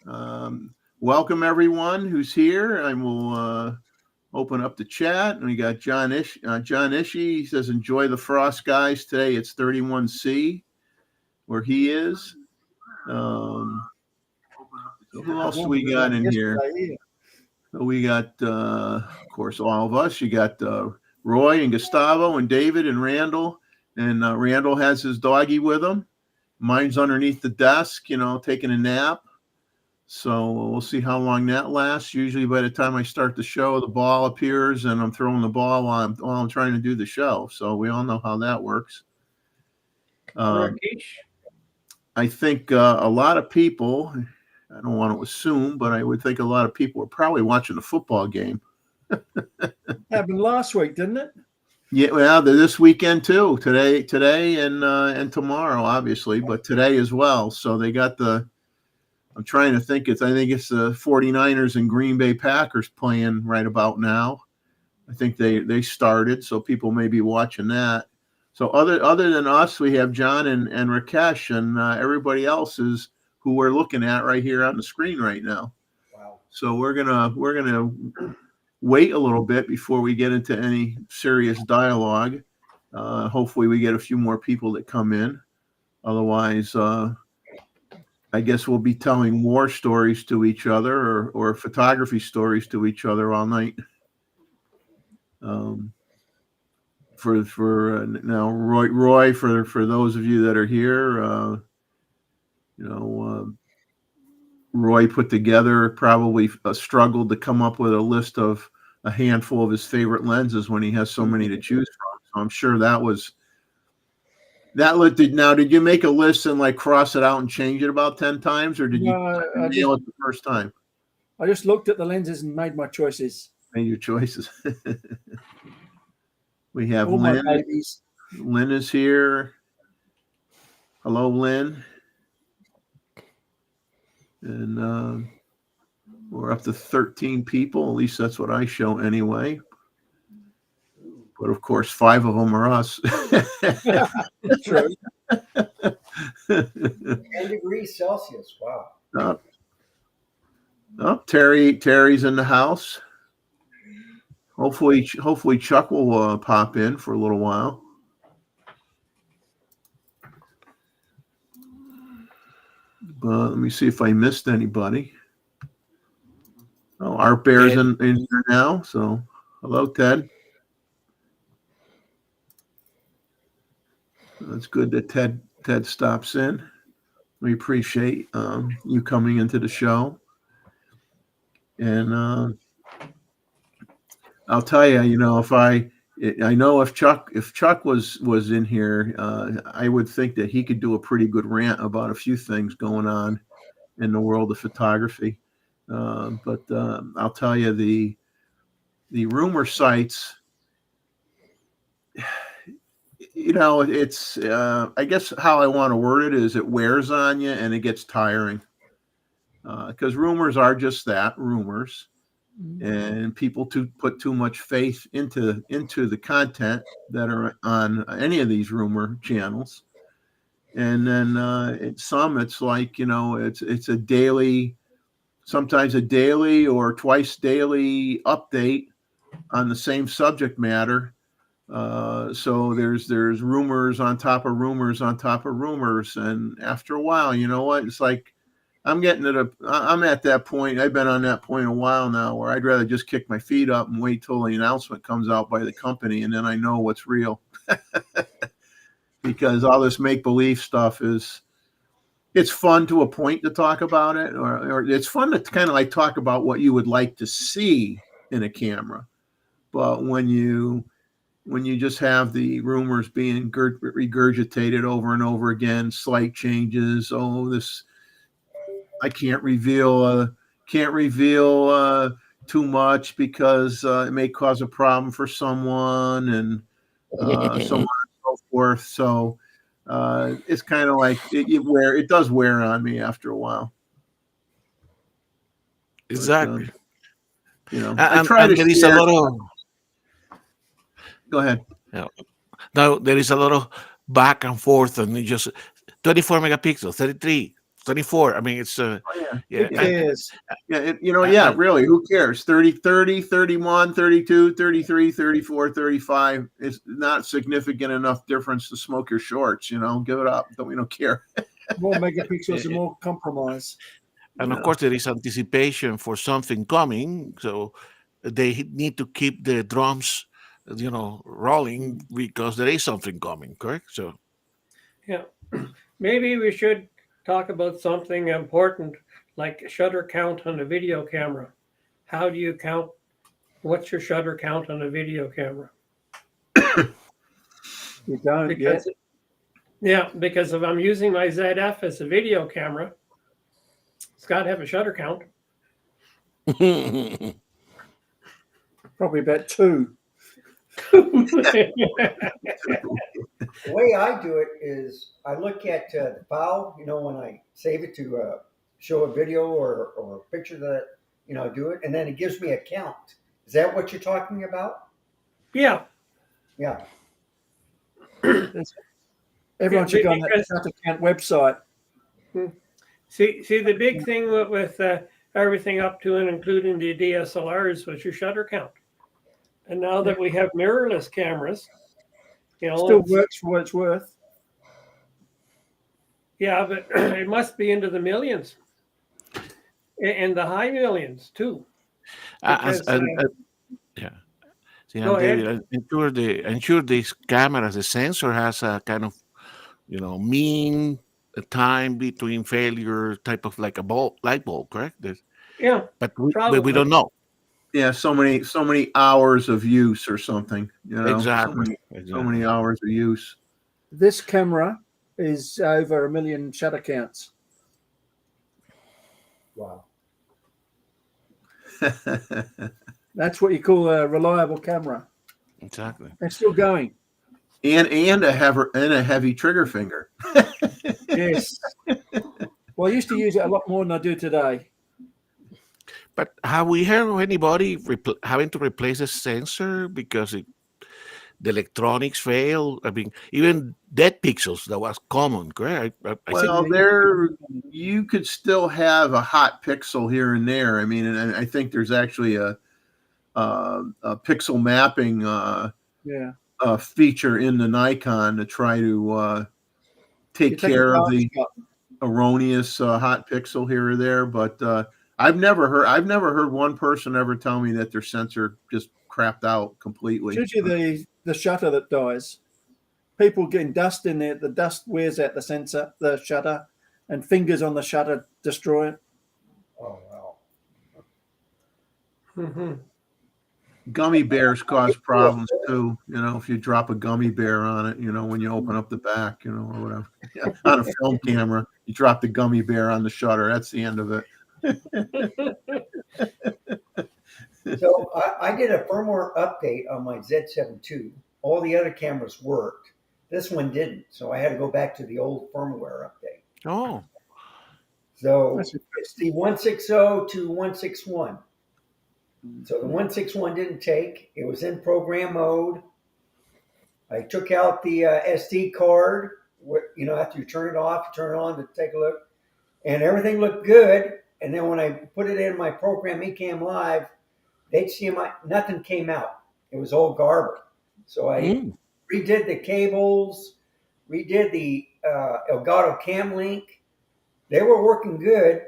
Welcome everyone who's here. I will open up the chat. And we got John Ishii. He says, enjoy the frost, guys. Today it's 31C where he is. Who else do we got in here? We got, of course, all of us. You got Roy and Gustavo and David and Randall. And Randall has his doggie with him. Mine's underneath the desk, taking a nap. So we'll see how long that lasts. Usually by the time I start the show, the ball appears and I'm throwing the ball while I'm trying to do the show. So we all know how that works. I think a lot of people, I don't want to assume, but I would think a lot of people are probably watching the football game. Happened last week, didn't it? Yeah, well, this weekend too. Today and tomorrow, obviously, but today as well. So they got I'm trying to think. I think it's the 49ers and Green Bay Packers playing right about now. I think they started, so people may be watching that. So other than us, we have John and Rakesh, and everybody else is who we're looking at right here on the screen right now. Wow. So we're gonna wait a little bit before we get into any serious dialogue. Hopefully we get a few more people that come in. Otherwise, I guess we'll be telling war stories to each other or photography stories to each other all night. For now, Roy, for those of you that are here, Roy put together probably struggled to come up with a list of a handful of his favorite lenses when he has so many to choose from. So I'm sure that was did you make a list and like cross it out and change it about 10 times, or did you nail it the first time? I just looked at the lenses and made my choices. Made your choices. We have all Lynn. My babies. Lynn is here. Hello, Lynn. And we're up to 13 people. At least that's what I show anyway. But of course, 5 of them are us. True. 10 degrees Celsius. Wow. Terry's in the house. Hopefully Chuck will pop in for a little while. But let me see if I missed anybody. Oh, Art Bear's in here now. So hello, Ted. It's good that Ted stops in. We appreciate you coming into the show. And I'll tell you, if Chuck was in here, I would think that he could do a pretty good rant about a few things going on in the world of photography. But I'll tell you, the rumor sites, it's I guess how I want to word it is it wears on you and it gets tiring because rumors are just that, rumors. And people put too much faith into the content that are on any of these rumor channels. And then it's like, it's a daily, sometimes a daily or twice daily update on the same subject matter. So there's rumors on top of rumors on top of rumors. And after a while, you know what? It's like, I'm at that point. I've been on that point a while now where I'd rather just kick my feet up and wait till the announcement comes out by the company. And then I know what's real because all this make-believe stuff it's fun to a point to talk about it, or it's fun to kind of like talk about what you would like to see in a camera. But when you just have the rumors being regurgitated over and over again, slight changes, I can't reveal too much because it may cause a problem for someone and so on and so forth. So it's kind of like it does wear on me after a while. Exactly. But, I try to. There is a lot of. Go ahead. Now there is a lot of back and forth, and just 24 megapixels, 33, 24. I mean, it's Oh, yeah. yeah, Who cares? Yeah, yeah, really, who cares? 30, 30, 31, 32, 33, 34, 35. It's not significant enough difference to smoke your shorts, give it up. We don't care. More megapixels and more compromise. and of course there is anticipation for something coming, so they need to keep the drums, rolling because there is something coming. Correct. So Yeah. Maybe we should talk about something important like shutter count on a video camera. How do you count? What's your shutter count on a video camera? You don't yet. Because if I'm using my ZF as a video camera, it's got to have a shutter count. Probably about 2. The way I do it is I look at the file, when I save it to show a video or a picture that, do it, and then it gives me a count. Is that what you're talking about? Yeah. Yeah. Everyone should go on that shutter count website. See, the big thing with everything up to and including the DSLRs was your shutter count. And now that we have mirrorless cameras, still works for what it's worth. Yeah, but it must be into the millions and the high millions too. Because, yeah. See, David, I'm sure this camera, the sensor has a kind of, mean time between failure type of like a light bulb, correct? Yeah, but we don't know. Yeah, so many hours of use or something. Exactly. So many hours of use. This camera is over 1 million shutter counts. Wow. That's what you call a reliable camera. Exactly. It's still going. And a heavy trigger finger. Yes. Well, I used to use it a lot more than I do today. But have we heard of anybody having to replace a sensor because the electronics fail? I mean, even dead pixels, that was common, correct? You could still have a hot pixel here and there. I mean, and I think there's actually a pixel mapping feature in the Nikon to try to take care of the erroneous hot pixel here or there. But I've never heard one person ever tell me that their sensor just crapped out completely. It's usually the shutter that dies. People getting dust in there, the dust wears out the shutter, and fingers on the shutter destroy it. Oh, wow. Mm-hmm. Gummy bears cause problems too. If you drop a gummy bear on it, when you open up the back, or whatever. Yeah, on a film camera, you drop the gummy bear on the shutter. That's the end of it. So I did a firmware update on my Z7 II. All the other cameras worked. This one didn't. So I had to go back to the old firmware update. Oh. So it's the 160 to 161. So the 161 didn't take. It was in program mode. I took out the SD card. After you turn it off, you turn it on to take a look. And everything looked good. And then when I put it in my program, Ecamm Live, nothing came out. It was all garbage. So I redid the cables, redid the Elgato Cam Link. They were working good.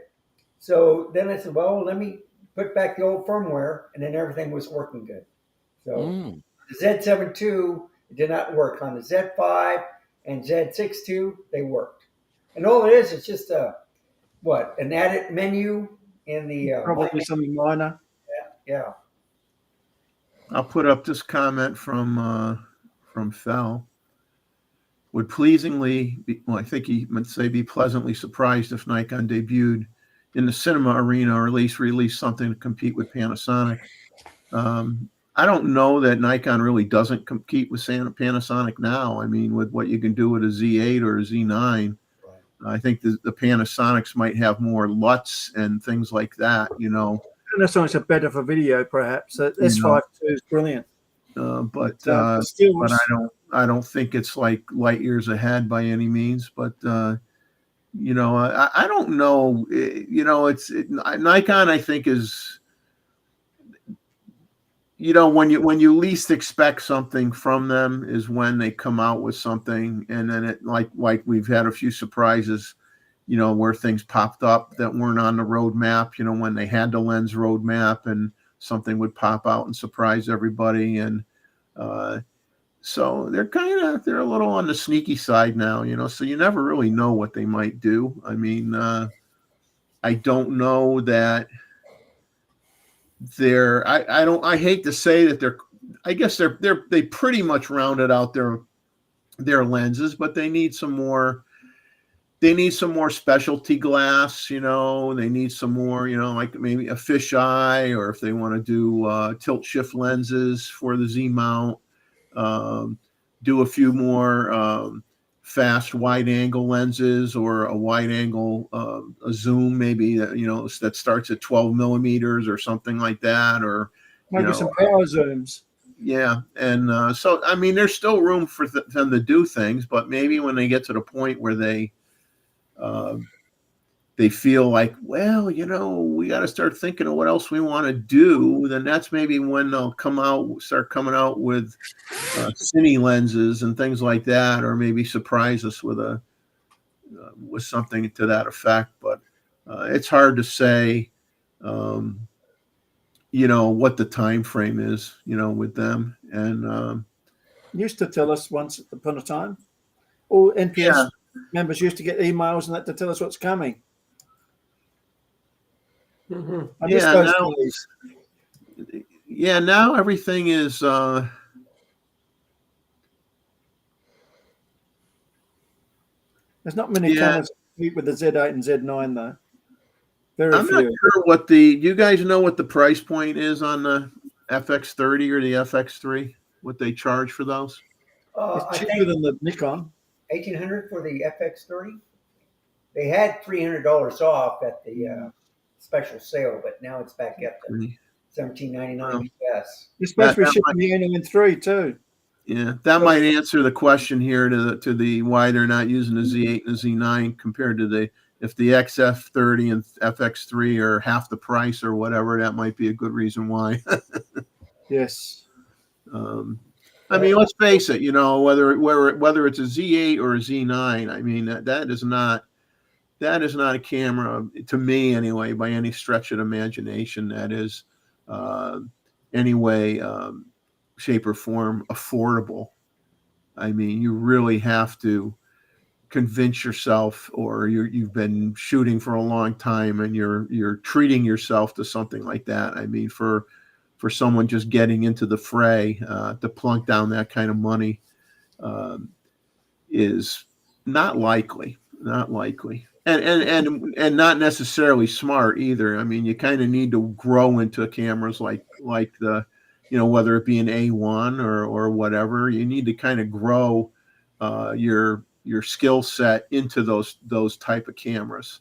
So then I said, well, let me put back the old firmware, and then everything was working good. So the Z7 II did not work. On the Z5 and Z6 II, they worked. And all it is, it's just an edit menu in the probably something minor. Yeah. I'll put up this comment from Fel. Would pleasingly I think he might say be pleasantly surprised if Nikon debuted in the cinema arena or at least released something to compete with Panasonic. I don't know that Nikon really doesn't compete with Panasonic now. I mean, with what you can do with a Z8 or a Z9, I think the Panasonics might have more LUTs and things like that, Panasonic's are better for video, perhaps. S5 II is brilliant. But still, I don't think it's like light years ahead by any means. But I don't know. Nikon, I think, is, when you least expect something from them is when they come out with something, and then it like we've had a few surprises, where things popped up that weren't on the roadmap. When they had the lens roadmap, and something would pop out and surprise everybody, and so they're a little on the sneaky side now. So you never really know what they might do. I mean, I don't know that. I hate to say that I guess they pretty much rounded out their lenses, but they need some more specialty glass. They need some more, like maybe a fisheye, or if they want to do tilt shift lenses for the Z mount, do a few more fast wide angle lenses, or a wide angle a zoom, maybe that starts at 12 millimeters or something like that, or maybe some power zooms. Yeah, and so I mean, there's still room for them to do things, but maybe when they get to the point where they feel like, well, we got to start thinking of what else we want to do, then that's maybe when they'll start coming out with cine lenses and things like that, or maybe surprise us with something to that effect. But it's hard to say, what the time frame is, with them. And used to tell us once upon a time, all NPS members used to get emails and that to tell us what's coming. Mm-hmm. Now everything is there's not many cameras with the Z8 and Z9 though. I'm not sure you guys know what the price point is on the FX30 or the FX3, what they charge for those. It's cheaper than the Nikon. $1,800 for the FX30. They had $300 off at the special sale, but now it's back up to $17.99 US. You're supposed to be shipping the A93 too. Yeah, that might answer the question here to the why they're not using the Z8 and the Z9 compared to if the XF30 and FX3 are half the price or whatever. That might be a good reason why. Yes. I mean, let's face it. Whether it's a Z8 or a Z9, I mean that is not a camera, to me anyway, by any stretch of imagination, that is any way, shape, or form affordable. I mean, you really have to convince yourself, or you've been shooting for a long time and you're treating yourself to something like that. I mean, for someone just getting into the fray, to plunk down that kind of money is not likely. And not necessarily smart either. I mean, you kind of need to grow into cameras like the, whether it be an A1 or whatever, you need to kind of grow your skill set into those type of cameras.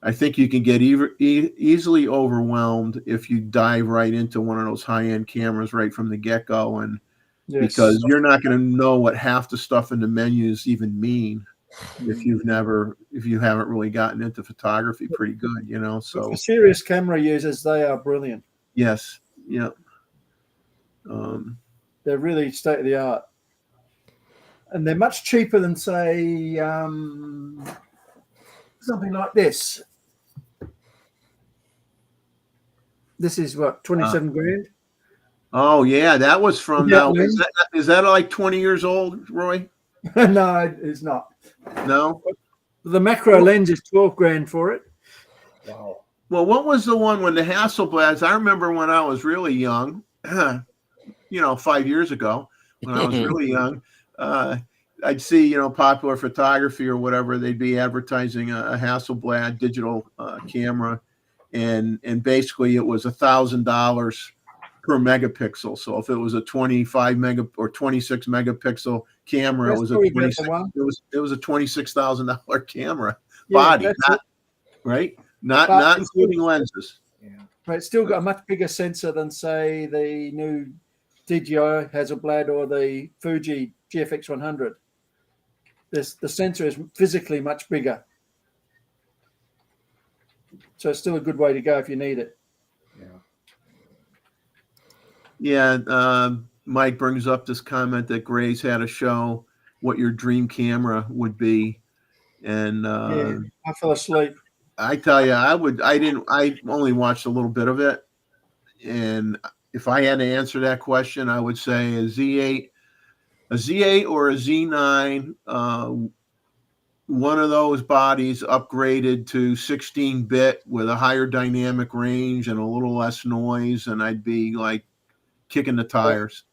I think you can get easily overwhelmed if you dive right into one of those high-end cameras right from the get-go, and because you're not going to know what half the stuff in the menus even mean if you haven't really gotten into photography pretty good, So for serious camera users, they are brilliant. Yes. Yeah. They're really state of the art, and they're much cheaper than, say, something like this. This is what, 27 grand? Oh yeah, that was from now. Is that like 20 years old, Roy? No, it's not. No. The macro lens is 12 grand for it. Wow. Well, what was the one when the Hasselblads? I remember when I was really young, 5 years ago, when I was really young, I'd see, Popular Photography or whatever, they'd be advertising a Hasselblad digital camera, and basically it was $1,000 per megapixel. So if it was a 25 or 26 megapixel camera, it was a $26,000 camera body, not including lenses. Yeah, but it's still got a much bigger sensor than, say, the new DJI Hasselblad or the Fuji GFX 100. the sensor is physically much bigger. So it's still a good way to go if you need it. Yeah. Mike brings up this comment that Gray's had to show what your dream camera would be. And Yeah, I fell asleep. I tell you, I only watched a little bit of it. And if I had to answer that question, I would say a Z8 or a Z9, one of those bodies upgraded to 16-bit with a higher dynamic range and a little less noise, and I'd be like kicking the tires.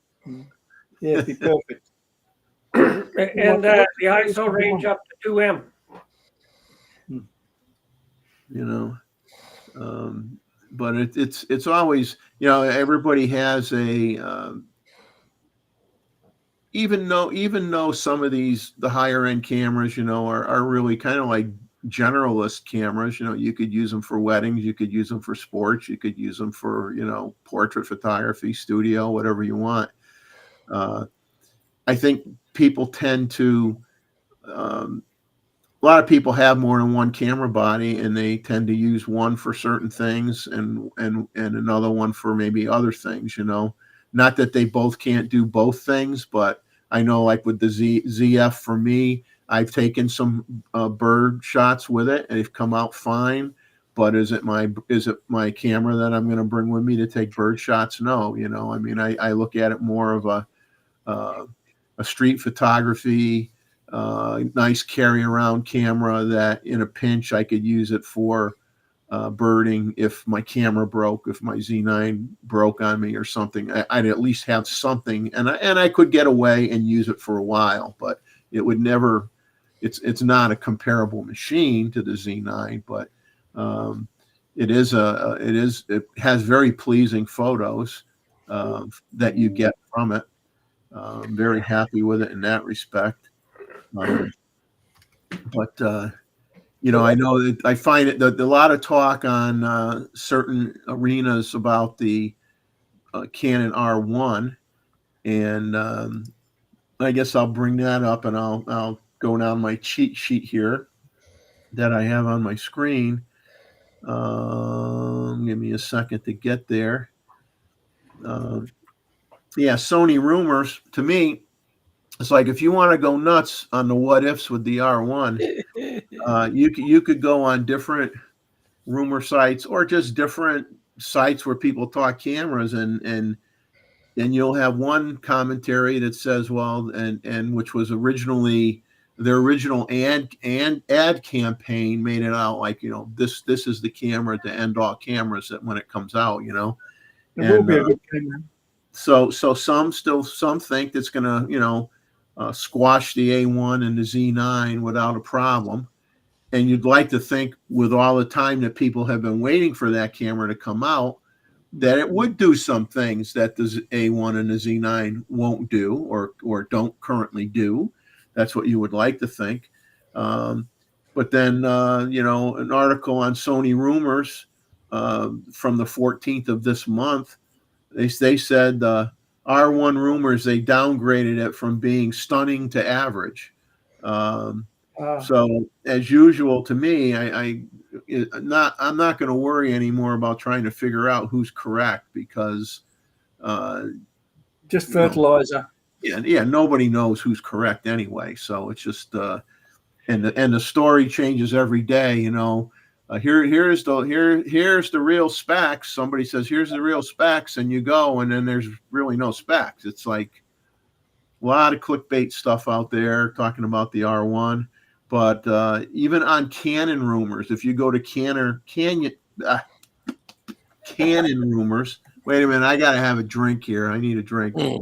Yeah, it'd be perfect. And the ISO range up to 2M. But it's always, everybody has a even though some of the higher end cameras, are really kind of like generalist cameras. You could use them for weddings, you could use them for sports, you could use them for portrait photography, studio, whatever you want. I think people tend to a lot of people have more than one camera body, and they tend to use one for certain things and another one for maybe other things. Not that they both can't do both things, but I know, like with the ZF, for me, I've taken some bird shots with it, and they've come out fine. But is it my camera that I'm going to bring with me to take bird shots? No. I look at it more of a street photography, nice carry around camera that in a pinch I could use it for birding. If my camera broke, if my Z9 broke on me or something, I'd at least have something, and I could get away and use it for a while. But it would never. It's not a comparable machine to the Z9, but it has very pleasing photos that you get from it. I'm very happy with it in that respect. But I know that I find it that a lot of talk on certain arenas about the Canon R1, and I guess I'll bring that up, and I'll go down my cheat sheet here that I have on my screen. Give me a second to get there. Sony rumors, to me, it's like, if you want to go nuts on the what ifs with the R1, you could go on different rumor sites or just different sites where people talk cameras, and you'll have one commentary that says, well, and which was originally their original ad campaign made it out like, this is the camera to end all cameras that when it comes out, It will be a good camera. So some think that's gonna squash the A1 and the Z9 without a problem. And you'd like to think, with all the time that people have been waiting for that camera to come out, that it would do some things that the A1 and the Z9 won't do or don't currently do. That's what you would like to think. But then, an article on Sony Rumors from the 14th of this month, they said R1 Rumors, they downgraded it from being stunning to average. So as usual, to me, I'm not going to worry anymore about trying to figure out who's correct, because just fertilizer. Nobody knows who's correct anyway. So it's just and the story changes every day. Here's the real specs. Somebody says, here's the real specs, and you go, and then there's really no specs. It's like a lot of clickbait stuff out there talking about the R1. But even on Canon Rumors, if you go to Canon Rumors, wait a minute, I got to have a drink here. I need a drink. Yeah,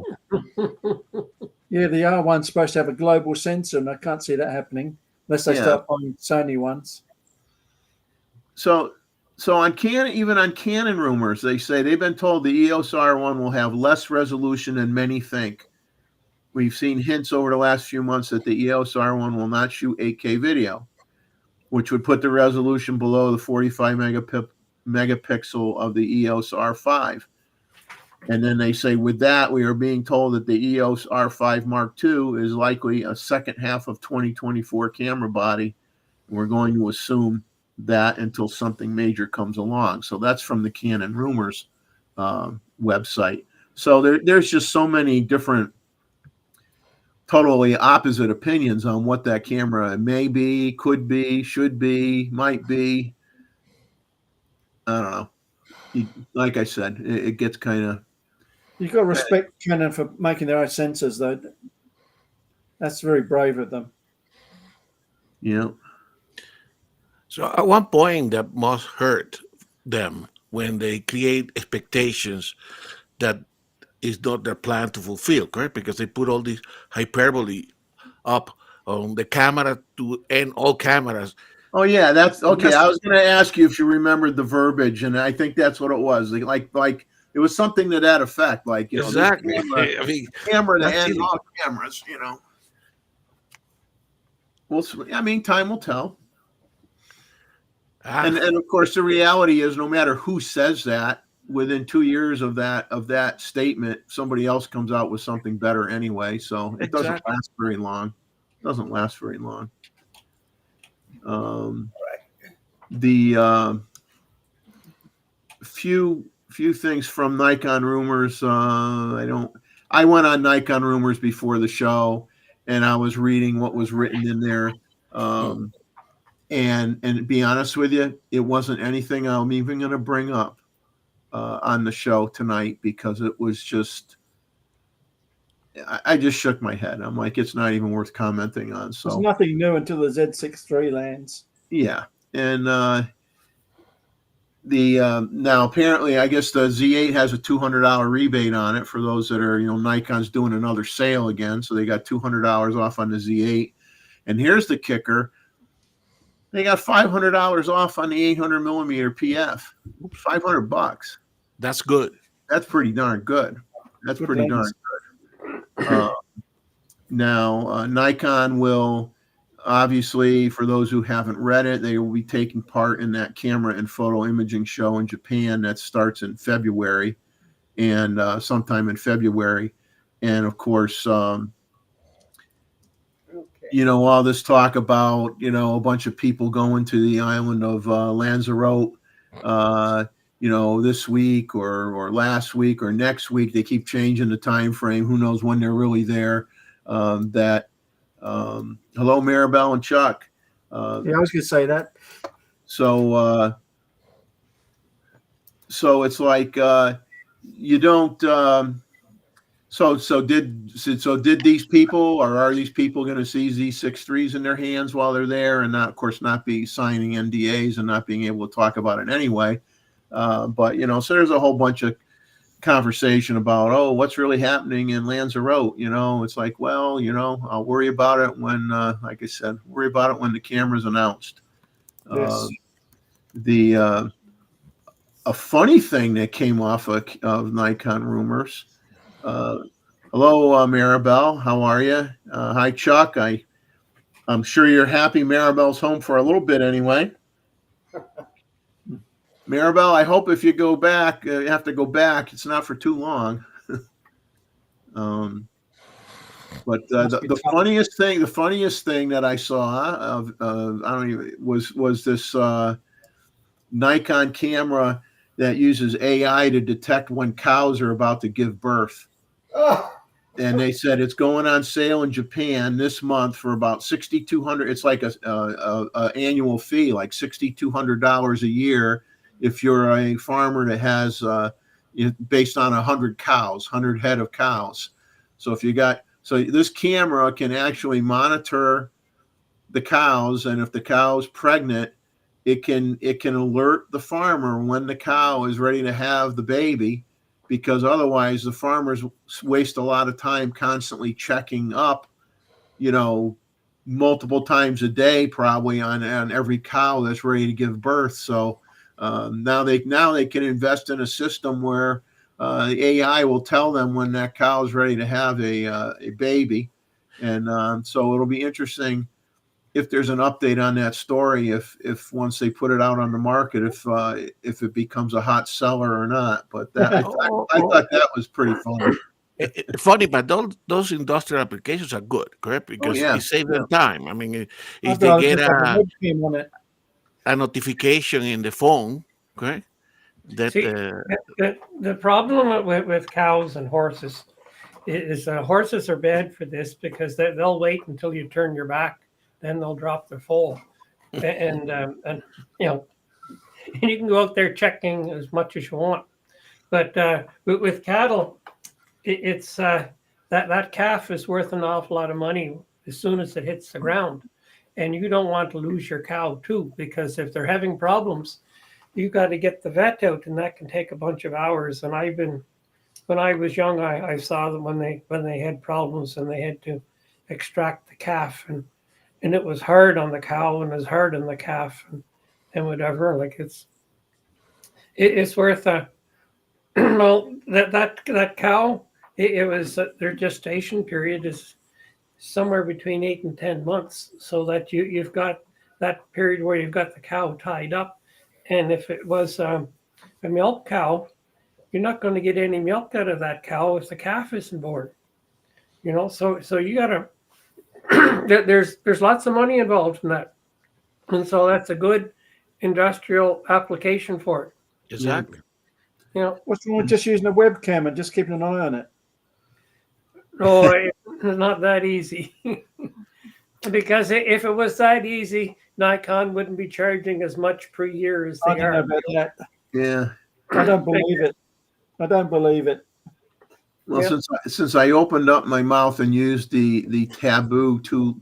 the R1's supposed to have a global sensor, and I can't see that happening unless they start buying Sony ones. So on Canon Rumors, they say they've been told the EOS R1 will have less resolution than many think. We've seen hints over the last few months that the EOS R1 will not shoot 8K video, which would put the resolution below the 45 megapixel of the EOS R5. And then they say, with that, we are being told that the EOS R5 Mark II is likely a second half of 2024 camera body. We're going to assume that until something major comes along. So that's from the Canon Rumors website. So there's just so many different, totally opposite opinions on what that camera may be, could be, should be, might be. I don't know. Like I said, it gets kind of. You've got to respect Canon for making their own sensors, though. That's very brave of them. So at one point, that must hurt them when they create expectations that is not their plan to fulfill, correct? Because they put all these hyperbole up on the camera to end all cameras. Oh yeah, that's okay. I was going to ask you if you remembered the verbiage, and I think that's what it was. Like it was something to that effect. Like, exactly. I mean, camera to end all cameras. Well, I mean, time will tell. And of course, the reality is, no matter who says that, within 2 years of that statement, somebody else comes out with something better anyway. So it doesn't last very long. The few things from Nikon Rumors. I went on Nikon Rumors before the show, and I was reading what was written in there. And to be honest with you, it wasn't anything I'm even going to bring up on the show tonight, because it was just, I just shook my head. I'm like, it's not even worth commenting on. So there's nothing new until the Z6 III lands. Yeah. And now apparently, I guess the Z8 has a $200 rebate on it for those that are, Nikon's doing another sale again. So they got $200 off on the Z8. And here's the kicker. They got $500 off on the 800 millimeter PF. $500. That's good. That's pretty darn good. That's pretty darn good. Now, Nikon will, obviously, for those who haven't read it, they will be taking part in that camera and photo imaging show in Japan that starts in February, and sometime in February. And of course, all this talk about, a bunch of people going to the island of Lanzarote, this week or last week or next week. They keep changing the time frame. Who knows when they're really there? Hello, Maribel and Chuck. Yeah, I was going to say that. So it's like you don't. So did these people, or are these people going to see Z6 IIIs in their hands while they're there, and not, of course, not be signing NDAs and not being able to talk about it anyway? But so there's a whole bunch of conversation about, what's really happening in Lanzarote. It's like, well, I'll worry about it when, like I said, worry about it when the camera's announced. Yes. A funny thing that came off of Nikon Rumors. Hello, Maribel. How are you? Hi, Chuck. I'm sure you're happy Maribel's home for a little bit anyway. Maribel, I hope if you go back, you have to go back. It's not for too long. But the funniest thing that I saw was this Nikon camera that uses AI to detect when cows are about to give birth. And they said it's going on sale in Japan this month for about $6,200. It's like a annual fee, like $6,200 a year if you're a farmer that has based on 100 head of cows. So this camera can actually monitor the cows, and if the cow's pregnant, it can alert the farmer when the cow is ready to have the baby, because otherwise the farmers waste a lot of time constantly checking up, multiple times a day, probably on every cow that's ready to give birth. So now they can invest in a system where the AI will tell them when that cow is ready to have a baby. And so it'll be interesting if there's an update on that story, if once they put it out on the market, if it becomes a hot seller or not. But that I thought that was pretty funny. Funny, but those industrial applications are good, correct? Because yeah. it saves them time. I mean, if I'd they rather get just have a webcam on it. a notification in the phone, correct? That See, the problem with cows and horses is horses are bad for this because they'll wait until you turn your back, then they'll drop their foal, and you know, and you can go out there checking as much as you want, but with cattle, it's that calf is worth an awful lot of money as soon as it hits the ground, and you don't want to lose your cow too, because if they're having problems, you got to get the vet out, and that can take a bunch of hours. And when I was young, I saw them when they had problems and they had to extract the calf, and it was hard on the cow and it was hard on the calf and whatever. Like it's worth well, that cow, it was their gestation period is somewhere between 8 and 10 months, so that you've got that period where you've got the cow tied up. And if it was a milk cow, you're not going to get any milk out of that cow if the calf isn't born. You know, so you got to there's lots of money involved in that, and so that's a good industrial application for it. exactly. You know, What's wrong with just using a webcam and just keeping an eye on it? no, it's not that easy. Because if it was that easy, Nikon wouldn't be charging as much per year as I they don't know are. about that. Yeah. I don't believe it. I don't believe it. Well, Yeah. since I opened up my mouth and used the taboo two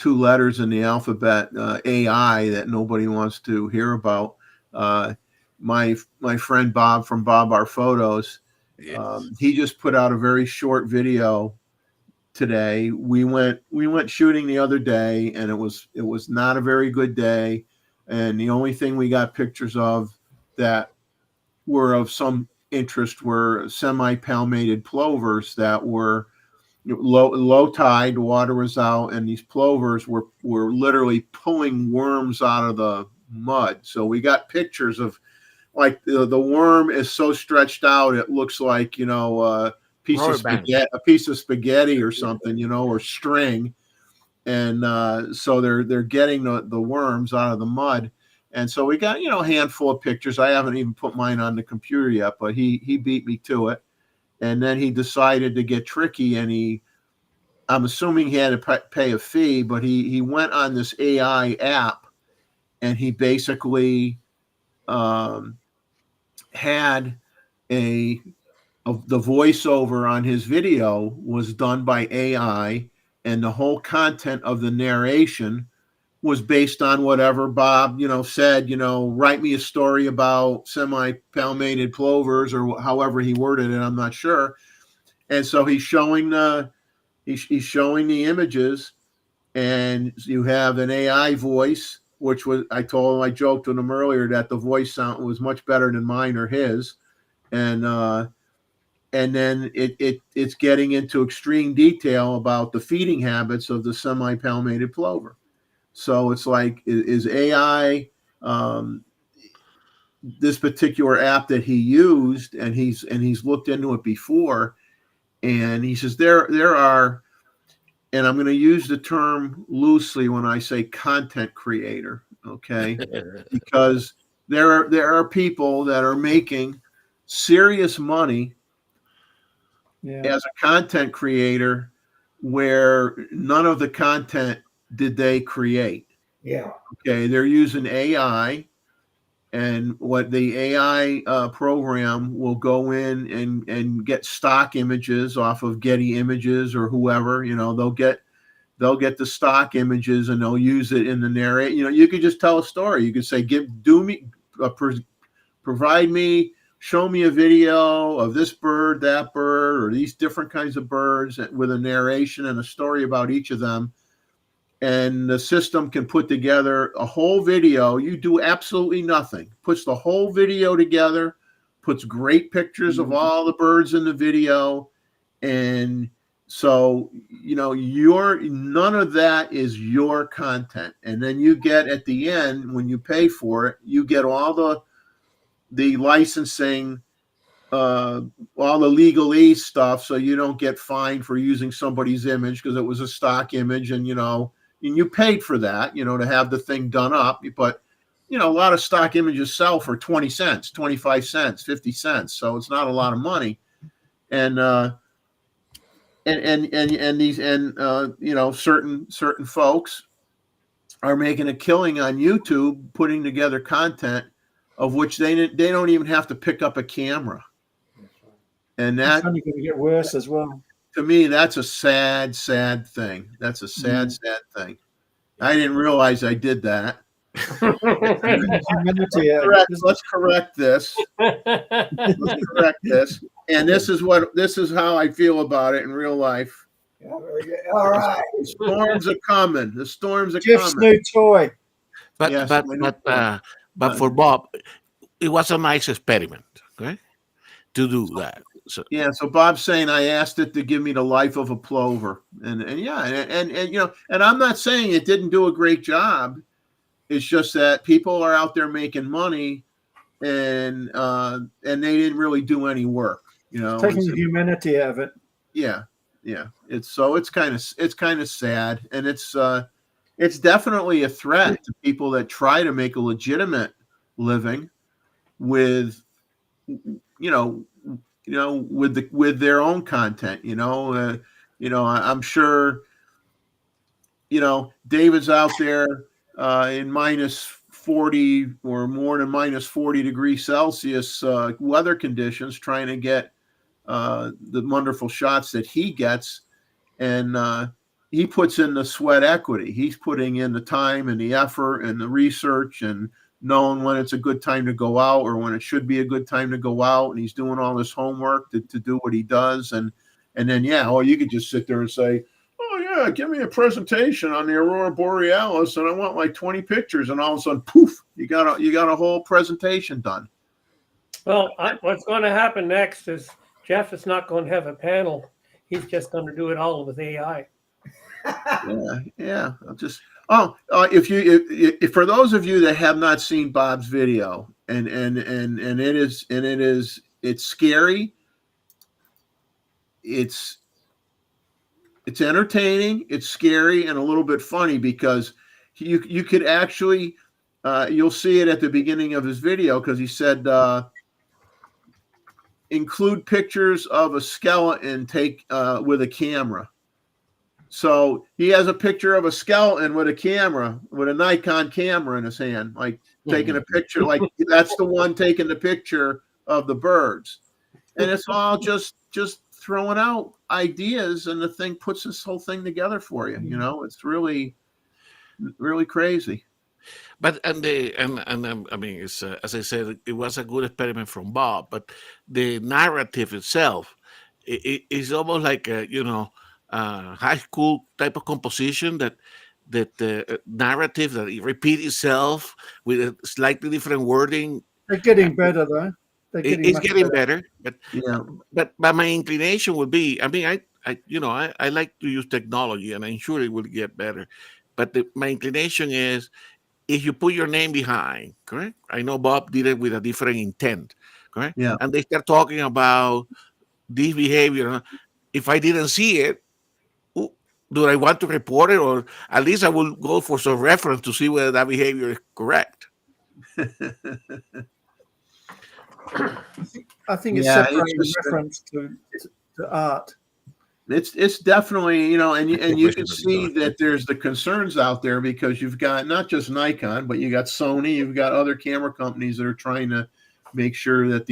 letters in the alphabet, AI, that nobody wants to hear about, my friend Bob from Bob Our Photos, he just put out a very short video today. We went shooting the other day, and it was not a very good day, and the only thing we got pictures of that were of some interest were semi-palmated plovers that were low tide, water was out, and these plovers were literally pulling worms out of the mud. So we got pictures of, like, the worm is so stretched out it looks like, you know, a piece of spaghetti or something, you know, or string. And so they're getting the worms out of the mud. And so we got, you know, a handful of pictures. I haven't even put mine on the computer yet, but he beat me to it. And then he decided to get tricky, and I'm assuming he had to pay a fee, but he went on this AI app, and he basically had the voiceover on his video was done by AI, and the whole content of the narration was based on whatever Bob, you know, said, you know, write me a story about semi-palmated plovers, or however he worded it, I'm not sure. And so he's showing the images, and you have an AI voice, which was, I joked with him earlier that the voice sound was much better than mine or his. And then it's getting into extreme detail about the feeding habits of the semi-palmated plover. So it's like, is AI, this particular app that he used, and he's looked into it before, and he says there are, and I'm going to use the term loosely when I say content creator, okay, because there are people that are making serious money as a content creator where none of the content did they create. Yeah. Okay, they're using AI, and what the AI program will go in and get stock images off of Getty Images or whoever. You know, they'll get the stock images, and they'll use it in the narrate. You know, you could just tell a story. You could say, provide me, show me a video of this bird, that bird, or these different kinds of birds, with a narration and a story about each of them. And the system can put together a whole video. You do absolutely nothing. Puts the whole video together, puts great pictures of all the birds in the video, and So, none of that is your content. And then you get at the end, when you pay for it, you get all the licensing, all the legalese stuff. So you don't get fined for using somebody's image because it was a stock image, and you paid for that, to have the thing done up. But, a lot of stock images sell for 20 cents, 25 cents, 50 cents. So it's not a lot of money. And certain folks are making a killing on YouTube putting together content of which they don't even have to pick up a camera. And It's only going to get worse as well. To me, that's a sad thing. That's a sad thing. I didn't realize I did that. Let's correct this. And this is how I feel about it in real life. All right. The storms are coming. The storms are Jeff's coming. new toy. But Yes, but for Bob, it was a nice experiment, okay, to do that. So yeah, so Bob's saying I asked it to give me the life of a plover, and I'm not saying it didn't do a great job. It's just that people are out there making money, and they didn't really do any work. Taking the humanity out of it. Yeah. It's kind of sad, and it's definitely a threat to people that try to make a legitimate living with with their own content. I'm sure David's out there in minus 40 or more than minus 40 degrees Celsius weather conditions, trying to get the wonderful shots that he gets, and he puts in the sweat equity. He's putting in the time and the effort and the research and knowing when it's a good time to go out or when it should be a good time to go out, and he's doing all this homework to do what he does, and then you could just sit there and say, oh yeah, give me a presentation on the aurora borealis, and I want like 20 pictures, and all of a sudden, poof, you got a whole presentation done. Well, what's going to happen next is Jeff is not going to have a panel. He's just going to do it all with AI. Yeah. If for those of you that have not seen Bob's video, and it's scary. It's entertaining. It's scary and a little bit funny because you could actually you'll see it at the beginning of his video, because he said include pictures of a skeleton with a camera. So he has a picture of a skeleton with a camera, with a Nikon camera in his hand, like taking a picture, like that's the one taking the picture of the birds. And it's all just throwing out ideas, and the thing puts this whole thing together for you. It's really, really crazy. But I mean, it's as I said, it was a good experiment from Bob. But the narrative itself, is almost like a high school type of composition that the narrative that it repeats itself with a slightly different wording. They're getting better though. It's getting better, but my inclination would be, I mean, I like to use technology, and I'm sure it will get better. But my inclination is, if you put your name behind, correct? I know Bob did it with a different intent, correct? Yeah. And they start talking about this behavior. If I didn't see it, do I want to report it, or at least I will go for some reference to see whether that behavior is correct? I think it's separating reference to art. It's definitely, and you can see that there's the concerns out there, because you've got not just Nikon, but you got Sony, you've got other camera companies that are trying to make sure that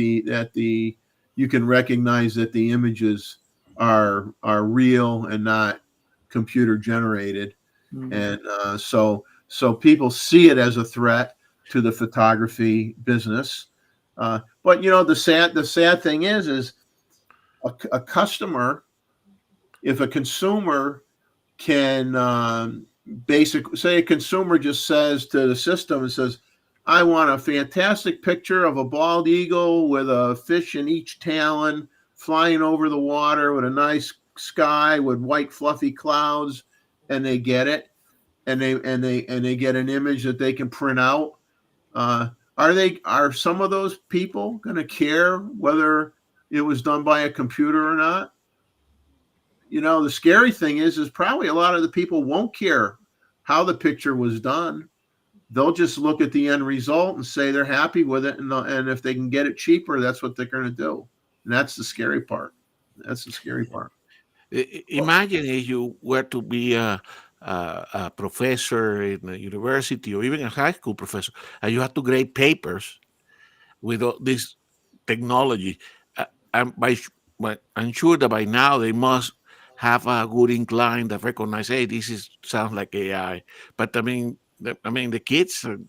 you can recognize that the images are real and not computer generated. And so people see it as a threat to the photography business. But the sad thing is a customer, if a consumer can basically say, a consumer just says to the system and says, I want a fantastic picture of a bald eagle with a fish in each talon flying over the water with a nice sky with white fluffy clouds, and they get it, and they get an image that they can print out. Are some of those people going to care whether it was done by a computer or not? You know, the scary thing is probably a lot of the people won't care how the picture was done. They'll just look at the end result and say they're happy with it, and if they can get it cheaper, that's what they're going to do. And that's the scary part. That's the scary part. Imagine if you were to be a professor in a university or even a high school professor, and you have to grade papers with all this technology. I'm sure that by now they must have a good incline that recognize, hey, sounds like AI. But I mean, the kids are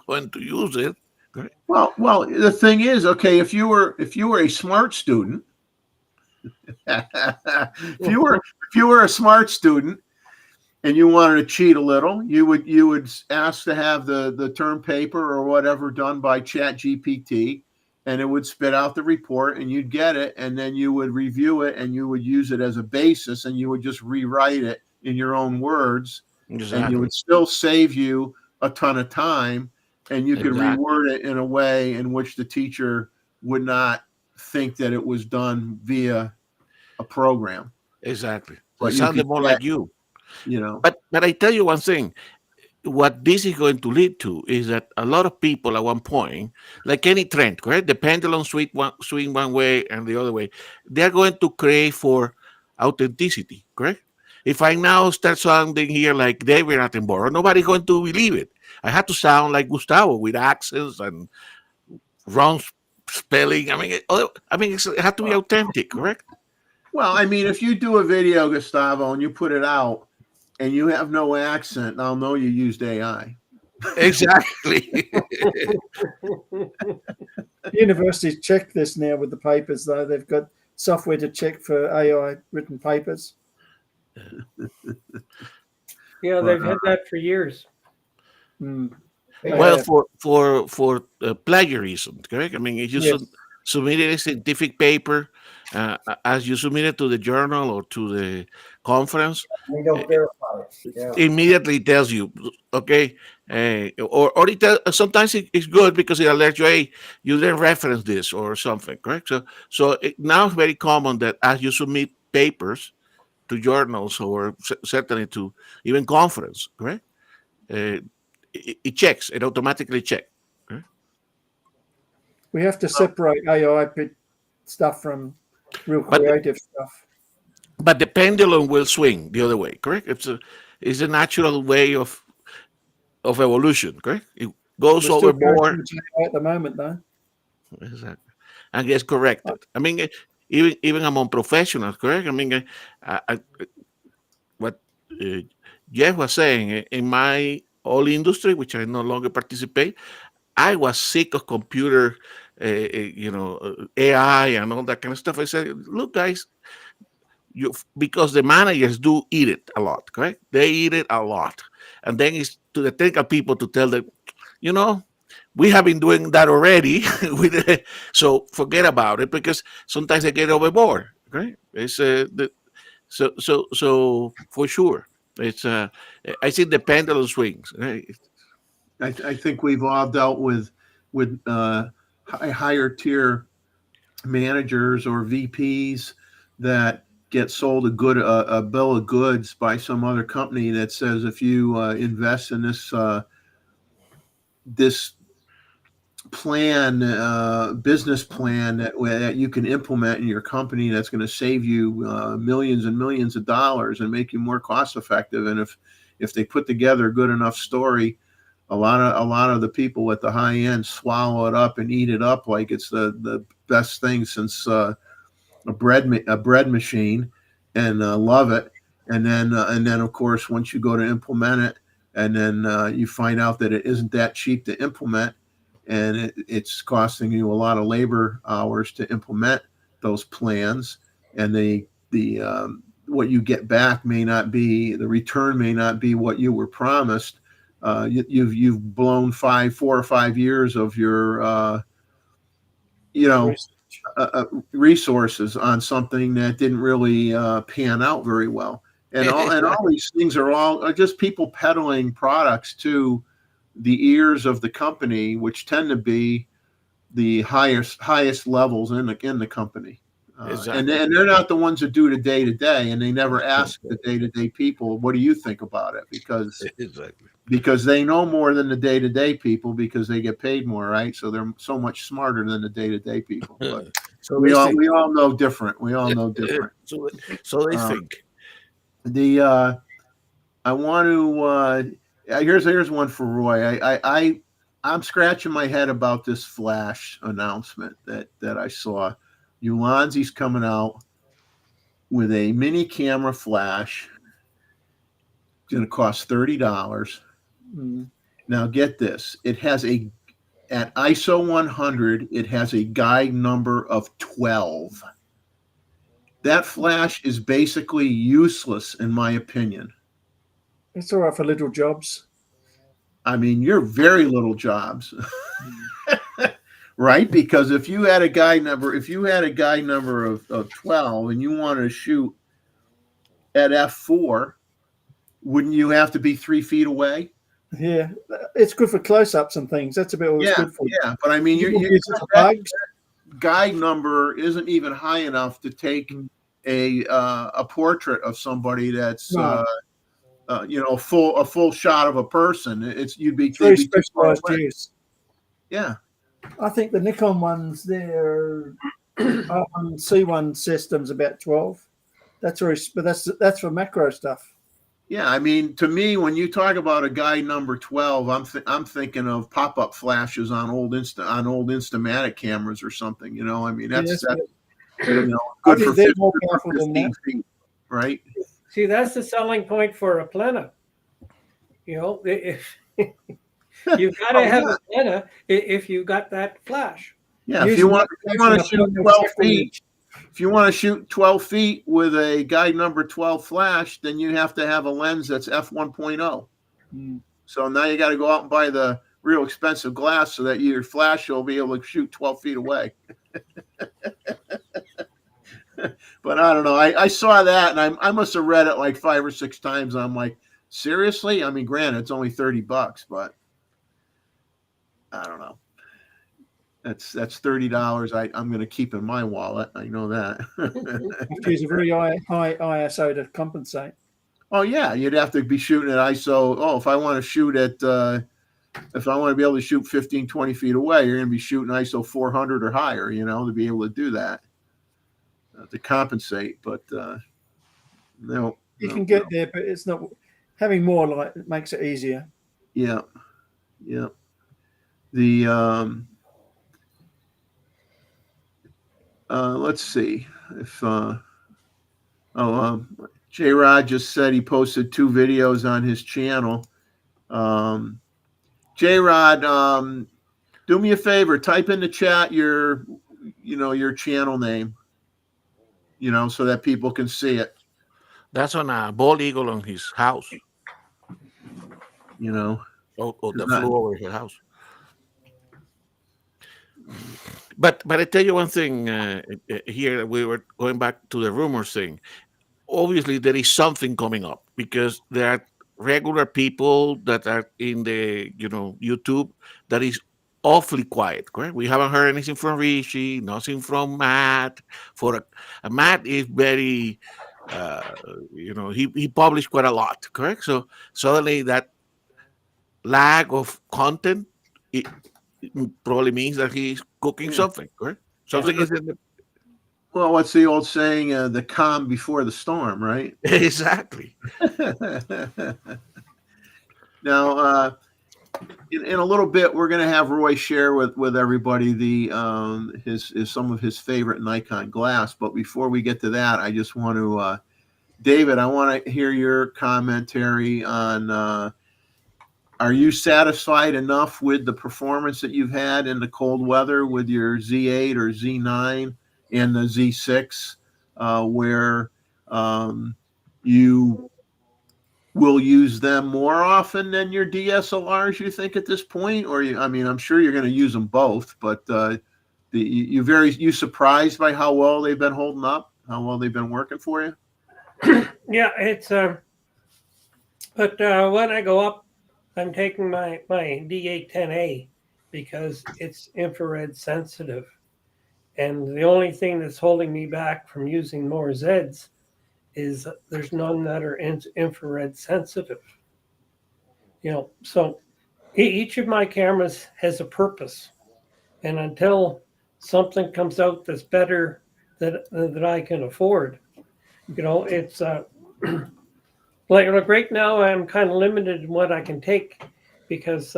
going to use it. Right? Well, the thing is, okay, if you were a smart student, if you were a smart student and you wanted to cheat a little, you would ask to have the term paper or whatever done by Chat GPT, and it would spit out the report, and you'd get it, and then you would review it, and you would use it as a basis, and you would just rewrite it in your own words, Exactly. and you would still save you a ton of time, and you could reword it in a way in which the teacher would not think that it was done via a program. Exactly. But it sounded more like you. You know. But I tell you one thing. What this is going to lead to is that a lot of people at one point, like any trend, correct? The pendulum swing one way and the other way. They're going to crave for authenticity, correct? If I now start sounding here like David Attenborough, nobody's going to believe it. I have to sound like Gustavo with accents and wrong spelling. I mean, it has to be authentic, correct? Well, I mean, if you do a video, Gustavo, and you put it out, and you have no accent, I'll know you used AI. Exactly. Universities check this now with the papers, though. They've got software to check for AI written papers. Yeah, they've had that for years. Well, for plagiarism, correct? I mean, if you submitted a scientific paper, as you submit it to the journal or to the conference, we don't verify it. Yeah. Immediately tells you, okay, or sometimes it's good because it alerts you, hey, you didn't reference this or something, correct? So now it's very common that as you submit papers to journals or certainly to even conference, correct? It checks, it automatically checks. Right? We have to separate AI stuff from real creative stuff. But the pendulum will swing the other way, correct? It's a natural way of evolution, correct? It goes overboard at the moment, though. Exactly, and gets corrected. I mean, even among professionals, correct? I mean, what Jeff was saying in my old industry, which I no longer participate, I was sick of computer, AI and all that kind of stuff. I said, look, guys. Because the managers do eat it a lot, correct? They eat it a lot. And then it's to the technical people to tell them, we have been doing that already. So forget about it because sometimes they get overboard, right? It's so for sure. It's I see the pendulum swings. Right? I think we've all dealt with higher tier managers or VPs that get sold a bill of goods by some other company that says if you invest in this business plan that you can implement in your company that's going to save you millions and millions of dollars and make you more cost effective, and if they put together a good enough story, a lot of the people at the high end swallow it up and eat it up like it's the best thing since a bread machine, and love it. And then of course once you go to implement it, and then you find out that it isn't that cheap to implement, and it's costing you a lot of labor hours to implement those plans, and what you get back may not be, the return may not be what you were promised. You've blown 4 or 5 years of your resources on something that didn't really pan out very well. And all these things are just people peddling products to the ears of the company, which tend to be the highest levels in the company. And they're not the ones that do the day to day, and they never ask the day to day people, "What do you think about it?" Because they know more than the day to day people because they get paid more, right? So they're so much smarter than the day to day people. But So we all know different. We all know different. So they think. I want to. Here's one for Roy. I'm scratching my head about this flash announcement that I saw. Ulanzi's coming out with a mini camera flash. It's going to cost $30. Now get this. It has at ISO 100, it has a guide number of 12. That flash is basically useless, in my opinion. It's all right for little jobs. I mean, you're very little jobs, right? Because if you had a guide number of 12 and you wanted to shoot at f4, wouldn't you have to be 3 feet away? Yeah, it's good for close-ups and things. That's about all it's good for. Yeah, but I mean, that guide number isn't even high enough to take a portrait of somebody that's a full shot of a person. You'd be very specialized use. Yeah, I think the Nikon ones, their C1 system's about 12. That's for macro stuff. Yeah, I mean, to me, when you talk about a guide number 12, I'm thinking of pop-up flashes on old Instamatic cameras or something. You know, I mean, that's good for 15 feet, right? See, that's the selling point for a Plena. You know, if you've got to have a Plena if you got that flash. Yeah, if you want to shoot 12 feet. If you want to shoot 12 feet with a guide number 12 flash, then you have to have a lens that's f1.0. So now you got to go out and buy the real expensive glass so that your flash will be able to shoot 12 feet away. But I don't know. I saw that and I must have read it like 5 or 6 times. I'm like, seriously? I mean, granted, it's only $30, but I don't know. That's $30 I'm going to keep in my wallet. I know that. Use a very high ISO to compensate. Oh yeah, you'd have to be shooting at ISO. Oh, if I want to be able to shoot 15, 20 feet away, you're going to be shooting ISO 400 or higher, to be able to do that, to compensate. But no, you can get there, but it's not having more light. It makes it easier. Yeah. The let's see if J Rod just said he posted 2 videos on his channel. J Rod, do me a favor, type in the chat your channel name, so that people can see it. That's on a bald eagle on his house. That flew over his house. But I tell you one thing, here we were going back to the rumors thing. Obviously, there is something coming up because there are regular people that are in the YouTube that is awfully quiet. Correct? We haven't heard anything from Rishi, nothing from Matt. Matt is very, he published quite a lot. Correct? So suddenly that lack of content, it probably means that he's cooking something, correct? Something is in the... Well, what's the old saying? The calm before the storm, right? Exactly. Now, in a little bit, we're going to have Roy share with everybody some of his favorite Nikon glass. But before we get to that, I just want to, David, I want to hear your commentary on. Are you satisfied enough with the performance that you've had in the cold weather with your Z8 or Z9 and the Z6, where you will use them more often than your DSLRs, you think, at this point? Or I'm sure you're going to use them both, but you surprised by how well they've been holding up, how well they've been working for you? Yeah, it's but when I go up, I'm taking my D810A because it's infrared sensitive. And the only thing that's holding me back from using more Zeds is there's none that are infrared sensitive. So each of my cameras has a purpose. And until something comes out that's better that I can afford, it's like right now I'm kind of limited in what I can take because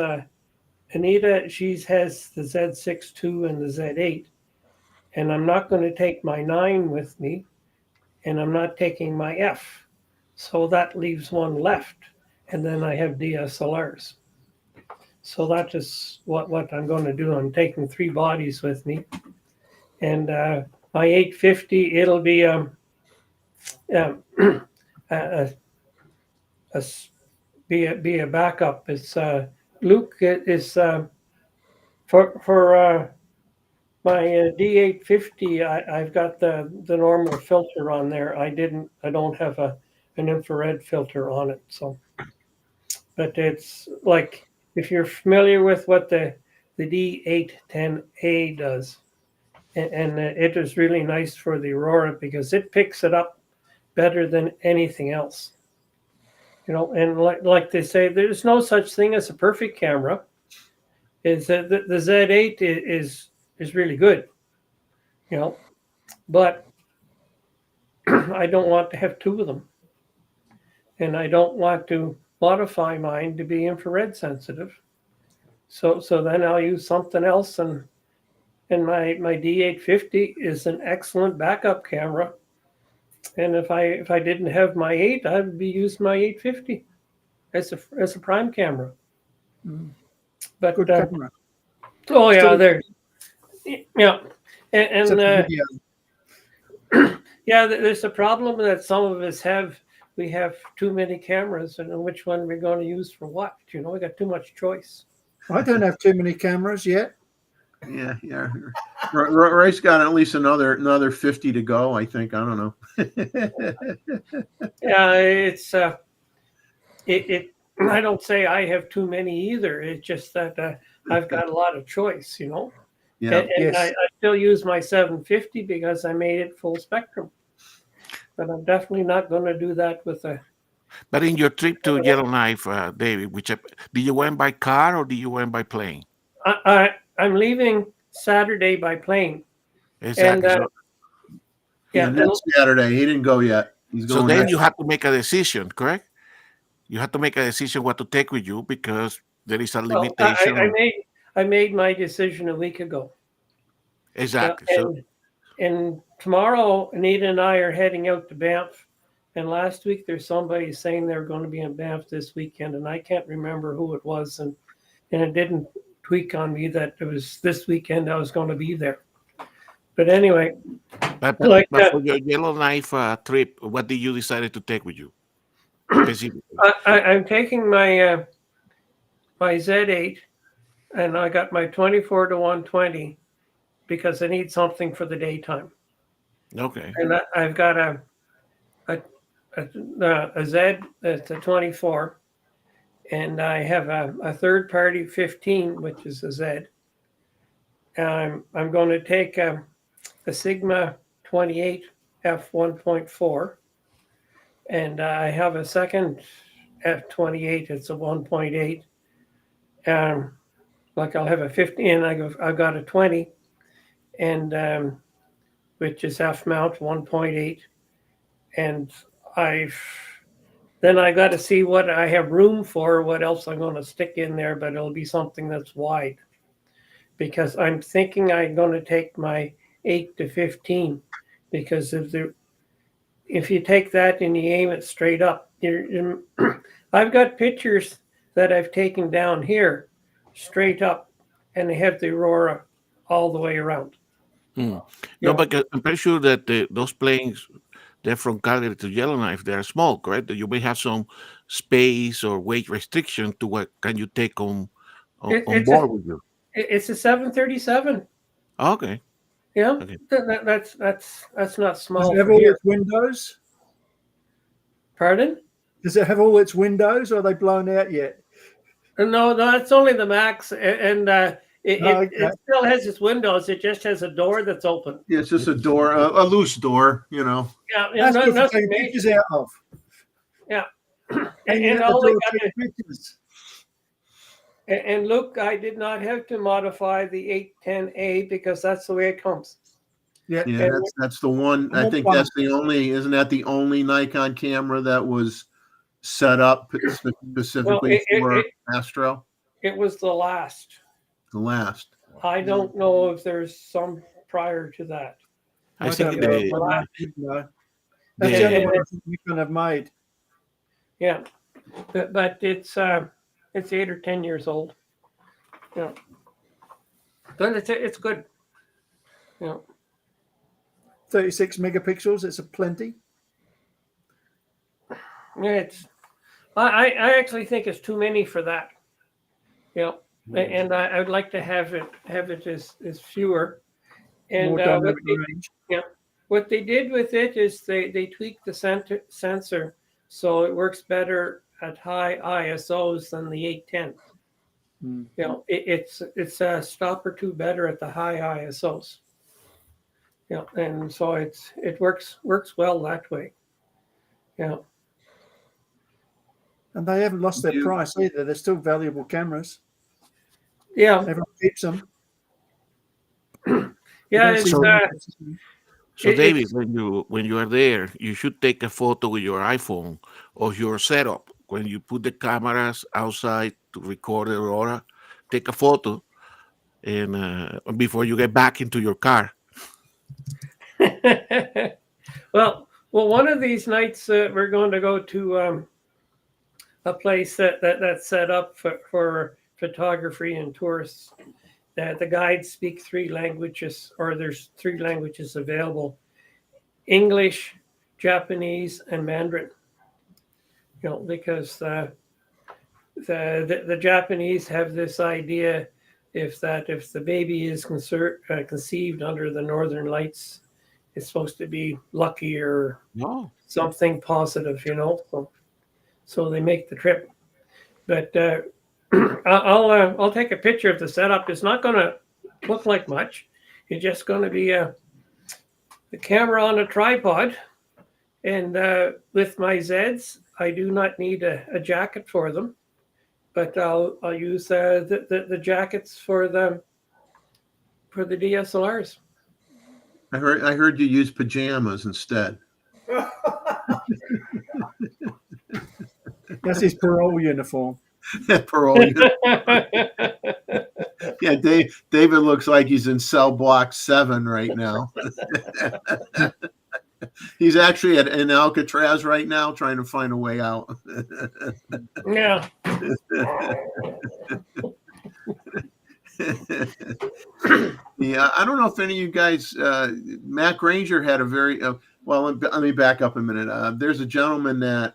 Anita, she has the Z6 II and the Z8, and I'm not going to take my 9 with me, and I'm not taking my F. So that leaves one left, and then I have DSLRs. So that's just what I'm going to do. I'm taking 3 bodies with me, and my 850, it'll be a be a backup. It's Luke is for my D850. I've got the normal filter on there. I don't have an infrared filter on it. So, but it's like if you're familiar with what the D810A does, and it is really nice for the Aurora because it picks it up better than anything else. And like they say, there's no such thing as a perfect camera. Is that the Z8 is really good, but I don't want to have 2 of them, and I don't want to modify mine to be infrared sensitive. So then I'll use something else, and my D850 is an excellent backup camera. And if I didn't have my 8, I'd be using my 850 as a prime camera. But Good camera. oh yeah, Still- there, yeah, and Video. yeah, there's a problem that some of us have. We have too many cameras, and which one we're going to use for what? We got too much choice. I don't have too many cameras yet. Yeah. Ray's got at least another 50 to go, I think. I don't know. Yeah, it's it. I don't say I have too many either. It's just that I've got a lot of choice, Yeah. And Yes. I still use my 750 because I made it full spectrum. But I'm definitely not going to do that with a. But in your trip to Yellowknife, David, did you went by car or did you went by plane? I'm leaving Saturday by plane. Exactly. And, Yeah, next Saturday. He didn't go yet. He's going. So then next. you have to make a decision, correct? You have to make a decision what to take with you because there is a limitation. I made my decision a week ago. Exactly. And tomorrow, Anita and I are heading out to Banff. And last week, there's somebody saying they're going to be in Banff this weekend, and I can't remember who it was. And it didn't tweak on me that it was this weekend I was going to be there. But anyway, but for your Yellowknife trip, what did you decide to take with you? I'm taking my my Z8, and I got my 24-120 because I need something for the daytime. Okay. And I've got a Z that's a 24, and I have a third party 15, which is a Z. I'm going to take a Sigma 28 f1.4, and I have a second f28. It's a 1.8. Like I'll have a 15, I've got a 20, and which is f mount 1.8, and I got to see what I have room for, what else I'm going to stick in there, but it'll be something that's wide, because I'm thinking I'm going to take my 8 to 15, because if you take that and you aim it straight up, I've got pictures that I've taken down here straight up, and they have the Aurora all the way around. No, but I'm pretty sure that those planes, they're from Calgary to Yellowknife, they're small, correct? You may have some space or weight restriction to what can you take on board with you. It's a 737. Okay. Yeah, Okay. that's not Does small it have for all here. its windows? Pardon? Does it have all its windows, or are they blown out yet? No, that's only the max, and Okay. it still has its windows. It just has a door that's open. Yeah, it's just a door, a loose door, you know. Yeah, That's good for nothing taking major. pictures out of. Yeah, Hanging and out the all they door got to, taking pictures. and look, I did not have to modify the 810A because that's the way it comes. Yeah. Yeah, And that's the one. I think that's the only. Isn't that the only Nikon camera that was set up specifically for Astro? it was the last. The last. I don't know if there's some prior to that. I I think don't know. the, I don't know. That's the only one I think Nikon have made. Yeah, but it's 8 or 10 years old. Yeah, but it's good. Yeah. 36 megapixels. It's a plenty. Yeah, I actually think it's too many for that. Yeah, and I would like to have it as fewer. And More dynamic range. what they did with it is they tweaked the sensor so it works better at high ISOs than the 810. Mm. You know, it's a stop or two better at the high ISOs. Yeah, and so it works well that way. Yeah. And they haven't lost their price either. They're still valuable cameras. Yeah. Everyone keeps them. Yeah. So David, when you are there, you should take a photo with your iPhone of your setup. When you put the cameras outside to record the aurora, take a photo, and before you get back into your car. well, one of these nights we're going to go to a place that's set up for photography and tourists. The guides speak 3 languages, or there's 3 languages available: English, Japanese, and Mandarin. You know, because the Japanese have this idea if the baby is conceived under the Northern Lights, it's supposed to be lucky or something positive, you know. So they make the trip. But I'll take a picture of the setup. It's not going to look like much. It's just going to be the camera on a tripod, and with my Zeds, I do not need a jacket for them, but I'll use the jackets for the DSLRs. I heard you use pajamas instead. That's his parole uniform. Parole uniform. Yeah, David looks like he's in cell block 7 right now. He's actually in Alcatraz right now trying to find a way out. Yeah. Yeah, I don't know if any of you guys, Matt Granger had a very, well, let me back up a minute. There's a gentleman that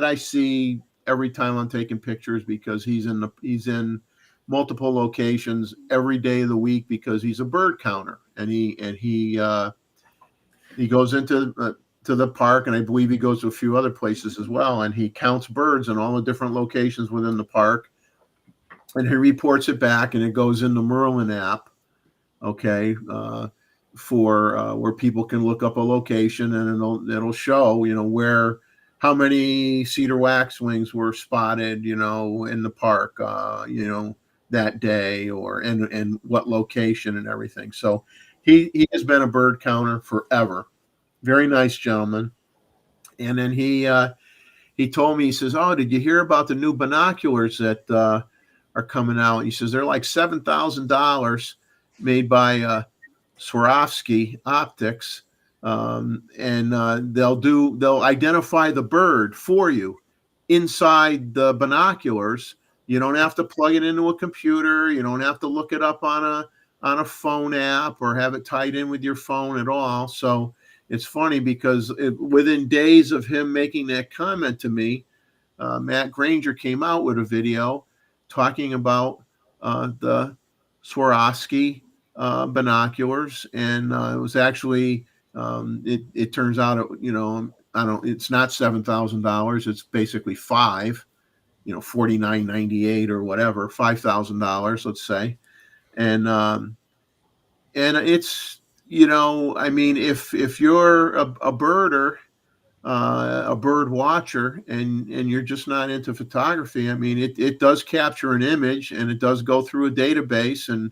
I see every time I'm taking pictures because he's in multiple locations every day of the week because he's a bird counter, and he goes into to the park, and I believe he goes to a few other places as well, and he counts birds in all the different locations within the park, and he reports it back, and it goes in the Merlin app, okay, for where people can look up a location, and it'll show, you know, how many cedar waxwings were spotted, you know, in the park, you know, that day, or and what location and everything. So he has been a bird counter forever. Very nice gentleman. And then he told me, he says, "Oh, did you hear about the new binoculars that are coming out?" He says they're like $7,000, made by Swarovski Optics, and they'll identify the bird for you inside the binoculars. You don't have to plug it into a computer. You don't have to look it up on a phone app or have it tied in with your phone at all. So it's funny because within days of him making that comment to me, Matt Granger came out with a video talking about the Swarovski binoculars, and it was actually it turns out it's not $7,000. It's basically five, $49.98 or whatever, $5,000, let's say, and it's I mean, if you're a birder, a bird watcher, and you're just not into photography, I mean, it does capture an image, and it does go through a database, and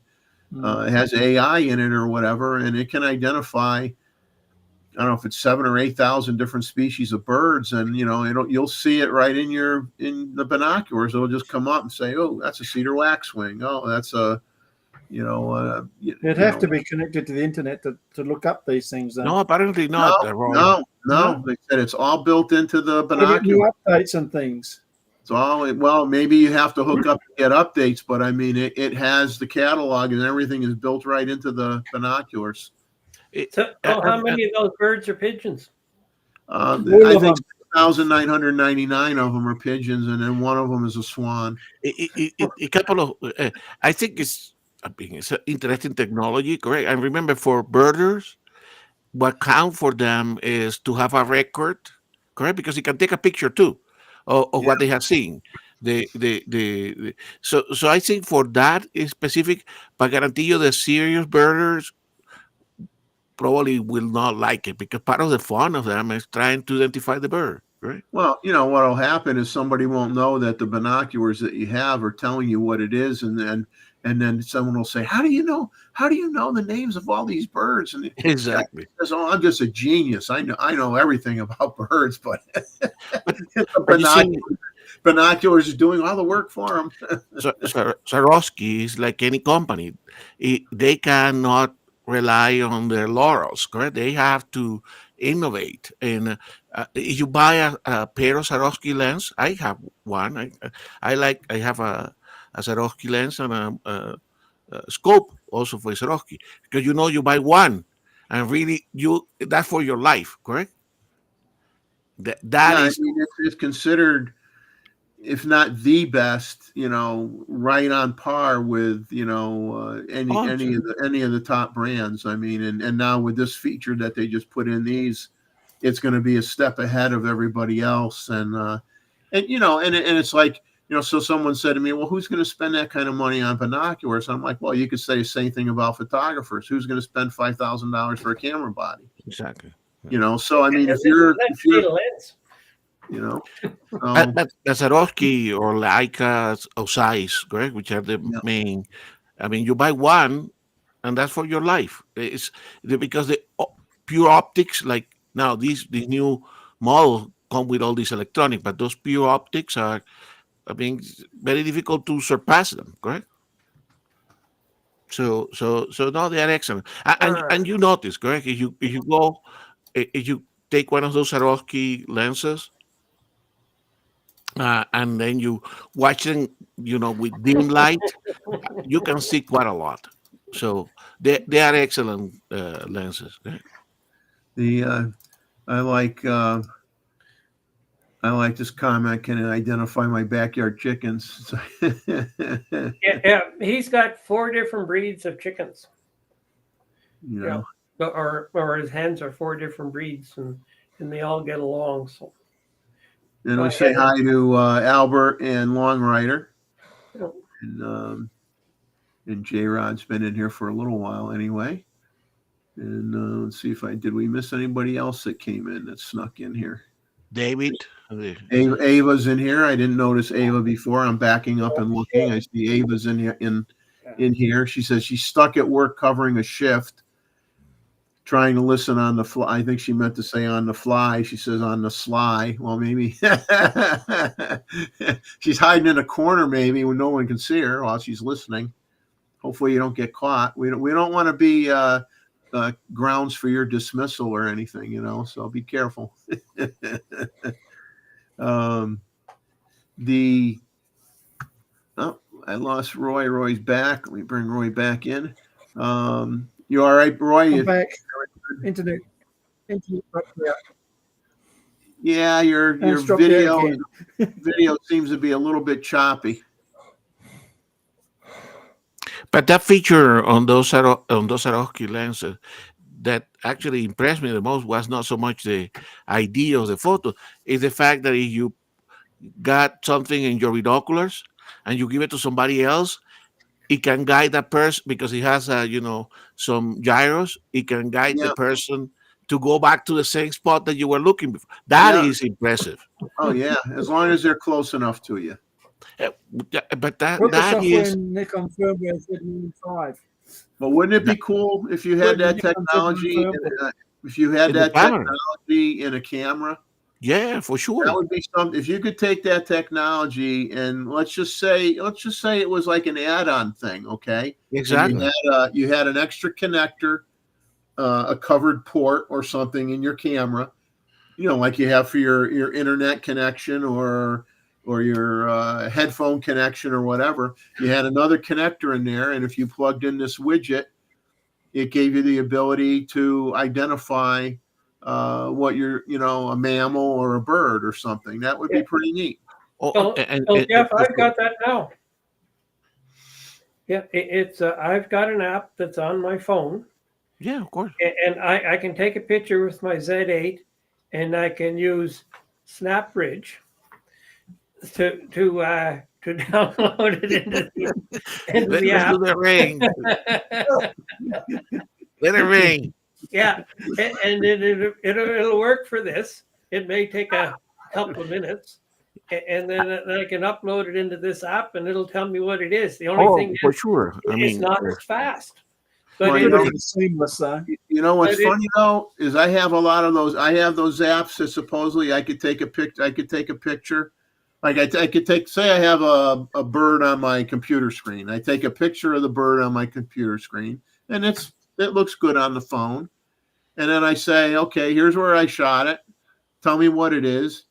it has AI in it or whatever, and it can identify, I don't know if it's 7,000 or 8,000 different species of birds, and you'll see it right in the binoculars. It'll just come up and say, "Oh, that's a cedar waxwing. Oh, that's a It'd have to be connected to the internet to look up these things. Then. No, apparently not. No. They said it's all built into the They get new binocular. updates and things. It's all, well, maybe you have to hook up to get updates, but I mean, it has the catalog, and everything is built right into the binoculars. So, how many of those birds are pigeons? I think 6,999 of them are pigeons, and then one of them is a swan. A couple of, I think it's an interesting technology, correct? And remember, for birders, what count for them is to have a record, correct? Because you can take a picture too of what they have seen. So I think for that specific, but guarantee you the serious birders probably will not like it, because part of the fun of them is trying to identify the bird, right? Well, what'll happen is somebody won't know that the binoculars that you have are telling you what it is, and then someone will say, "How do you know the names of all these birds?" And Exactly. says, "Oh, I'm just a genius. I know everything about birds, but binoculars is doing all the work for them." So Swarovski is like any company. They cannot rely on their laurels, correct? They have to innovate. And if you buy a pair of Swarovski lens, I have one. I have a Swarovski lens and a scope also for Swarovski, because you buy one, and really that's for your life, correct? That is. I mean, it's considered, if not the best, right on par with any of the top brands. I mean, and now with this feature that they just put in these, it's going to be a step ahead of everybody else. And it's like, so someone said to me, "Well, who's going to spend that kind of money on binoculars?" I'm like, well, you could say the same thing about photographers. Who's going to spend $5,000 for a camera body? Exactly. So I mean, if you're lens. But Swarovski or Leica or Zeiss, correct, which are the main. I mean, you buy one, and that's for your life. It's because the pure optics, like now these new models come with all this electronic, but those pure optics are, I mean, very difficult to surpass them, correct? So now they are excellent, and you notice, correct? If you take one of those Swarovski lenses, and then you watch them, with dim light, you can see quite a lot. So they are excellent lenses. I like this comment. Can it identify my backyard chickens? Yeah, he's got 4 different breeds of chickens. Yeah. Or his hens are 4 different breeds, and they all get along. So. And we say hi to Albert and Long Rider. Yeah. And J-Rod's been in here for a little while anyway. And let's see did we miss anybody else that came in, that snuck in here? David. Ava's in here. I didn't notice Ava before. I'm backing up and looking. I see Ava's in here. In here, she says she's stuck at work covering a shift, trying to listen on the fly. I think she meant to say on the fly. She says on the sly. Well, maybe she's hiding in a corner, maybe, when no one can see her while she's listening. Hopefully you don't get caught. We don't want to be grounds for your dismissal or anything, so be careful. I lost Roy. Roy's back. Let me bring Roy back in. You all right, Roy? I'm back. Internet. Yeah, your video seems to be a little bit choppy. But that feature on those Swarovski lenses that actually impressed me the most was not so much the idea of the photo, is the fact that if you got something in your binoculars and you give it to somebody else, it can guide that person because it has some gyros. It can guide the Yeah. person to go back to the same spot that you were looking before. That Yeah. is impressive. Oh yeah, as long as they're close enough to you. But that Put the that software is in Nikon firmware Z95. But wouldn't it be cool if you had Put it in that Nikon technology? Z95 If you had in the that camera. technology in a camera, Yeah, for that sure. would be something. If you could take that technology and let's just say it was like an add-on thing, okay? Exactly. And you had an extra connector, a covered port or something in your camera, like you have for your internet connection or your headphone connection or whatever. You had another connector in there, and if you plugged in this widget, it gave you the ability to identify what you're, a mammal or a bird or something. That would be pretty neat. Oh, So Jeff, I've got that now. Yeah, it's I've got an app that's on my phone, yeah, of course. and I can take a picture with my Z8, and I can use SnapBridge to download it into Let's the app. do the ring. Let it ring. Yeah, and it'll work for this. It may take a couple of minutes, and then I can upload it into this app, and it'll tell me what it is. The only thing For is, sure. it's not as fast. But Well, It's seamless though. What's But it- funny though is I have a lot of those. I have those apps that supposedly I could take a picture. I could take a picture. Like I could take, say I have a bird on my computer screen. I take a picture of the bird on my computer screen, and it looks good on the phone. And then I say, okay, here's where I shot it. Tell me what it is.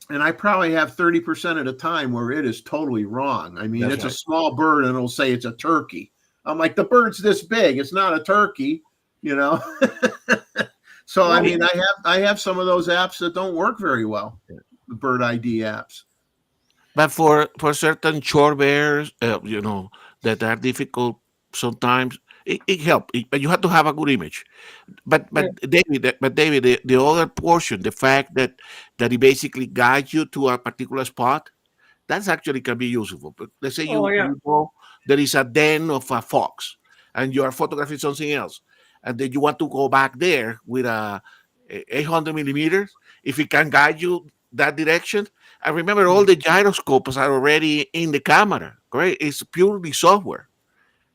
And I probably have 30% of the time where it is totally wrong. I mean, That's it's right. a small bird and it'll say it's a turkey. I'm like, the bird's this big. It's not a turkey, So, I mean, I have some of those apps that don't work very well, the bird ID apps. But for certain short bears, that are difficult sometimes, it helps. But you have to have a good image. But David, the other portion, the fact that it basically guides you to a particular spot, that's actually can be useful. But let's say Oh, yeah. you know there is a den of a fox, and you are photographing something else, and then you want to go back there with a 800 millimeters. If it can guide you that direction, and remember, all the gyroscopes are already in the camera. Correct? It's purely software.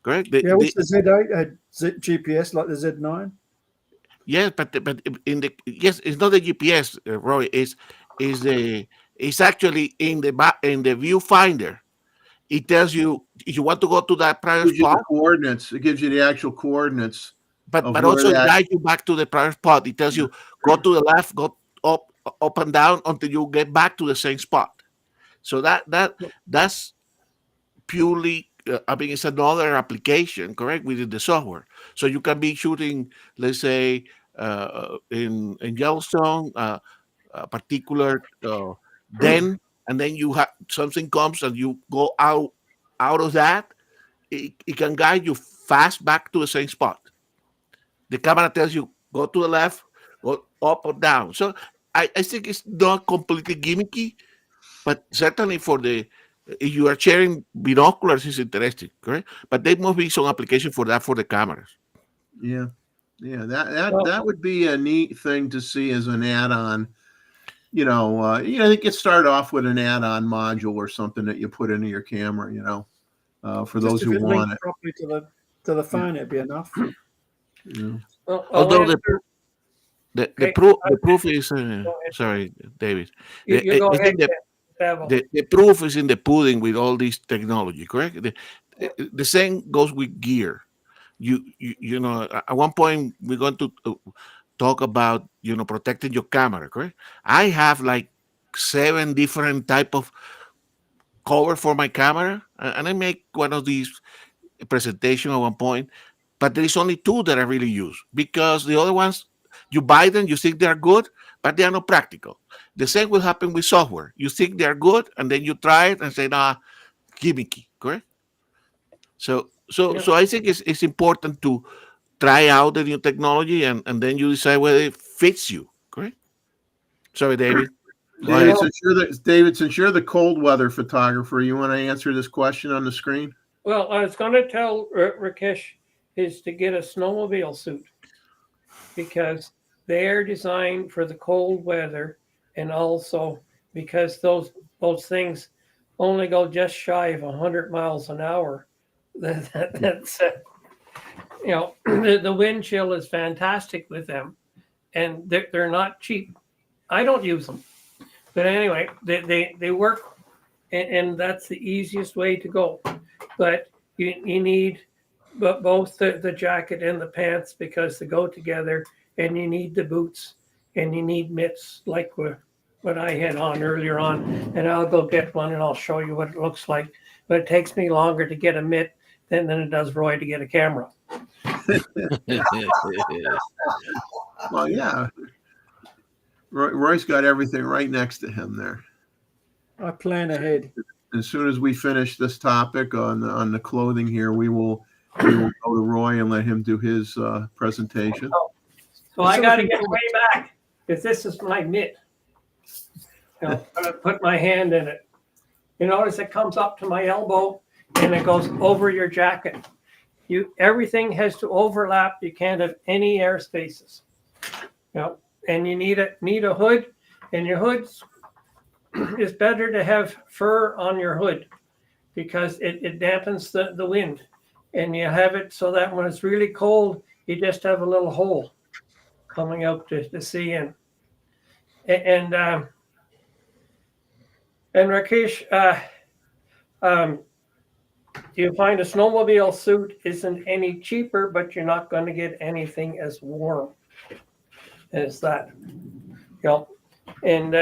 Correct? Yeah, what's the Z8 GPS like the Z9? Yes, but it's not the GPS, Roy. It's actually in the viewfinder. It tells you if you want to go to that prior It gives you spot, the coordinates. It gives you the actual coordinates. but of also where it that- guides you back to the prior spot. It tells you go to the left, go up and down until you get back to the same spot. So that's purely. I mean, it's another application, correct, within the software. So you can be shooting, let's say, in Yellowstone, a particular den, and then you have something comes and you go out of that. It can guide you fast back to the same spot. The camera tells you go to the left, go up or down. So I think it's not completely gimmicky, but certainly for the if you are sharing binoculars, it's interesting, correct? But there must be some application for that for the cameras. Yeah. That would be a neat thing to see as an add-on. I think it start off with an add-on module or something that you put into your camera. For Just those if who it want linked it. properly to the phone, it'd be enough. Well, Although the Okay. proof is sorry, David. you go I ahead, think Neville. the proof is in the pudding with all this technology, correct? The same goes with gear. At one point we're going to talk about protecting your camera, correct? I have like 7 different type of cover for my camera, and I make one of these presentation at one point, but there is only 2 that I really use because the other ones you buy them, you think they are good, but they are not practical. The same will happen with software. You think they are good, and then you try it and say, nah, gimmicky, correct? So So I think it's important to try out the new technology and then you decide whether it fits you. Correct? Sorry, David. Go ahead. David, since you're the cold weather photographer, you want to answer this question on the screen? Well, I was going to tell Rakesh is to get a snowmobile suit because they're designed for the cold weather, and also because those things only go just shy of 100 miles an hour. That's the wind chill is fantastic with them, and they're not cheap. I don't use them, but anyway, they work, and that's the easiest way to go. But you need both the jacket and the pants because they go together, and you need the boots and you need mitts like what I had on earlier on. And I'll go get one and I'll show you what it looks like. But it takes me longer to get a mitt than it does Roy to get a camera. Well, yeah. Roy's got everything right next to him there. I plan ahead. As soon as we finish this topic on the clothing here, we will go to Roy and let him do his presentation. So I got to get way back because this is my mitt. I'm going to put my hand in it. You notice it comes up to my elbow and it goes over your jacket. Everything has to overlap. You can't have any air spaces. And you need a hood, and your hood is better to have fur on your hood because it dampens the wind, and you have it so that when it's really cold, you just have a little hole coming out to see in. And Rakesh, you find a snowmobile suit isn't any cheaper, but you're not going to get anything as warm as that. And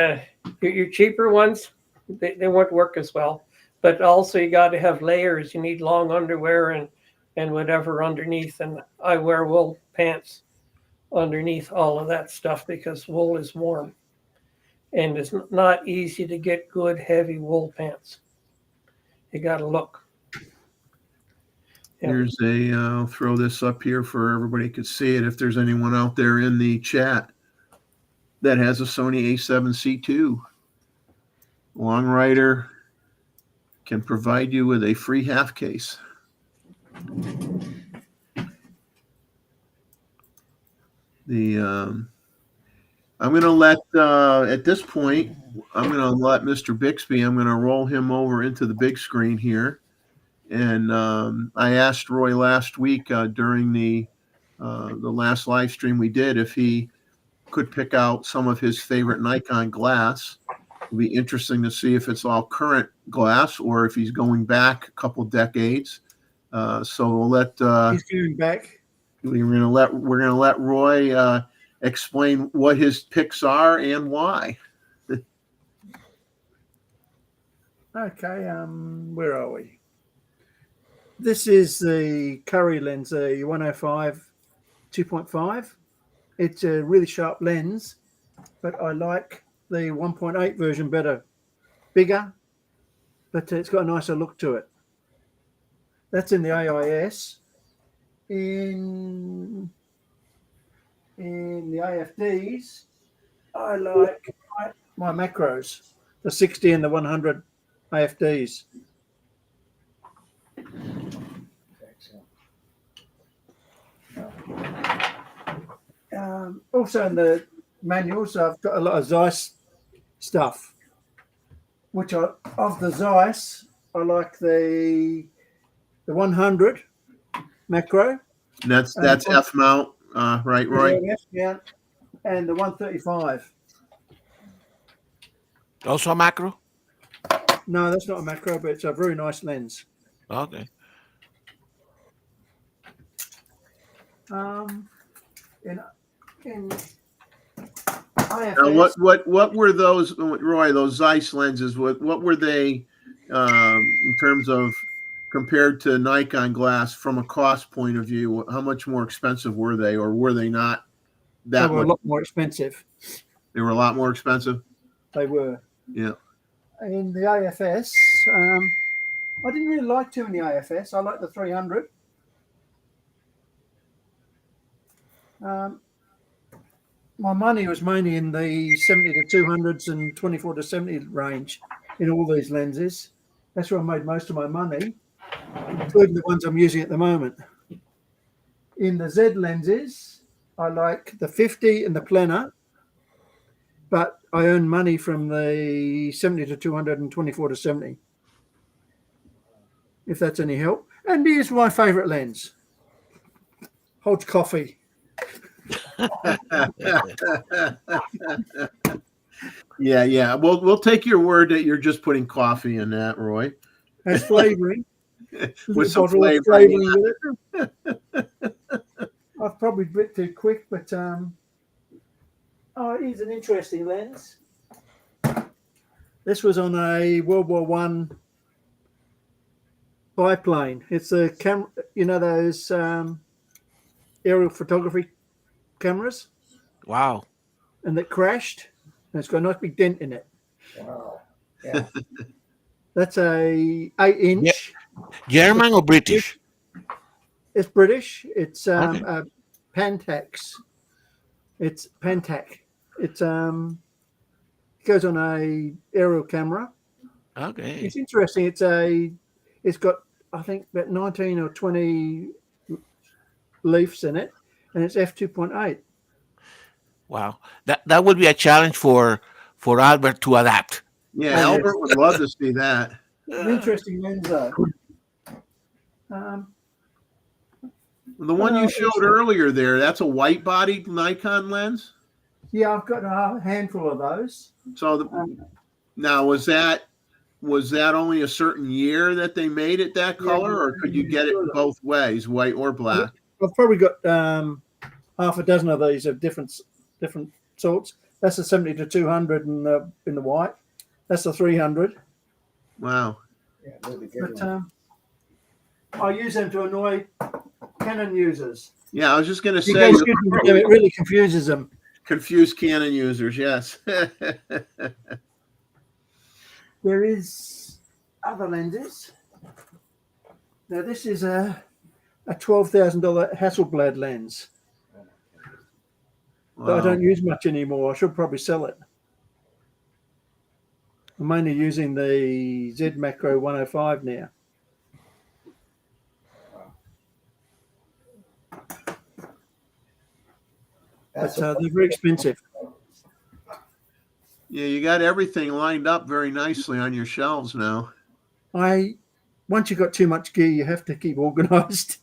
your cheaper ones, they won't work as well. But also you got to have layers. You need long underwear and whatever underneath. And I wear wool pants underneath all of that stuff because wool is warm. And it's not easy to get good heavy wool pants. You got to look. Here's I'll throw this up here for everybody to see it. If there's anyone out there in the chat that has a Sony A7C II, Long Rider can provide you with a free half case. I'm going to let, at this point, I'm going to let Mr. Bixby, I'm going to roll him over into the big screen here. And I asked Roy last week during the last live stream we did if he could pick out some of his favorite Nikon glass. It'll be interesting to see if it's all current glass or if he's going back a couple decades. So we'll let He's going back. we're gonna let Roy explain what his picks are and why. Okay, where are we? This is the Curry lens, a 105 2.5. It's a really sharp lens, but I like the 1.8 version better. Bigger, but it's got a nicer look to it. That's in the AIS. In the AFDs, I like my macros, the 60 and the 100 AFDs. Also in the manuals, I've got a lot of Zeiss stuff. Of the Zeiss, I like the 100 macro. That's F mount, right, Roy? Yeah, and the 135. Also a macro? No, that's not a macro, but it's a very nice lens. Okay. In Now, IFS, what were those, Roy? Those Zeiss lenses? What were they in terms of compared to Nikon glass from a cost point of view? How much more expensive were they, or were they not they that were a much? lot more expensive. They were a lot more expensive. They were. Yeah. In the AFS, I didn't really like too many AFS. I like the 300 My money was mainly in the 70 to 200s and 24 to 70 range in all these lenses. That's where I made most of my money, including the ones I'm using at the moment. In the Z lenses, I like the 50 and the Plena, but I earn money from the 70 to 200 and 24 to 70, if that's any help. And here's my favorite lens. Holds coffee. Yeah. We'll take your word that you're just putting coffee in that, Roy. Has flavoring. With some Bottle of flavoring. flavoring with it. I've probably a bit too quick, but it is an interesting lens. This was on a World War One biplane. It's a camera, those aerial photography cameras. Wow. And it crashed. And it's got a nice big dent in it. Wow. Yeah. That's a 8-inch. German or British? It's British. It's Okay. Pentax. It's Pentac. It's it goes on a aerial camera. Okay. It's interesting. It's got I think about 19 or 20 leaves in it, and it's f2.8. Wow. That would be a challenge for Albert to adapt. Yeah, Albert would love to see that. An interesting lens, though. The one you showed earlier there, that's a white-bodied Nikon lens? Yeah, I've got a handful of those. So now, was that only a certain year that they made it that color, or could you get it both ways, white or black? I've probably got half a dozen of these of different sorts. That's the 70 to 200 in the white. That's the 300. Wow. Yeah, really good But one. I use them to annoy Canon users. Yeah, I was just going to You say, go shooting with them, it really confuses them. confused Canon users, yes. There is other lenses. Now this is a $12,000 Hasselblad lens that I don't use much anymore. I should probably sell it. I'm mainly using the Z Macro 105 now. But they're very expensive. Yeah, you got everything lined up very nicely on your shelves now. Once you've got too much gear, you have to keep organized.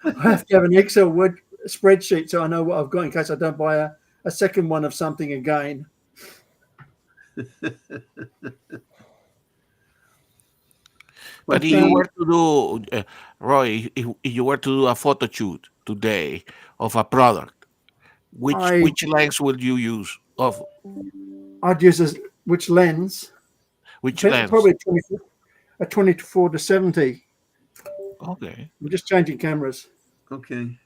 I have to have an Excel word spreadsheet so I know what I've got in case I don't buy a second one of something again. But if you were to do, Roy, if you were to do a photo shoot today of a product, which lens would you use? I'd use which lens? Which lens? Probably a 24 to 70. Okay. I'm just changing cameras. Okay.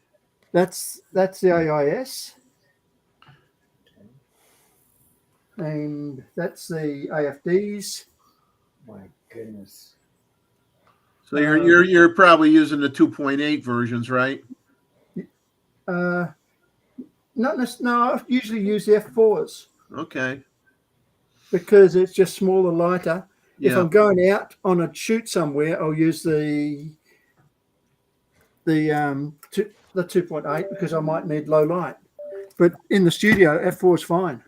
That's the AIS. And that's the AFDs. My goodness. So you're probably using the 2.8 versions, right? No, I usually use the F4s. Okay. Because it's just smaller, lighter. Yeah. If I'm going out on a shoot somewhere, I'll use the 2.8 because I might need low light. But in the studio, F4 is fine.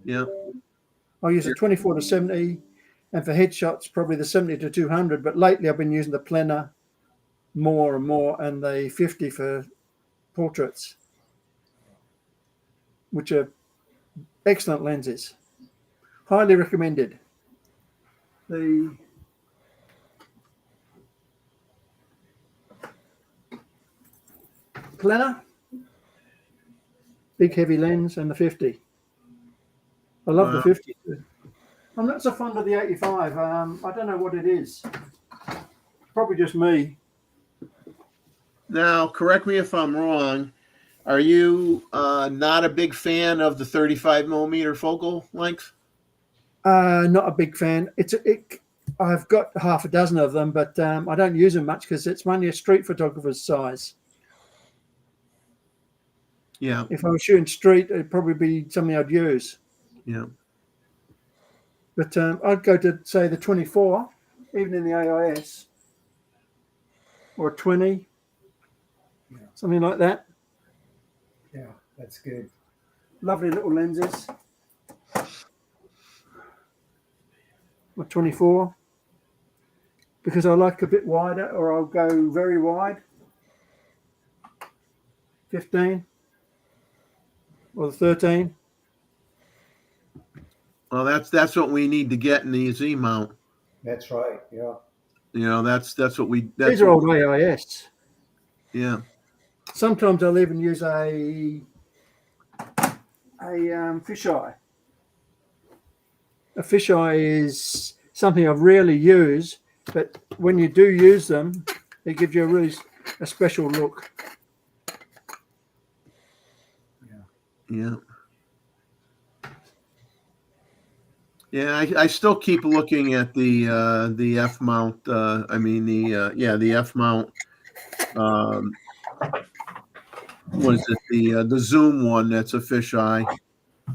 Yeah. I'll use a 24 to 70, and for headshots, probably the 70 to 200. But lately, I've been using the Plena more and more, and the 50 for portraits, which are excellent lenses. Highly recommended. The Plena, big heavy lens, and the 50. I love the 50 too. I'm not so fond of the 85. I don't know what it is. Probably just me. Now, correct me if I'm wrong. Are you not a big fan of the 35 millimeter focal length? Not a big fan. I've got half a dozen of them, but I don't use them much because it's mainly a street photographer's size. Yeah. If I was shooting street, it'd probably be something I'd use. Yeah. But I'd go to, say, the 24, even in the AIS, or a 20, Yeah. something like that. Yeah, that's good. Lovely little lenses. Or 24. Because I like a bit wider, or I'll go very wide. 15 or the 13. Well, that's what we need to get in the Z mount. That's right. Yeah. That's what we. These are old AIS. Yeah. Sometimes I'll even use a fisheye. A fisheye is something I rarely use, but when you do use them, it gives you a special look. Yeah. Yeah, I still keep looking at the F mount. The F mount. What is it? The Zoom one that's a fisheye.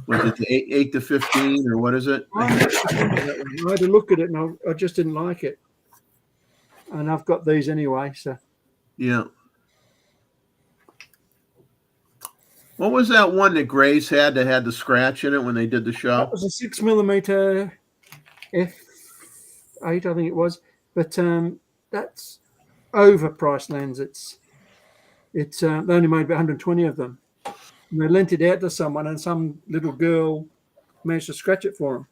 Was it the 8 to 15 or what is it? I had to look at it and I just didn't like it. And I've got these anyway, so. Yeah. What was that one that Grace had that had the scratch in it when they did the show? That was a 6mm f8, I think it was. But that's overpriced lens. They only made about 120 of them. And they lent it out to someone, and some little girl managed to scratch it for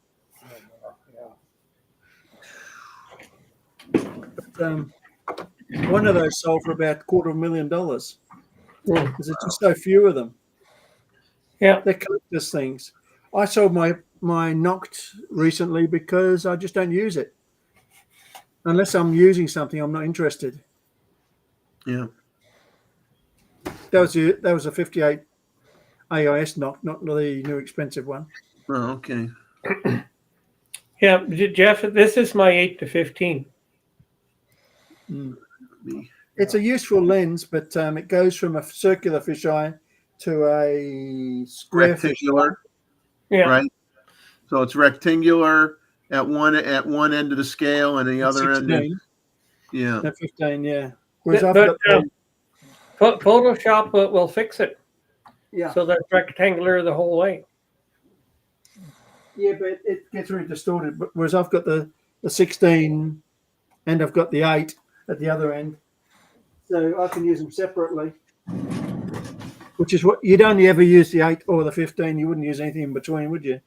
them. But, one of those sold for about $250,000 because there's just so few of them. Yeah, They're collector's things. I sold my Noct recently because I just don't use it. Unless I'm using something, I'm not interested. Yeah. That was a 58 AIS Noct, not the new expensive one. Oh, okay. yeah, Jeff. This is my 8 to 15. It's a useful lens, but it goes from a circular fisheye to a square Rectangular. Yeah, Right. So it's rectangular at one end of the scale, and the other 16, end. Yeah. no, 15, yeah. Whereas but, I've got Photoshop will fix it. yeah, So that's rectangular the whole way. yeah, but it gets really distorted. But whereas I've got the 16, and I've got the 8 at the other end, so I can use them separately. Which is what you'd only ever use the 8 or the 15. You wouldn't use anything in between, would you?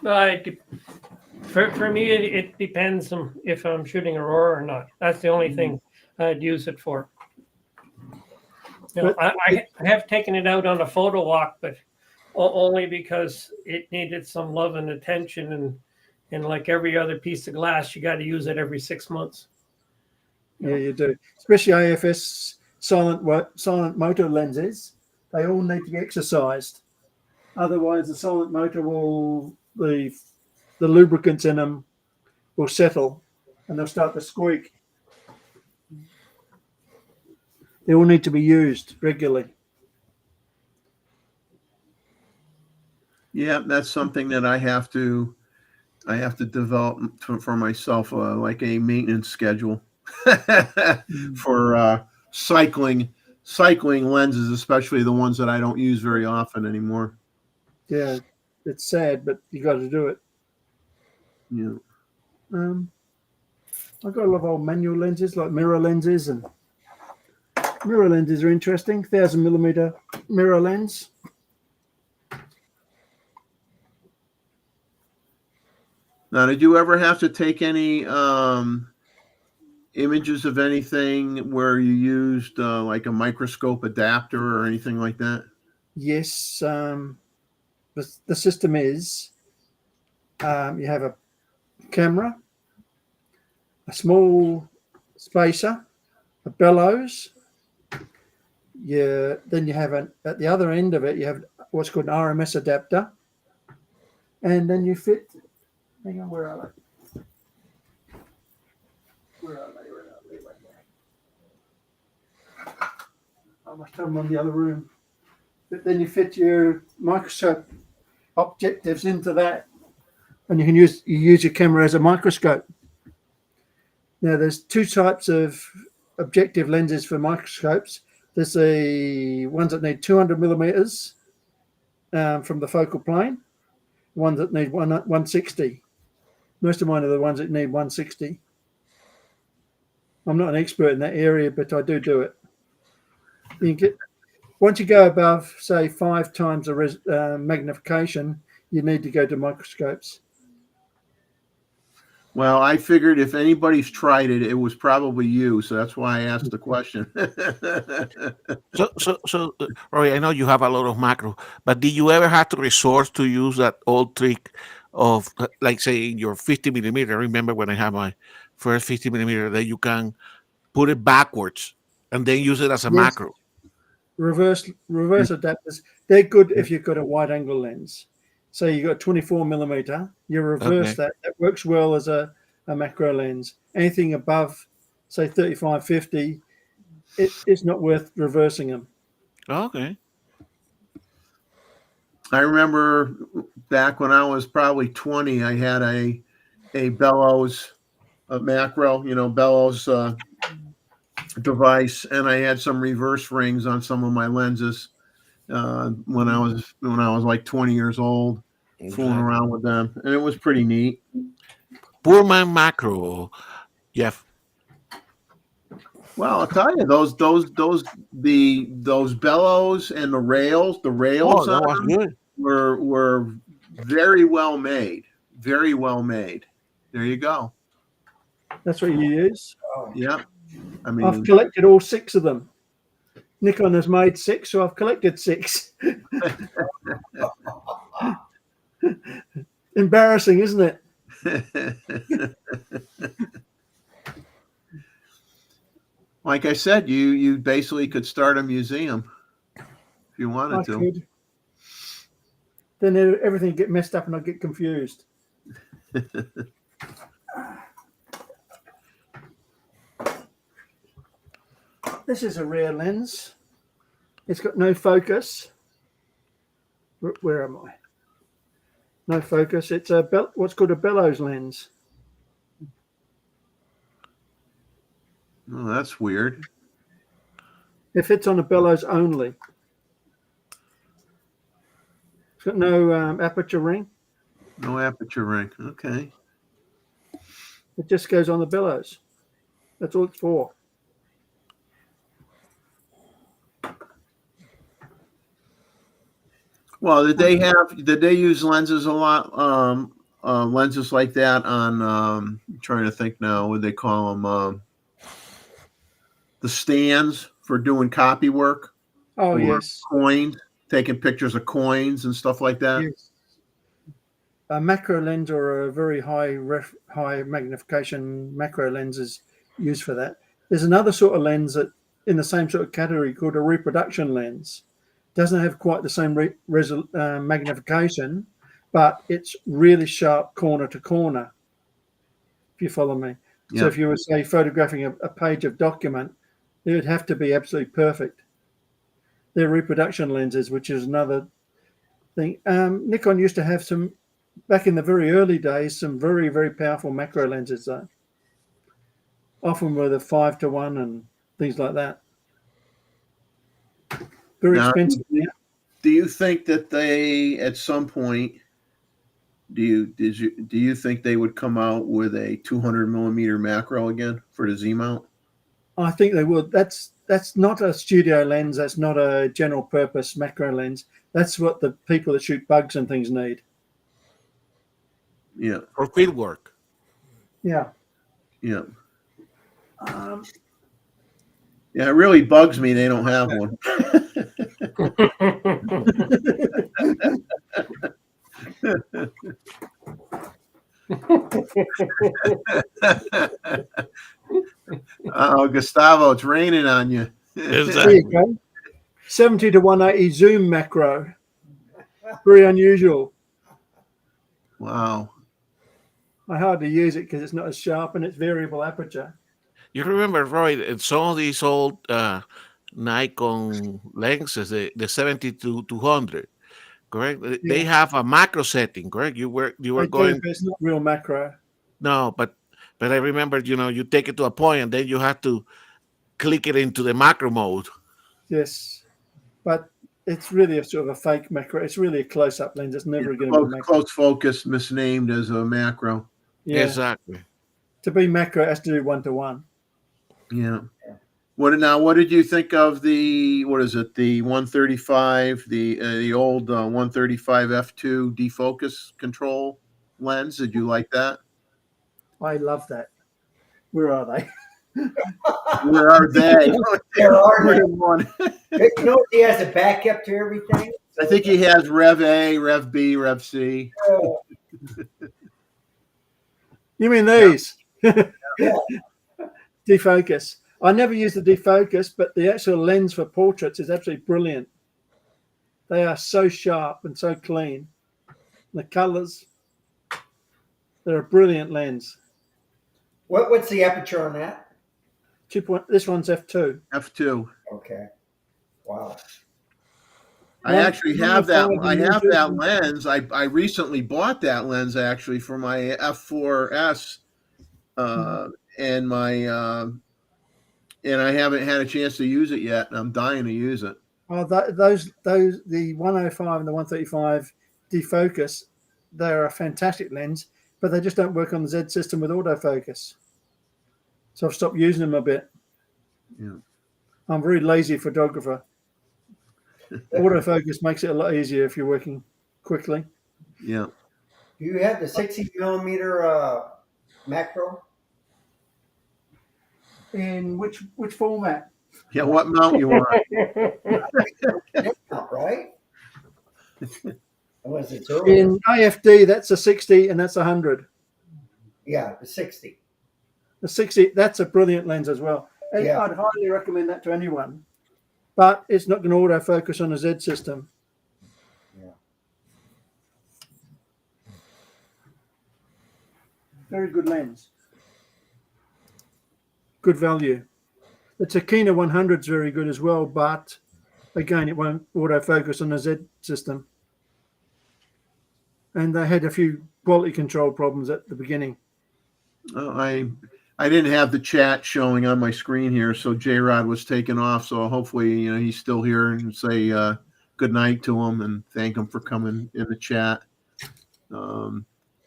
For me, it depends on if I'm shooting Aurora or not. That's the only thing I'd use it for. I have taken it out on a photo walk, but only because it needed some love and attention, and like every other piece of glass, you got to use it every 6 months. Yeah, you do. Especially AFS silent motor lenses. They all need to be exercised. Otherwise, the silent motor the lubricants in them will settle and they'll start to squeak. They all need to be used regularly. Yeah, that's something that I have to develop for myself, like a maintenance schedule for cycling lenses, especially the ones that I don't use very often anymore. Yeah, it's sad, but you got to do it. Yeah. I've got a lot of old manual lenses, like mirror lenses, and mirror lenses are interesting. 1000mm mirror lens. Now, did you ever have to take any images of anything where you used like a microscope adapter or anything like that? Yes. The system is you have a camera, a small spacer, a bellows. Then you have at the other end of it, you have what's called an RMS adapter, and then you fit. Hang on, where are they? Where are they? I must have them in the other room. But then you fit your microscope objectives into that, and you use your camera as a microscope. Now, there's two types of objective lenses for microscopes. There's the ones that need 200 millimeters from the focal plane, ones that need 160. Most of mine are the ones that need 160. I'm not an expert in that area, but I do it. You get, once you go above, say, 5 times the magnification, you need to go to microscopes. Well, I figured if anybody's tried it, it was probably you, so that's why I asked the question. So, Roy, I know you have a lot of macro, but did you ever have to resort to use that old trick of, like, say, your 50 millimeter? I remember when I had my first 50 millimeter that you can put it backwards and then use it as a macro. Reverse adapters. They're good if you've got a wide angle lens. So you've got 24 millimeter, you reverse that. That works well as a macro lens. Anything above, say, 35, 50, it's not worth reversing them. Okay. I remember back when I was probably 20, I had a Bellows macro, Bellows device, and I had some reverse rings on some of my lenses when I was like 20 years old, fooling around with them, and it was pretty neat. Poor man macro, Jeff. Well, I'll tell you, those bellows and the rails that was good. were very well made. Very well made. There you go. That's what you use. Yeah. I mean, I've collected all 6 of them. Nikon has made 6, so I've collected 6. Embarrassing, isn't it? Like I said, you basically could start a museum if you wanted to. Could. Then everything would get messed up and I'd get confused. This is a rare lens. It's got no focus. Where am I? No focus. It's what's called a bellows lens. Oh, that's weird. It fits on a bellows only. It's got no aperture ring. No aperture ring. Okay. It just goes on the bellows. That's all it's for. Well, did they use lenses a lot? Lenses like that on I'm trying to think now, what they call them? The stands for doing copy work. Oh, yes. Coins, taking pictures of coins and stuff like that. Yes. A macro lens or a very high magnification macro lens is used for that. There's another sort of lens that in the same sort of category called a reproduction lens. Doesn't have quite the same magnification, but it's really sharp corner to corner, if you follow me. Yeah. So if you were, say, photographing a page of document, it would have to be absolutely perfect. They're reproduction lenses, which is another thing. Nikon used to have some, back in the very early days, some very, very powerful macro lenses, though. Often with a 5:1 and things like that. Very expensive. Do you think that they, at some point, do you think they would come out with a 200 millimeter macro again for the Z mount? I think they would. That's not a studio lens. That's not a general purpose macro lens. That's what the people that shoot bugs and things need. Yeah. Or field work. Yeah. Yeah. Yeah, it really bugs me they don't have one. Oh, Gustavo, it's raining on you. There you go. 70 to 180 zoom macro. Very unusual. Wow. I hardly use it because it's not as sharp and it's variable aperture. You remember, Roy, in some of these old Nikon lenses, the 70 to 200, correct? They Yeah. have a macro setting, correct? You were They do, going but it's not real macro. no, but I remember, you take it to a point and then you have to click it into the macro mode. Yes, but it's really a sort of a fake macro. It's really a close-up lens. It's never going to be macro. Close focus misnamed as a macro. Yeah. Exactly. To be macro, it has to do 1-to-1. Yeah. What did you think of the 135, the old 135 f2 defocus control lens? Did you like that? I love that. Where are they? Where are they? There are More none. than one. You know, he has a backup to everything. I think he has Rev A, Rev B, Rev C. You mean these? Yeah. Defocus. I never use the defocus, but the actual lens for portraits is absolutely brilliant. They are so sharp and so clean. The colors, they're a brilliant lens. What's the aperture on that? This one's f2. F2. Okay. Wow. I actually have that. I have that 105 lens. I recently bought that lens actually for my F4S, and my and I haven't had a chance to use it yet. And I'm dying to use it. Oh, the 105 and the 135 defocus, they're a fantastic lens, but they just don't work on the Z system with autofocus. So I've stopped using them a bit. Yeah. I'm a very lazy photographer. Autofocus makes it a lot easier if you're working quickly. Yeah. Do you have the 60 millimeter macro? In which format? Yeah. What mount you want? That's not right. Was it earlier? In AFD, that's a 60 and that's 100. Yeah, the 60. The 60, that's a brilliant lens as well. And Yeah. I'd highly recommend that to anyone. But it's not going to autofocus on a Z system. Yeah. Very good lens. Good value. The Takina 100 is very good as well, but again, it won't autofocus on a Z system. And they had a few quality control problems at the beginning. I didn't have the chat showing on my screen here, so J-Rod was taken off. So hopefully, he's still here, and say good night to him and thank him for coming in the chat.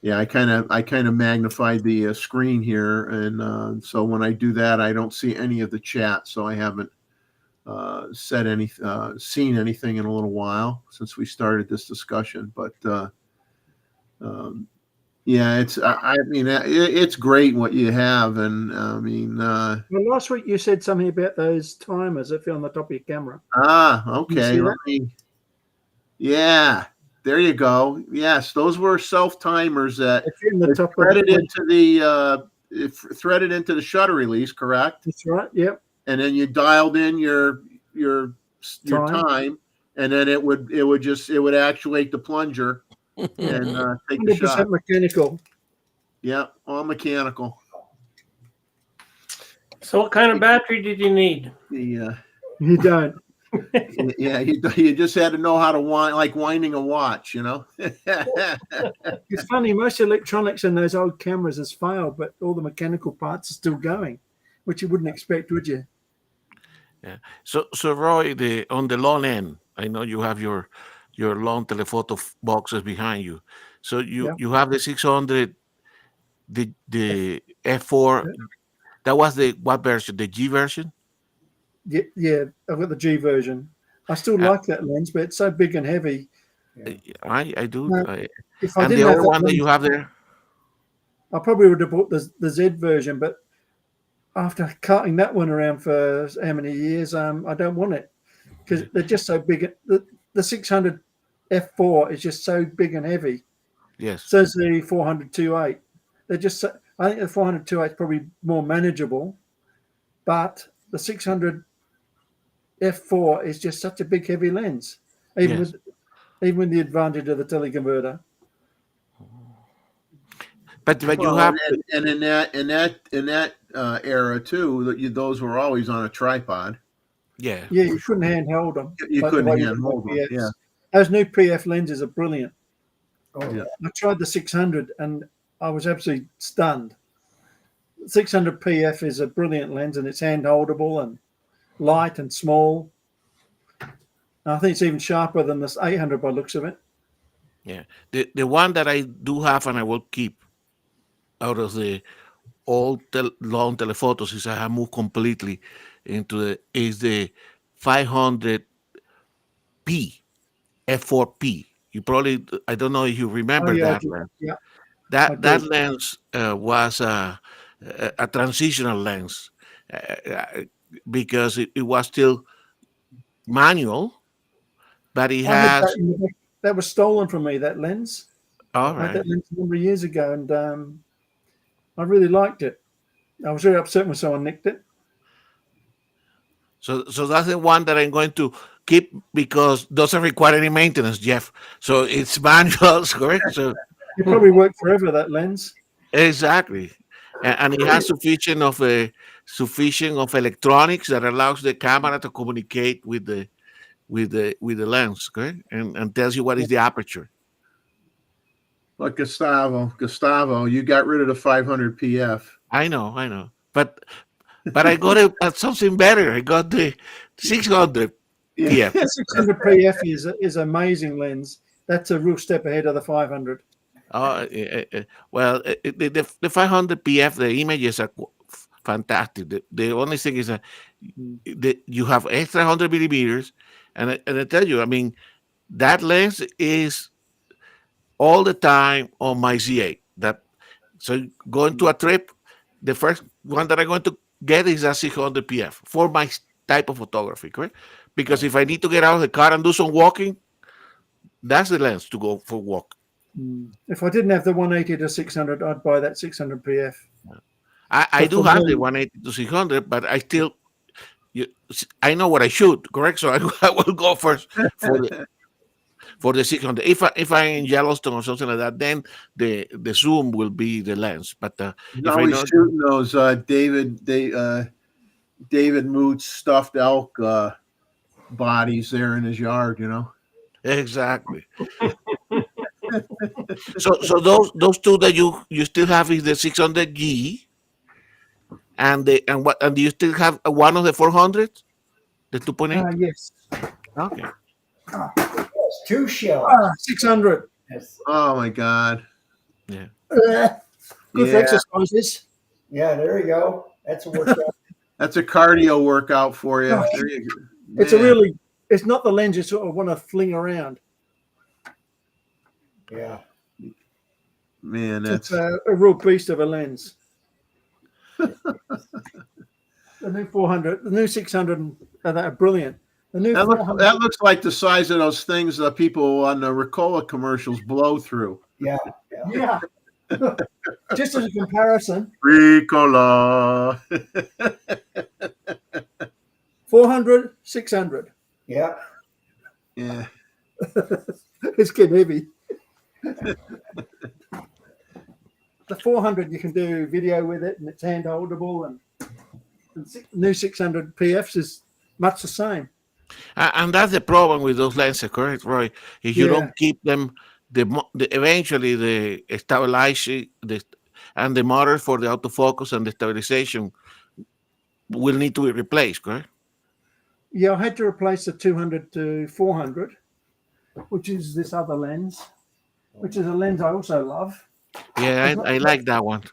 Yeah, I kind of magnified the screen here, and so when I do that, I don't see any of the chat. So I haven't seen anything in a little while since we started this discussion. But yeah, it's great what you have, and Well, last week you said something about those timers that fit on the top of your camera. Okay. Yeah, there you go. Yes, those were self timers that threaded into the shutter release, correct? That's right. Yep. And then you dialed in your time, and then it would actuate the plunger and take the shot. 100% mechanical. Yeah, all mechanical. So what kind of battery did you need? You don't. Yeah, you just had to know how to winding a watch, It's funny, most electronics in those old cameras has failed, but all the mechanical parts are still going, which you wouldn't expect, would you? Yeah. So Roy, on the long end, I know you have your long telephoto boxes behind you. So you have the 600, the F4. That was what version? The G version? Yeah, I've got the G version. I still like that lens, but it's so big and heavy. I do. If I and didn't the have other one that lens, you have there? I probably would have bought the Z version, but after carting that one around for how many years, I don't want it because they're just so big. The 600 F4 is just so big and heavy. Yes. So is the 400 2.8. They're just. I think the 400 2.8 is probably more manageable, but the 600 F4 is just such a big, heavy lens, even with the advantage of the teleconverter. But you have, and in that era too, those were always on a tripod. Yeah. Yeah, you couldn't handheld them. You like the couldn't way you do handhold them. PFs. Yeah. Those new PF lenses are brilliant. Oh, Yeah. I tried the 600 and I was absolutely stunned. 600 PF is a brilliant lens and it's hand holdable and light and small. And I think it's even sharper than this 800 by looks of it. Yeah. The one that I do have and I will keep out of the all long telephotos is I have moved completely into the 500p f4p. You probably, I don't know if you Oh remember yeah, that lens. yeah, I That do. lens was a transitional lens because it was still manual, but it I had that has that was stolen from me. That lens. all I had right. that lens a number of years ago, and I really liked it. I was really upset when someone nicked it. So that's the one that I'm going to keep because doesn't require any maintenance, Jeff. So it's manual, correct? So It probably worked forever. That lens. exactly, and it has sufficient of electronics that allows the camera to communicate with the lens, correct, and tells you what is the aperture. But Gustavo, you got rid of the 500 PF. I know, but I got something better. I got the 600 Yeah. PF. 600 PF is an amazing lens. That's a real step ahead of the 500. Well, the 500 PF, the images are fantastic. The only thing is that you have extra 100 millimeters, and I tell you, I mean, that lens is all the time on my Z8. So going to a trip, the first one that I'm going to get is a 600 PF for my type of photography, correct? Because if I need to get out of the car and do some walking, that's the lens to go for walk. If I didn't have the 180 to 600, I'd buy that 600 PF. I But do for have the me, 180 to 600, but I know what I should, correct? So I will go first for the 600. If I'm in Yellowstone or something like that, then the zoom will be the lens. But He's if I always know shooting those David Moot stuffed elk bodies there in his yard, you know. exactly, so those two that you still have is the 600G and do you still have one of the 400, the 2.8? yes. Okay, yes, two shells. 600. Yes. Oh my God. yeah. Good for Yeah, exercises. Yeah, there you go. That's a workout. that's a cardio workout for you. Oh, There you go. It's a Man. really, it's not the lens you sort of want to fling around. Yeah. Man, It's that's a real beast of a lens. The new 400, the new 600 are brilliant. The new 400. that looks like the size of those things that people on the Ricola commercials blow through. Yeah. Yeah. Just as a comparison, Ricola. 400, 600. Yeah. Yeah. It's getting heavy. The 400, you can do video with it and it's hand holdable, and new 600 PFs is much the same. And that's the problem with those lenses, correct, Roy? If you Yeah. don't keep them, eventually the stabilization and the motor for the autofocus and the stabilization will need to be replaced, correct? Yeah, I had to replace the 200 to 400, which is this other lens, which is a lens I also love. Yeah, I like that one.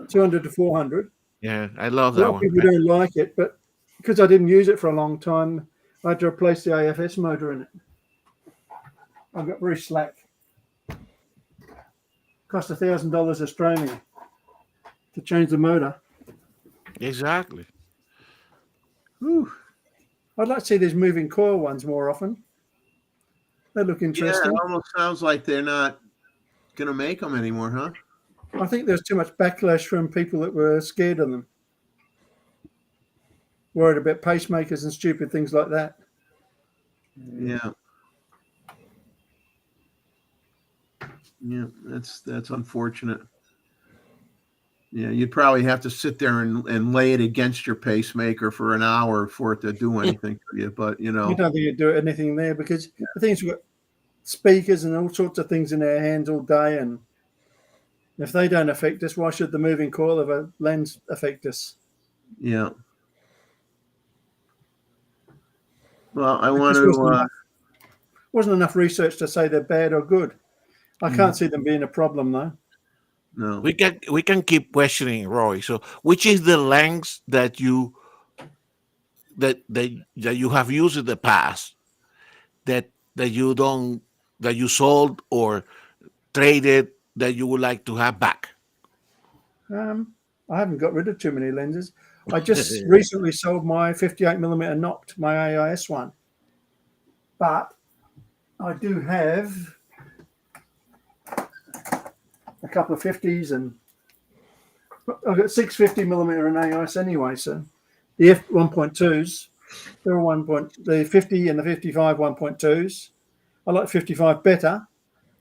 200 to 400. Yeah, I love A lot that of one. people don't like it, but because I didn't use it for a long time, I had to replace the AFS motor in it. I got very slack. Cost $1,000 Australian to change the motor. Exactly. Whew. I'd like to see these moving coil ones more often. They look Yeah, interesting. it almost sounds like they're not gonna make them anymore, huh? I think there's too much backlash from people that were scared of them, worried about pacemakers and stupid things like that. Yeah. Yeah, that's unfortunate. Yeah, you'd probably have to sit there and lay it against your pacemaker for an hour for it to do anything for you. But I don't think you'd do anything there because the thing is, we've got speakers and all sorts of things in our hands all day, and if they don't affect us, why should the moving coil of a lens affect us? yeah. Well, I want to. Wasn't enough research to say they're bad or good. I can't see them being a problem though. No. We can keep questioning Roy. So, which is the lens that you have used in the past that you sold or traded that you would like to have back? I haven't got rid of too many lenses. I just recently sold my 58mm Noct, my AIS one, but I do have a couple of 50s, and I've got 650mm and AIS anyway. So the f1.2s, they're all the 50 and the 55 1.2s. I like 55 better.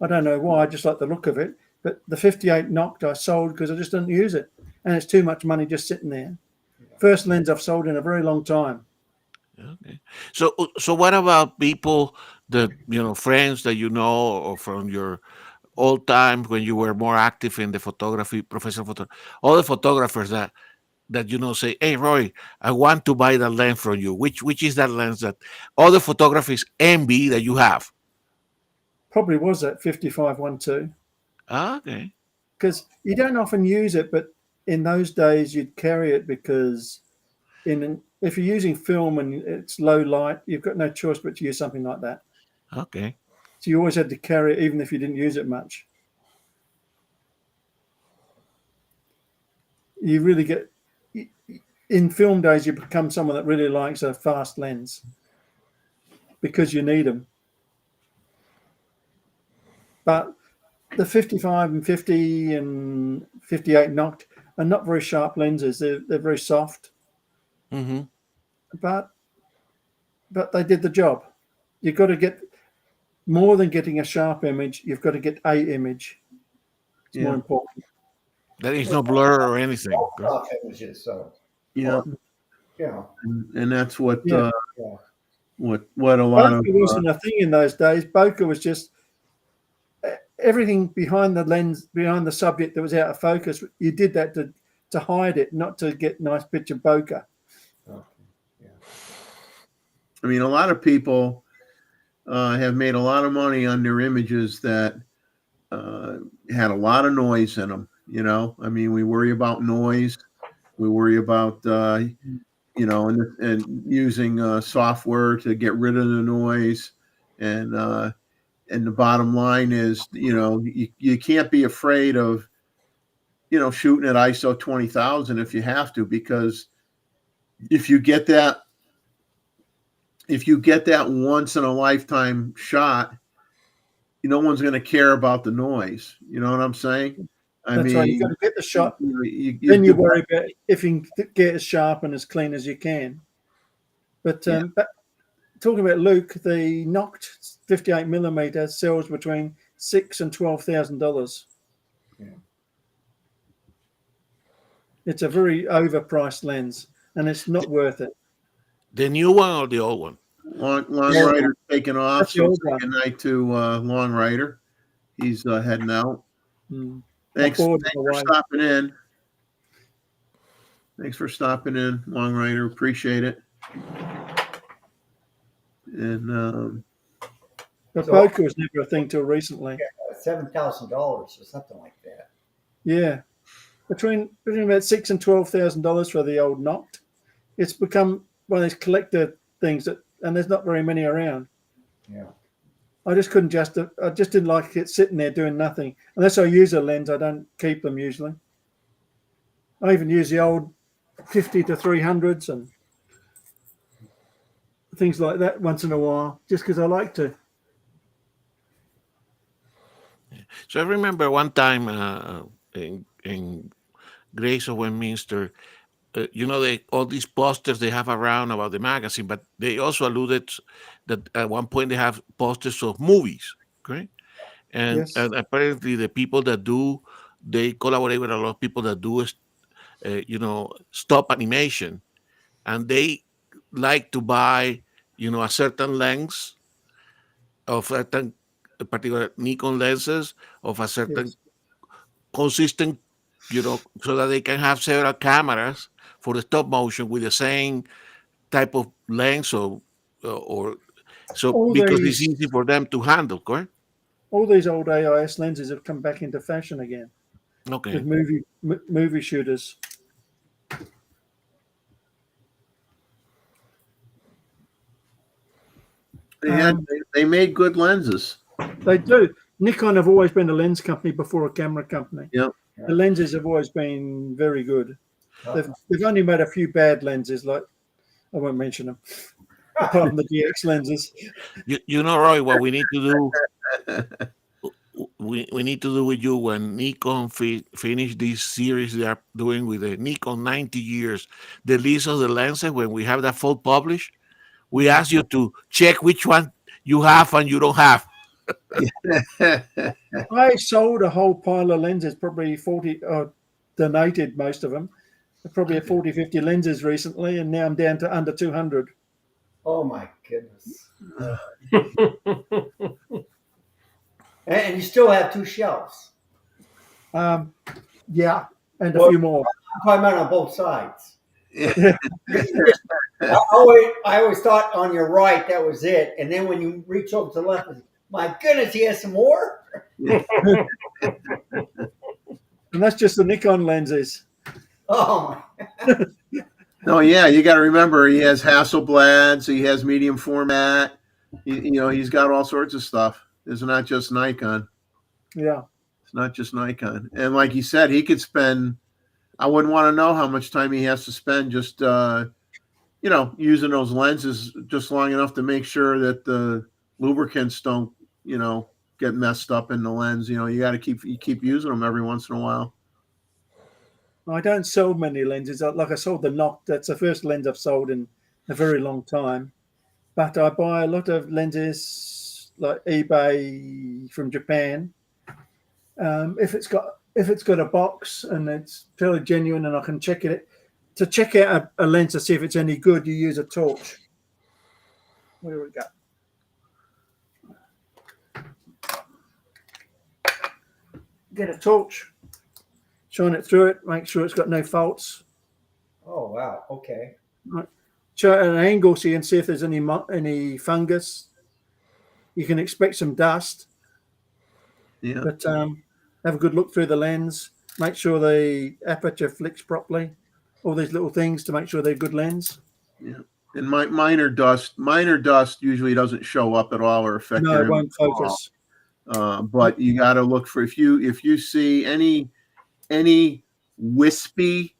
I don't know why. I just like the look of it. But the 58 Noct I sold because I just didn't use it, and it's too much money just sitting there. First lens I've sold in a very long time. Okay. So what about people that friends that or from your old time when you were more active in the photography, professional photography, all the photographers that say, "Hey, Roy, I want to buy that lens from you." Which is that lens that all the photographers envy that you have? Probably was that 55 1.2. Okay. Because you don't often use it, but in those days you'd carry it because if you're using film and it's low light, you've got no choice but to use something like that. Okay. So you always had to carry it even if you didn't use it much. You really get, in film days, you become someone that really likes a fast lens because you need them. But the 55 and 50 and 58 Noct are not very sharp lenses. They're very soft. Mm-hmm. But they did the job. You've got to get more than getting a sharp image. You've got to get a image. It's more important. There is no blur or anything. Off images, so Yeah. And that's what what a lot of bokeh wasn't a thing in those days. Bokeh was just everything behind the lens, behind the subject that was out of focus. You did that to hide it, not to get nice picture bokeh. I mean, a lot of people have made a lot of money on their images that had a lot of noise in them. I mean, we worry about noise. We worry about and using software to get rid of the noise. And the bottom line is, you can't be afraid of shooting at ISO 20,000 if you have to, because if you get that once in a lifetime shot, no one's going to care about the noise. You know what I'm saying? That's right. You've got to get the shot. Then you worry about if you can get as sharp and as clean as you can. But talking about Luke, the Noct 58mm sells between $6,000 and $12,000. Yeah. It's a very overpriced lens, and it's not worth it. The new one or the old one? Long Rider's taking off. That's the So old say one. good night to Long Rider. He's heading out. Thanks for stopping in. Thanks for stopping in, Long Rider. Appreciate it. And but bokeh was never a thing till recently. $7,000 or something like that. Yeah, between about $6,000 and $12,000 for the old Noct. It's become one of these collector things and there's not very many around. Yeah. I just couldn't I just didn't like it sitting there doing nothing. Unless I use a lens, I don't keep them usually. I even use the old 50 to 300s and things like that once in a while, just because I like to. So I remember one time in Grace of Westminster, all these posters they have around about the magazine, but they also alluded that at one point they have posters of movies, okay? And, Yes. and apparently the people that do they collaborate with a lot of people that do, stop animation, and they like to buy, a certain length of certain particular Nikon lenses of a certain Yes. consistent, so that they can have several cameras for the stop motion with the same type of lens, or so All because it's these easy for them to handle, correct? all these old AIS lenses have come back into fashion again with Okay. movie shooters. They they made good lenses. They do. Nikon have always been a lens company before a camera company. Yep. The lenses have always been very good. They've only made a few bad lenses, like I won't mention them, apart from the DX lenses. Roy, what we need to do, we need to do with you when Nikon finish this series they are doing with the Nikon 90 years, the list of the lenses. When we have that full published, we ask you to check which one you have and you don't have. I sold a whole pile of lenses, probably 40, donated most of them. Probably at 40, 50 lenses recently, and now I'm down to under 200. Oh my goodness. And you still have 2 shelves. Yeah, and a few more. I'm talking about on both sides. Yeah. I always thought on your right that was it, and then when you reach over to the left, my goodness, he has some more. And that's just the Nikon lenses. Oh my. Oh yeah, you got to remember he has Hasselblads, he has medium format. He's got all sorts of stuff. It's not just Nikon. Yeah, it's not just Nikon. And like he said, he could spend. I wouldn't want to know how much time he has to spend just using those lenses just long enough to make sure that the lubricants don't get messed up in the lens. You got to keep using them every once in a while. I don't sell many lenses. Like I sold the Noct. That's the first lens I've sold in a very long time. But I buy a lot of lenses like eBay from Japan. If it's got a box and it's fairly genuine and I can check it, to check out a lens to see if it's any good, you use a torch. Where do we go? Get a torch, shine it through it, make sure it's got no faults. Oh wow! Okay. Right. Show it at an angle so you can see if there's any fungus. You can expect some dust. Yeah. But have a good look through the lens. Make sure the aperture flicks properly. All these little things to make sure they're good lens. Yeah. And minor dust usually doesn't show up at all or affect. No, it won't focus. But you got to look for if you see any wispy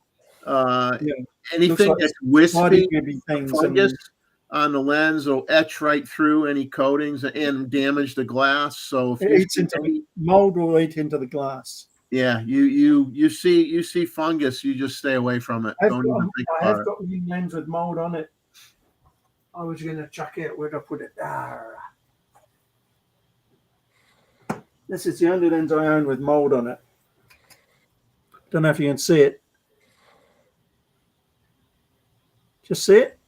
anything like that's wispy things fungus on the lens will etch right through any coatings and damage the glass. So if it eats into the mold, will eat into the glass. Yeah, you see fungus, you just stay away from it. I have got a lens with mold on it. I was going to chuck it. Where'd I put it? This is the only lens I own with mold on it. Don't know if you can see it. Just see it?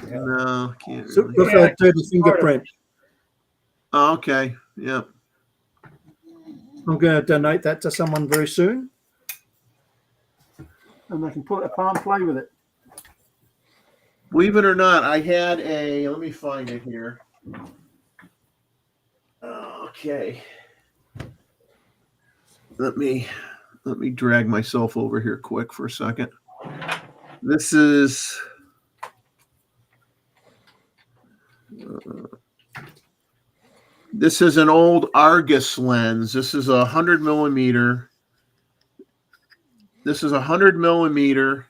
No, can't. Really. Look at a dirty fingerprint. Oh, okay. Yeah. I'm going to donate that to someone very soon. And they can pull it apart and play with it. Believe it or not, I had let me find it here. Okay. Let me drag myself over here quick for a second. This is an old Argus lens. This is 100 millimeter. This is 100 millimeter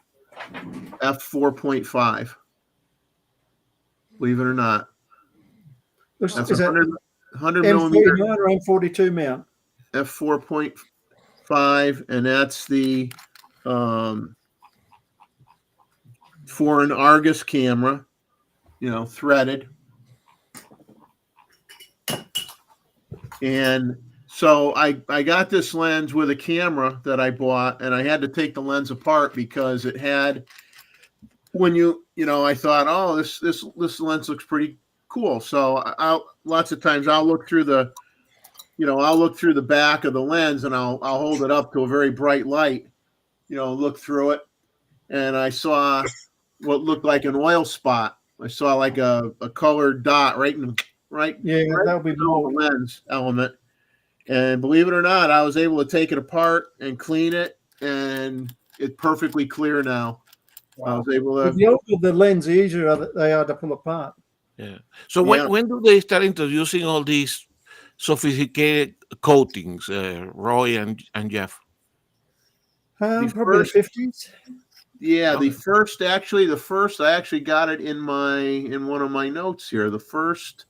f4.5. Believe it or not. That's is 100 millimeter or M42 mount. f4.5, and that's the for an Argus camera, threaded. And So I got this lens with a camera that I bought, and I had to take the lens apart because it had, when I thought, oh, this lens looks pretty cool. So lots of times I'll look through the back of the lens, and I'll hold it up to a very bright light, look through it, and I saw what looked like an oil spot. I saw like a colored dot right that would be the mold. lens element. And believe it or not, I was able to take it apart and clean it, and it's perfectly clear now. Wow. I was able to. But the older the lens, the easier they are to pull apart. Yeah. So when do they start introducing all these sophisticated coatings, Roy and Jeff? Probably the 50s. Yeah, the first I actually got it in one of my notes here. The first,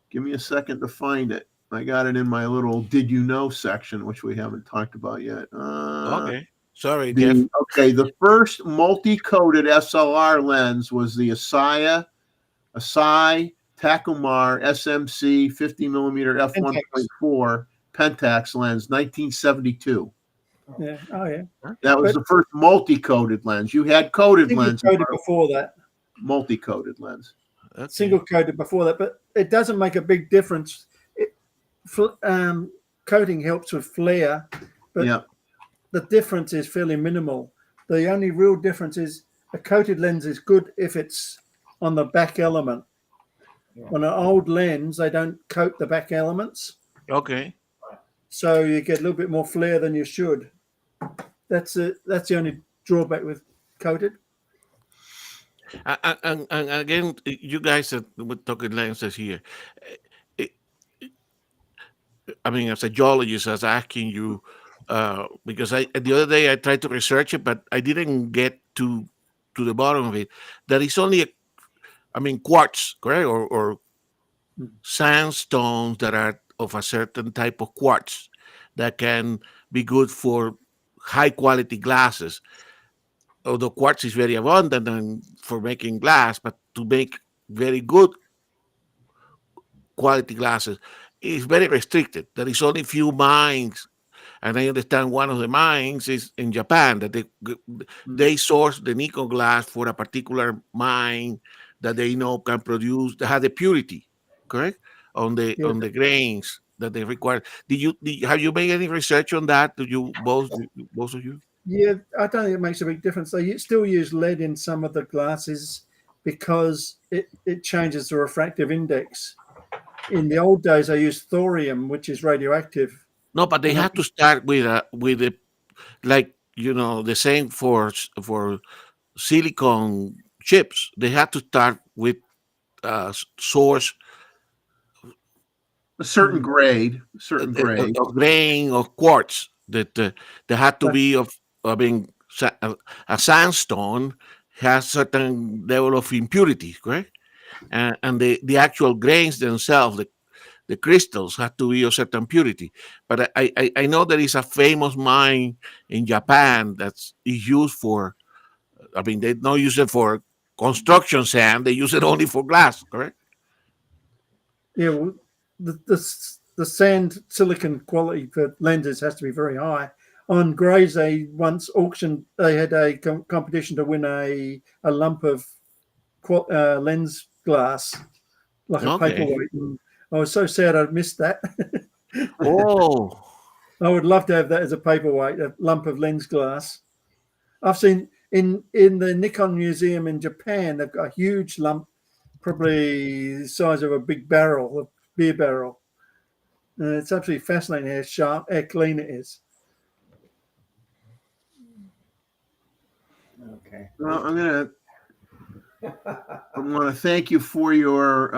give me a second to find it. I got it in my little "Did you know" section, which we haven't talked about yet. Okay, sorry, Jeff. Okay, the first multi-coated SLR lens was the Asahi Takumar SMC 50 millimeter f1.4 Pentax lens, 1972. Yeah. Oh, yeah. That was the first multi-coated lens. You had coated lenses before that. Multi-coated lens. Okay. Single coated before that, but it doesn't make a big difference. Coating helps with flare, but the difference is fairly minimal. The only real difference is a coated lens is good if it's on the back element. On an old lens, they don't coat the back elements. Okay. So you get a little bit more flare than you should. That's the only drawback with coated. And again, you guys we're talking lenses here. I mean, as a geologist, I was asking you because the other day I tried to research it, but I didn't get to the bottom of it. That is only, quartz, correct, or sandstones that are of a certain type of quartz that can be good for high quality glasses. Although quartz is very abundant and for making glass, but to make very good quality glasses is very restricted. There is only few mines, and I understand one of the mines is in Japan, that they source the Nikon glass for a particular mine that they know can produce, that has the purity, correct, on the grains that they require. Have you made any research on that? Do you both of you? Yeah, I don't think it makes a big difference. They still use lead in some of the glasses because it changes the refractive index. In the old days, they used thorium, which is radioactive. No, but they have to start with the the same for silicon chips. They have to start with source a certain grade, of grain of quartz that they had to be of. A sandstone has certain level of impurity, correct? And the actual grains themselves, the crystals, have to be of certain purity. But I know there is a famous mine in Japan that's used for. They don't use it for construction sand; they use it only for glass, correct? Yeah, well, the sand silicon quality for lenses has to be very high. On Grays, they once auctioned. They had a competition to win a lump of lens glass, like a paperweight. And I was so sad I missed that. Oh, I would love to have that as a paperweight, a lump of lens glass. I've seen in the Nikon Museum in Japan, they've got a huge lump, probably the size of a big barrel, a beer barrel. And it's absolutely fascinating how sharp, how clean it is. Okay. Well, I want to thank you for your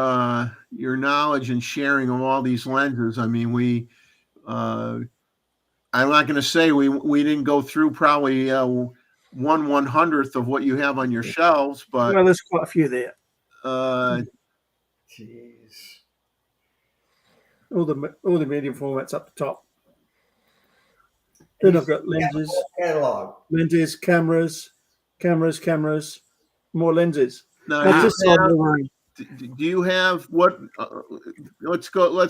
knowledge and sharing of all these lenses. I mean, I'm not going to say we didn't go through probably 1/100th of what you have on your shelves, but there's quite a few there. Jeez. All the medium formats up the top. Then I've got lenses, catalog, lenses, cameras, more lenses. Now, do you have what? Let's go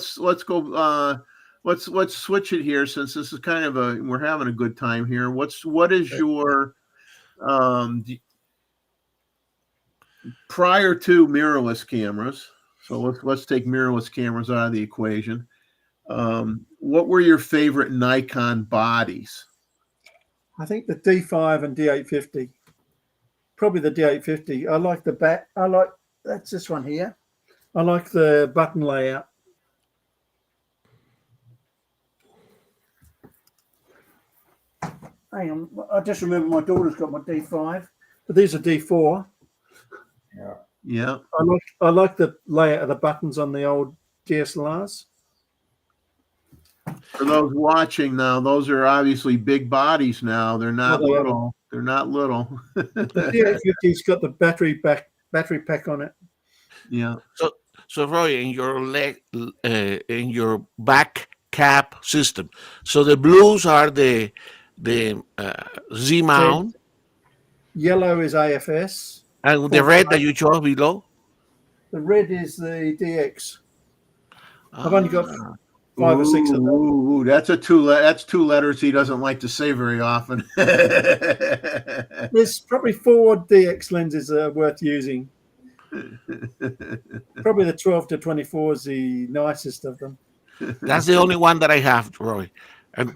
let's switch it here, since this is kind of we're having a good time here. What is your prior to mirrorless cameras? So let's take mirrorless cameras out of the equation. What were your favorite Nikon bodies? I think the D5 and D850. Probably the D850. I like the back. That's this one here. I like the button layout. Hang on, I just remember my daughter's got my D5, but these are D4. Yeah. Yeah. I like the layout of the buttons on the old DSLRs. For those watching now, those are obviously big bodies now. They're not little. They're not little. The D850's got the battery pack on it. Yeah. So Roy, in your back cap system, so the blues are the Z mount, Yellow is AFS. and the red that you show below. The red is the DX. I've only got 5 or 6 of them. Ooh, that's two letters he doesn't like to say very often. There's probably 4 DX lenses that are worth using. Probably the 12 to 24 is the nicest of them. That's the only one that I have, Roy. And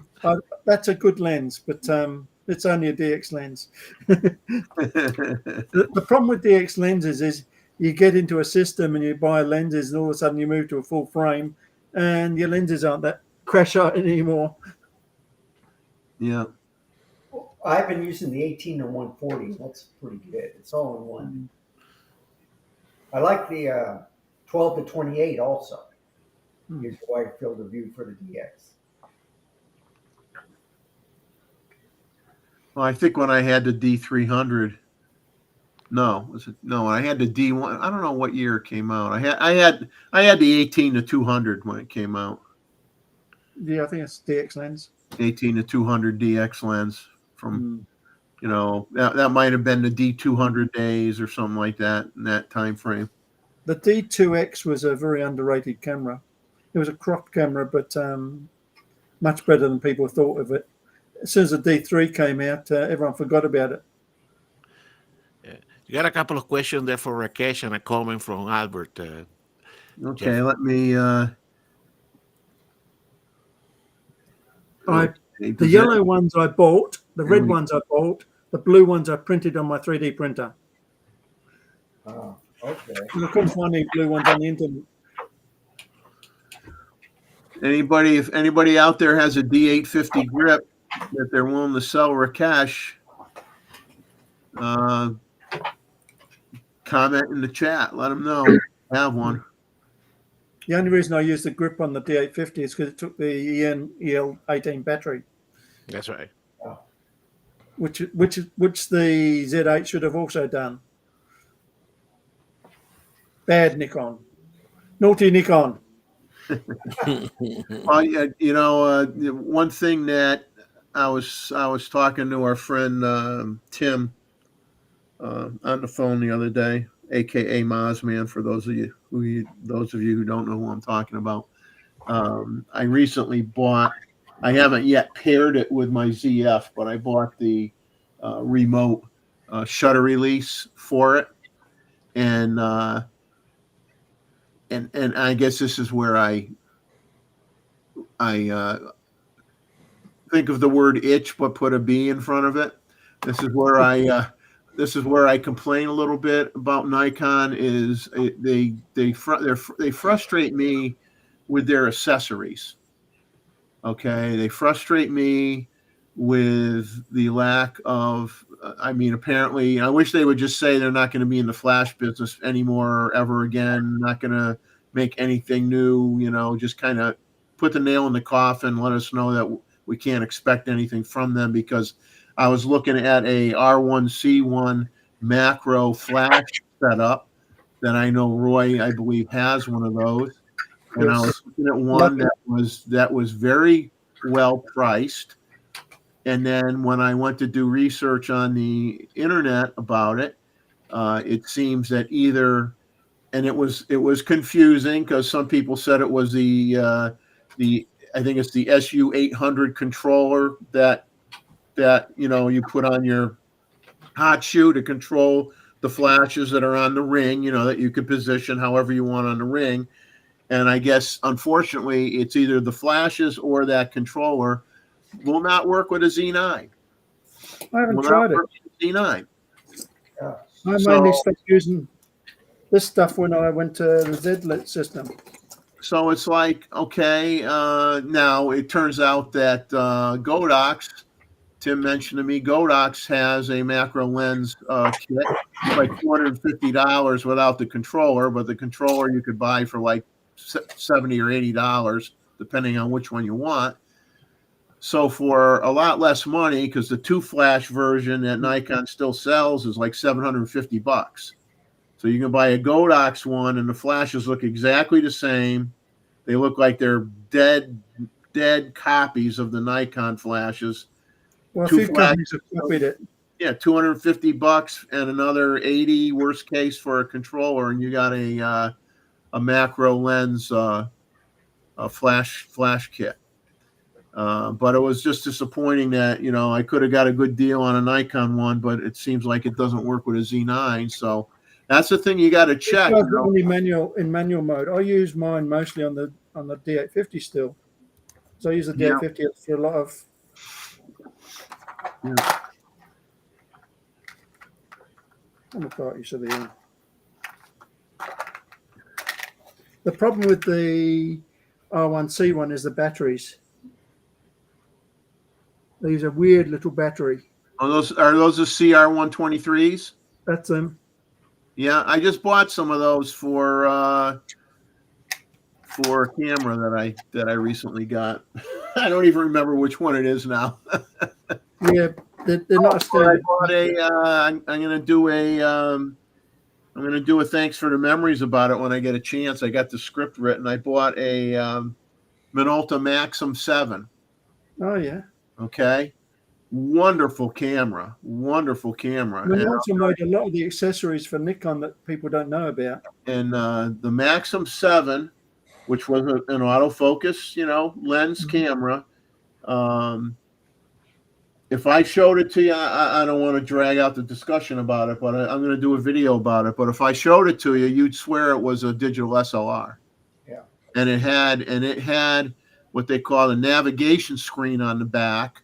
That's a good lens, but it's only a DX lens. The problem with DX lenses is you get into a system and you buy lenses, and all of a sudden you move to a full frame, and your lenses aren't that crash out anymore. Yeah. I've been using the 18 to 140. That's pretty good. It's all in one. I like the 12 to 28 also. Gives a wide field of view for the DX. Well, I think when I had the D300, I had the D1. I don't know what year it came out. I had the 18 to 200 when it came out. Yeah, I think it's DX lens. 18 to 200 DX lens from, that might have been the D200 days or something like that in that time frame. The D2X was a very underrated camera. It was a cropped camera, but much better than people thought of it. As soon as the D3 came out, everyone forgot about it. You got a couple of questions there for Rakesh and a comment from Albert. Okay, Jeff. let me. The yellow ones I bought, the red ones I bought, the blue ones I printed on my 3D printer. Oh, okay. I couldn't find any blue ones on the internet. If anybody out there has a D850 grip that they're willing to sell Rakesh, comment in the chat. Let them know. I have one. The only reason I used the grip on the D850 is because it took the EL18 battery. That's right. Which the Z8 should have also done. Bad Nikon. Naughty Nikon. Well, one thing that I was talking to our friend Tim on the phone the other day, aka Mozman, for those of you who don't know who I'm talking about. I recently bought. I haven't yet paired it with my ZF, but I bought the remote shutter release for it, and I guess this is where I think of the word itch, but put a B in front of it. This is where I complain a little bit about Nikon. Is they frustrate me with their accessories. Okay, they frustrate me with the lack of. Apparently, I wish they would just say they're not going to be in the flash business anymore ever again. Not going to make anything new. Just kind of put the nail in the coffin. Let us know that we can't expect anything from them, because I was looking at a R1C1 macro flash setup that I know Roy, I believe, has one of those. And I was looking at one that was very well priced. And then when I went to do research on the internet about it, it seems that and it was confusing, because some people said it was the I think it's the SU 800 controller that you put on your hot shoe to control the flashes that are on the ring, that you could position however you want on the ring. And I guess, unfortunately, it's either the flashes or that controller will not work with a Z9. I haven't tried it. Z9. Yeah. I mainly stopped using this stuff when I went to the Z-Lit system. So it's like, okay, now it turns out that Godox, Tim mentioned to me, Godox has a macro lens kit, like $250 without the controller, but the controller you could buy for like $70 or $80, depending on which one you want. So for a lot less money, because the 2-flash version that Nikon still sells is like $750. So you can buy a Godox one, and the flashes look exactly the same. They look like they're dead copies of the Nikon flashes. Well, a few companies have copied it. Yeah, $250 and another $80 worst case for a controller, and you got a macro lens a flash kit. But it was just disappointing that I could have got a good deal on a Nikon one, but it seems like it doesn't work with a Z9. So that's the thing you got to check. Only in manual mode. I use mine mostly on the D850 still. So I use the D850 for a lot of. Yeah. The problem with the R1C one is the batteries. They use a weird little battery. Are those the CR123s? That's them. Yeah, I just bought some of those for a camera that I recently got. I don't even remember which one it is now. Yeah, they're not a standard. I'm gonna do a thanks for the memories about it when I get a chance. I got the script written. I bought a Minolta Maxim 7. Oh yeah. Okay. Wonderful camera. Minolta made a lot of the accessories for Nikon that people don't know about. And the Maxim 7, which was an autofocus, lens camera. If I showed it to you, I don't want to drag out the discussion about it, but I'm going to do a video about it. But if I showed it to you, you'd swear it was a digital SLR. Yeah. And it had what they call a navigation screen on the back,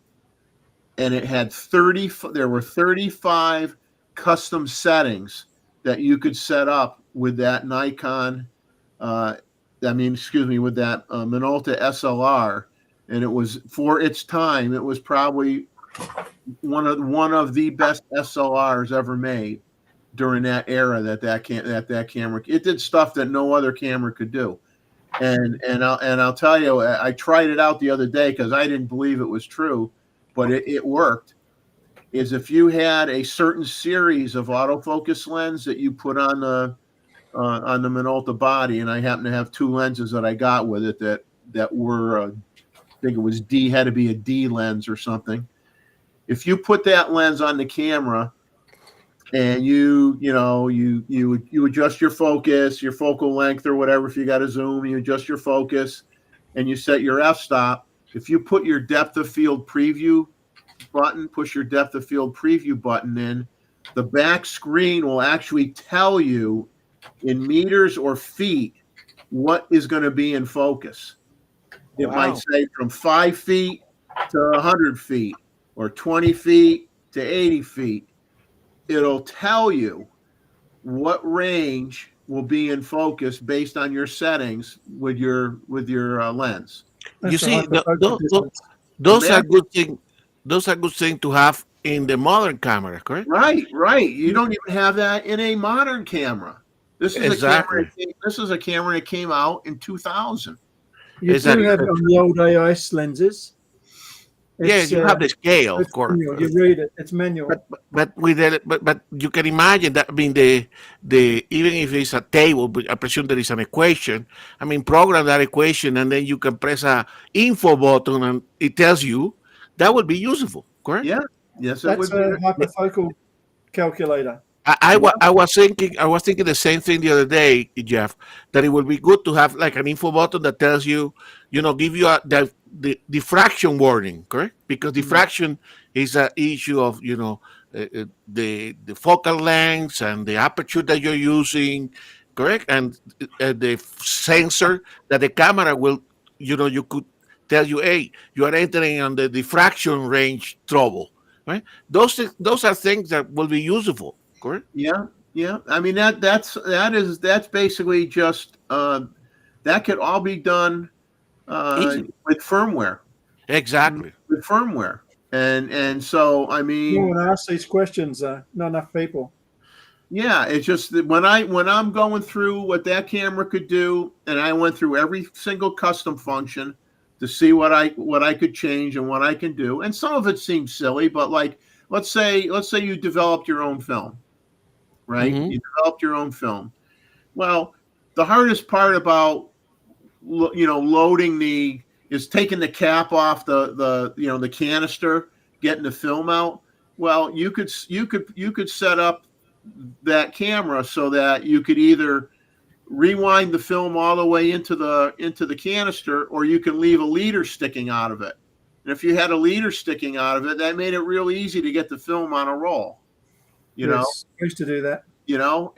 and it had 35 custom settings that you could set up with that Nikon. With that Minolta SLR, and it was, for its time, it was probably one of the best SLRs ever made during that era. That camera, it did stuff that no other camera could do. And I'll tell you, I tried it out the other day because I didn't believe it was true, but it worked. Is if you had a certain series of autofocus lens that you put on the Minolta body, and I happen to have 2 lenses that I got with it that were, I think it was had to be a D lens or something. If you put that lens on the camera and you adjust your focus, your focal length or whatever, if you got a zoom, you adjust your focus and you set your f-stop. If you put your depth of field preview button, push your depth of field preview button in, the back screen will actually tell you in meters or feet what is going to be in focus. It might say from 5 feet to 100 feet or 20 feet to 80 feet. It'll tell you what range will be in focus based on your settings with your lens. You see, those are good things. Those are good things to have in the modern camera, correct? Right. You don't even have that in a modern camera. This is a camera that came out in 2000. You do have it on the old AIS lenses. You have the scale, of course. Manual. You read it; it's manual. But you can imagine that. I mean, the even if it's a table, but I presume there is an equation. I mean, program that equation, and then you can press a info button, and it tells you. That would be useful, correct? Yeah. Yes, that's a hyperfocal calculator. I was thinking the same thing the other day, Jeff, that it would be good to have like an info button that tells you, give you the diffraction warning, correct? Because diffraction is an issue of the focal lengths and the aperture that you're using, correct? And the sensor that the camera will, you could tell you, hey, you are entering on the diffraction range trouble, right? Those are things that will be useful, correct? Yeah, yeah. I mean that's basically just that could all be done Easy. with firmware. Exactly. With firmware, and so I No mean, one asks these questions, though. Not enough people. yeah, it's just that when I'm going through what that camera could do, and I went through every single custom function to see what I could change and what I can do, and some of it seems silly, but like let's say you developed your own film, right? Mm-hmm. You developed your own film. Well, the hardest part about loading is taking the cap off the canister, getting the film out. Well, you could set up that camera so that you could either rewind the film all the way into the canister, or you can leave a leader sticking out of it. And if you had a leader sticking out of it, that made it real easy to get the film on a roll. Yes, used to do that.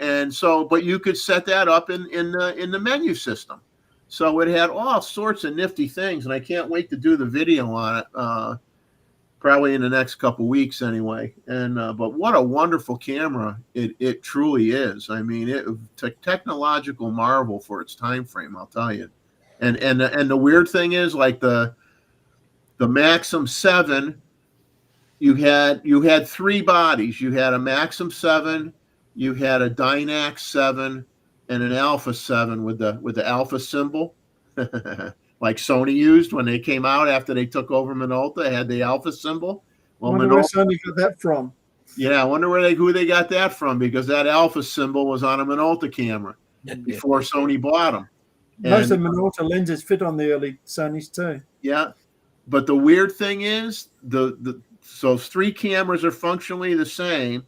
And so, but you could set that up in the menu system. So it had all sorts of nifty things, and I can't wait to do the video on it. Probably in the next couple weeks anyway. And but what a wonderful camera it truly is. I mean, technological marvel for its time frame, I'll tell you. And the weird thing is, like the Maxim 7, you had three bodies. You had a Maxim 7, you had a Dynax 7, and an Alpha 7 with the Alpha symbol. Like Sony used when they came out after they took over Minolta, had the Alpha symbol. Well, wonder where Sony got that from. Yeah, I wonder who they got that from, because that Alpha symbol was on a Minolta camera before Sony bought them. Most of the Minolta lenses fit on the early Sonys too. Yeah, but the weird thing is so three cameras are functionally the same,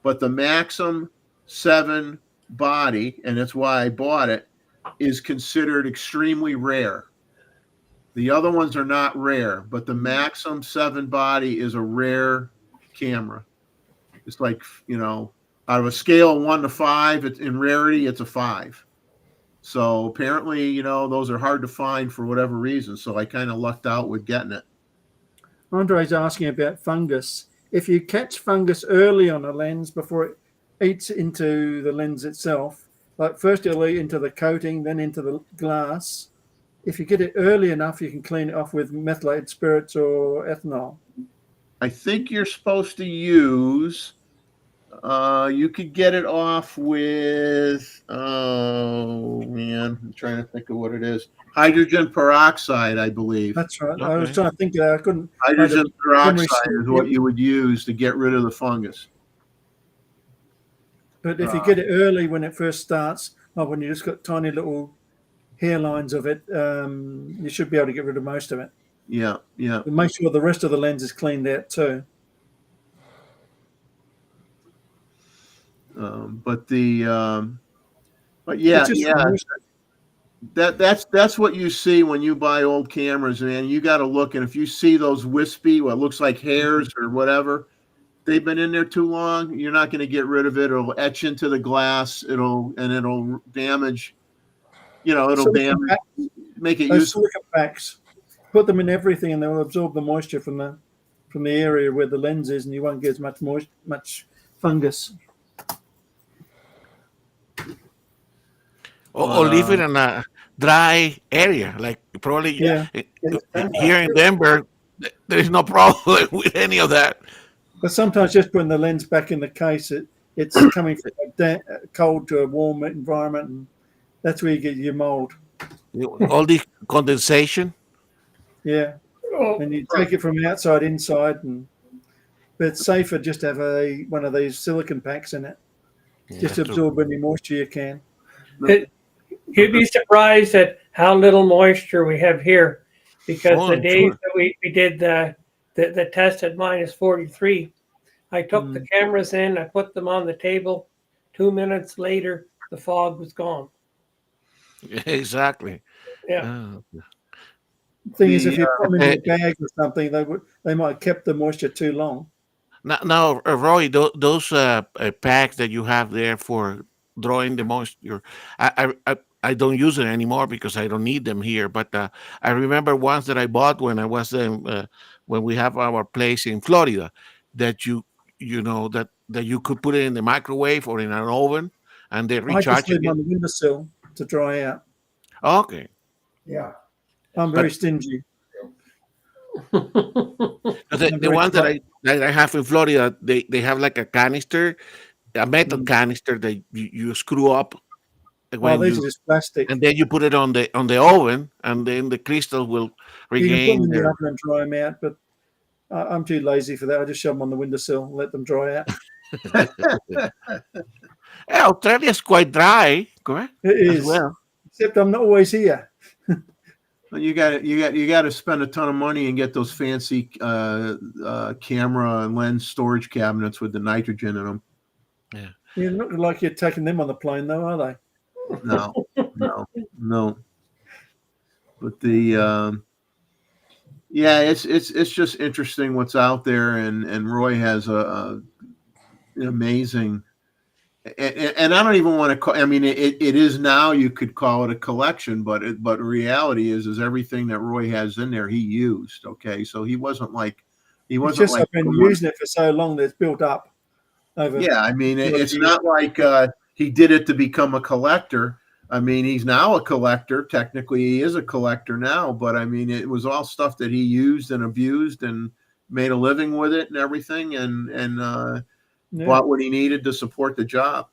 but the Maxim 7 body, and that's why I bought it, is considered extremely rare. The other ones are not rare, but the Maxim 7 body is a rare camera. It's like, out of a scale of 1 to 5, in rarity, it's a 5. So apparently, those are hard to find for whatever reason. So I kind of lucked out with getting it. Andre's asking about fungus. If you catch fungus early on a lens before it eats into the lens itself, like first it'll eat into the coating, then into the glass. If you get it early enough, you can clean it off with methylated spirits or ethanol. I think you're supposed to use, you could get it off with, oh man, I'm trying to think of what it is. Hydrogen peroxide, I believe. That's right. Okay. I was trying to think I couldn't. Hydrogen peroxide is what you would use to get rid of the fungus. But if you get it early when it first starts, like when you just got tiny little hairlines of it, you should be able to get rid of most of it. Yeah, yeah. But make sure the rest of the lens is cleaned out too. But yeah, that's what you see when you buy old cameras, man. You got to look, and if you see those wispy, what looks like hairs or whatever, they've been in there too long. You're not going to get rid of it. It'll etch into the glass. It'll damage. It'll damage. Make it useful. Silicon packs. Put them in everything, and they'll absorb the moisture from the area where the lens is, and you won't get as much fungus. Or leave it in a dry area, like probably here in Denver. There is no problem with any of that. But sometimes just putting the lens back in the case, it's coming from a cold to a warm environment, and that's where you get your mold. All the condensation. Yeah, and you take it from outside inside, but it's safer just to have one of these silicon packs in it, just to absorb any moisture you can. You'd be surprised at how little moisture we have here, because the days that we did the test at -43, I took the cameras in, I put them on the table. 2 minutes later, the fog was gone. Exactly. Yeah. Thing is, if The you put them in a bag or something, they might have kept the moisture too long. Now, Roy, those packs that you have there for drawing the moisture, I don't use it anymore because I don't need them here. But I remember ones that I bought when I was when we have our place in Florida, that you know that you could put it in the microwave or in an oven, and they I just recharge leave them again. on the windowsill to dry out. Okay, Yeah. I'm very but stingy. the very ones clever. that I have in Florida, they have like a canister, a metal Mm. canister that you screw up Oh, when these you are just plastic. and then you put it on the oven, and then the crystal will You can put them regain in the their. oven and dry them out, but I'm too lazy for that. I just shove them on the windowsill and let them dry out. Yeah, Australia is quite dry, correct? It As is, well. except I'm not always here. you got to spend a ton of money and get those fancy camera and lens storage cabinets with the nitrogen in them. Yeah. You're not like you're taking them on the plane, though, are they? No, no. But the yeah, it's just interesting what's out there, and Roy has an amazing. And I don't even want to call. I mean, it is now. You could call it a collection, but reality is everything that Roy has in there he used. Okay, so he wasn't like It's just I've been going. using it for so long that it's built up over. Yeah, I mean, a lot of it's years. not like he did it to become a collector. I mean, he's now a collector. Technically, he is a collector now, but I mean, it was all stuff that he used and abused and made a living with it and everything, and Yeah. bought what he needed to support the job.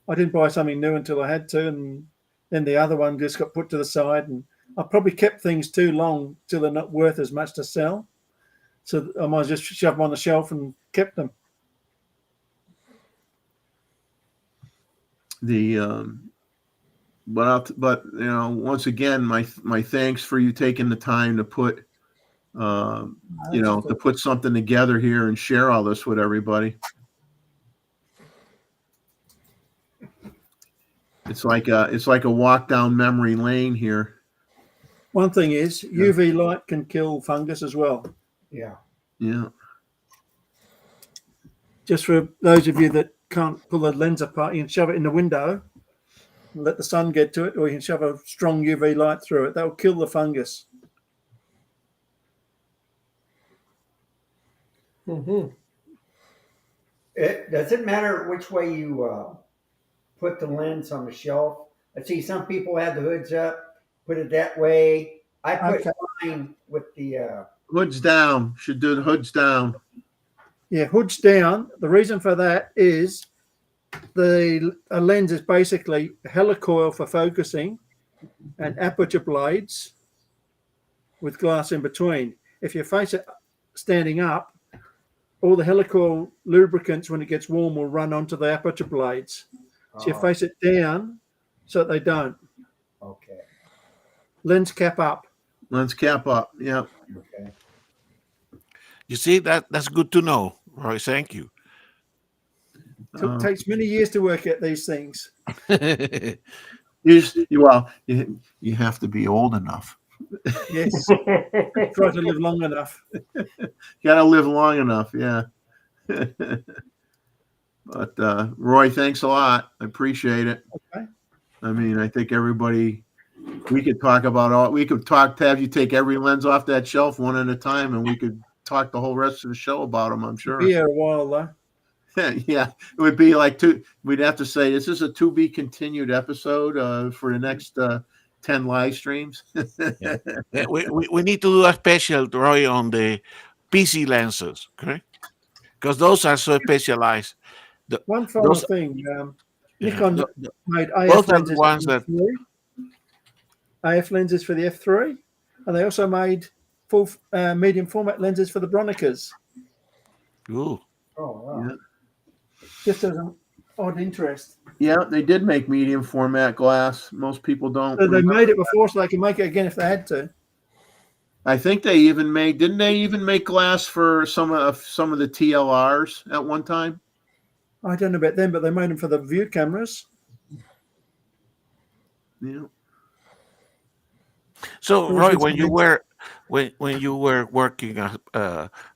I didn't buy something new until I had to, and then the other one just got put to the side. And I probably kept things too long till they're not worth as much to sell. So I might just shove them on the shelf and kept them. But you know, once again, my thanks for you taking the time to put to put something together here and share all this with everybody. It's like a walk down memory lane here. One thing is UV light can kill fungus as well. Yeah. Yeah. Just for those of you that can't pull the lens apart, you can shove it in the window and let the sun get to it, or you can shove a strong UV light through it. That will kill the fungus. Mm-hmm. Does it matter which way you put the lens on the shelf? I see some people have the hoods up, put it that way. I put mine with the hoods down. Should do the hoods down. Yeah, hoods down. The reason for that is a lens is basically a helicoil for focusing and aperture blades with glass in between. If you face it standing up, all the helicoil lubricants, when it gets warm, will run onto the aperture blades. So you face it down so that they don't. Okay. Lens cap up. Lens cap up. Yeah. Okay. You see, that's good to know, Roy. Thank you. Takes many years to work at these things. You have to be old enough. Yes. Try to live long enough. Got to live long enough. Yeah. But Roy, thanks a lot. I appreciate it. Okay. I mean, I think everybody. We could talk about we could have you take every lens off that shelf one at a time, and we could talk the whole rest of the show about them. I'm sure. Be here a while though. Yeah, it would be like we'd have to say this is a to be continued episode for the next 10 live streams. Yeah, we need to do a special, Roy, on the PC lenses, correct? Because those are so specialized. One final thing, Nikon made both AF lenses, ones that AF lenses for the F3, and they also made full medium format lenses for the Bronicas. Ooh. Oh wow. Yeah. Just as an odd interest. Yeah, they did make medium format glass. Most people don't. So they made it before, so they can make it again if they had to. I think they even didn't they even make glass for some of the TLRs at one time? I don't know about them, but they made them for the view cameras. Yeah. So, Roy, when you were when you were working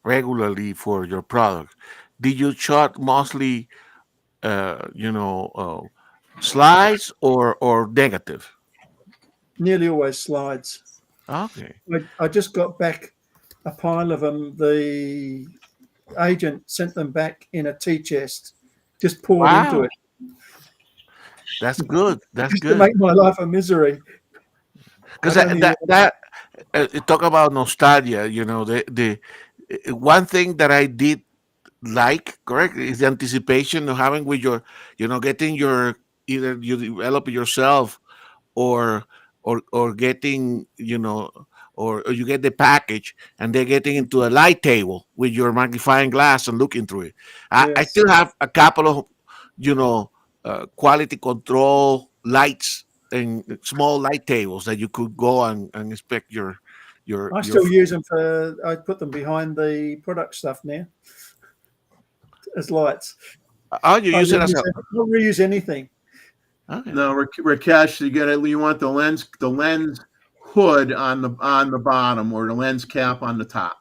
regularly for your product, did you shot mostly slides or negative? Nearly always slides. Okay. I just got back a pile of them. The agent sent them back in a tea chest, just poured into Wow, it, that's good. That's just to good. make my life a misery. Because I'd only talk about nostalgia. The one thing that I did like, correct, is the anticipation of having with your, getting your, either you develop it yourself, or or getting, or you get the package and they're getting into a light table with your magnifying glass and looking through it. I yes. still have a couple of, you know quality control lights and small light tables that you could go and inspect your I your still use them for. I put them behind the product stuff now as lights. oh, you use it as a, I'll reuse anything. okay. No, Rakesh, you want the lens hood on the bottom, or the lens cap on the top.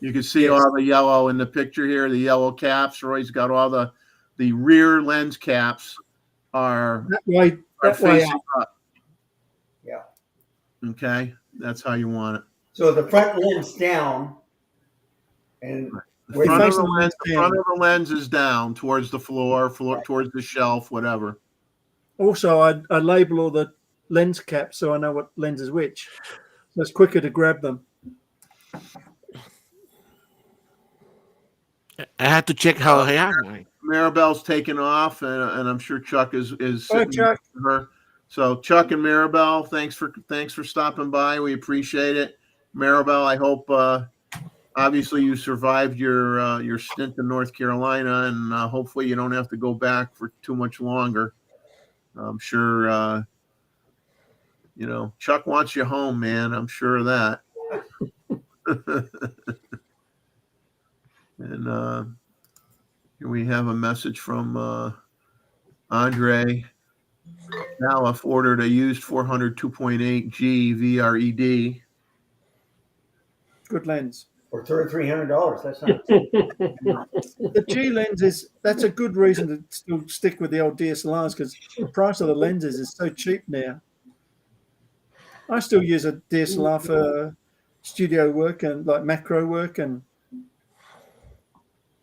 You can see Yes. all the yellow in the picture here, the yellow caps. Roy's got all the rear lens caps are That way facing up. up. Yeah. Okay, that's how you want it. So the front lens down, and The where front you- of the facing lens, the lens the front of the lens is down towards the floor towards the shelf, whatever. Also, I label all the lens caps so I know what lens is which. So it's quicker to grab them. I had to check how I am. Maribel's taken off, and I'm sure Chuck is Hi, sitting Chuck. next to her. So Chuck and Maribel, thanks for stopping by. We appreciate it. Maribel, I hope obviously you survived your stint in North Carolina, and hopefully you don't have to go back for too much longer. I'm sure Chuck wants you home, man. I'm sure of that. And here we have a message from Andre. Now ordered a used 400 2.8G VRED. Good lens. for $3,300. That's not. The G lenses, that's a good reason to still stick with the old DSLRs because the price of the lenses is so cheap now. I still use a DSLR for studio work and like macro work, and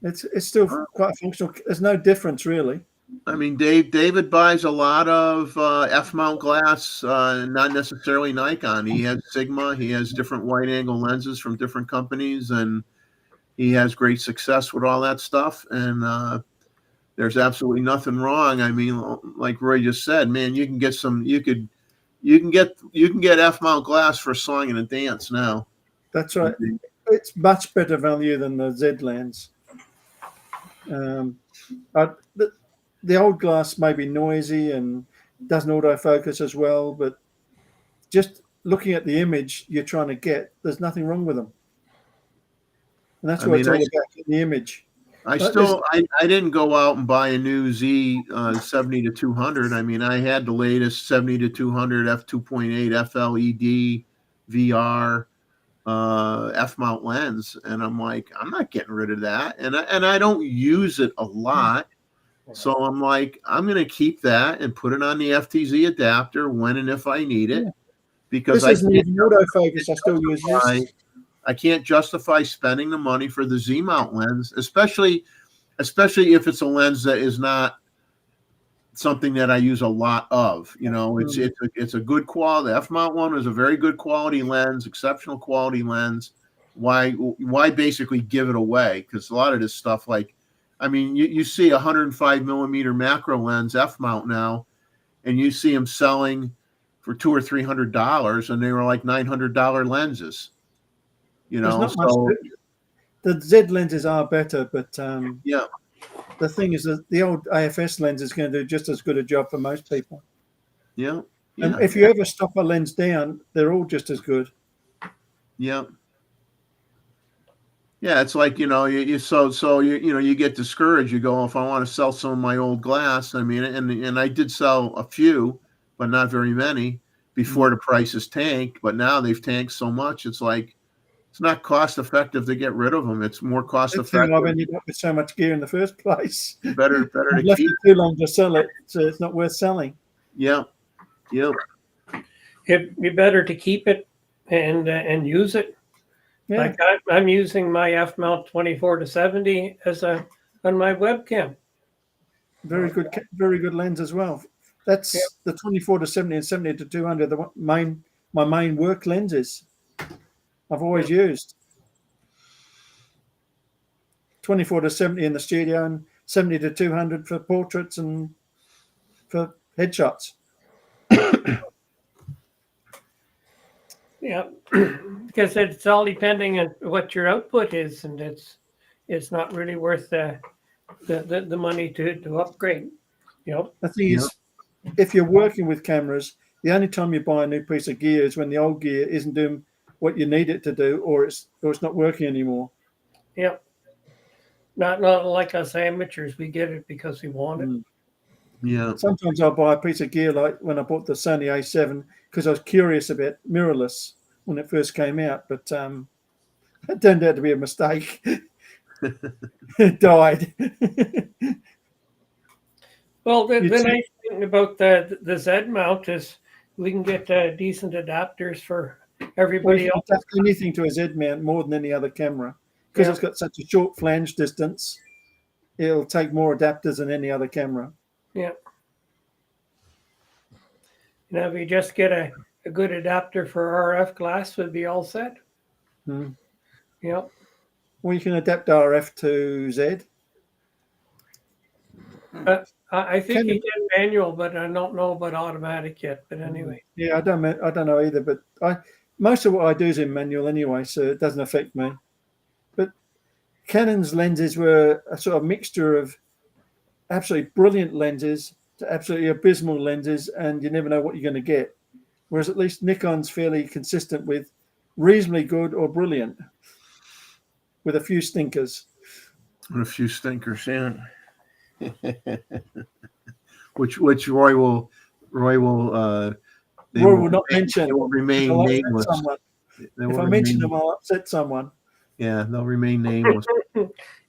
it's still quite functional. There's no difference really. I mean, David buys a lot of F-mount glass, not necessarily Nikon. He has Sigma. He has different wide-angle lenses from different companies, and he has great success with all that stuff. And there's absolutely nothing wrong. I mean, like Roy just said, man, you can get F-mount glass for a song and a dance now. That's right. It's much better value than the Z lens. The old glass may be noisy and doesn't autofocus as well, but just looking at the image you're trying to get, there's nothing wrong with them. And that's what it's all about, the image. I didn't go out and buy a new Z 70 to 200. I mean, I had the latest 70 to 200 f2.8 FLED VR F-mount lens, and I'm like, I'm not getting rid of that, and I don't use it a lot. So I'm like, I'm going to keep that and put it on the FTZ adapter when and if I need it, because this isn't even autofocus. I still use this. I can't justify spending the money for the Z mount lens, especially if it's a lens that is not something that I use a lot of. It's a good quality. The F mount one is a very good quality lens, exceptional quality lens. Why basically give it away? Because a lot of this stuff, like, I mean, you see a 105 millimeter macro lens F mount now, and you see them selling for $200 or $300, and they were like $900 lenses. There's not much. The Z lenses are better, but yeah. The thing is that the old AFS lens is going to do just as good a job for most people. Yeah. And if you ever stop a lens down, they're all just as good. Yeah. Yeah, it's like, you get discouraged. You go, if I want to sell some of my old glass, I mean, and I did sell a few, but not very many. before the prices tanked, but now they've tanked so much. It's like, it's not cost effective to get rid of them. It's more cost That's why I've effective. ended up with so much gear in the first place. Better I've to left keep. it too long to sell it, so it's not worth selling. Yep. It'd be better to keep it and use it. Yeah, Like I'm using my F mount 24-70 on my webcam. very good lens as well. That's the 24-70 and 70-200. My main work lenses. I've always used 24-70 in the studio and 70-200 for portraits and for headshots. Yeah, because it's all depending on what your output is, and it's not really worth the money to upgrade. You know, The thing is, if you're working with cameras, the only time you buy a new piece of gear is when the old gear isn't doing what you need it to do, or it's not working anymore. yeah. Not like us amateurs, we get it because we want it. Yeah. Sometimes I'll buy a piece of gear, like when I bought the Sony A7, because I was curious about mirrorless when it first came out, but it turned out to be a mistake. It died. Well, the nice thing about the Z mount is we can get decent adapters for everybody else. Adapt anything to a Z mount more than any other camera, because it's got such a short flange distance. It'll take more adapters than any other camera. Yeah. Now, if you just get a good adapter for RF glass, would be all set. Yeah. Well, you can adapt RF to Z. I think you can manual, but I don't know about automatic yet. But anyway. Yeah, I don't know either, but most of what I do is in manual anyway, so it doesn't affect me. But Canon's lenses were a sort of mixture of absolutely brilliant lenses to absolutely abysmal lenses, and you never know what you're going to get. Whereas at least Nikon's fairly consistent with reasonably good or brilliant, with a few stinkers. And a few stinkers, yeah. which Roy will Roy will not mention. They will remain nameless. If I mention them, I'll upset someone. Yeah, they'll remain nameless.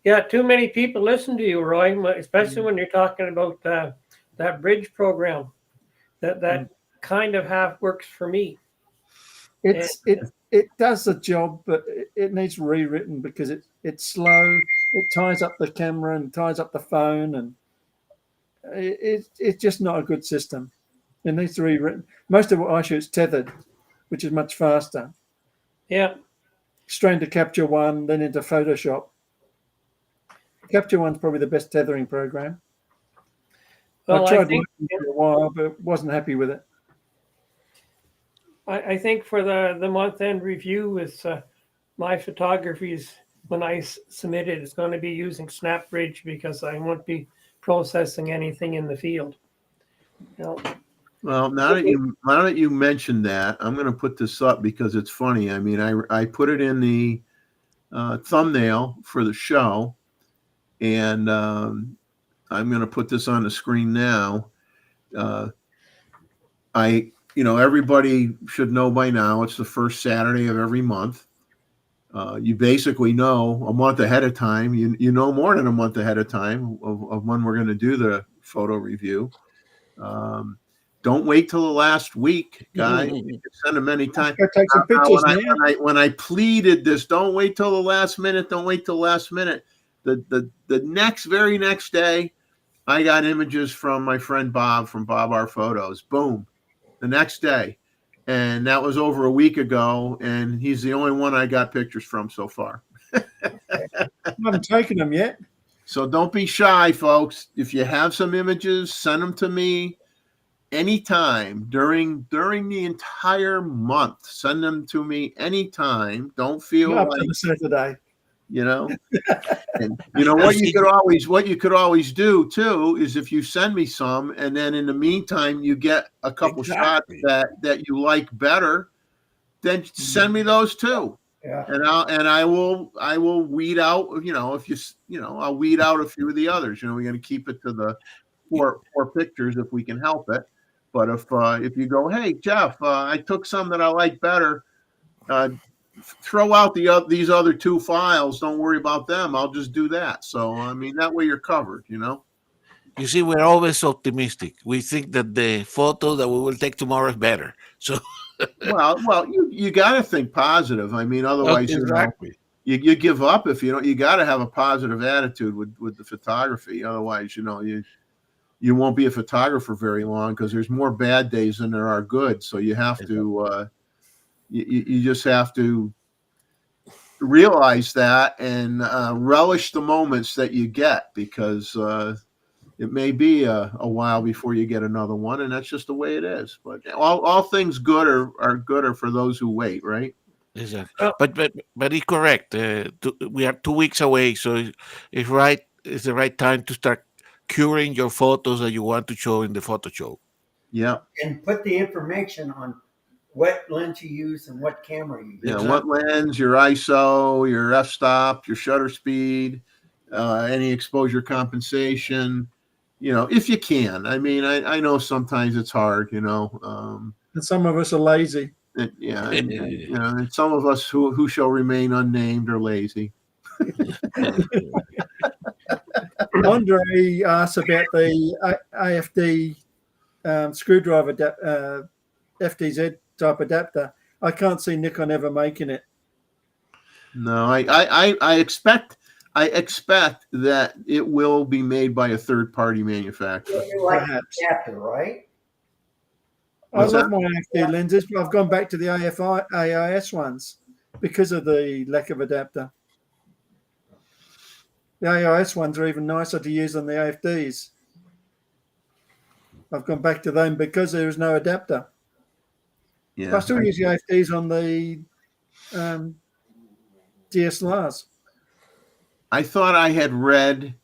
Yeah, too many people listen to you, Roy, especially when you're talking about that bridge program. That kind of half works for me. It does the job, but it needs rewritten because it's slow. It ties up the camera and ties up the phone, and it's just not a good system. It needs to be rewritten. Most of what I shoot is tethered, which is much faster. Yeah. Straight into Capture One, then into Photoshop. Capture One's probably the best tethering program. Well, I tried working for a while, but wasn't happy with it. I think for the month-end review with my photographies, when I submit it, it's going to be using SnapBridge because I won't be processing anything in the field. You know. Well, now that you mentioned that, I'm going to put this up because it's funny. I mean, I put it in the thumbnail for the show, and I'm going to put this on the screen now. Everybody should know by now it's the first Saturday of every month. You basically know a month ahead of time. You know more than a month ahead of time of when we're going to do the photo review. Don't wait till the last week, guys. You can send them anytime. Take some pictures when I pleaded this, don't wait till the last minute. Don't wait till the last minute. The very next day, I got images from my friend Bob from Bob R Photos. Boom, the next day, and that was over a week ago. And he's the only one I got pictures from so far. I haven't taken them yet. So don't be shy, folks. If you have some images, send them to me. Anytime during the entire month, send them to me anytime. Don't feel up like to the Saturday. And what you could always do too is if you send me some, and then in the meantime you get a couple shots that you like better, then send me those too. Yeah. And I will weed out. I'll weed out a few of the others. We're going to keep it to the four pictures if we can help it. But if you go, hey Jeff, I took some that I like better. Throw out these other two files. Don't worry about them. I'll just do that. So I mean, that way you're covered. You see, we're always optimistic. We think that the photo that we will take tomorrow is better. So Well, you got to think positive. I mean, otherwise, exactly. you give up if you don't. You got to have a positive attitude with the photography. Otherwise, you won't be a photographer very long, because there's more bad days than there are good. So you have to you just have to realize that and relish the moments that you get, because it may be a while before you get another one, and that's just the way it is. But all things good are good for those who wait, right? Exactly. But it's correct. We are 2 weeks away, so it's right. It's the right time to start curing your photos that you want to show in the photo show. Yeah. And put the information on what lens you use and what camera you use. Yeah. Exactly. What lens, your ISO, your f-stop, your shutter speed, any exposure compensation. If you can. I mean, I know sometimes it's hard. And some of us are lazy. And some of us who shall remain unnamed are lazy. Andre asked about the AFD screwdriver FDZ type adapter. I can't see Nikon ever making it. No, I expect that it will be made by a third-party manufacturer. Like Perhaps. adapter, right? I love my AFD lenses, but I've gone back to the AIS ones because of the lack of adapter. The AIS ones are even nicer to use than the AFDs. I've gone back to them because there is no adapter. Yeah, But I still use the AFDs on the DSLRs. I thought I had read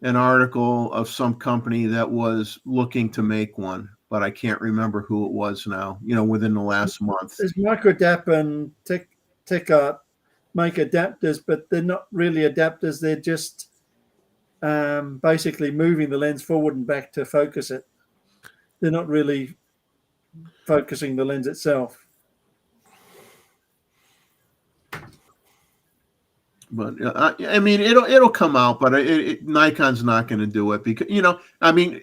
an article of some company that was looking to make one, but I can't remember who it was now, within the last month. There's Microdap and TechArt make adapters, but they're not really adapters. They're just basically moving the lens forward and back to focus it. They're not really focusing the lens itself. But I mean, it'll come out, but Nikon's not going to do it because I mean,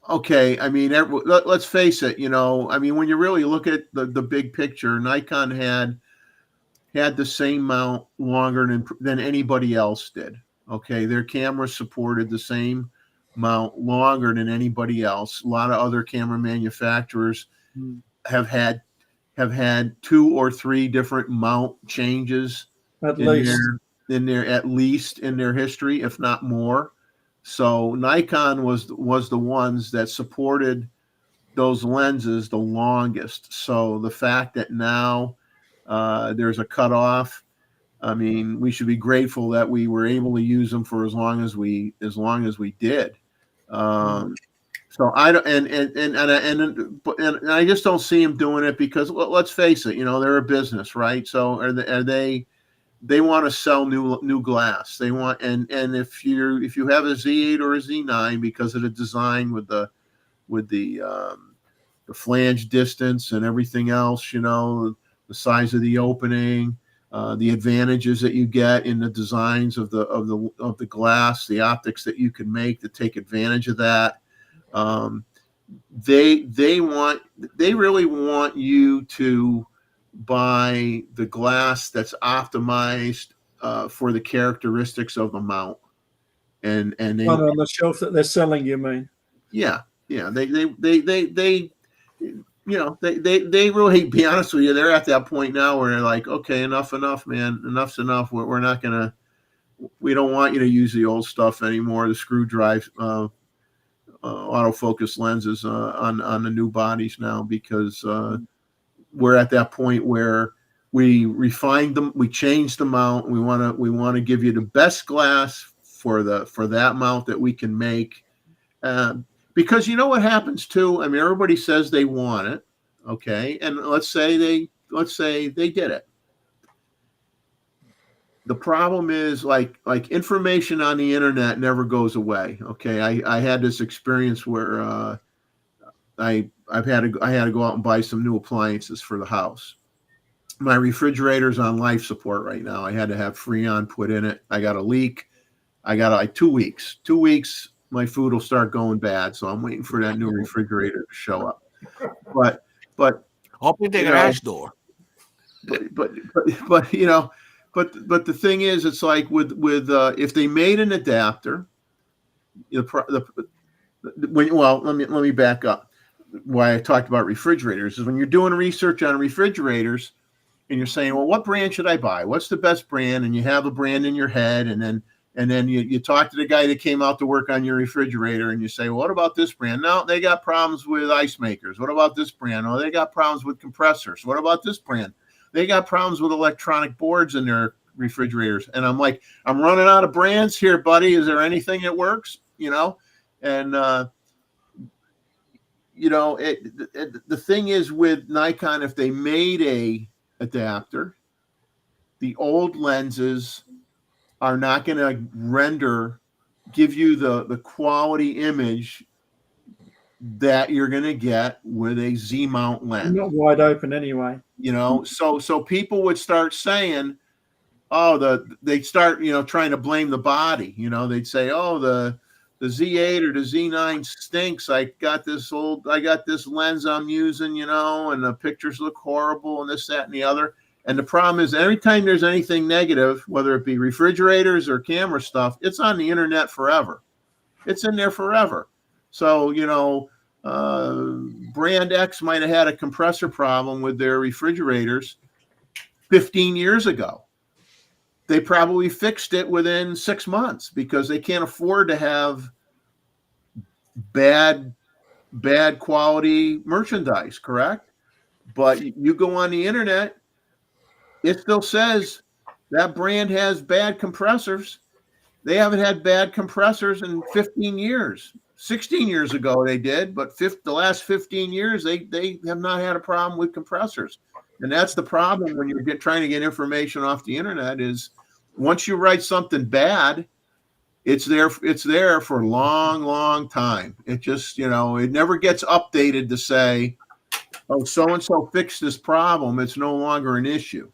okay, I mean, let's face it, I mean, when you really look at the big picture, Nikon had the same mount longer than anybody else did. Okay, their cameras supported the same mount longer than anybody else. A lot of other camera manufacturers have had 2 or 3 different mount changes at least in their history, if not more. So Nikon was the ones that supported those lenses the longest. So the fact that now there's a cutoff, I mean, we should be grateful that we were able to use them for as long as we did. So I don't, and I just don't see him doing it because let's face it, they're a business, right? So they want to sell new glass. They want, and if you have a Z8 or a Z9, because of the design with the flange distance and everything else, the size of the opening, the advantages that you get in the designs of the glass, the optics that you can make to take advantage of that. They really want you to buy the glass that's optimized for the characteristics of the mount, and they on the shelf that they're selling. You mean? Yeah. They really, be honest with you, they're at that point now where they're like, okay, enough, man, enough's enough. We're not gonna. We don't want you to use the old stuff anymore. The screw drive autofocus lenses on the new bodies now, because we're at that point where we refined them, we changed the mount. We want to give you the best glass for that mount that we can make, because you know what happens too. I mean, everybody says they want it, okay, and let's say they did it. The problem is like information on the internet never goes away. Okay, I had this experience where I had to go out and buy some new appliances for the house. My refrigerator's on life support right now. I had to have Freon put in it. I got a leak. I got like 2 weeks. 2 weeks, my food will start going bad. So I'm waiting for that new refrigerator to show up. But open the garage door. But you know, but the thing is, it's like with if they made an adapter, let me back up. Why I talked about refrigerators is when you're doing research on refrigerators and you're saying, well, what brand should I buy? What's the best brand? And you have a brand in your head, and then you talk to the guy that came out to work on your refrigerator, and you say, well, what about this brand? No, they got problems with ice makers. What about this brand? Oh, they got problems with compressors. What about this brand? They got problems with electronic boards in their refrigerators. And I'm like, I'm running out of brands here, buddy. Is there anything that works? You know, and you know, the thing is with Nikon, if they made a adapter, the old lenses are not going to give you the quality image that you're going to get with a Z mount lens. Not wide open anyway. You know, so people would start saying, oh, they'd start, you know, trying to blame the body. You know, they'd say, oh, the Z8 or the Z9 stinks. I got this lens I'm using, you know, and the pictures look horrible and this, that, and the other. And the problem is every time there's anything negative, whether it be refrigerators or camera stuff, it's on the internet forever. It's in there forever. So, you know, brand X might have had a compressor problem with their refrigerators 15 years ago. They probably fixed it within 6 months because they can't afford to have bad quality merchandise, correct? But you go on the internet, it still says that brand has bad compressors. They haven't had bad compressors in 15 years. 16 years ago they did, but the last 15 years they have not had a problem with compressors. And that's the problem when you're trying to get information off the internet is once you write something bad, it's there for a long, long time. It just, you know, it never gets updated to say, oh, so-and-so fixed this problem. It's no longer an issue,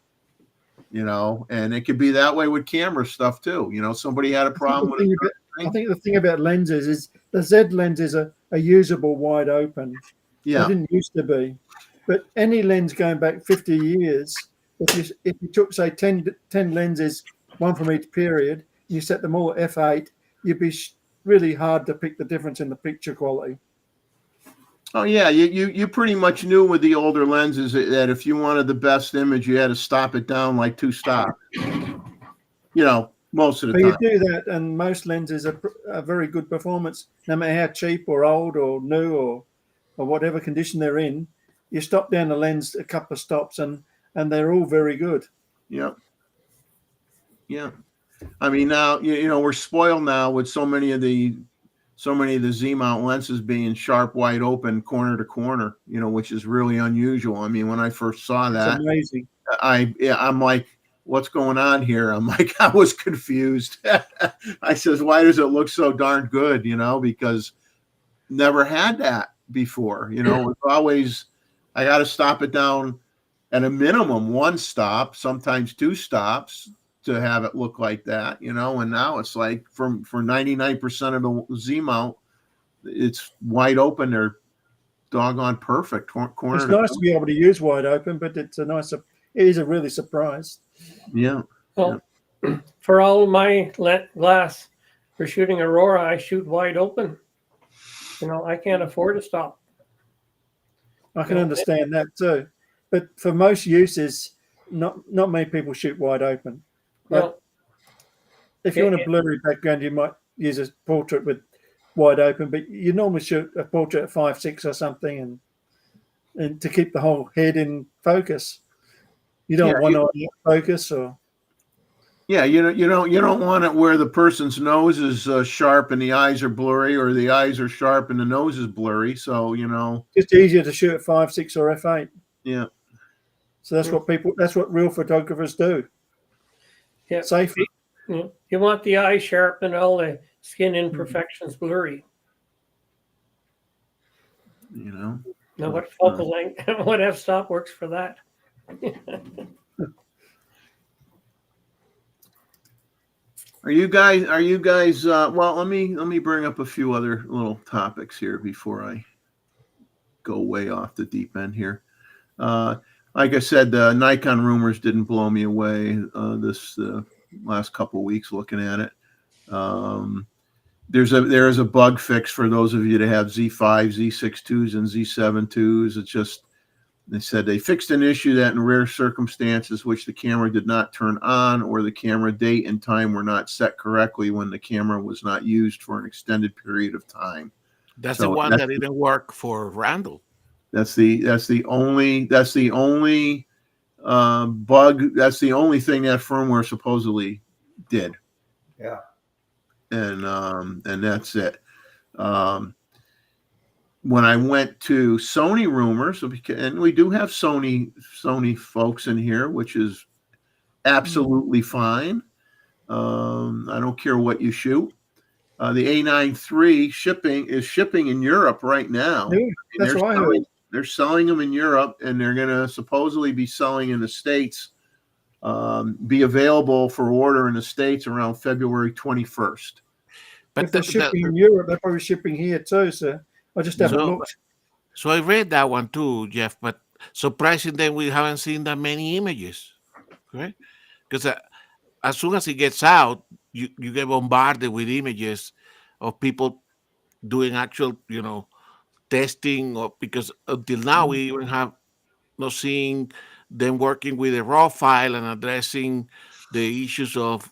you know, and it could be that way with camera stuff too. You know, somebody had a problem with it. I think the thing about lenses is the Z lenses are usable wide open. Yeah. They didn't used to be. But any lens going back 50 years, if you took, say, 10 lenses, one from each period, and you set them all at f8, you'd be really hard to pick the difference in the picture quality. Oh yeah, you pretty much knew with the older lenses that if you wanted the best image, you had to stop it down like 2 stops. You know, most of the time. You do that, and most lenses are very good performance, no matter how cheap or old or new or whatever condition they're in. You stop down the lens a couple of stops, and they're all very good. Yeah. Yeah. I mean, now, you know, we're spoiled now with so many of the Z mount lenses being sharp, wide open, corner to corner, you know, which is really unusual. I mean, when I first saw that, it's amazing. I'm like, what's going on here? I'm like, I was confused. I says, why does it look so darn good? You know, because never had that before, you know, it's always, I got to stop it down at a minimum 1 stop, sometimes 2 stops to have it look like that, you know, and now it's like for 99% of the Z mount, it's wide open. They're doggone perfect. Corner it's nice to be able to use wide open, but it is a really surprise. Yeah. Well, for all of my glass for shooting Aurora, I shoot wide open. You know, I can't afford to stop. I can understand that too, but for most uses, not many people shoot wide open. Well, if you want a blurry background, you might use a portrait with wide open, but you normally shoot a portrait at 5.6 or something, and to keep the whole head in focus. You don't want to focus or. Yeah, you don't want it where the person's nose is sharp and the eyes are blurry, or the eyes are sharp and the nose is blurry. So, you know, it's easier to shoot at 5.6 or f8. Yeah. So that's what real photographers do. Yeah. Safely. You want the eye sharp and all the skin imperfections blurry. you know. Now, what focal length, what f-stop works for that? Are you guys well, let me bring up a few other little topics here before I go way off the deep end here. Like I said, the Nikon rumors didn't blow me away this last couple weeks looking at it. There is a bug fix for those of you that have Z5, Z6 II, and Z7 IIs. It's just, they said they fixed an issue that in rare circumstances which the camera did not turn on or the camera date and time were not set correctly when the camera was not used for an extended period of time. That's the one that didn't work for Randall. That's the only bug. That's the only thing that firmware supposedly did. Yeah. And that's it. When I went to Sony rumors, and we do have Sony folks in here, which is absolutely fine. I don't care what you shoot. The A9 III is shipping in Europe right now. Yeah, that's what I heard. They're selling them in Europe, and they're going to supposedly be selling in the States, be available for order in the States around February 21st. But if they're shipping in Europe, they're probably shipping here too, so I just haven't looked. So I read that one too, Jeff, but surprisingly, we haven't seen that many images, right? Because as soon as it gets out, you get bombarded with images of people doing actual, testing, or because until now we even have not seen them working with a raw file and addressing the issues of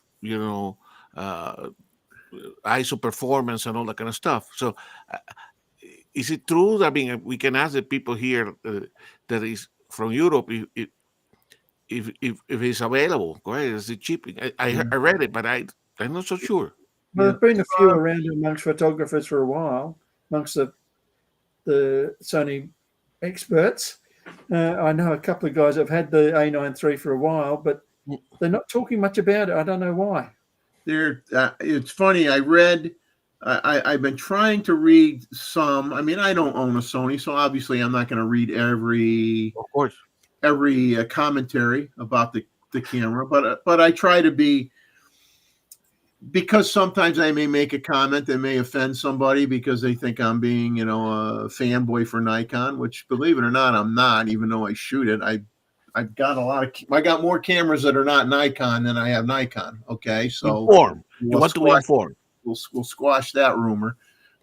ISO performance and all that kind of stuff. So is it true? I mean, we can ask the people here that is from Europe if it's available. Right? Is it cheap? I read it, but I'm not so sure. Well, there's been a few around amongst photographers for a while, amongst the Sony experts. I know a couple of guys have had the A9 III for a while, but they're not talking much about it. I don't know why. It's funny. I've been trying to read some. I mean, I don't own a Sony, so obviously I'm not going to read every commentary about the camera. But I try to be, because sometimes I may make a comment that may offend somebody because they think I'm being, a fanboy for Nikon, which, believe it or not, I'm not. Even though I shoot it, I've got I got more cameras that are not Nikon than I have Nikon. Okay, so you want to be informed. We'll squash that rumor,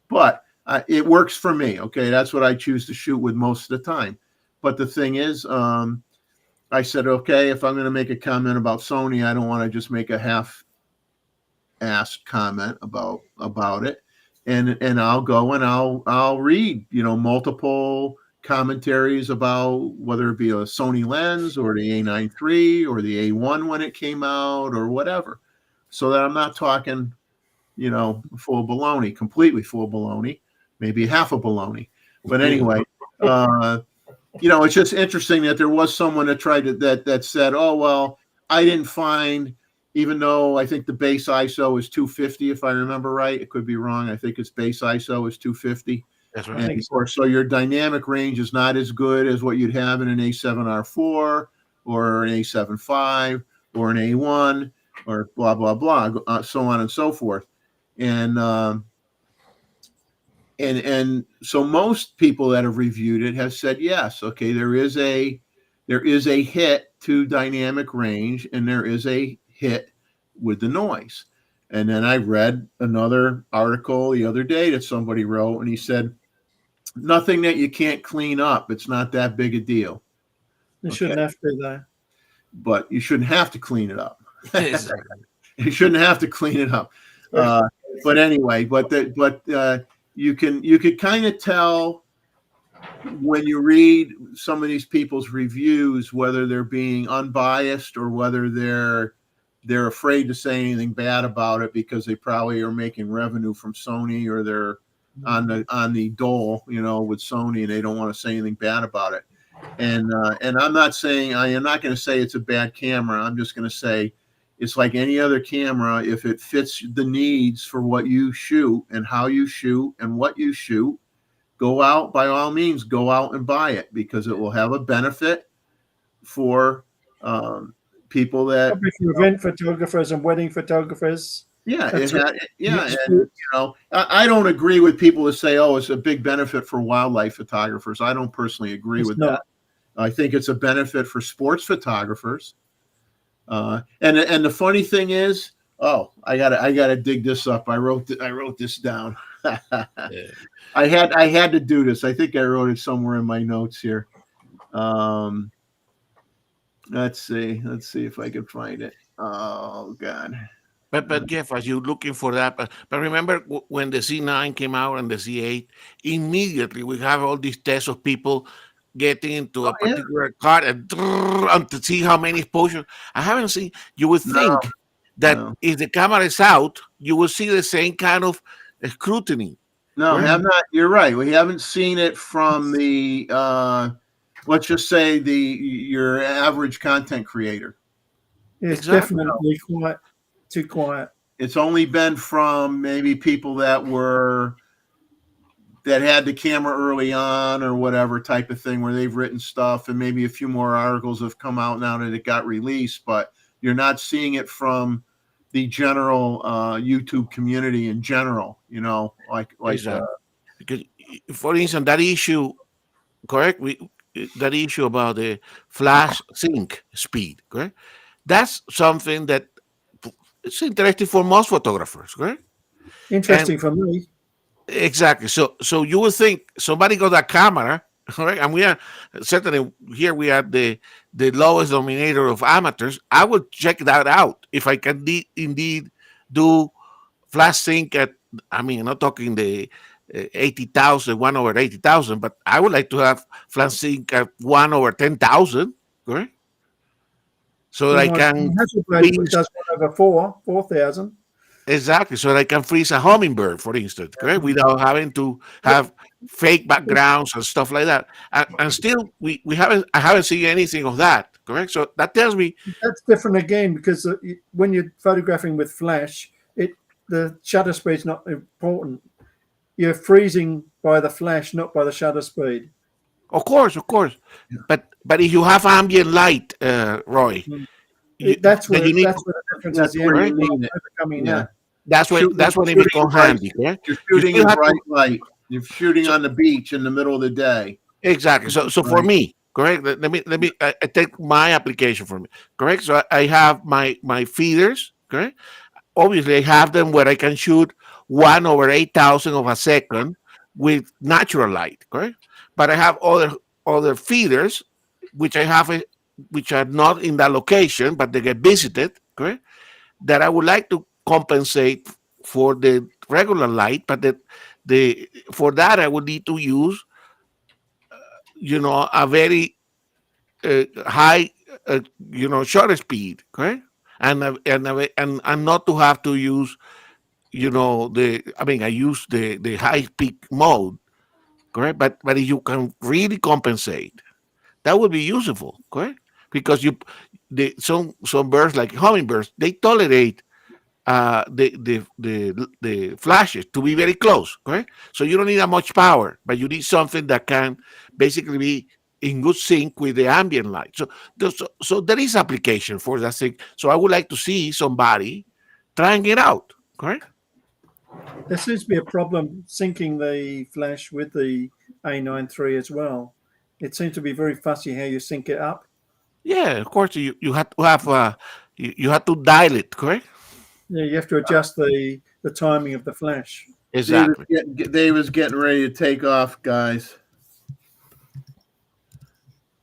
but it works for me. Okay, that's what I choose to shoot with most of the time. But the thing is, I said, okay, if I'm going to make a comment about Sony, I don't want to just make a half-assed comment about it, and I'll go and I'll read, multiple commentaries about whether it be a Sony lens or the A9 III or the A1 when it came out or whatever, so that I'm not talking, full baloney, completely full baloney, maybe half a baloney. But anyway, it's just interesting that there was someone that tried to that said, oh, well, I didn't find, even though I think the base ISO is 250, if I remember right. It could be wrong. I think its base ISO is 250. That's right. And of course, so your dynamic range is not as good as what you'd have in an A7R4 or an A7V or an A1 or blah, blah, blah, so on and so forth. And so most people that have reviewed it have said, yes, okay, there is a hit to dynamic range and there is a hit with the noise. And then I read another article the other day that somebody wrote, and he said, nothing that you can't clean up. It's not that big a deal. You shouldn't have to, though. But you shouldn't have to clean it up. You shouldn't have to clean it up. But anyway, you could kind of tell when you read some of these people's reviews whether they're being unbiased or whether they're afraid to say anything bad about it because they probably are making revenue from Sony, or they're on the dole, with Sony, and they don't want to say anything bad about it. And I'm not saying, I am not going to say it's a bad camera. I'm just going to say it's like any other camera. If it fits the needs for what you shoot and how you shoot and what you shoot, go out, by all means, go out and buy it, because it will have a benefit for people that, Probably for event photographers and wedding photographers. yeah, That's and Yes, you know, I don't agree with people that say, oh, it's a big benefit for wildlife photographers. I don't personally agree It's with not. that. I think it's a benefit for sports photographers. And the funny thing is, oh, I gotta dig this up. I wrote this down. I had to do this. I think I wrote it somewhere in my notes here. Let's see if I can find it. Oh God. But Jeff, as you're looking for that, but remember when the Z9 came out and the Z8, immediately we have all these tests of people getting into a yeah. particular car and to see how many exposure. I haven't seen. You would No, think that no. if the camera is out, you will see the same kind of scrutiny. No, Right. have not. You're right. We haven't seen it from the let's just say your average content creator. It's Exactly. definitely too quiet. It's only been from maybe people that had the camera early on or whatever type of thing, where they've written stuff, and maybe a few more articles have come out now that it got released, but you're not seeing it from the general YouTube community in general, you know, like Exactly. Because, for instance, that issue, correct? That issue about the flash sync speed, correct? That's something that it's interesting for most photographers, correct? Interesting for me. Exactly. So you would think somebody got a camera, right? And we are certainly here. We are the lowest denominator of amateurs. I would check that out if I can indeed do flash sync at. I mean, I'm not talking the 80,000, 1/80,000, but I would like to have flash sync at 1/10,000, correct? So that I can Hasselblad does 1/4,000. exactly, so that I can freeze a hummingbird, for instance, correct, without having to have fake backgrounds and stuff like that. And still, I haven't seen anything of that, correct. So that tells me That's different again, because when you're photographing with flash, the shutter speed's not important. You're freezing by the flash, not by the shutter speed. of course, but if you have ambient light, Roy, That's where you need the difference that's is. where you need it. Overcoming Yeah. that. that's when it becomes handy, correct? You're shooting still in have to- bright light. You're shooting on the beach in the middle of the day. Exactly. So for Right. me, correct. Let me. I take my application for me. Correct. So I have my feeders. Correct. Obviously, I have them where I can shoot 1/8,000 of a second with natural light. Correct. But I have other feeders which which are not in that location, but they get visited. Correct. That I would like to compensate for the regular light, but for that I would need to use a very high shutter speed, correct, and not to have to use I use the high peak mode, correct, but if you can really compensate, that would be useful, correct, because some birds like hummingbirds, they tolerate the flashes to be very close, correct? So you don't need that much power, but you need something that can basically be in good sync with the ambient light. So there is application for that thing. So I would like to see somebody trying it out, correct? There seems to be a problem syncing the flash with the A9 III as well. It seems to be very fussy how you sync it up. Yeah, of course you have to have you have to dial it, correct? Yeah, you have to adjust the timing of the flash. Exactly. David's getting ready to take off, guys.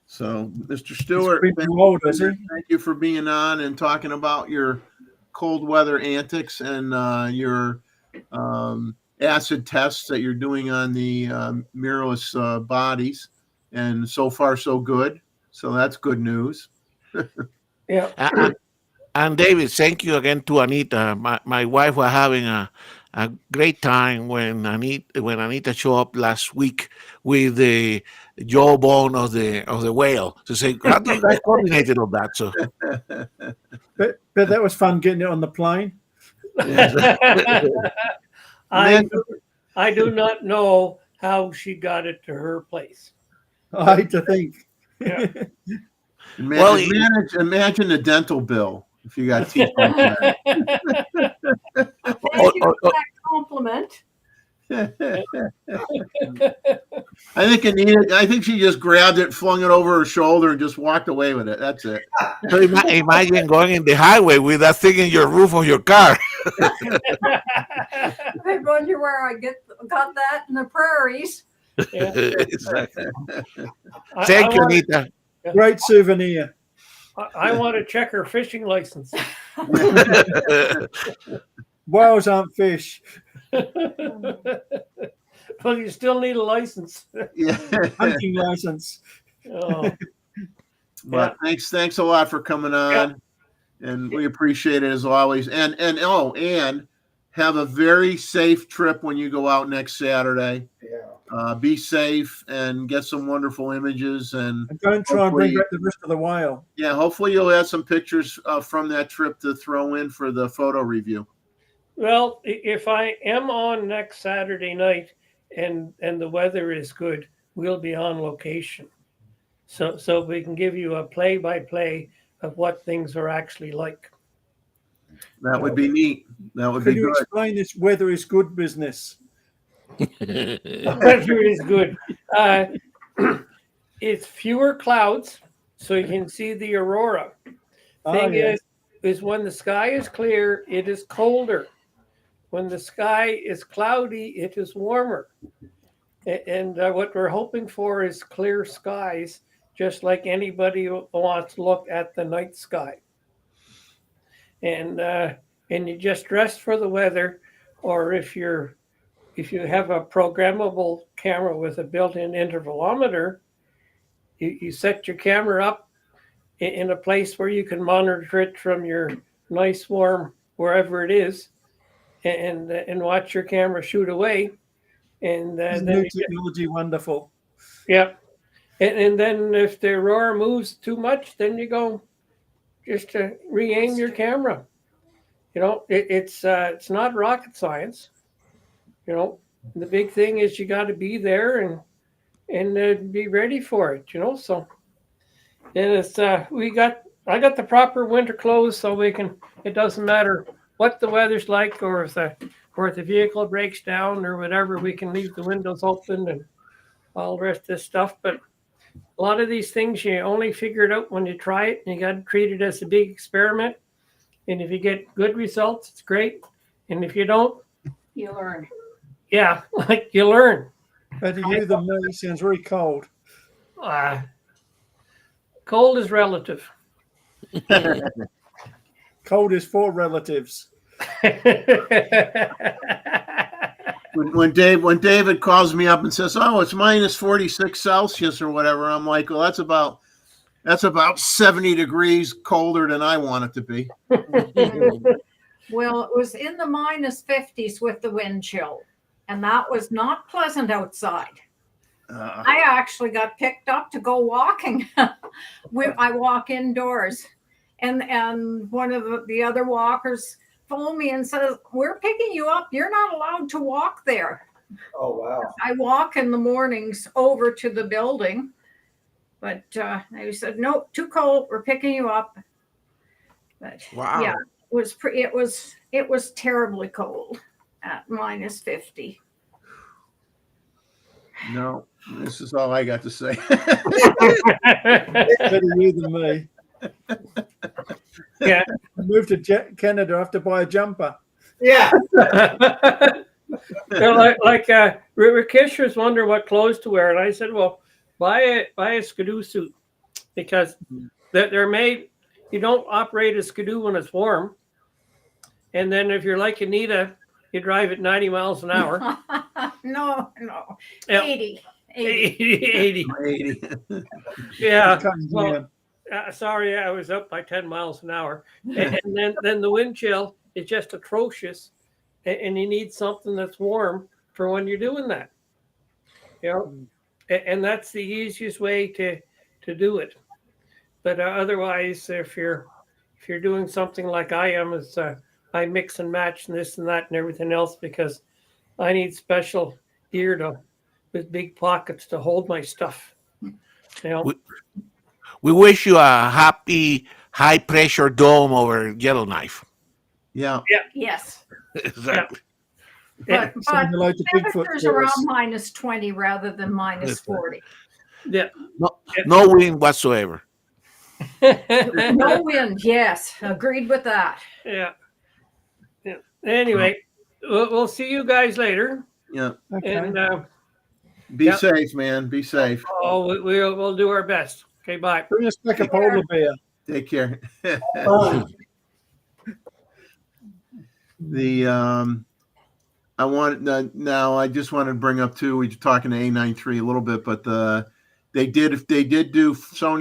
So, Mr. Stewart, thank you for being on and talking about your cold weather antics and your acid tests that you're doing on the mirrorless bodies. And so far, so good. So that's good news. Yeah. And David, thank you again to Anita. My wife was having a great time when Anita showed up last week with the jawbone of the whale to say, how do you guys coordinated on that? So, But that was fun getting it on the plane. I do not know how she got it to her place. I hate to think. Yeah. Well, Imagine the dental bill if you got teeth like that. Thank you for that compliment. I think she just grabbed it, flung it over her shoulder, and just walked away with it. That's it. so imagine going in the highway with that thing in your roof of your car. I wonder where I got that in the prairies. Yeah. Exactly. I Thank you, want- Anita. Great souvenir. I want to check her fishing license. Whales aren't fish. Well, you still need a license. Yeah. Hunting license. Oh, But thanks a lot for coming on, and we appreciate it as always. And have a very safe trip when you go out next Saturday. Yeah. Be safe and get some wonderful images, and And don't try and bring Hopefully- back the rest of the whale. yeah, hopefully you'll have some pictures from that trip to throw in for the photo review. well, if I am on next Saturday night and the weather is good, we'll be on location. So we can give you a play-by-play of what things are actually like. That would be neat. That would Could be you good. explain this weather is good business? Weather is good. It's fewer clouds, so you can see the aurora. Thing yeah. is when the sky is clear, it is colder. When the sky is cloudy, it is warmer. And what we're hoping for is clear skies, just like anybody who wants to look at the night sky. And you just dress for the weather, or if you have a programmable camera with a built-in intervalometer, you set your camera up in a place where you can monitor it from your nice warm wherever it is, and watch your camera shoot away. And Isn't then new technology wonderful? yeah, and then if the aurora moves too much, then you go just to re-aim your camera. You know, it's not rocket science. You know, the big thing is you got to be there and be ready for it. You know, so and it's I got the proper winter clothes, so we can. It doesn't matter what the weather's like, or if the vehicle breaks down or whatever, we can leave the windows open and all the rest of this stuff. But a lot of these things you only figure it out when you try it, and you got to treat it as a big experiment. And if you get good results, it's great. And if you don't, You learn. yeah, like you learn. Better you than me. Sounds very cold. Cold is relative. Cold is for relatives. When David calls me up and says, "Oh, it's minus 46 Celsius or whatever," I'm like, "Well, that's about 70 degrees colder than I want it to be." Well, it was in the minus 50s with the wind chill, and that was not pleasant outside. I actually got picked up to go walking. I walk indoors, and one of the other walkers phoned me and says, "We're picking you up. You're not allowed to walk there." Oh, wow. I walk in the mornings over to the building, but they said, "No, too cold. We're picking you up." But Wow. yeah, it was terribly cold at minus 50. No, this is all I got to say. Better you than me. Yeah. I moved to Canada. I have to buy a jumper. Yeah. Rakesh was wondering what clothes to wear, and I said, "Well, buy a skidoo suit, because they're made. You don't operate a skidoo when it's warm, and then if you're like Anita, you drive at 90 miles an hour." No, Yeah. 80. 80. 80. Yeah. Cutting Well, down. sorry, I was up by 10 miles an hour. And then the wind chill is just atrocious. And you need something that's warm for when you're doing that. You know, and that's the easiest way to do it. But otherwise, if you're doing something like I am, is I mix and match and this and that and everything else, because I need special gear with big pockets to hold my stuff. You know, We wish you a happy high pressure dome over Yellowknife. Yeah. Yes. Exactly. Yeah. But Say hello to Bigfoot temperatures for around us. minus 20 rather than minus That's right. 40. Yeah. No wind whatsoever. No wind. Yes. Agreed with that. Yeah. Anyway, we'll see you guys later. Yeah. Okay. And Be Yeah. safe, man. Be safe. we'll do our best. Okay, bye. Bring us back a polar bear. Take care. Fine. I want now. I just wanted to bring up too. We were talking to A93 a little bit, but Sony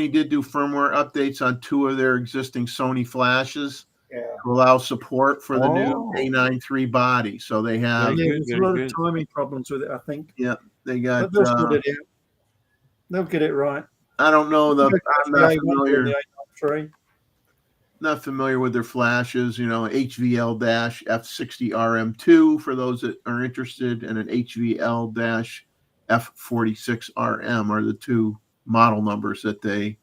did do firmware updates on 2 of their existing Sony flashes Yeah. to allow support for the new Oh. A93 body. So they have Very Yeah, good, there's a very lot good. of timing problems with it, I think. they got. But they'll sort it out. They'll get it right. I don't know I'm not familiar. Not familiar with their flashes, HVL-F60RM2 for those that are interested, and an HVL-F46RM are the 2 model numbers that they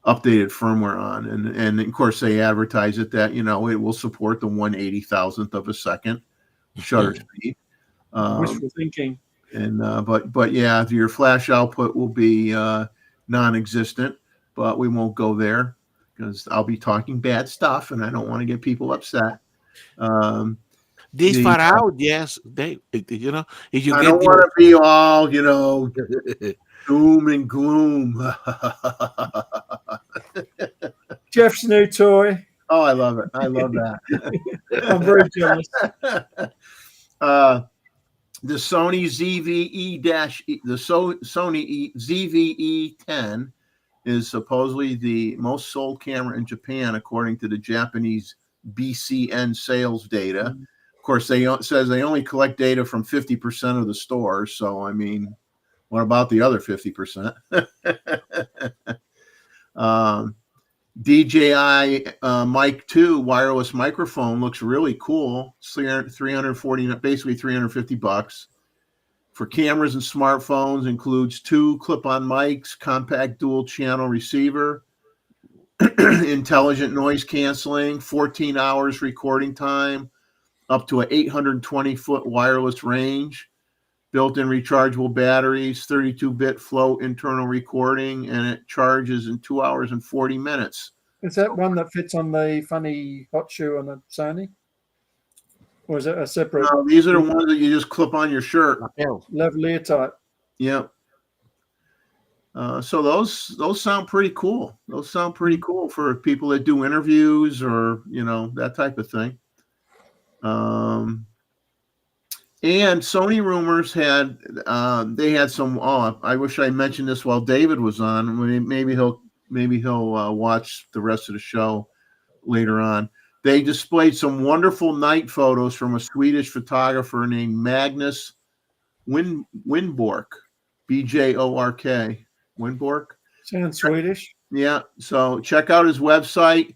updated firmware on. And of course, they advertise it that, it will support the 1/80,000th of a second shutter speed. Wishful thinking. And but yeah, your flash output will be non-existent, but we won't go there because I'll be talking bad stuff, and I don't want to get people upset. This far out, yes. If you I get don't want to be all, doom and gloom. Jeff's new toy. Oh, I love it. I love that. I'm very jealous. The Sony Sony ZVE10 is supposedly the most sold camera in Japan, according to the Japanese BCN sales data. Of course, says they only collect data from 50% of the stores. So, I mean, what about the other 50%? DJI Mic 2 wireless microphone looks really cool. It's $340, basically $350 for cameras and smartphones. Includes 2 clip-on mics, compact dual channel receiver, intelligent noise canceling, 14 hours recording time, up to an 820-foot wireless range, built-in rechargeable batteries, 32-bit float internal recording, and it charges in 2 hours and 40 minutes. Is that one that fits on the funny hot shoe on the Sony? Or is it a separate? No, these are the ones that you just clip on your shirt. Lavalier type. Yep. So those sound pretty cool. Those sound pretty cool for people that do interviews or that type of thing. And Sony Rumors had some. Oh, I wish I mentioned this while David was on. Maybe he'll watch the rest of the show later on. They displayed some wonderful night photos from a Swedish photographer named Magnus Windbork, BJORK. Windbork. Sounds Swedish. Yeah. So check out his website,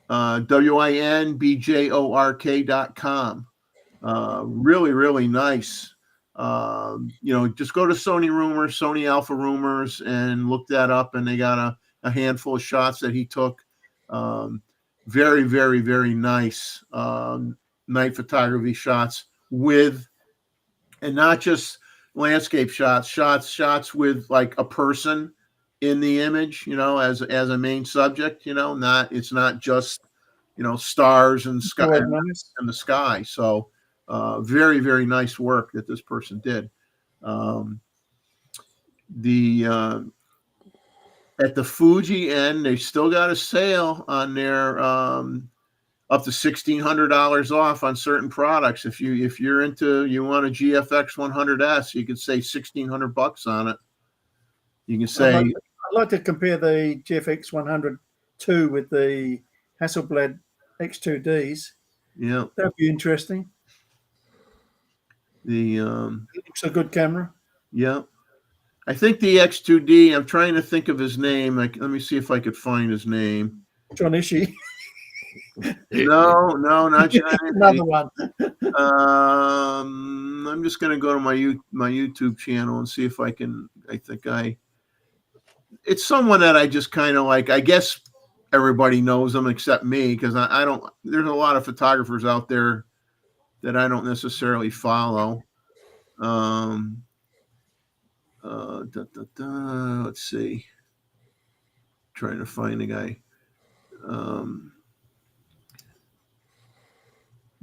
winbjork.com. Really, really nice. Just go to Sony Rumors, Sony Alpha Rumors, and look that up. And they got a handful of shots that he took. Very, very, very nice night photography shots with, and not just landscape shots with like a person in the image, as a main subject. It's not just stars and sky and the sky. So very, very nice work that this person did. At the Fuji end, they still got a sale on their up to $1,600 off on certain products. If you want a GFX 100S, you can say $1,600 on it. You can say. I'd like to compare the GFX 102 with the Hasselblad X2Ds. Yeah, that'd be interesting. It looks a good camera. Yeah. I think the X2D, I'm trying to think of his name. Let me see if I could find his name. John Ishii. No, not John. Another one. I'm just going to go to my YouTube channel and see if I can. It's someone that I just kind of like. I guess everybody knows them except me, because I don't. There's a lot of photographers out there that I don't necessarily follow. Let's see. Trying to find a guy.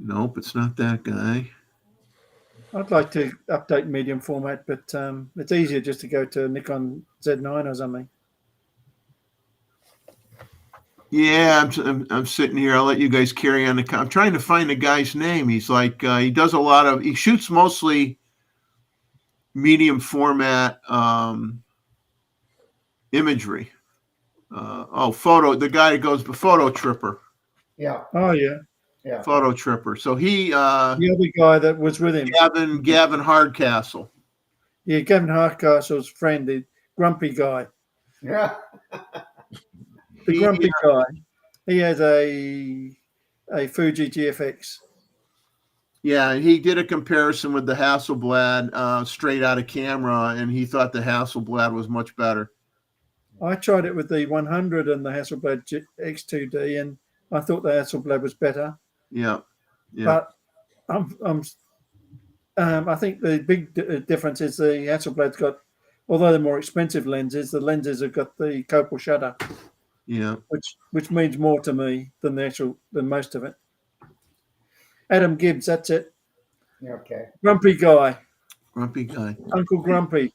Nope, it's not that guy. I'd like to update medium format, but it's easier just to go to Nikon Z9 or something. Yeah, I'm sitting here. I'll let you guys carry on. I'm trying to find the guy's name. He's like he does a lot of. He shoots mostly medium format imagery. Photo. The guy that goes the Photo Tripper. Yeah. Oh yeah. Yeah. Photo Tripper. So he the other guy that was with him, Gavin Hardcastle. Yeah, Gavin Hardcastle's friend, the grumpy guy. Yeah. The grumpy guy. He has a Fuji GFX. Yeah, he did a comparison with the Hasselblad straight out of camera, and he thought the Hasselblad was much better. I tried it with the 100 and the Hasselblad X2D, and I thought the Hasselblad was better. Yeah. But I think the big difference is the Hasselblad's got, although they're more expensive lenses, the lenses have got the copal shutter. Yeah. Which means more to me than than most of it. Adam Gibbs, that's it. Okay. Grumpy guy. Grumpy guy. Uncle Grumpy.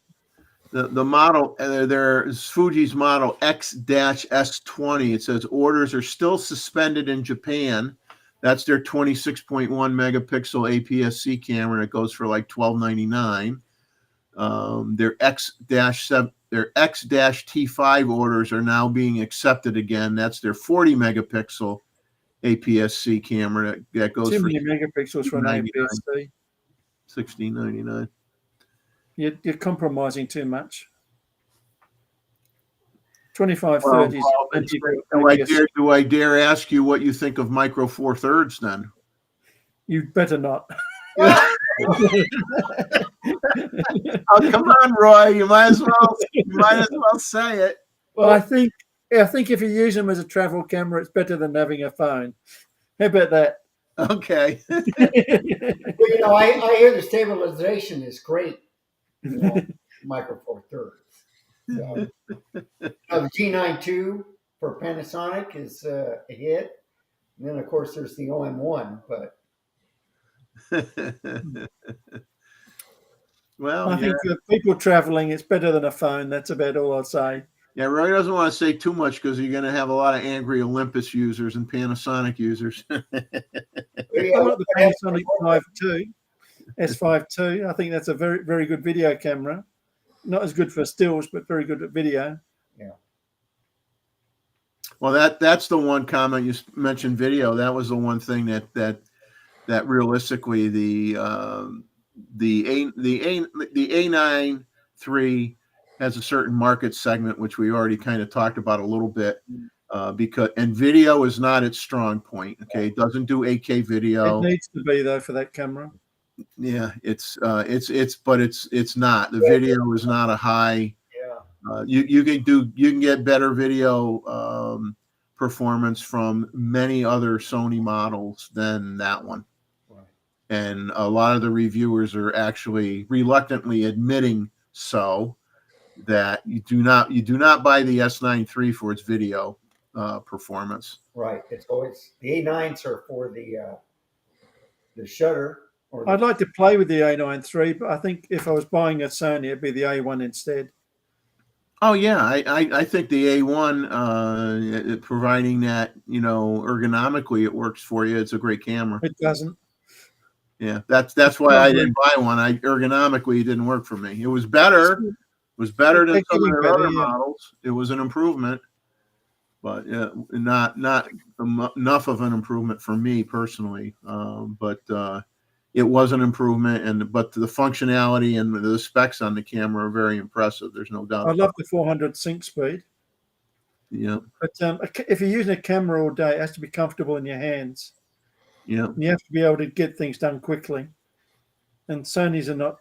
The model, there's Fuji's model X-S20. It says orders are still suspended in Japan. That's their 26.1 megapixel APS-C camera that goes for like $12.99. Their X-T5 orders are now being accepted again. That's their 40 megapixel APS-C camera that goes Too for many megapixels for an APS-C. $16.99. You're compromising too much. 2530. Do I dare ask you what you think of Micro Four Thirds then? You better not. Oh, come on, Roy. You might as well say it. Well, I think if you use them as a travel camera, it's better than having a phone. How about that? Okay. Well, I hear the stabilization is great. Micro Four Thirds. So, the G9 II for Panasonic is a hit. And then, of course, there's the OM1, but well, I think for people traveling, it's better than a phone. That's about all I'll say. Yeah, Roy doesn't want to say too much because you're going to have a lot of angry Olympus users and Panasonic users. I like the Panasonic 5.2, S5.2. I think that's a very, very good video camera. Not as good for stills, but very good at video. Yeah. Well, that's the one comment you mentioned. Video. That was the one thing that realistically the A9 III has a certain market segment which we already kind of talked about a little bit because video is not its strong point. Okay, it doesn't do 8K video. It needs to be though for that camera. Yeah, it's not. The video is not a high. yeah. You can get better video performance from many other Sony models than that one. Right. And a lot of the reviewers are actually reluctantly admitting that you do not buy the S9 III for its video performance. Right. It's always the A9s are for the shutter. I'd like to play with the A9 III, but I think if I was buying a Sony, it'd be the A1 instead. Oh yeah, I think the A1, providing that ergonomically it works for you, it's a great camera. It doesn't. Yeah, that's why I didn't buy one. Ergonomically, it didn't work for me. It was better. It was better than some of their other models. It was an improvement, but not enough of an improvement for me personally. But it was an improvement, but the functionality and the specs on the camera are very impressive. There's no doubt. I love the 400 sync speed. Yeah. But if you're using a camera all day, it has to be comfortable in your hands. Yeah. And you have to be able to get things done quickly. and Sony's are not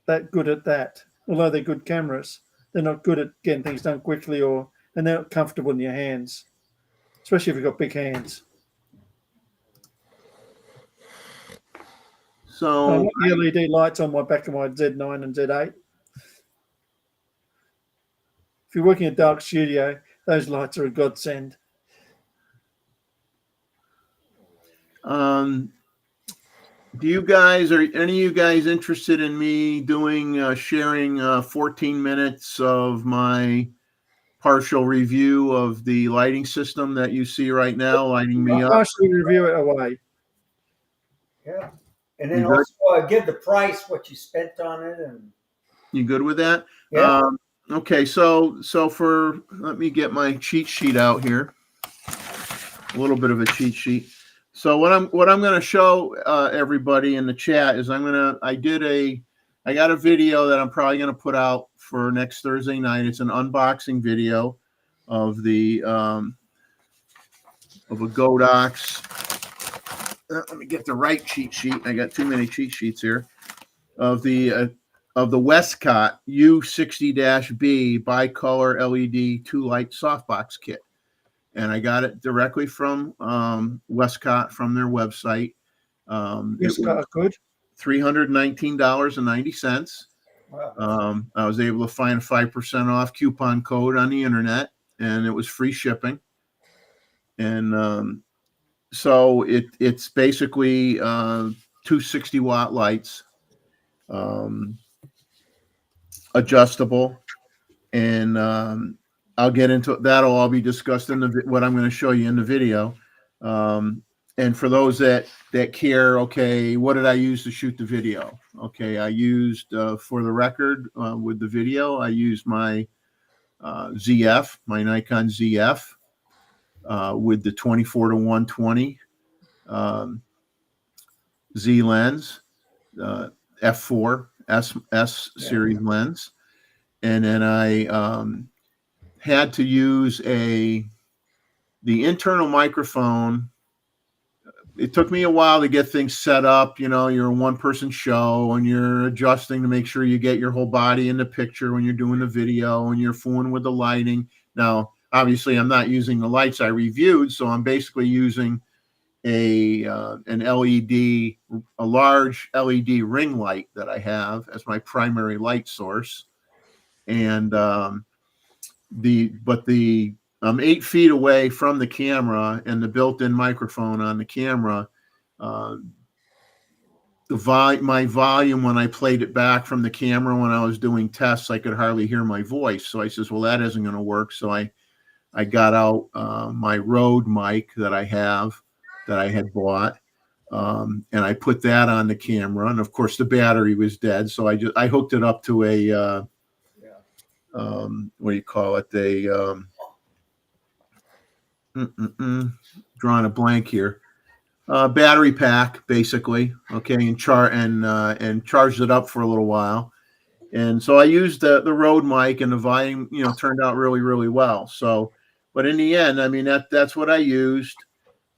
that good at that. Although they're good cameras, they're not good at getting things done quickly, and they're not comfortable in your hands, especially if you've got big hands. So I've got the LED lights on my back of my Z9 and Z8. If you're working in a dark studio, those lights are a godsend. Do you guys, are any of you guys interested in me doing sharing 14 minutes of my partial review of the lighting system that you see right now, lighting me I'll up? partially review it away. Yeah. And then You good? also give the price, what you spent on it. And You good with that? yeah. Okay, so let me get my cheat sheet out here. A little bit of a cheat sheet. So what I'm going to show everybody in the chat is I got a video that I'm probably going to put out for next Thursday night. It's an unboxing video of the of a Godox. Let me get the right cheat sheet. I got too many cheat sheets here. Of the Westcott U60-B bicolor LED 2-light softbox kit. And I got it directly from Westcott from their website. Westcott are good. $319.90. Wow. I was able to find a 5% off coupon code on the internet, and it was free shipping. And so it's basically 260-watt lights, adjustable, and I'll get into that'll all be discussed in what I'm going to show you in the video. And for those that care, okay, what did I use to shoot the video? Okay, I used for the record with the video, I used my ZF, my Nikon ZF, with the 24-to-120 Z lens, f4 S series lens, and then I had to use the internal microphone. It took me a while to get things set up. You know, you're a one-person show and you're adjusting to make sure you get your whole body in the picture when you're doing the video, and you're fooling with the lighting. Now, obviously, I'm not using the lights I reviewed, so I'm basically using an LED, a large LED ring light that I have as my primary light source, and I'm 8 feet away from the camera and the built-in microphone on the camera. My volume when I played it back from the camera when I was doing tests, I could hardly hear my voice. So I says, well, that isn't going to work. So I got out my Rode mic that I had bought, and I put that on the camera. And of course, the battery was dead, so I hooked it up to a what do you call it? Drawing a blank here. Battery pack, basically. Okay, and charged it up for a little while. And so I used the Rode mic, and the volume, turned out really, really well. So, but in the end, I mean, that's what I used.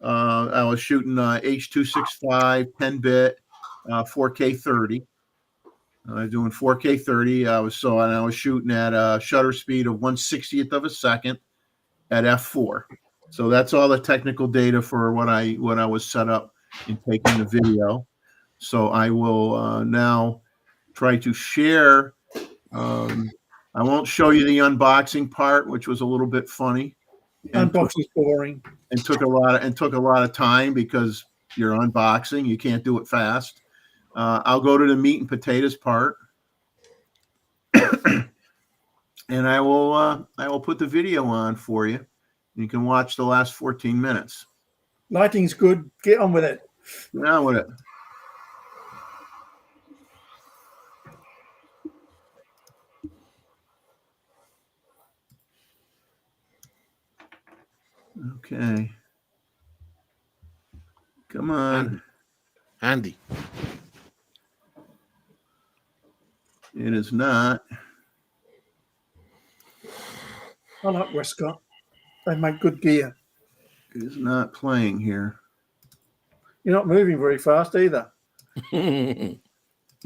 I was shooting H.265 10-bit 4K 30. Doing 4K 30. I was shooting at a shutter speed of 1/60th of a second at f4. So that's all the technical data for what I was set up in taking the video. So I will now try to share. I won't show you the unboxing part, which was a little bit funny. Unboxing is boring. And took a lot of time because you're unboxing. You can't do it fast. I'll go to the meat and potatoes part, and I will put the video on for you. You can watch the last 14 minutes. Lighting's good. Get on with it. Now with it. Okay. Come on. Andy. It is not. I like Westcott. They make good gear. It is not playing here. You're not moving very fast either.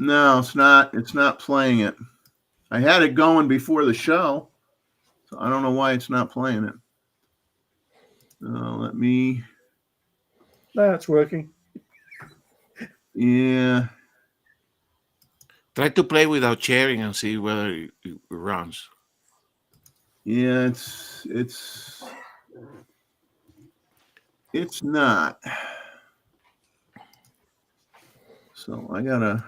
No, it's not. It's not playing it. I had it going before the show, so I don't know why it's not playing it. Let me. That's working. Yeah. Try to play without sharing and see whether it runs. Yeah, it's not. So I gotta.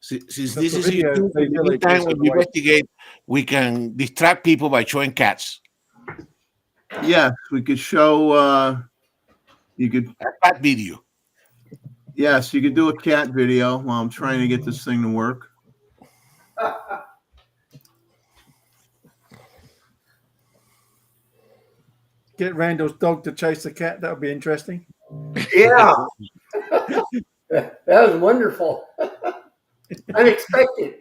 Since That's this a is video, YouTube, they really anytime do we some way. investigate, we can distract people by showing cats. Yes, we could show. You could. A cat video. Yes, you could do a cat video while I'm trying to get this thing to work. Get Randall's dog to chase the cat. That would be interesting. Yeah. That was wonderful. Unexpected.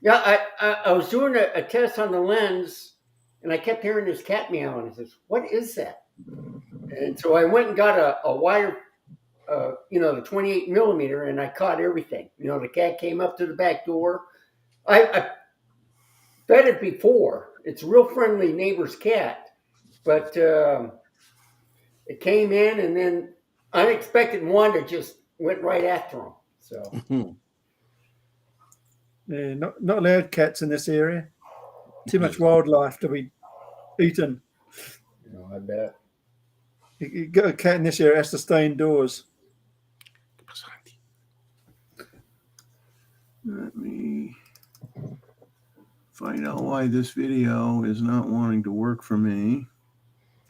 Yeah, I was doing a test on the lens, and I kept hearing this cat meow, and I says, "What is that?" And so I went and got a wire, the 28 millimeter, and I caught everything. The cat came up to the back door. I fed it before. It's a real friendly neighbor's cat, but it came in, and then unexpected Wanda just went right after him. So. Yeah, not allowed cats in this area. Too much wildlife to be eaten. I bet. You got a cat in this area, it has to stay indoors. Let me find out why this video is not wanting to work for me.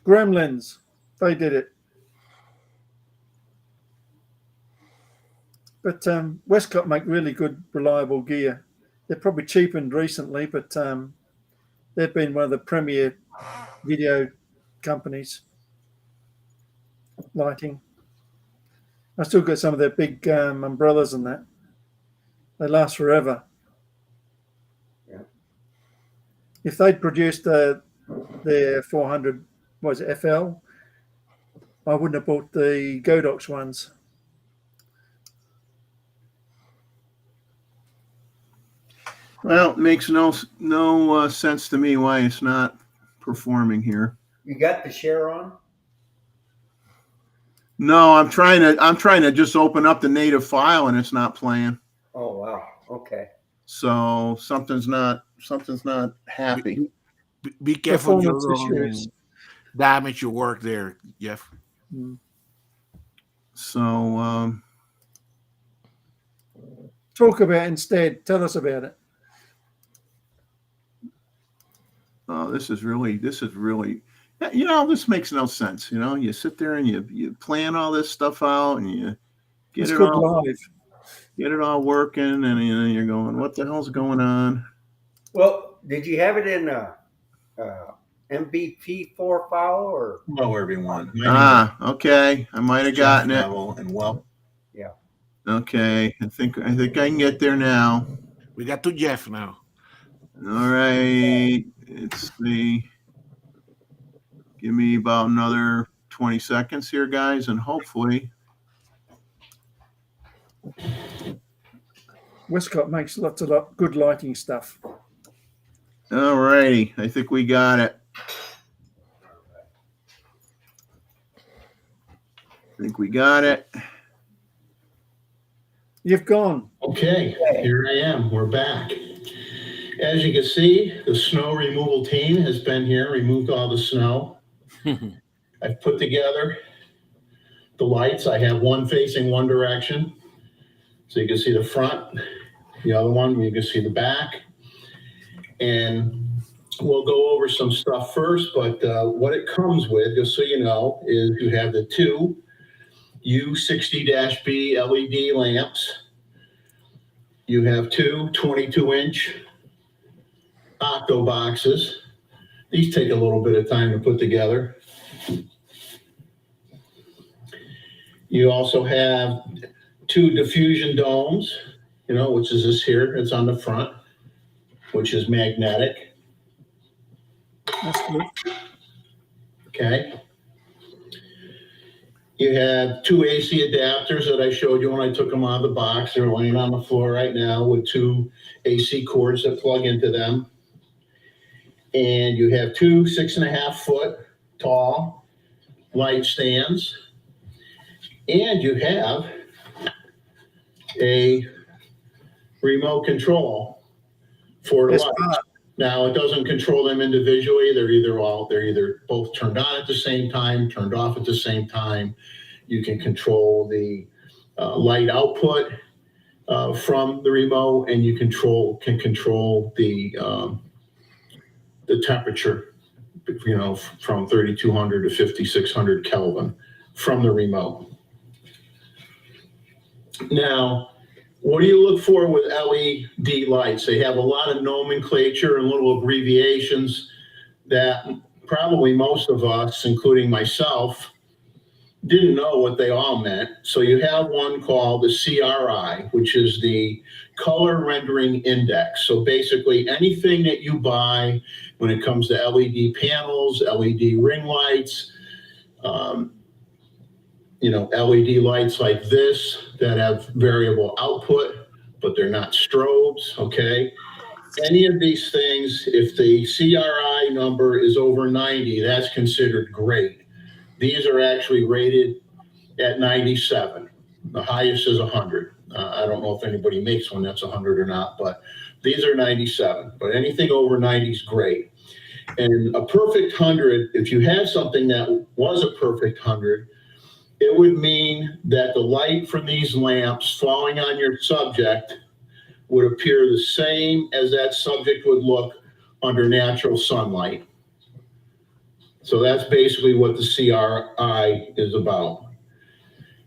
Gremlins, they did it. But Westcott make really good, reliable gear. They're probably cheapened recently, but they've been one of the premier video companies. Lighting. I still got some of their big umbrellas and that. They last forever. Yeah. If they'd produced their 400, was it FL? I wouldn't have bought the Godox ones. Well, it makes no sense to me why it's not performing here. You got the share on? No, I'm trying to just open up the native file and it's not playing. Oh wow. Okay. So something's not happy. Be careful you Performance issues. don't damage your work there, Jeff. So Talk about it instead. Tell us about it. this is really, this makes no sense. You sit there and you plan all this stuff out and you get it all working, and you're going, what the hell's going on? Well, did you have it in MP4 file or? Hello, everyone. Okay. I might have gotten it. Neville, and welcome. Yeah. Okay. I think I can get there now. We got to Jeff now. All right. It's me. Give me about another 20 seconds here, guys, and hopefully. Westcott makes lots of good lighting stuff. All righty. I think we got it. You've gone. Okay, here I am. We're back. As you can see, the snow removal team has been here, removed all the snow. I've put together the lights. I have one facing one direction. So you can see the front, the other one, you can see the back. And we'll go over some stuff first, but what it comes with, just so you know, is you have the two U60-B LED lamps. You have two 22-inch octo boxes. These take a little bit of time to put together. You also have two diffusion domes, which is this here. It's on the front, which is magnetic. That's good. Okay. You have two AC adapters that I showed you when I took them out of the box. They're laying on the floor right now with two AC cords that plug into them. And you have two 6.5-foot tall light stands. And you have a remote control for the lights. Now, it doesn't control them individually. They're either both turned on at the same time, turned off at the same time. You can control the light output from the remote, and you can control the temperature, from 3,200 to 5,600 Kelvin from the remote. Now, what do you look for with LED lights? They have a lot of nomenclature and little abbreviations that probably most of us, including myself, didn't know what they all meant. So you have one called the CRI, which is the Color Rendering Index. So basically anything that you buy when it comes to LED panels, LED ring lights, LED lights like this that have variable output, but they're not strobes, okay? Any of these things, if the CRI number is over 90, that's considered great. These are actually rated at 97. The highest is 100. I don't know if anybody makes one that's 100 or not, but these are 97. But anything over 90 is great. And a perfect 100, if you had something that was a perfect 100, it would mean that the light from these lamps falling on your subject would appear the same as that subject would look under natural sunlight. So that's basically what the CRI is about.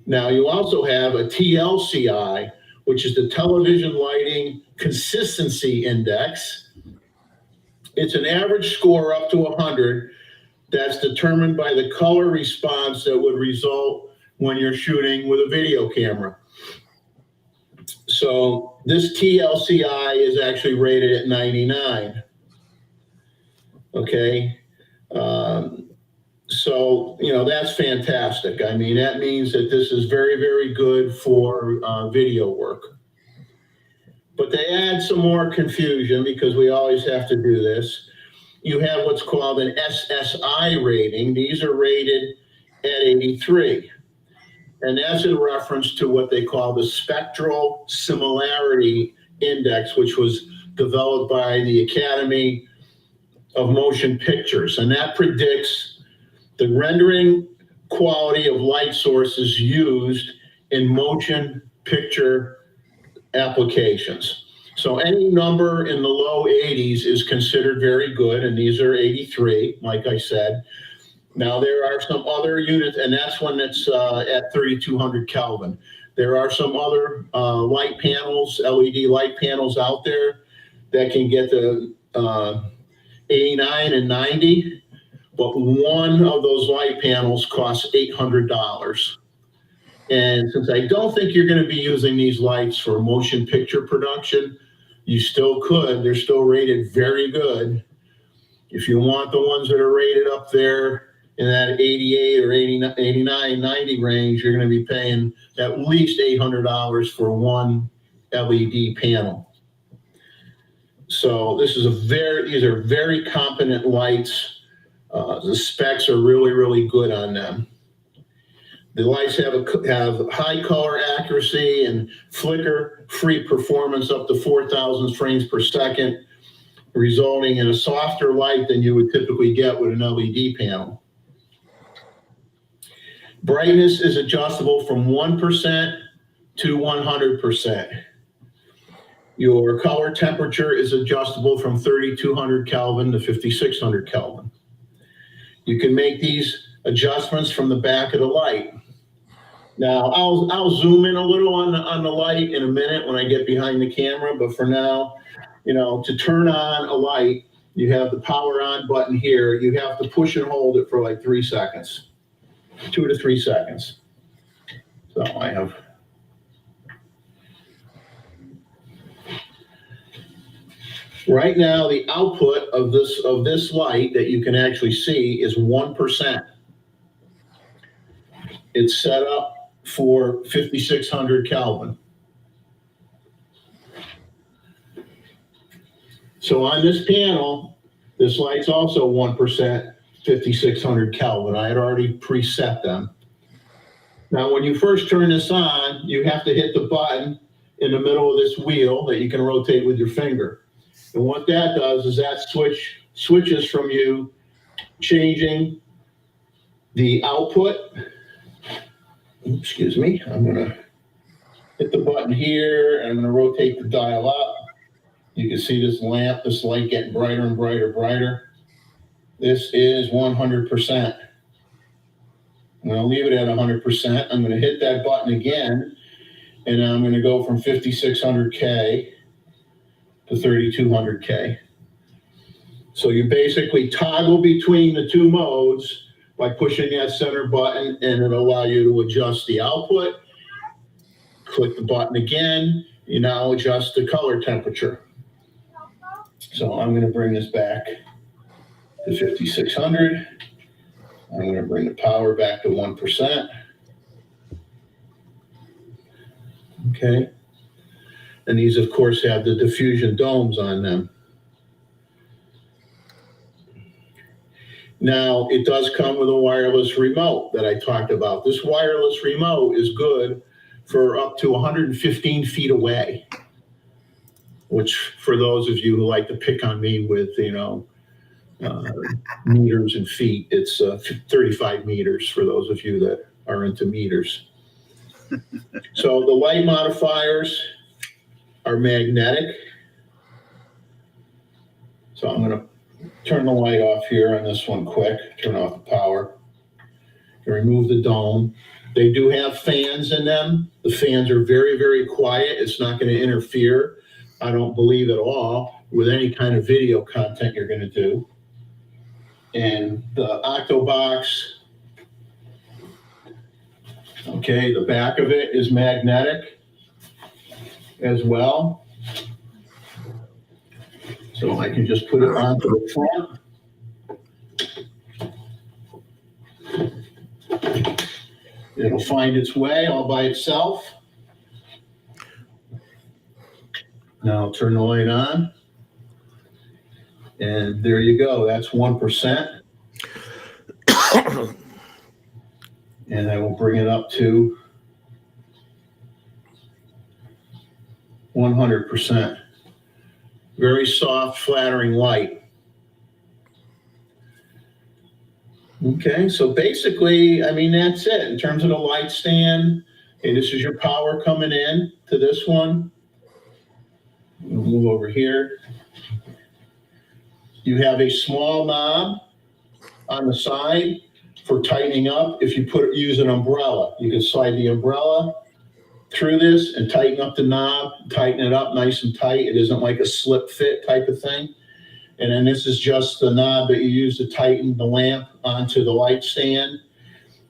Now, you also have a TLCI, which is the Television Lighting Consistency Index. It's an average score up to 100 that's determined by the color response that would result when you're shooting with a video camera. So this TLCI is actually rated at 99. Okay. So, that's fantastic. I mean, that means that this is very, very good for video work. But they add some more confusion because we always have to do this. You have what's called an SSI rating. These are rated at 83. And that's in reference to what they call the Spectral Similarity Index, which was developed by the Academy of Motion Pictures. And that predicts the rendering quality of light sources used in motion picture applications. So any number in the low 80s is considered very good, and these are 83, like I said. Now, there are some other units, and that's when it's at 3,200 Kelvin. There are some other light panels, LED light panels out there that can get to 89 and 90, but one of those light panels costs $800. And since I don't think you're going to be using these lights for motion picture production, you still could. They're still rated very good. If you want the ones that are rated up there in that 88 or 89, 90 range, you're going to be paying at least $800 for one LED panel. So these are very competent lights. The specs are really, really good on them. The lights have high color accuracy and flicker-free performance up to 4,000 frames per second, resulting in a softer light than you would typically get with an LED panel. Brightness is adjustable from 1% to 100%. Your color temperature is adjustable from 3,200 Kelvin to 5,600 Kelvin. You can make these adjustments from the back of the light. Now, I'll zoom in a little on the light in a minute when I get behind the camera, but for now, to turn on a light, you have the power on button here. You have to push and hold it for like 3 seconds, 2 to 3 seconds. So I have. Right now, the output of this light that you can actually see is 1%. it's set up for 5,600 Kelvin. So on this panel, this light's also 1%, 5,600 Kelvin. I had already preset them. Now, when you first turn this on, you have to hit the button in the middle of this wheel that you can rotate with your finger. And what that does is that switches from you changing the output. Excuse me, I'm gonna hit the button here, and I'm gonna rotate the dial up. You can see this lamp, this light getting brighter and brighter, brighter. This is 100%. I'm gonna leave it at 100%. I'm gonna hit that button again, and I'm gonna go from 5,600K to 3,200K. So you basically toggle between the two modes by pushing that center button, and it'll allow you to adjust the output. Click the button again, you now adjust the color temperature. So I'm going to bring this back to 5,600. I'm going to bring the power back to 1%. Okay. And these, of course, have the diffusion domes on them. Now, it does come with a wireless remote that I talked about. This wireless remote is good for up to 115 feet away, which for those of you who like to pick on me with, meters and feet, it's 35 meters for those of you that are into meters. So the light modifiers are magnetic. So I'm going to turn the light off here on this one quick, turn off the power, and remove the dome. They do have fans in them. The fans are very, very quiet. It's not going to interfere, I don't believe at all, with any kind of video content you're going to do. And the Octobox, okay, the back of it is magnetic as well. So I can just put it onto the front. It'll find its way all by itself. Now I'll turn the light on. And there you go, that's 1%. And I will bring it up to 100%. Very soft, flattering light. Okay, so basically, I mean, that's it. In terms of the light stand, okay, this is your power coming in to this one. We'll move over here. You have a small knob on the side for tightening up. If you use an umbrella, you can slide the umbrella through this and tighten up the knob, tighten it up nice and tight. It isn't like a slip fit type of thing. And then this is just the knob that you use to tighten the lamp onto the light stand.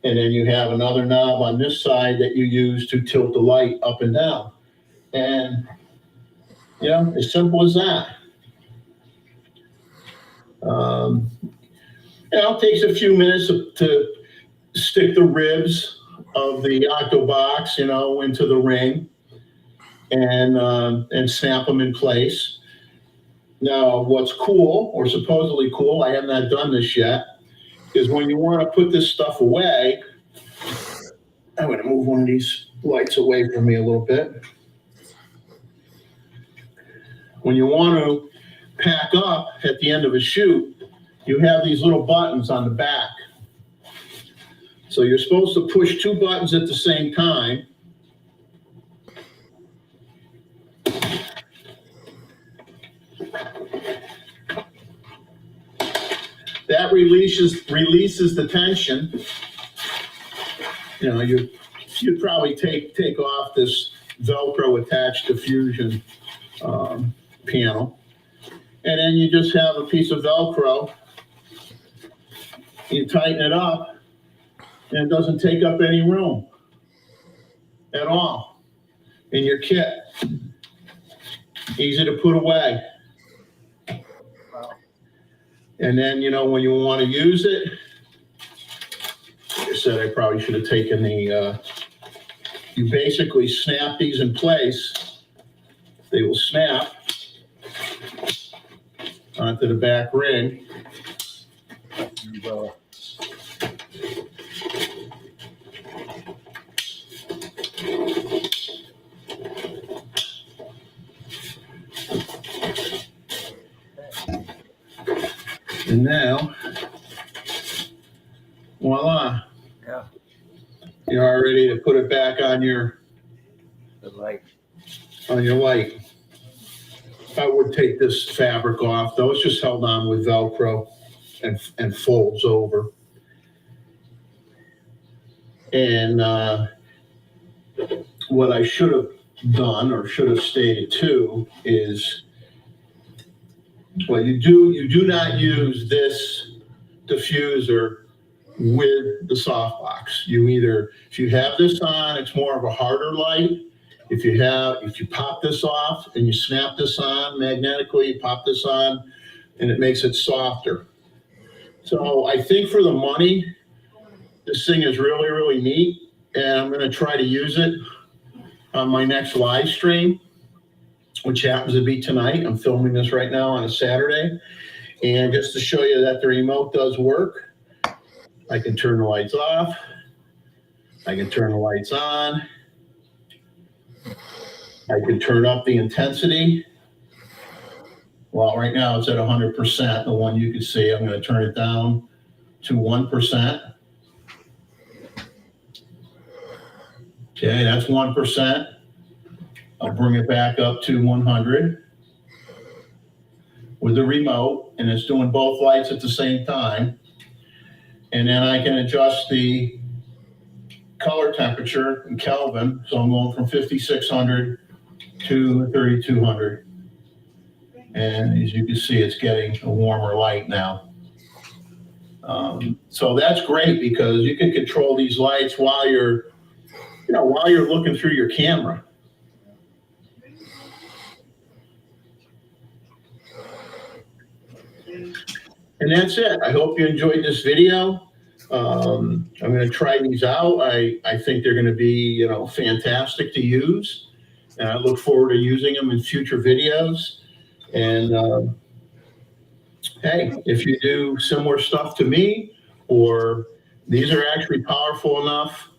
And then you have another knob on this side that you use to tilt the light up and down. And, as simple as that. It takes a few minutes to stick the ribs of the Octobox, into the ring and snap them in place. Now, what's cool, or supposedly cool, I have not done this yet, is when you want to put this stuff away, I'm going to move one of these lights away from me a little bit. When you want to pack up at the end of a shoot, you have these little buttons on the back. So you're supposed to push two buttons at the same time. That releases the tension. You'd probably take off this Velcro attached diffusion panel. And then you just have a piece of Velcro. You tighten it up, and it doesn't take up any room at all in your kit. Easy to put away. And then, when you want to use it, said, I probably should have taken the, you basically snap these in place. They will snap onto the back ring. And now, voila. Yeah. You're all ready to put it back on your light. I would take this fabric off, though. It's just held on with Velcro and folds over. And what I should have done, or should have stated too, is you do not use this diffuser with the softbox. If you have this on, it's more of a harder light. If you pop this off and you snap this on magnetically, you pop this on, and it makes it softer. So I think for the money, this thing is really, really neat, and I'm going to try to use it on my next live stream, which happens to be tonight. I'm filming this right now on a Saturday, and just to show you that the remote does work, I can turn the lights off, I can turn the lights on, I can turn up the intensity. Well, right now it's at 100%, the one you can see. I'm going to turn it down to 1%. Okay, that's 1%. I'll bring it back up to 100 with the remote, and it's doing both lights at the same time. And then I can adjust the color temperature in Kelvin. So I'm going from 5,600 to 3,200. And as you can see, it's getting a warmer light now. So that's great because you can control these lights while you're looking through your camera. And that's it. I hope you enjoyed this video. I'm going to try these out. I think they're going to be, fantastic to use. And I look forward to using them in future videos. And hey, if you do similar stuff to me, or these are actually powerful enough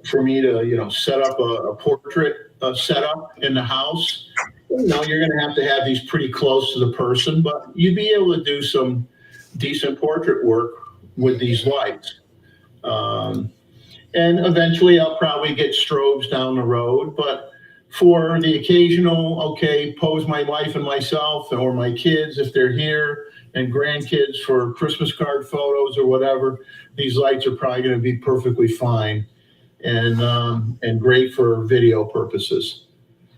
for me to, set up a portrait setup in the house. You're going to have these pretty close to the person, but you'd be able to do some decent portrait work with these lights. And eventually I'll probably get strobes down the road, but for the occasional, pose my wife and myself or my kids if they're here, and grandkids for Christmas card photos or whatever, these lights are probably going to be perfectly fine and great for video purposes.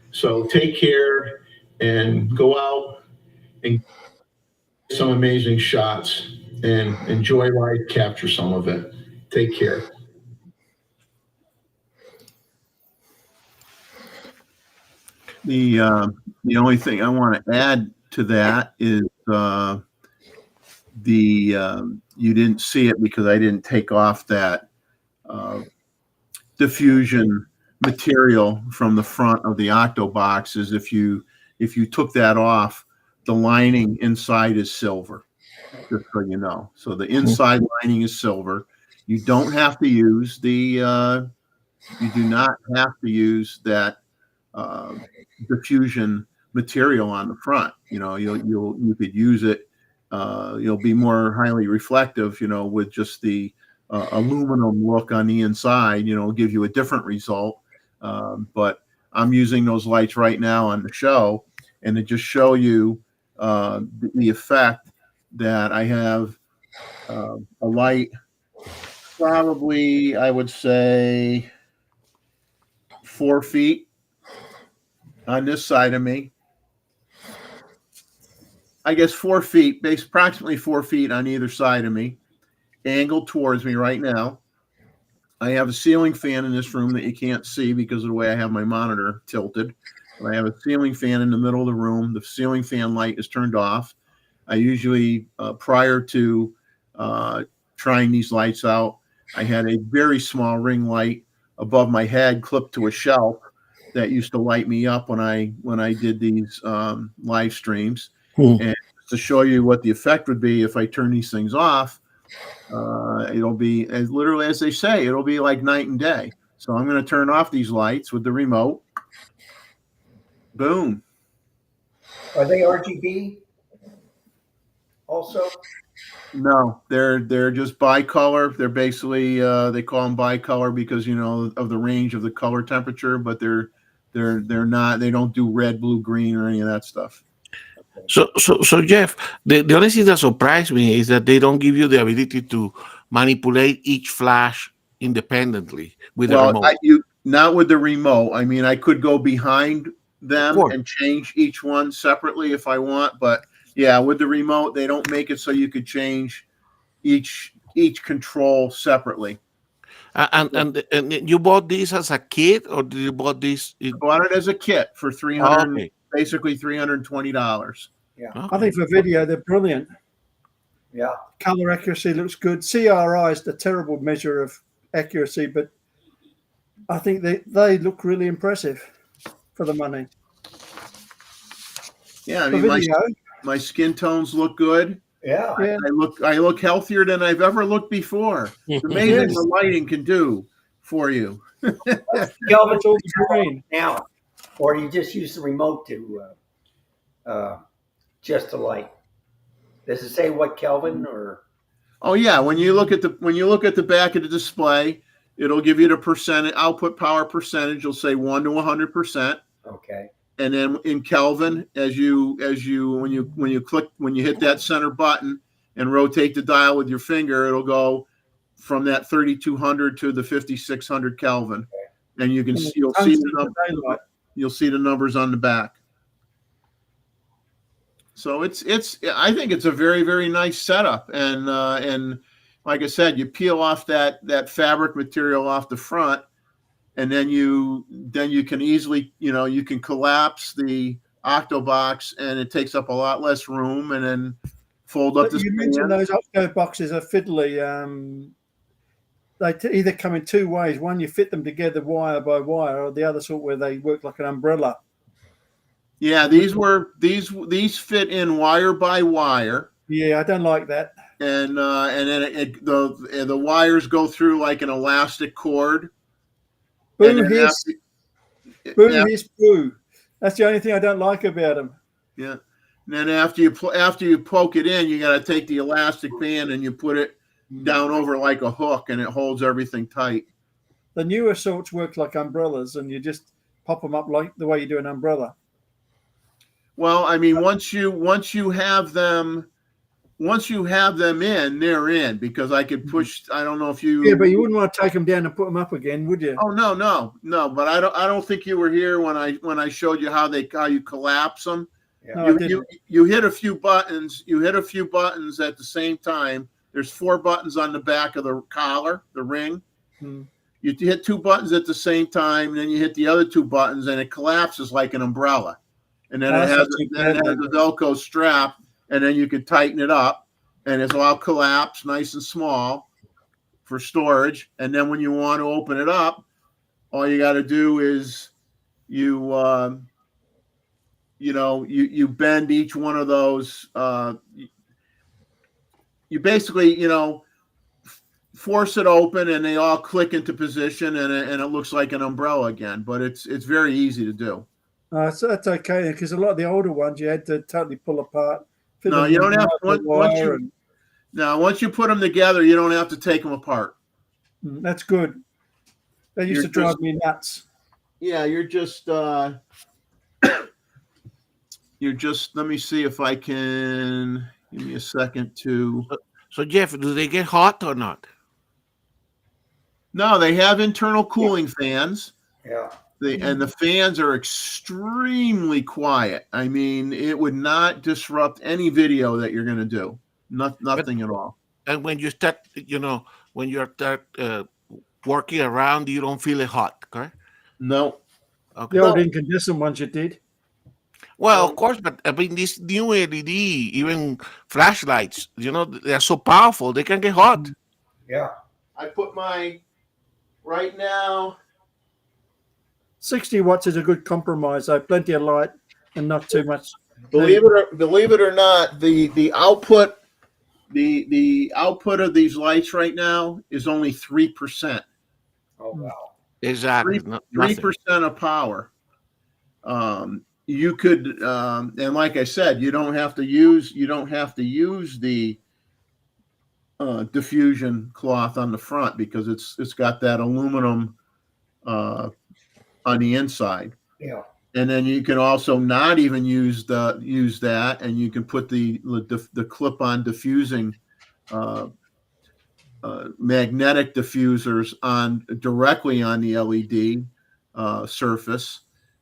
So take care and go out and get some amazing shots and enjoy life, capture some of it. Take care. The only thing I want to add to that is you didn't see it because I didn't take off that diffusion material from the front of the octo boxes. If you took that off, the lining inside is silver, just so you know. So the inside lining is silver. You don't have to use you do not have to use that diffusion material on the front. You could use it. You'll be more highly reflective, with just the aluminum look on the inside. Give you a different result. But I'm using those lights right now on the show, and to just show you the effect that I have a light, probably I would say 4 feet on this side of me. I guess 4 feet, approximately 4 feet on either side of me, angled towards me right now. I have a ceiling fan in this room that you can't see because of the way I have my monitor tilted. But I have a ceiling fan in the middle of the room. The ceiling fan light is turned off. I usually, prior to trying these lights out, I had a very small ring light above my head clipped to a shelf that used to light me up when I did these live streams. And to show you what the effect would be if I turn these things off, it'll be as literally as they say, it'll be like night and day. So I'm going to turn off these lights with the remote. Boom. Are they RGB also? No, they're just bicolor. They're basically they call them bicolor because of the range of the color temperature, but they're not. They don't do red, blue, green, or any of that stuff. So Jeff, the only thing that surprised me is that they don't give you the ability to manipulate each flash independently with the remote. Not with the remote. I mean, I could go behind them and change each one separately if I want, but yeah, with the remote, they don't make it so you could change each control separately. And you bought these as a kit, or did you bought this? I bought it as a kit for basically $320. Yeah, I think for video they're brilliant. Yeah, color accuracy looks good. CRI is the terrible measure of accuracy, but I think they look really impressive for the money. Yeah, I mean, my skin tones look good. Yeah. I look healthier than I've ever looked before. It's amazing what lighting can do for you. Kelvin, all the green now, or you just use the remote to just the light. Does it say what Kelvin or? Oh yeah, when you look at the back of the display, it'll give you the percentage output power percentage. It'll say 1 to 100%. Okay. And then in Kelvin, when you hit that center button and rotate the dial with your finger, it'll go from that 3200 to the 5600 Kelvin, and you'll see the numbers on the back. So I think it's a very, very nice setup, and like I said, you peel off that fabric material off the front. And then you can easily, you can collapse the octo box, and it takes up a lot less room. And then fold up the. You mentioned those octo boxes are fiddly. They either come in two ways. One, you fit them together wire by wire, or the other sort where they work like an umbrella. Yeah, these fit in wire by wire. Yeah, I don't like that. And then the wires go through like an elastic cord. Boo, here's boo. That's the only thing I don't like about them. Yeah. And then after you poke it in, you got to take the elastic band and you put it down over like a hook, and it holds everything tight. The newer sorts work like umbrellas, and you just pop them up like the way you do an umbrella. Well, I mean, once you have them in, they're in, because I could push. I don't know if you. Yeah, but you wouldn't want to take them down and put them up again, would you? Oh no. But I don't think you were here when I showed you how you collapse them. Yeah. No, you hit a few buttons. You hit a few buttons at the same time. There's 4 buttons on the back of the collar, the ring. You hit 2 buttons at the same time, and then you hit the other 2 buttons, and it collapses like an umbrella. And then it has a Velcro strap. And then you can tighten it up, and it's all collapsed nice and small for storage. And then when you want to open it up, all you got to do is you bend each one of those. You basically, force it open, and they all click into position, and it looks like an umbrella again. But it's very easy to do. So that's okay, because a lot of the older ones you had to totally pull apart. No, you don't have once you put them together, you don't have to take them apart. That's good. That used to drive me nuts. Yeah, you're just let me see if I can give me a second to. So Jeff, do they get hot or not? No, they have internal cooling fans. Yeah. And the fans are extremely quiet. I mean, it would not disrupt any video that you're going to do. Nothing at all. And when you start, when you start working around, you don't feel it hot, correct? No. Okay. The old incandescent ones you did. Well, of course, but I mean, these new LED, even flashlights, they're so powerful, they can get hot. Yeah. I put my right now. 60 watts is a good compromise, though. Plenty of light and not too much. Believe it or not, the output the output of these lights right now is only 3%. Oh wow. Exactly. 3% of power. You could, and like I said, you don't have to use the diffusion cloth on the front because it's got that aluminum on the inside. Yeah. And then you can also not even use that, and you can put the clip-on diffusing magnetic diffusers directly on the LED surface,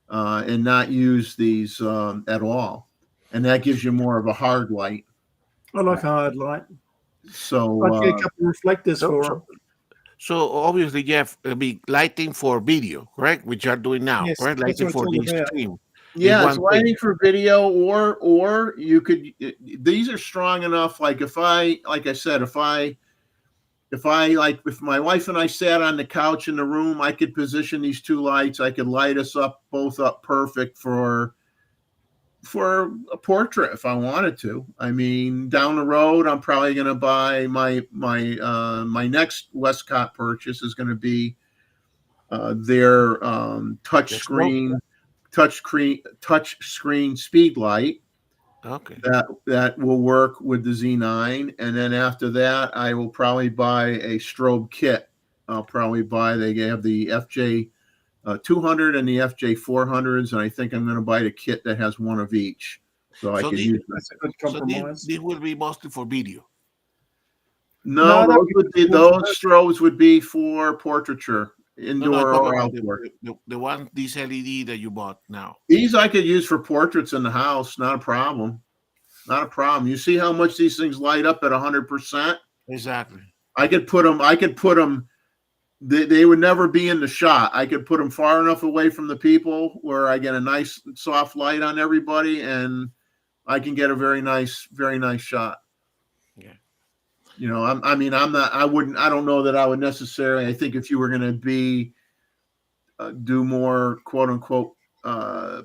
and not use these at all, and that gives you more of a hard light. I like hard light. So I'd get a couple of reflectors for them. So obviously, Jeff, it'll be lighting for video, correct? Which you are doing now, Yes, correct? that's Lighting what for it's all the about. stream. yeah, it's one thing. lighting for video, or you could. These are strong enough. Like if my wife and I sat on the couch in the room, I could position these two lights. I could light us both up perfect for a portrait if I wanted to. I mean, down the road, I'm probably going to buy my next Westcott purchase is going to be their touch screen speed light. Okay. That will work with the Z9, and then after that, I will probably buy a strobe kit. I'll probably they have the FJ 200 and the FJ 400s, and I think I'm going to buy the kit that has one of each, so I can use that. That's a good So compromise. this will be mostly for video. No, No, those strobes would be for portraiture, No, indoor I'm or talking outdoor. about the one, this LED that you bought now. These I could use for portraits in the house, not a problem. Not a problem. You see how much these things light up at 100%? Exactly. I could put them. They would never be in the shot. I could put them far enough away from the people where I get a nice soft light on everybody, and I can get a very nice shot. Yeah. You know, I don't know that I would necessarily. I think if you were going to do more quote unquote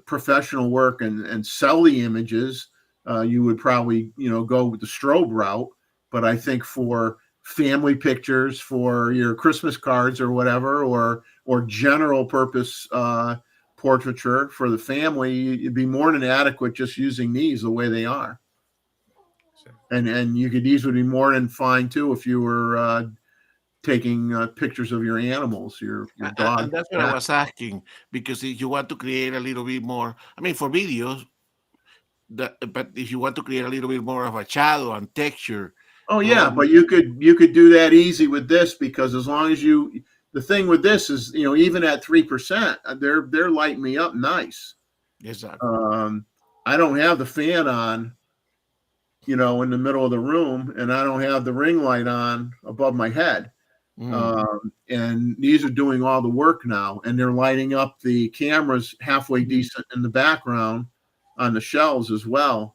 professional work and sell the images, you would probably go with the strobe route. But I think for family pictures, for your Christmas cards or whatever, or general purpose portraiture for the family, you'd be more than adequate just using these the way they are. And these would be more than fine too if you were taking pictures of your animals, your dog. And that's what I was asking, because if you want to create a little bit more, I mean, for videos, but if you want to create a little bit more of a shadow and texture. Oh yeah, but you could do that easy with this, because as long as the thing with this is, even at 3%, they're lighting me up nice. Exactly. I don't have the fan on, in the middle of the room, and I don't have the ring light on above my head. And these are doing all the work now, and they're lighting up the cameras halfway decent in the background on the shelves as well.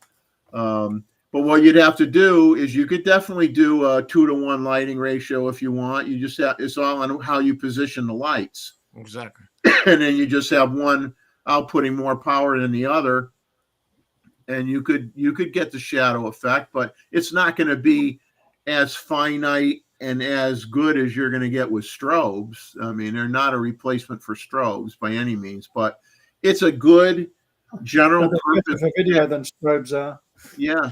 But what you'd have to do is you could definitely do a 2-to-1 lighting ratio if you want. You just it's all on how you position the lights. Exactly. And then you just have one outputting more power than the other, and you could get the shadow effect, but it's not going to be as finite and as good as you're going to get with strobes. I mean, they're not a replacement for strobes by any means, but it's a good general purpose for video than strobes are. Yeah.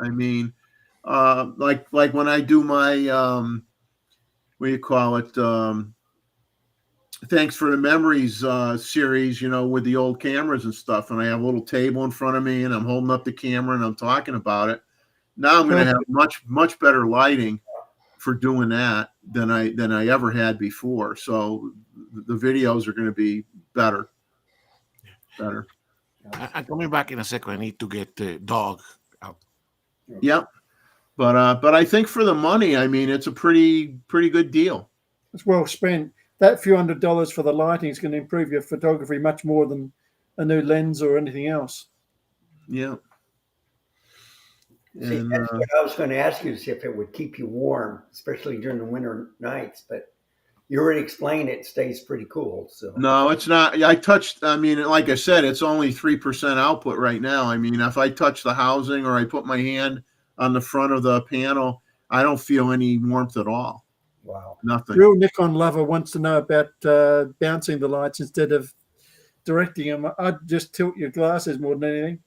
I mean, like when I do my what do you call it? Thanks for the Memories series, with the old cameras and stuff, and I have a little table in front of me, and I'm holding up the camera and I'm talking about it. Now I'm going to have much better lighting for doing that than I ever had before. So the videos are going to be better. I'm coming back in a second. I need to get the dog out. Yep. But I think for the money, I mean, it's a pretty good deal. It's well spent. That few $100 for the lighting is going to improve your photography much more than a new lens or anything else. Yeah. See, And that's what I was going to ask you, is if it would keep you warm, especially during the winter nights. But you already explained it stays pretty cool. So no, it's not. I touched. I mean, like I said, it's only 3% output right now. I mean, if I touch the housing or I put my hand on the front of the panel, I don't feel any warmth at all. wow. Nothing. Real Nikon lover wants to know about bouncing the lights instead of directing them. I'd just tilt your glasses more than anything.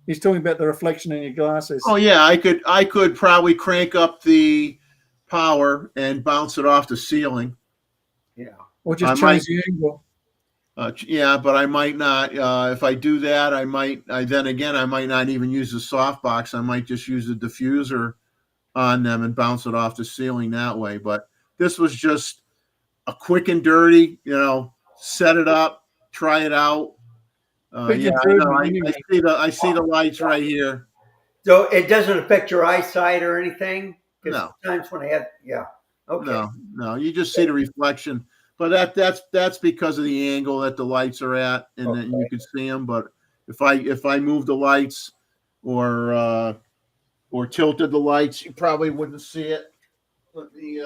He's talking about the reflection in your glasses. Oh yeah, I could probably crank up the power and bounce it off the ceiling. Yeah. Or just I change might- the angle. Yeah, but I might not. If I do that, I might not even use the softbox. I might just use the diffuser on them and bounce it off the ceiling that way. But this was just a quick and dirty, set it up, try it out. Big Yeah, I know. improvement, I see the lights right here. So it doesn't affect your eyesight or anything? Because No. sometimes when I have, yeah. Okay. No, you just see the reflection. But that's because of the angle that the lights are at, and then you can see them. But if I move the lights or tilted the lights, you probably wouldn't see it. Let me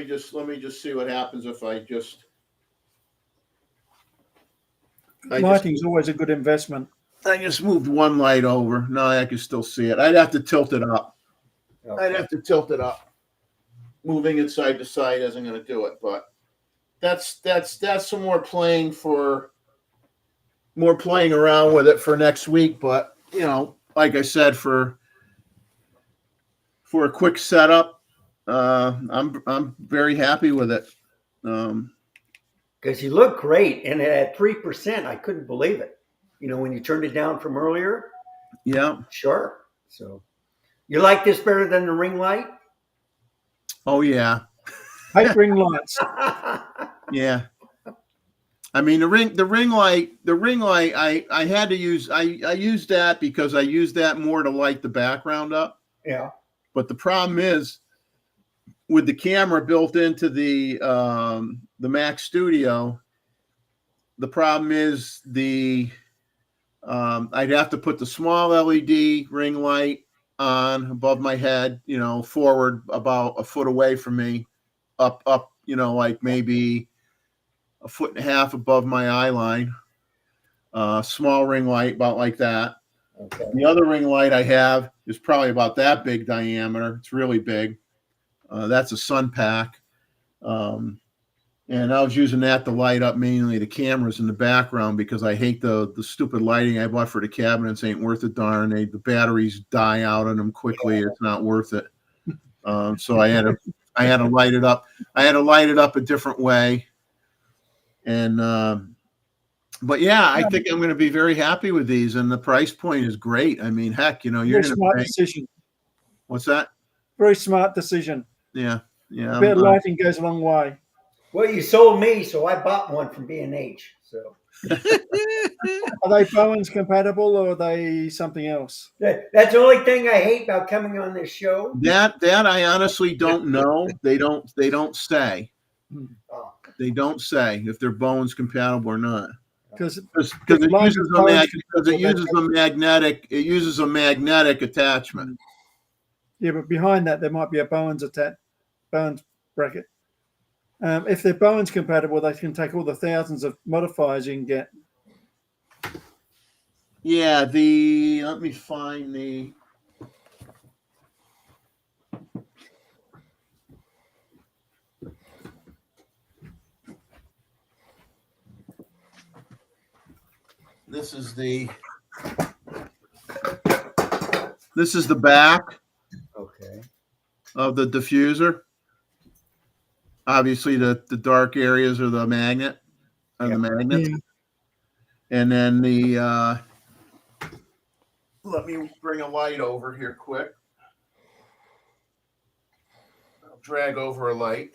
just see what happens if Lighting's always a good investment. I just moved one light over. No, I can still see it. I'd have to tilt it up. Moving it side to side isn't going to do it, but that's some more playing around with it for next week. But like I said, for a quick setup, I'm very happy with it. Because you look great, and at 3%, I couldn't believe it. When you turned it down from earlier. Yeah. Sure. So you like this better than the ring light? Oh yeah. Hate ring lights. Yeah. I mean the ring light. I had to use. I used that because I used that more to light the background up. Yeah. But the problem is, with the camera built into the Mac Studio, the problem is I'd have to put the small LED ring light on above my head, forward about a foot away from me, up, like maybe a foot and a half above my eye line. Small ring light, about like that. Okay. The other ring light I have is probably about that big diameter. It's really big. That's a sun pack. And I was using that to light up mainly the cameras in the background because I hate the stupid lighting I bought for the cabinets. Ain't worth a darn. The batteries die out on them quickly. It's not worth it. So I had to light it up. I had to light it up a different way. And but yeah, I think I'm going to be very happy with these, and the price point is great. I mean, heck, you're Very going to smart pay. decision. What's that? Very smart decition. Yeah. Better lighting goes a long way. Well, you sold me, so I bought one from B&H. So Are they Bowens compatible or are they something else? that's the only thing I hate about coming on this show. That I honestly don't know. They don't say. Oh. They don't say if they're Bowens compatible or not. Because it uses a magnetic attachment. Yeah, but behind that there might be a Bowens bracket. If they're Bowens compatible, they can take all the thousands of modifiers you can get. Yeah, let me find the. This is the back Okay. of the diffuser. Obviously, the dark areas are the magnet, the magnets. Yeah. And then let me bring a light over here quick. I'll drag over a light.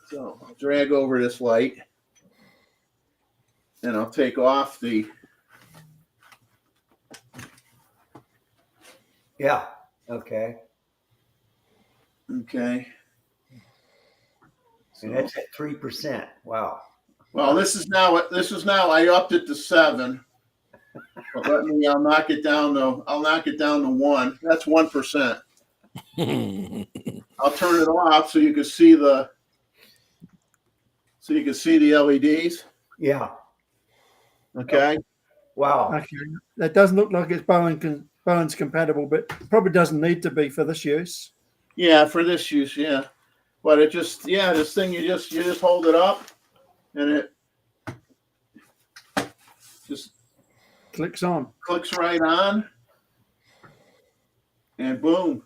So I'll drag over this light, and I'll take off the. Yeah. Okay. Okay. And that's at 3%. Wow. Well, this is now I upped it to 7. But I'll knock it down to 1. That's 1%. I'll turn it off so you can see the LEDs. Yeah. Okay. Wow. Okay. That doesn't look like it's Bowen's compatible, but probably doesn't need to be for this use. Yeah, for this use, yeah. But it just, this thing you just hold it up and it just Clicks on. clicks right on. And boom.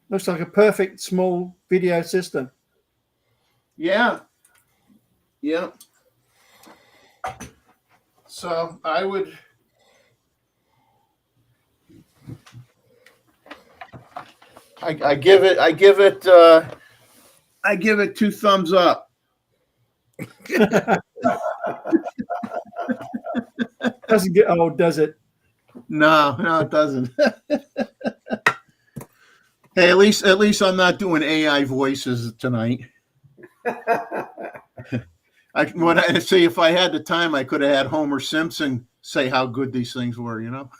Looks like a perfect small video system. Yeah. Yeah. So I give it 2 thumbs up. Doesn't get old, does it? No, it doesn't. Hey, at least I'm not doing AI voices tonight. If I had the time, I could have had Homer Simpson say how good these things were, you know.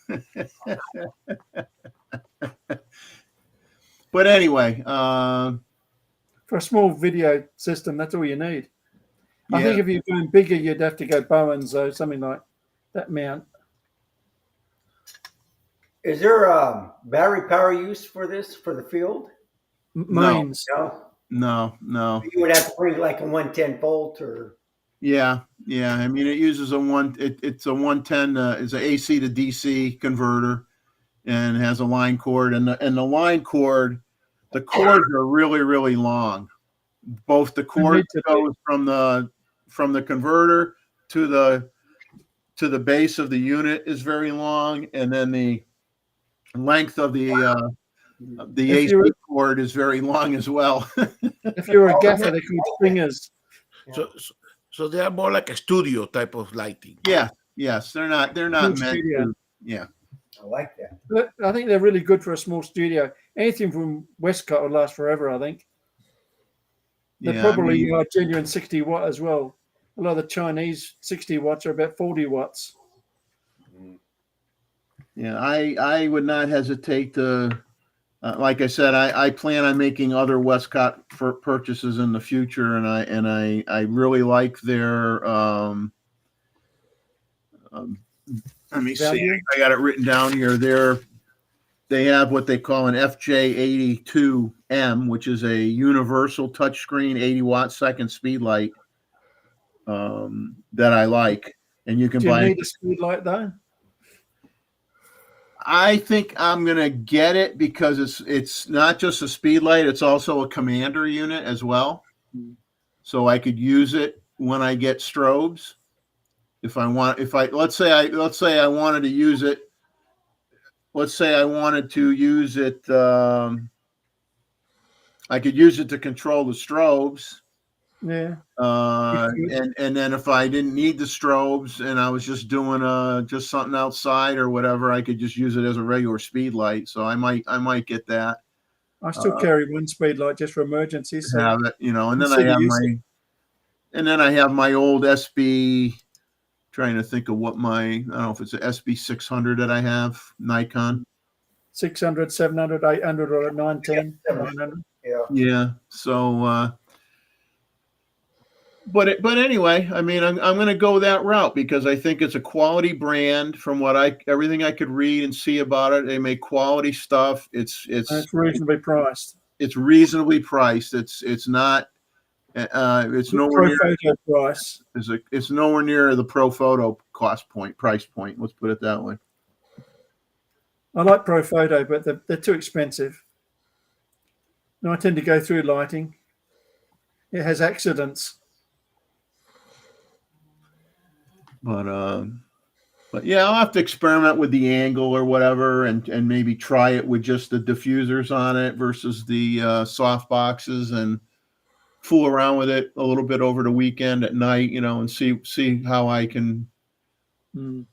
But anyway, For a small video system, that's all you need. I yeah. think if you're going bigger, you'd have to go Bowen's or something like that mount. Is there a battery power use for this for the field? Mains. No. No. You would have to bring like a 110 volt or. Yeah. I mean, it uses it's a 110. It's an AC to DC converter, and has a line cord. And the line cord, the cords are really, really long. Both the cord goes from the converter to the base of the unit is very long, and then the length of the AC cord is very long as well. If you're a gaffer, they're called stringers. So they are more like a studio type of lighting. Yeah. Yes, they're not meant to. Yeah. I like that. But I think they're really good for a small studio. Anything from Westcott will last forever, I think. They're probably genuine 60 watt as well. A lot of the Chinese 60 watts are about 40 watts. Yeah, I would not hesitate to, like I said, I plan on making other Westcott purchases in the future, and I really like their. Let me see. I got it written down here. They have what they call an FJ82M, which is a universal touchscreen 80 watt second speed light that I like, and you can buy. Do you need a speed light though? I think I'm gonna get it because it's not just a speed light; it's also a commander unit as well. So I could use it when I get strobes. Let's say I wanted to use it. Let's say I wanted to use it. I could use it to control the strobes. Yeah. And then if I didn't need the strobes and I was just doing just something outside or whatever, I could just use it as a regular speed light. So I might get that. I still carry one speed light just for emergencies. So have it, and then I have my old SB. Trying to think of what I don't know if it's an SB 600 that I have, Nikon. 600, 700, 800, or 910, 900. Yeah. So, but anyway, I mean, I'm going to go that route because I think it's a quality brand. From everything I could read and see about it, they make quality stuff. It's reasonably priced. It's reasonably priced. It's not. It's nowhere near price. It's nowhere near the Professionalism price point. Let's put it that way. I like Professionalism, but they're too expensive. No, I tend to go through lighting. It has accidents. But yeah, I'll have to experiment with the angle or whatever, and maybe try it with just the diffusers on it versus the soft boxes, and fool around with it a little bit over the weekend at night, and see how I can, kind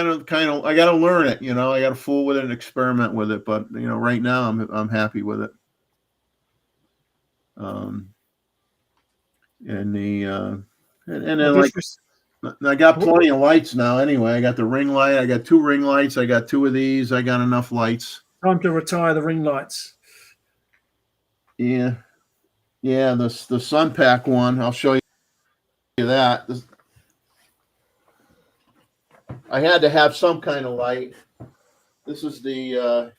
of, I got to learn it, I got to fool with it and experiment with it. But, right now I'm happy with it. And And then I got plenty of lights now. Anyway, I got the ring light. I got 2 ring lights. I got 2 of these. I got enough lights. Time to retire the ring lights. Yeah. The Sun Pack one. I'll show you that. I had to have some kind of light. This is the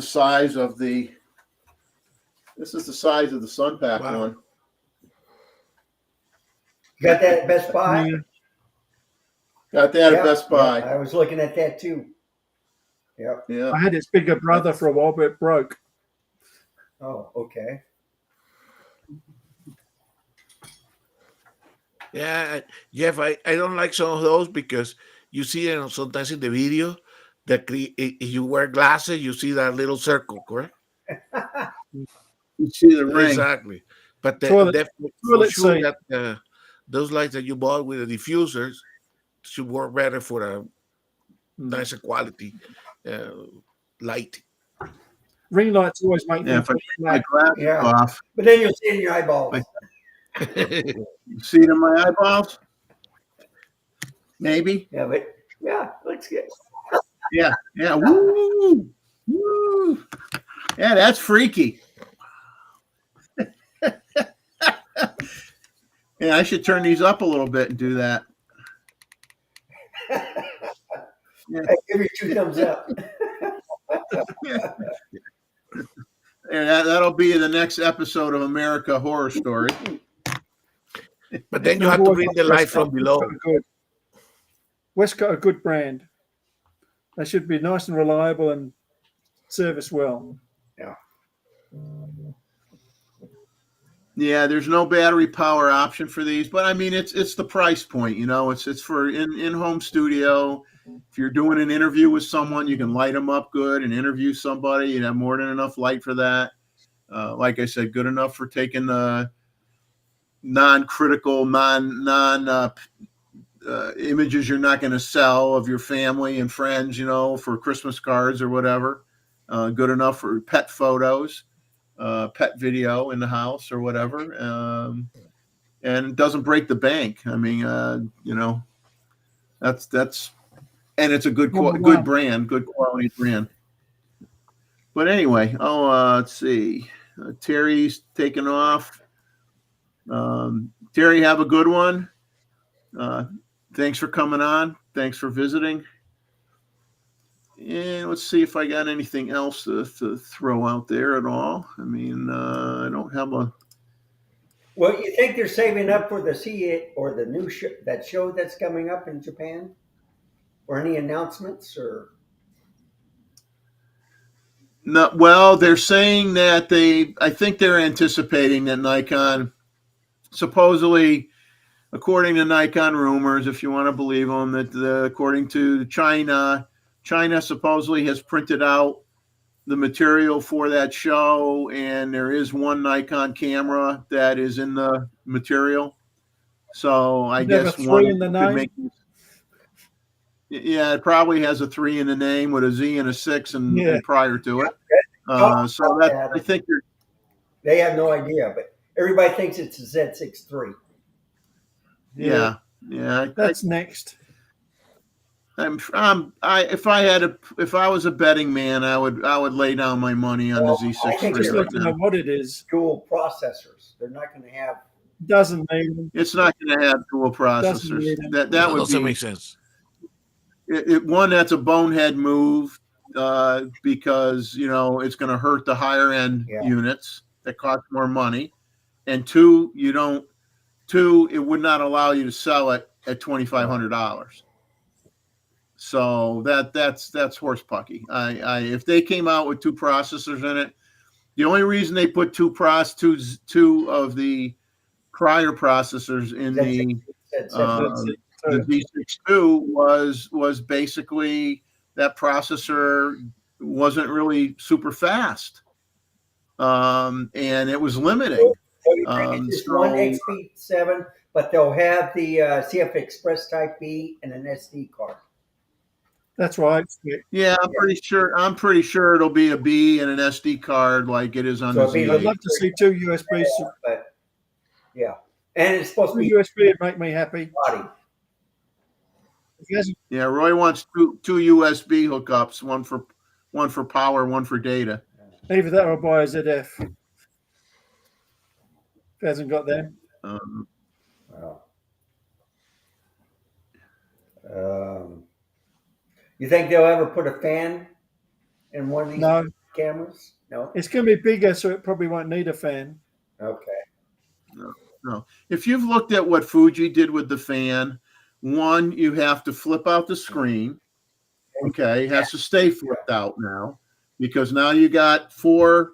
size of the. This is the size of the Sun Pack one. You got that at Best Buy? Yeah. Got that at Best Buy. I was looking at that too. Yep. Yeah. I had its bigger brother for a while, but it broke. Oh, okay. Yeah, Jeff, I don't like some of those because you see it sometimes in the video that if you wear glasses, you see that little circle, correct? You see the ring. Exactly. But for sure that those lights that you bought with the diffusers should work better for a nicer quality light. Ring lights always make Yeah, them if I take my glasses off. But then you'll see it in your eyeballs. You see it in my eyeballs? Maybe. Yeah, but looks good. Yeah. Woo! Woo! Yeah, that's freaky. Yeah, I should turn these up a little bit and do that. Yeah. Give you 2 thumbs up. Yeah, that'll be the next episode of America Horror Story. But then you have to bring the light from below. West got a good brand. They should be nice and reliable and service well. Yeah. Yeah, there's no battery power option for these, but I mean it's the price point, it's for in-home studio. If you're doing an interview with someone, you can light them up good and interview somebody. You have more than enough light for that. Like I said, good enough for taking non-critical, images you're not going to sell of your family and friends, for Christmas cards or whatever. Good enough for pet photos. Pet video in the house or whatever, and it doesn't break the bank. I mean, that's, and it's a good brand, good quality brand. But anyway, let's see. Terry's taking off. Terry, have a good one. Thanks for coming on. Thanks for visiting. And let's see if I got anything else to throw out there at all. I mean, I don't have a. Well, you think they're saving up for the See It or the new show that's coming up in Japan? Or any announcements or? No, well, they're saying that I think they're anticipating that Nikon, supposedly, according to Nikon rumors, if you want to believe them, that according to China supposedly has printed out the material for that show, and there is one Nikon camera that is in the material. So I guess one in the name? Yeah, it probably has a 3 in the name with a Z and a 6 and prior to it. So that I think they have no idea, but everybody thinks it's a Z6 III. Yeah. That's next. If I was a betting man, I would lay down my money on the Z6 III. Just looking at what it is. Dual processors. They're not going to have. Doesn't need them. It's not going to have dual processors. That would doesn't make sense. One, that's a bonehead move because it's going to hurt the higher end units that cost more money, and two, it would not allow you to sell it at $2,500. So that's horse pucky. If they came out with 2 processors in it, the only reason they put two of the prior processors in the Z6 was basically that processor wasn't really super fast, and it was limiting. It's one XP7, but they'll have the CF Express Type B and an SD card. That's right. Yeah, I'm pretty sure it'll be a B and an SD card like it is on the Z. I'd love to see 2 USBs. But yeah. And it's supposed to be USB would make me happy. body. If he hasn't, Yeah, Roy wants two USB hookups, one for power, one for data. either that or buy a ZF. If he hasn't got them. Wow. You think they'll ever put a fan in one of these No, cameras? No. it's going to be bigger, so it probably won't need a fan. Okay. No. If you've looked at what Fuji did with the fan, one, you have to flip out the screen. Okay, it has to stay flipped out now because now you got four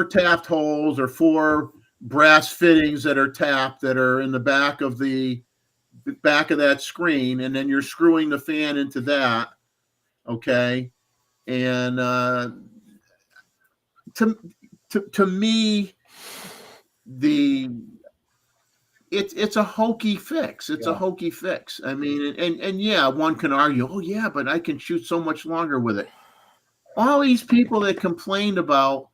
tapped holes or four brass fittings that are tapped that are in the back of that screen, and then you're screwing the fan into that. Okay, and to me, it's a hokey fix. It's a hokey fix. I mean, and yeah, one can argue, oh yeah, but I can shoot so much longer with it. All these people that complained about,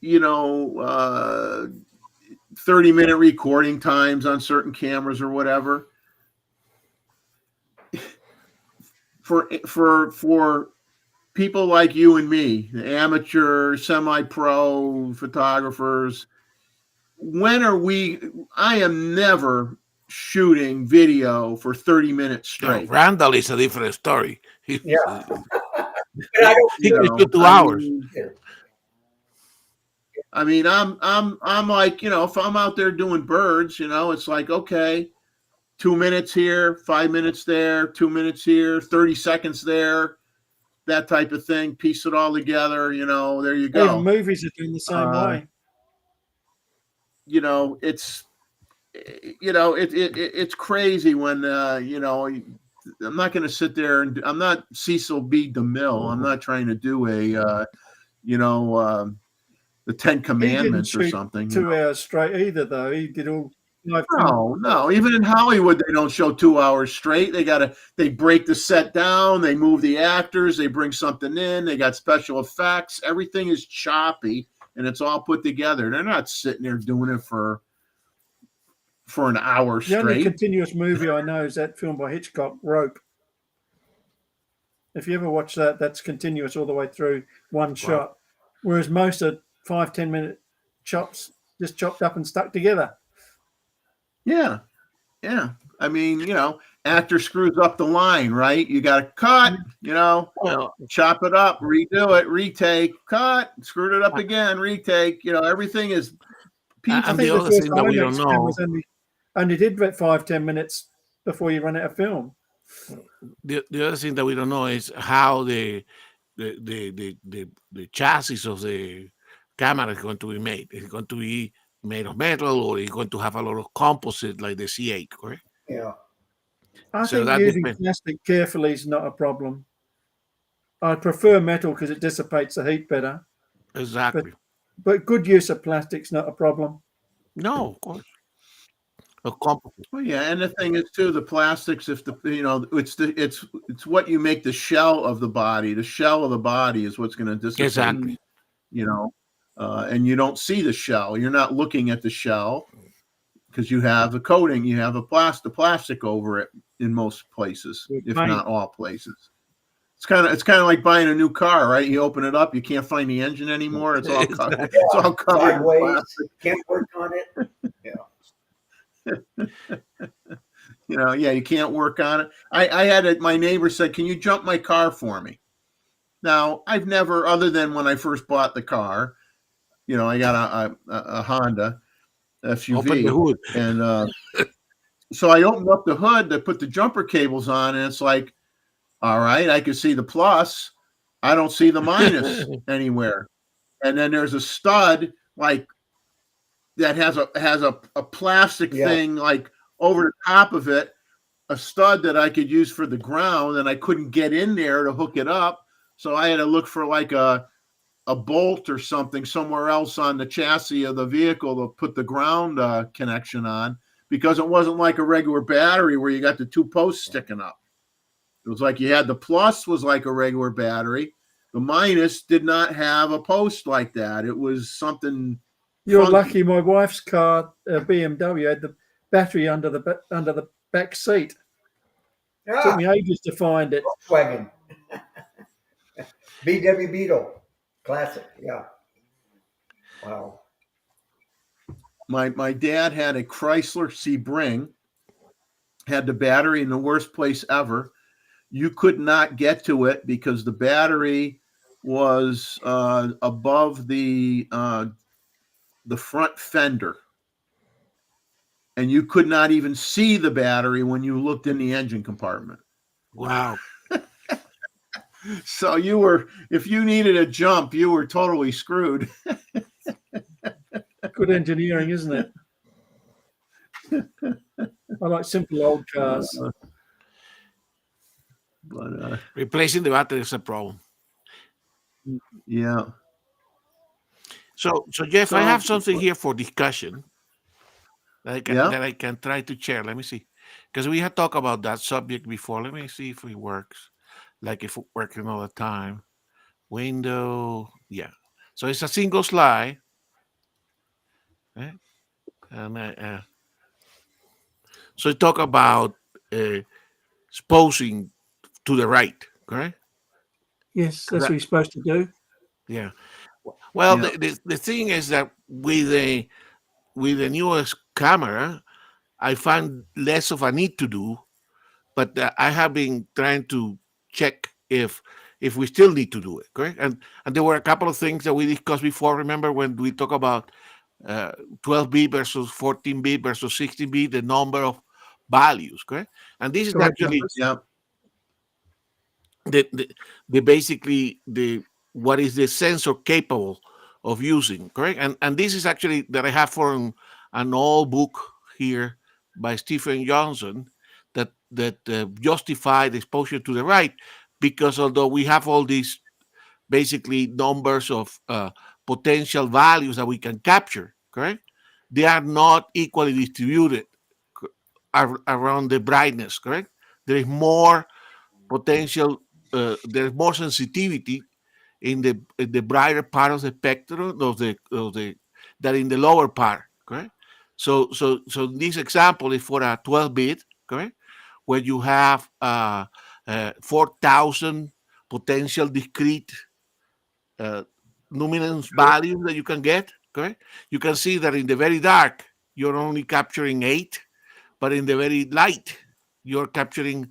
30-minute recording times on certain cameras or whatever. For people like you and me, the amateur, semi-pro photographers, I am never shooting video for 30 minutes straight. Randall is a different story. Yeah. But I don't He can shoot 2 hours. I mean, I'm like, if I'm out there doing birds, it's like, okay, 2 minutes here, 5 minutes there, 2 minutes here, 30 seconds there, that type of thing. Piece it all together, there you go. Even movies are doing the same way. It's crazy when, I'm not going to sit there and I'm not Cecil B. DeMille. I'm not trying to do the 10 Commandments or something. 2 hours straight either, though. He did all. No. Even in Hollywood, they don't show 2 hours straight. They break the set down. They move the actors. They bring something in. They got special effects. Everything is choppy and it's all put together. They're not sitting there doing it for an hour straight. The only continuous movie I know is that film by Hitchcock, Rope. If you ever watch that, that's continuous all the way through one shot. Whereas most are 5-10 minute chops, just chopped up and stuck together. Yeah. I mean, actor screws up the line, right? You got to cut, chop it up, redo it, retake, cut, screwed it up again, retake. Everything is. And the other thing that we don't know. Only did 5-10 minutes before you run out of film. The other thing that we don't know is how the chassis of the camera is going to be made. It's going to be made of metal, or it's going to have a lot of composite like the C8, correct? Yeah. I think using plastic carefully is not a problem. I prefer metal because it dissipates the heat better. Exactly. But good use of plastic's not a problem. No, of course. Well, yeah, and the thing is too, the plastics. If it's what you make the shell of the body. The shell of the body is what's going to dissipate. Exactly. And you don't see the shell. You're not looking at the shell because you have a coating. You have a plastic over it in most places, if not all places. It's kind of like buying a new car, right? You open it up, you can't find the engine anymore. It's all covered. It's all covered in plastic. Can't work on it. Yeah. You can't work on it. I had my neighbor said, "Can you jump my car for me?" Now, I've never, other than when I first bought the car, I got a Honda SUV. Open the hood. And so I opened up the hood to put the jumper cables on, and it's like, all right, I can see the plus. I don't see the minus anywhere. And then there's a stud like that has a plastic thing like over the top of it, a stud that I could use for the ground, and I couldn't get in there to hook it up. So I had to look for like a bolt or something somewhere else on the chassis of the vehicle to put the ground connection on, because it wasn't like a regular battery where you got the two posts sticking up. It was like you had the plus was like a regular battery. The minus did not have a post like that. It was something You're funky. lucky. My wife's car, BMW, had the battery under the back seat. Ah, Took me ages to find it. Volkswagen. VW Beetle. Classic. Yeah. Wow. My dad had a Chrysler Sebring, had the battery in the worst place ever. You could not get to it because the battery was above the front fender, and you could not even see the battery when you looked in the engine compartment. Wow. So if you needed a jump, you were totally screwed. Good engineering, isn't it? I like simple old cars. But Replacing the battery is a problem. yeah. So Jeff, I So- have something here for discussion that Yeah. I can try to share. Let me see, because we had talked about that subject before. Let me see if it works, like if it's working all the time. Window, yeah. So it's a single slide, right? And so talk about exposing to the right, correct? Yes, that's what you're supposed to do. Yeah. Well, Yeah. the thing is that with the newest camera, I find less of a need to do, but I have been trying to check if we still need to do it, correct? And there were a couple of things that we discussed before. Remember when we talk about 12-bit versus 14-bit versus 16-bit, the number of values, correct? And this is Correct, actually numbers. Yeah. the basically the what is the sensor capable of using, correct? And this is actually that I have from an old book here by Stephen Johnson that justified exposure to the right, because although we have all these basically numbers of potential values that we can capture, correct, they are not equally distributed around the brightness, correct? There is more potential, there's more sensitivity in the brighter part of the spectrum of the than in the lower part, correct? So this example is for a 12-bit, correct, where you have 4,000 potential discrete luminance values that you can get, correct? You can see that in the very dark you're only capturing 8, but in the very light you're capturing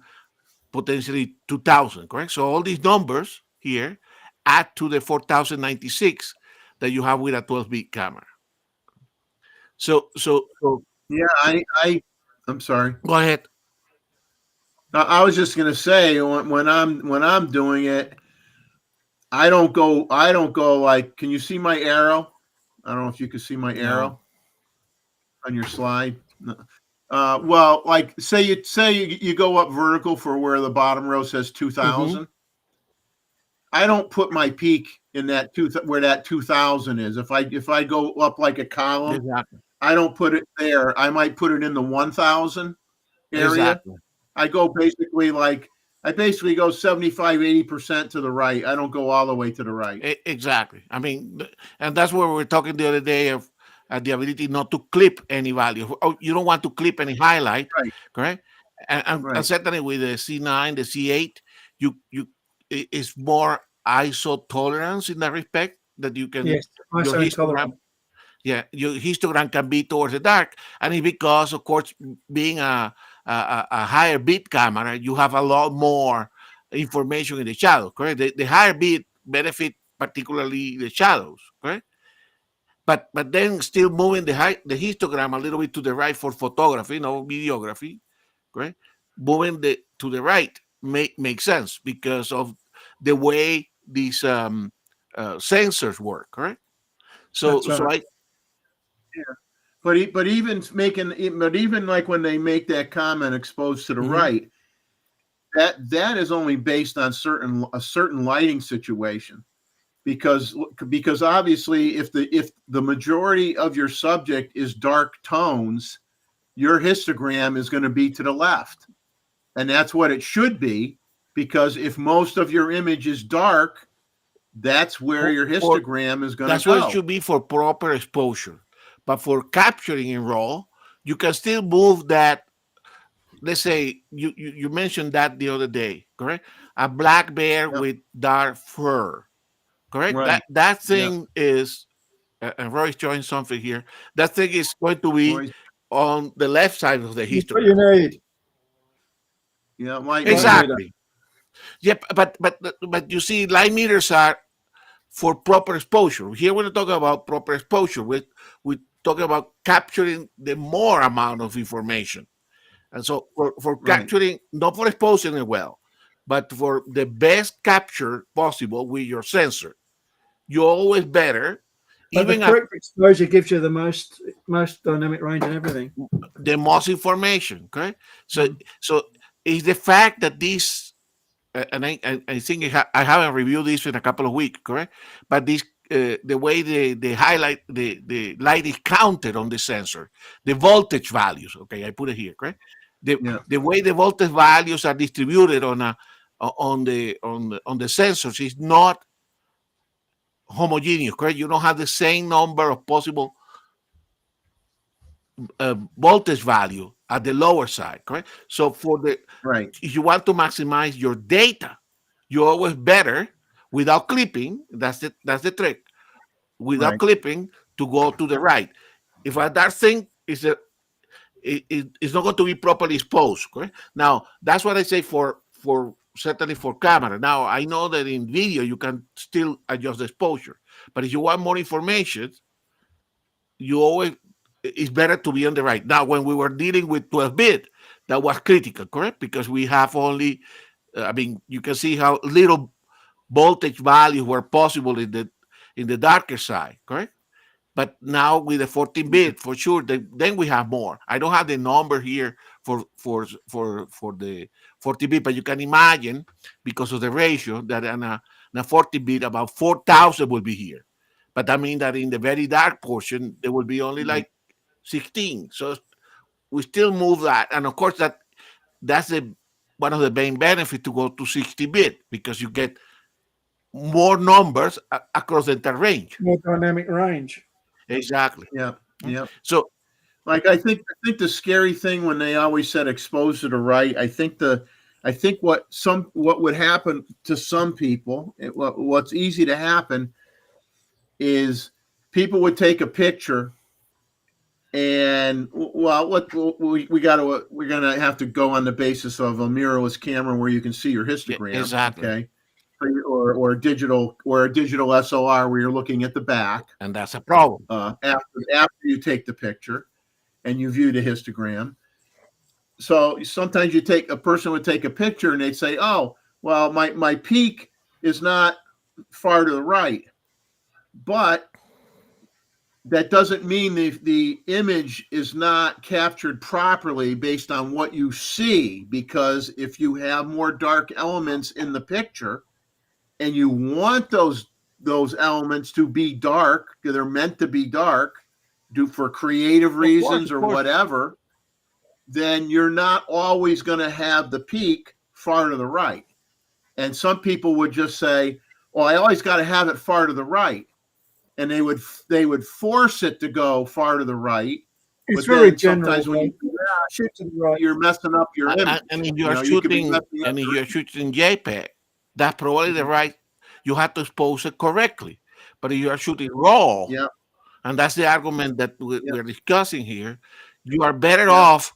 potentially 2,000, correct? So all these numbers here add to the 4,096 that you have with a 12-bit camera. So Yeah. I'm sorry. go ahead. I was just gonna say when I'm doing it, I don't go like. Can you see my arrow? I don't know if you can see my arrow on your slide. No. Well, like say you go up vertical for where the bottom row says 2,000. I don't put my peak in that where that 2,000 is. If I go up like a column, Exactly. I don't put it there. I might put it in the 1,000 area. Exactly. I basically go 75, 80% to the right. I don't go all the way to the right. Exactly. I mean, and that's where we were talking the other day of the ability not to clip any value. Oh, you don't want to clip any highlight, Right. correct? And Right. certainly with the C9, the C8, it's more ISO tolerance in that respect that you can. Yes, your ISO intolerant. your histogram can be towards the dark, and it's because, of course, being a higher bit camera, you have a lot more information in the shadow, correct? The higher bit benefit particularly the shadows, correct? But then still moving the histogram a little bit to the right for photography, videography, correct? Moving to the right makes sense because of the way these sensors work, correct? So That's right. But even like when they make that comment exposed to the right, that is only based on a certain lighting situation, because obviously if the majority of your subject is dark tones, your histogram is going to be to the left, and that's what it should be, because if most of your image is dark, that's where your histogram is going to go. That's what it should be for proper exposure. But for capturing in RAW, you can still move that. Let's say you mentioned that the other day, correct? A black bear Yep. with dark fur, correct? Right. That thing is, and Roy's showing something here. That thing is going to be Roy's- on the left side of the What histogram. you need. Yeah, light Exactly. Yep, but you see, light meters are for proper exposure. Here we're talking about proper exposure. We talking about capturing the more amount of information. And so for Right. capturing, not for exposing it well, but for the best capture possible with your sensor, you're always better. But Even the correct exposure gives you the most dynamic range and everything. the most information, correct? So it's the fact that this, and I think I haven't reviewed this in a couple of weeks, correct? But this the way the highlight the light is counted on the sensor, the voltage values. Okay, I put it here, correct? The way the voltage values are distributed on the sensors is not homogeneous, correct? You don't have the same number of possible voltage value at the lower side, correct? So for the Right. if you want to maximize your data, you're always better without clipping. That's the trick. Without Right. clipping, to go to the right. If that thing is it's not going to be properly exposed, correct? Now that's what I say for certainly for camera. Now I know that in video you can still adjust the exposure, but if you want more information, you always it's better to be on the right. Now, when we were dealing with 12-bit, that was critical, correct? Because we have only, I mean, you can see how little voltage values were possible in the darker side, correct? But now with the 14-bit, for sure, then we have more. I don't have the number here for the 40-bit, but you can imagine because of the ratio that on a 40-bit, about 4,000 will be here. But that means that in the very dark portion, there will be only like 16. So we still move that. And of course, that's one of the main benefits to go to 60-bit because you get more numbers across the entire range. More dynamic range. Exactly. Yeah. Yeah. So, like I think the scary thing when they always said expose to the right, I think what would happen to some people, what's easy to happen is people would take a picture and well, we're gonna have to go on the basis of a mirrorless camera where you can see your histogram, exactly. Okay, or a digital SLR where you're looking at the back, and that's a problem. After you take the picture and you view the histogram. So sometimes a person would take a picture and they'd say, "Oh, well, my peak is not far to the right," but that doesn't mean the image is not captured properly based on what you see, because if you have more dark elements in the picture and you want those elements to be dark, they're meant to be dark, for creative reasons or whatever, then you're not always going to have the peak far to the right. And some people would just say, "Well, I always got to have it far to the right." And they would force it to go far to the right. It's very general. Sometimes when you do that, shoot to the right, you're messing up your image. And if you're shooting JPEG, that's probably the right. You have to expose it correctly. But if you are shooting RAW, and that's the argument that we're discussing here, you are better off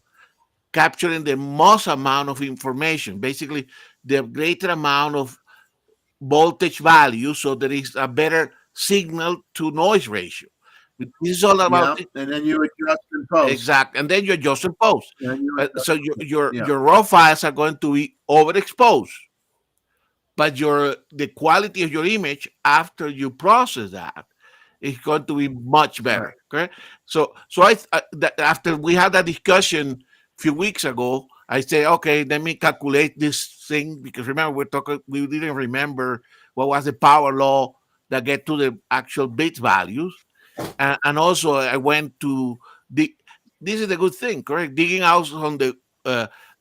capturing the most amount of information, basically the greater amount of voltage value, so there is a better signal to noise ratio. This is all about and then you adjust in post. Exactly, and then you adjust in post. So your raw files are going to be overexposed, but the quality of your image after you process that is going to be much better. Right. Okay, so after we had that discussion a few weeks ago, I say, okay, let me calculate this thing, because remember we didn't remember what was the power law that get to the actual bit values, and also I went to this is the good thing, correct? Digging out on the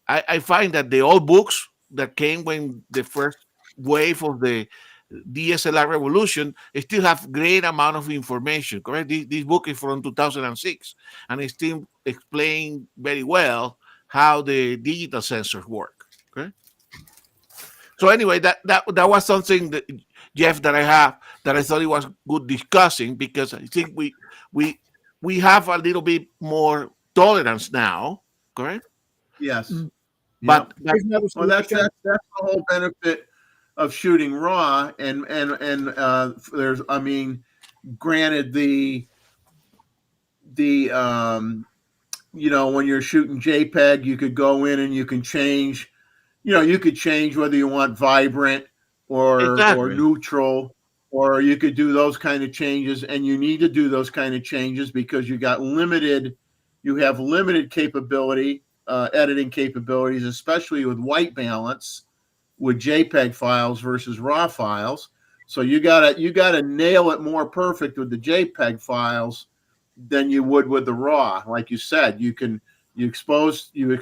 I find that the old books that came when the first wave of the DSLR revolution, it still have great amount of information, correct? This book is from 2006, and it still explain very well how the digital sensors work, okay? So anyway, that was something that, Jeff, that I thought it was good discussing, because I think we have a little bit more tolerance now, correct? Yes. But well, that's the whole benefit of shooting raw, and there's, I mean, granted, the you know, when you're shooting JPEG, you could go in and you can change, you know, you could change whether you want vibrant or neutral, or you could do those kind of changes, and you need to do those kind of changes because you have limited capability, editing capabilities, especially with white balance with JPEG files versus raw files. So you gotta nail it more perfect with the JPEG files than you would with the raw. Like you said, you expose to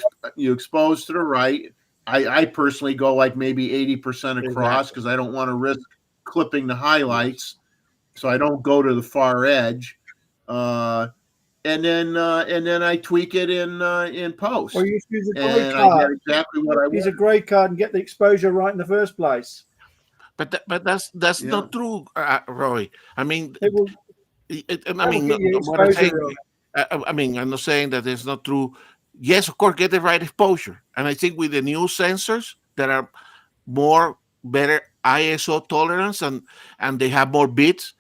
the right. I personally go like maybe 80% across, because I don't want to risk clipping the highlights, so I don't go to the far edge. And then I tweak it in post. Or you use a gray and card. I get exactly what I want. Use a gray card and get the exposure right in the first place. But that's not true, Roy. I mean, I'm not saying that it's not true. Yes, of course, get the right exposure. And I think with the new sensors that are better ISO tolerance, and they have more bits,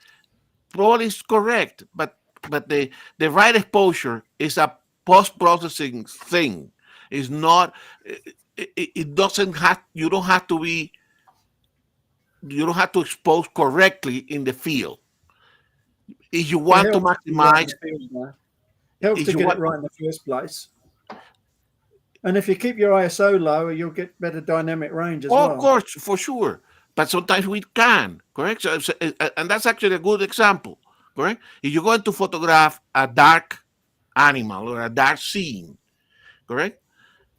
probably is correct. But the right exposure is a post-processing thing. It's not. It doesn't have. You don't have to expose correctly in the field. If you want to maximize, it helps to get it right in the first place. And if you keep your ISO low, you'll get better dynamic range as well. Of course, for sure. But sometimes we can, correct? So, and that's actually a good example, correct? If you're going to photograph a dark animal or a dark scene, correct?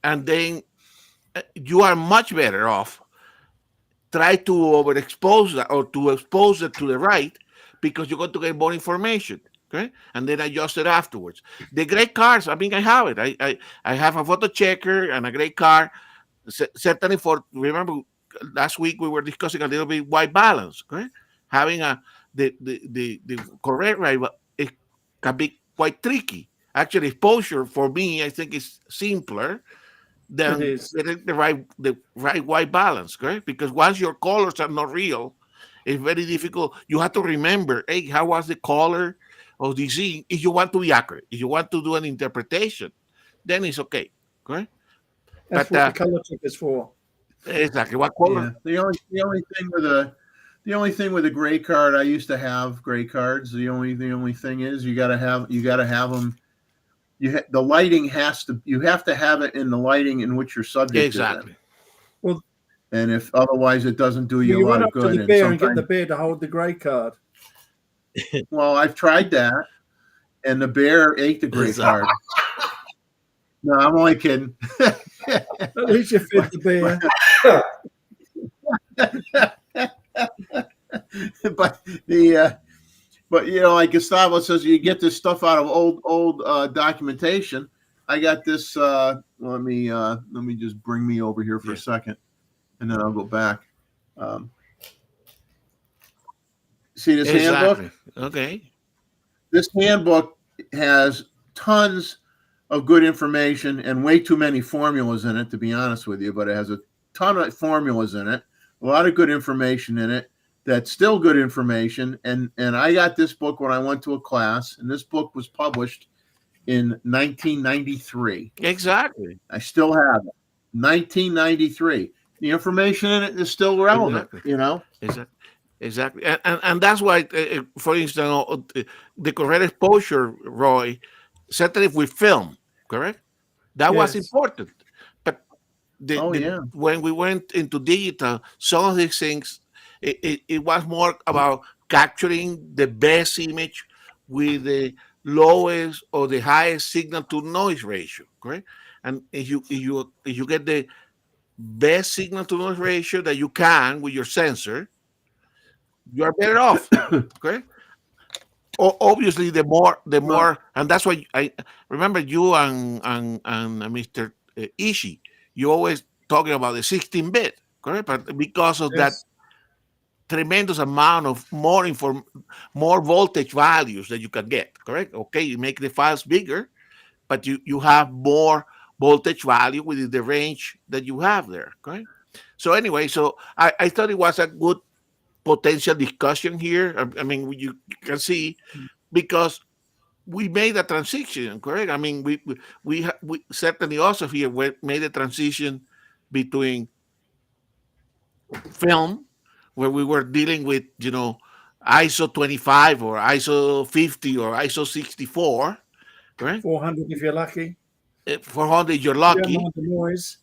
And then you are much better off try to overexpose that, or to expose it to the right, because you're going to get more information, okay? And then adjust it afterwards. The gray cards, I mean, I have it. I have a photo checker and a gray card. Certainly remember last week we were discussing a little bit white balance, okay? Having the correct right, it can be quite tricky. Actually, exposure for me, I think, is simpler than the right white balance, correct? Because once your colors are not real, it's very difficult. You have to remember, hey, how was the color of the scene? If you want to be accurate, if you want to do an interpretation, then it's okay, correct? That's what the color check is for. Exactly. What color? Yeah. The only thing with a gray card, I used to have gray cards. The only thing is you got to have them. The lighting you have to have it in the lighting in which your subject is in. Well, and if otherwise it doesn't do you a lot of good. You run up to the bear and get the bear to hold the gray card. Well, I've tried that, and the bear ate the gray card. No, I'm only kidding. At least you fit the bear. But you know, like Gustavo says, you get this stuff out of old documentation. I got this. Let me just bring me over here for a second, and then I'll go back. See this handbook? Okay. This handbook has tons of good information and way too many formulas in it, to be honest with you. But it has a ton of formulas in it, a lot of good information in it. That's still good information. And I got this book when I went to a class, and this book was published in 1993. Exactly. I still have it. 1993. The information in it is still relevant, you know? Exactly. And that's why, for instance, the correct exposure, Roy, certainly with film, correct? That was important. But when we went into digital, some of these things, it was more about capturing the best image with the lowest or the highest signal to noise ratio, correct? And if you get the best signal to noise ratio that you can with your sensor, you are better off. Okay. Obviously, the more, and that's why I remember you and Mr. Ishii. You always talking about the 16-bit, correct? But because of that tremendous amount of more voltage values that you can get, correct? Okay, you make the files bigger, but you have more voltage value within the range that you have there, correct? So anyway, so I thought it was a good potential discussion here. I mean, you can see because we made a transition, correct? I mean, we certainly also here made a transition between film, where we were dealing with, ISO 25 or ISO 50 or ISO 64, correct? 400 if you're lucky. 400, you're You lucky. don't mind the noise.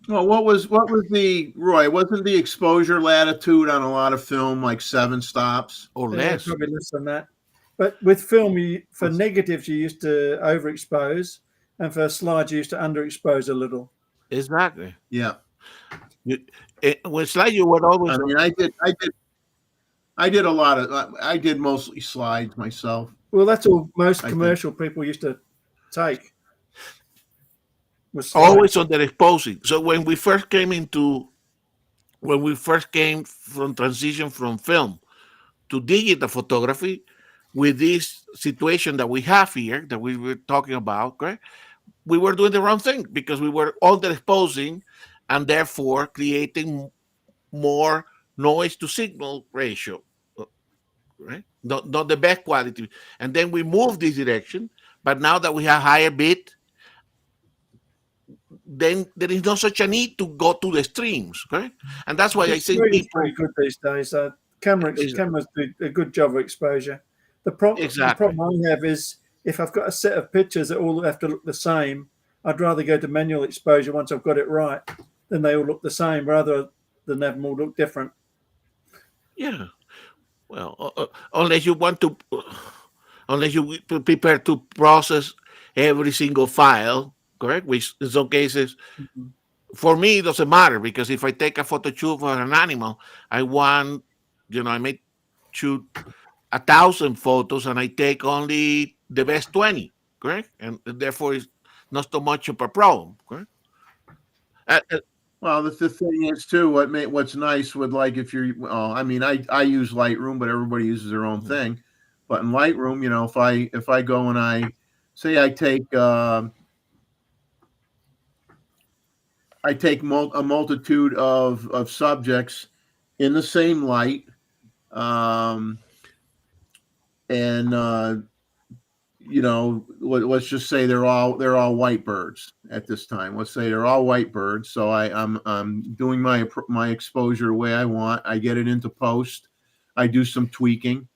Well, what was the Roy? Wasn't the exposure latitude on a lot of film like 7 stops or Yeah, less? probably less than that. But with film, for negatives, you used to overexpose, and for slides, you used to underexpose a little. Exactly. Yeah. With slide, you would always. I mean, I did a lot of. I did mostly slides myself. Well, that's all most commercial people used to take. Always underexposing. So when we first came from transition from film to digital photography, with this situation that we have here that we were talking about, correct? We were doing the wrong thing because we were underexposing and therefore creating more noise to signal ratio, right? Not the best quality. And then we moved this direction, but now that we have higher bit, then there is not such a need to go to the streams, okay? And that's why I think people people good these days. Cameras do a good job of exposure. The problem I have is if I've got a set of pictures that all have to look the same, I'd rather go to manual exposure once I've got it right, then they all look the same rather than have them all look different. Yeah. Well, unless you prepare to process every single file, correct? Which in some cases, for me, it doesn't matter because if I take a photo shoot for an animal, I may shoot 1,000 photos and I take only the best 20, correct? And therefore, it's not so much of a problem, correct? Well, the thing is too. What's nice with like if you're. I mean, I use Lightroom, but everybody uses their own thing. But in Lightroom, if I go and I say I take a multitude of subjects in the same light, let's just say they're all white birds at this time. Let's say they're all white birds. So I'm doing my exposure the way I want. I get it into post. I do some tweaking,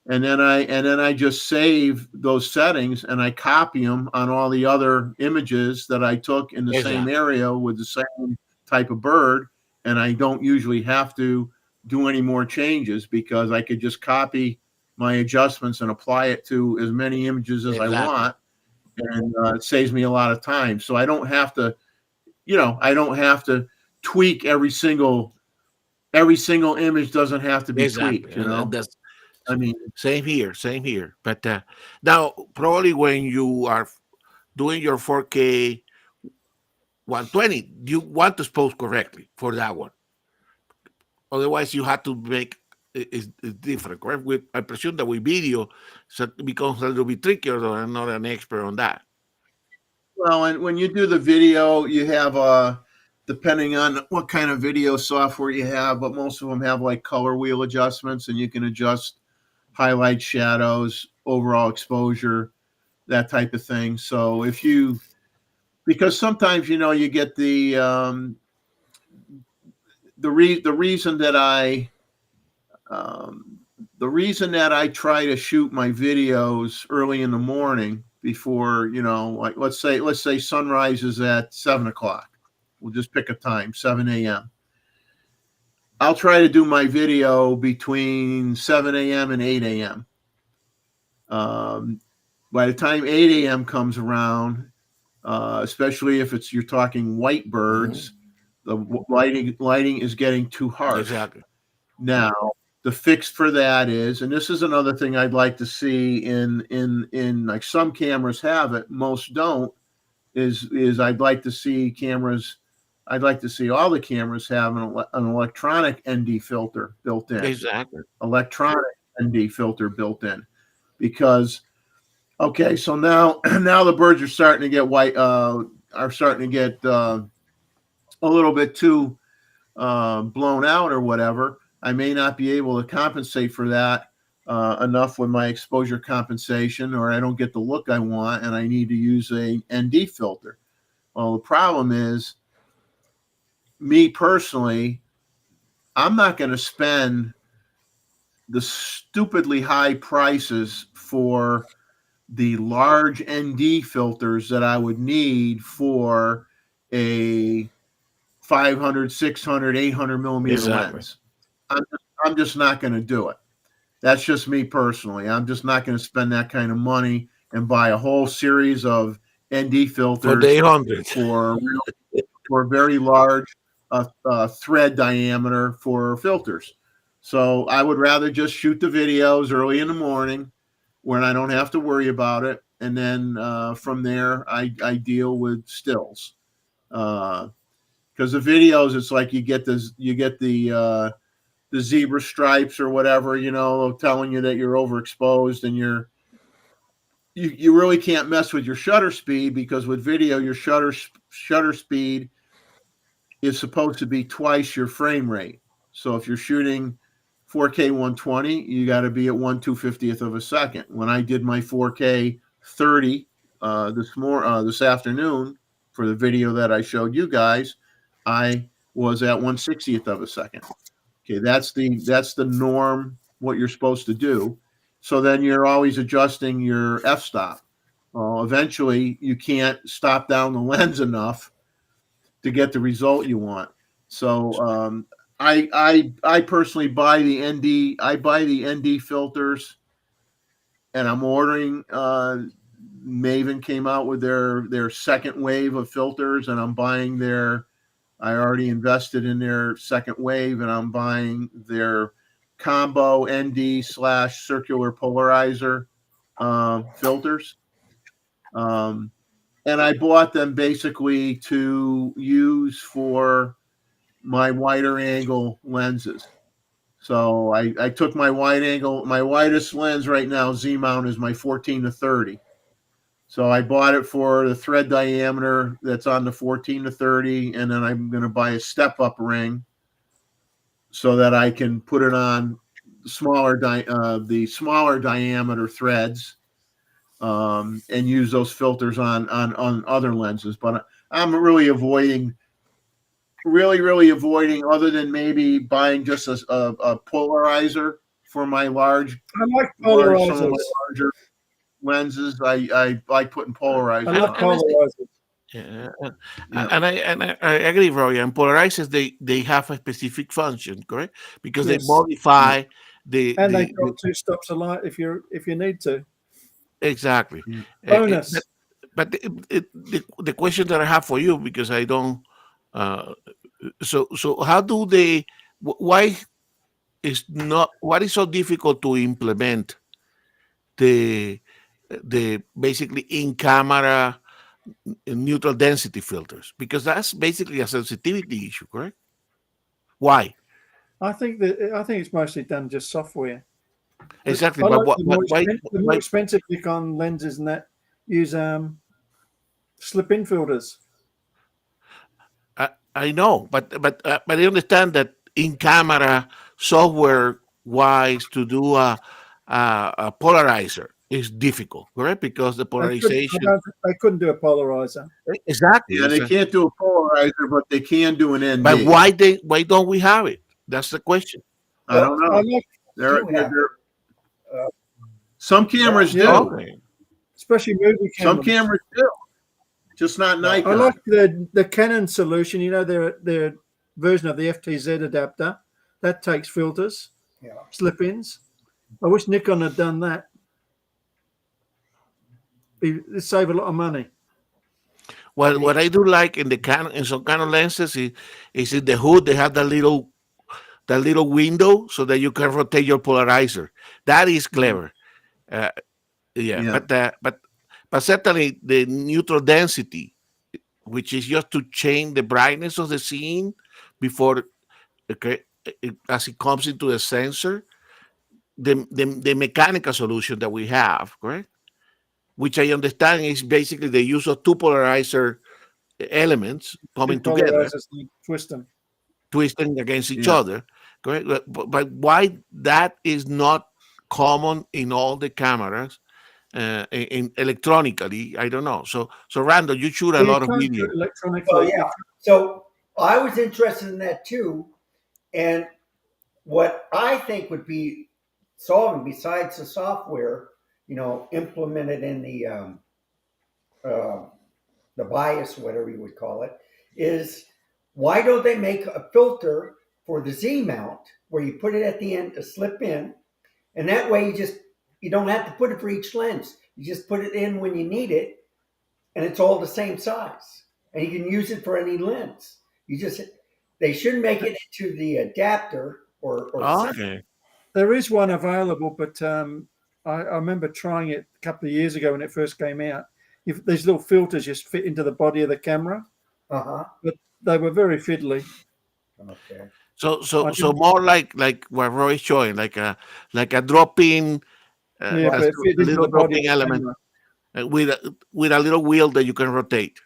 and then I just save those settings and I copy them on all the other images that I took in the same area with the same type of bird, and I don't usually have to do any more changes because I could just copy my adjustments and apply it to as many images as I want, and it saves me a lot of time. So I don't have to, tweak every single image. Doesn't have to be tweaked. I mean, same here. But now, probably when you are doing your 4K 120, you want to expose correctly for that one. Otherwise, you have to make it's different, correct? I presume that with video, so it becomes a little bit trickier, though I'm not an expert on that. Well, and when you do the video, you have depending on what kind of video software you have, but most of them have like color wheel adjustments, and you can adjust highlights, shadows, overall exposure, that type of thing. So because sometimes you get the reason that I try to shoot my videos early in the morning before, like let's say sunrise is at 7 o'clock. We'll just pick a time, 7 a.m. I'll try to do my video between 7 a.m. and 8 a.m. By the time 8 a.m. comes around, especially if you're talking white birds, the lighting is getting too harsh. Exactly. Now, the fix for that is, and this is another thing I'd like to see in like some cameras have it, most don't, is I'd like to see cameras, I'd like to see all the cameras have an electronic ND filter built in. Exactly. Electronic ND filter built in. Because, okay, so now the birds are starting to get white, are starting to get a little bit too blown out or whatever. I may not be able to compensate for that enough with my exposure compensation, or I don't get the look I want, and I need to use a ND filter. Well, the problem is, me personally, I'm not going to spend the stupidly high prices for the large ND filters that I would need for a 500, 600, 800 millimeter Exactly. lens. I'm just not going to do it. That's just me personally. I'm just not going to spend that kind of money and buy a whole series of ND filters For the 800. for very large thread diameter for filters. So I would rather just shoot the videos early in the morning when I don't have to worry about it, and then from there I deal with stills. Because the videos, it's like you get the zebra stripes or whatever, telling you that you're overexposed, and you really can't mess with your shutter speed, because with video your shutter speed is supposed to be twice your frame rate. So if you're shooting 4K 120, you got to be at 1/250th of a second. When I did my 4K 30 this afternoon for the video that I showed you guys, I was at 1/60th of a second. Okay, that's the norm, what you're supposed to do. So then you're always adjusting your f-stop. Eventually, you can't stop down the lens enough to get the result you want. So I personally buy the ND. I buy the ND filters, and I'm ordering. Maven came out with their second wave of filters, and I'm buying their. I already invested in their second wave, and I'm buying their combo ND/circular polarizer filters. And I bought them basically to use for my wider angle lenses. So I took my wide angle, my widest lens right now, Z mount, is my 14-30. So I bought it for the thread diameter that's on the 14-30, and then I'm going to buy a step-up ring so that I can put it on the smaller diameter threads, and use those filters on other lenses. But I'm really avoiding, other than maybe buying just a polarizer for my large. I like some of polarizers. my larger lenses. I like putting polarizers I love on. polarizers. Yeah. Yeah. And I agree, Roy. And polarizers, they have a specific function, correct? Because Yes. they modify And they got two stops of light if you need to. exactly. Bonus. But the question that I have for you, because I don't, so how do they? Why what is so difficult to implement the basically in camera neutral density filters? Because that's basically a sensitivity issue, correct? Why? I think it's mostly done just software. Exactly, I but like why? the more expensive Nikon lenses and that use slip-in filters. I know, but I understand that in camera software wise to do a polarizer is difficult, correct? Because the polarization. I couldn't do a polarizer. Exactly. Yeah, they can't do a polarizer, but they can do an ND. But why don't we have it? That's the question. I don't know. Some cameras do. Okay. Especially movie cameras. Some cameras do. Just not Nikon. I like the Canon solution. Their version of the FTZ adapter that takes filters, slip-ins. I wish Nikon had done that. It'd save a lot of money. Well, what I do like in some Canon lenses is in the hood they have that that little window so that you can rotate your polarizer. That is clever. Yeah. But certainly the neutral density, which is just to change the brightness of the scene before, as it comes into the sensor, the mechanical solution that we have, correct? Which I understand is basically the use of two polarizer elements coming together, twisting against each other, correct? But why that is not common in all the cameras, in electronically, I don't know. So Randall, you shoot a lot of video electronically. Well, yeah. So I was interested in that too, and what I think would be solving besides the software, implemented in the bias, whatever you would call it, is why don't they make a filter for the Z mount where you put it at the end to slip in, and that way you don't have to put it for each lens. You just put it in when you need it, and it's all the same size, and you can use it for any lens. They shouldn't make it into the adapter or okay. There is one available, but I remember trying it a couple of years ago when it first came out. These little filters just fit into the body of the camera, but they were very fiddly. Okay. So more like what Roy is showing, like a drop-in, but it fit into little the body drop-in element with a little wheel that you can rotate.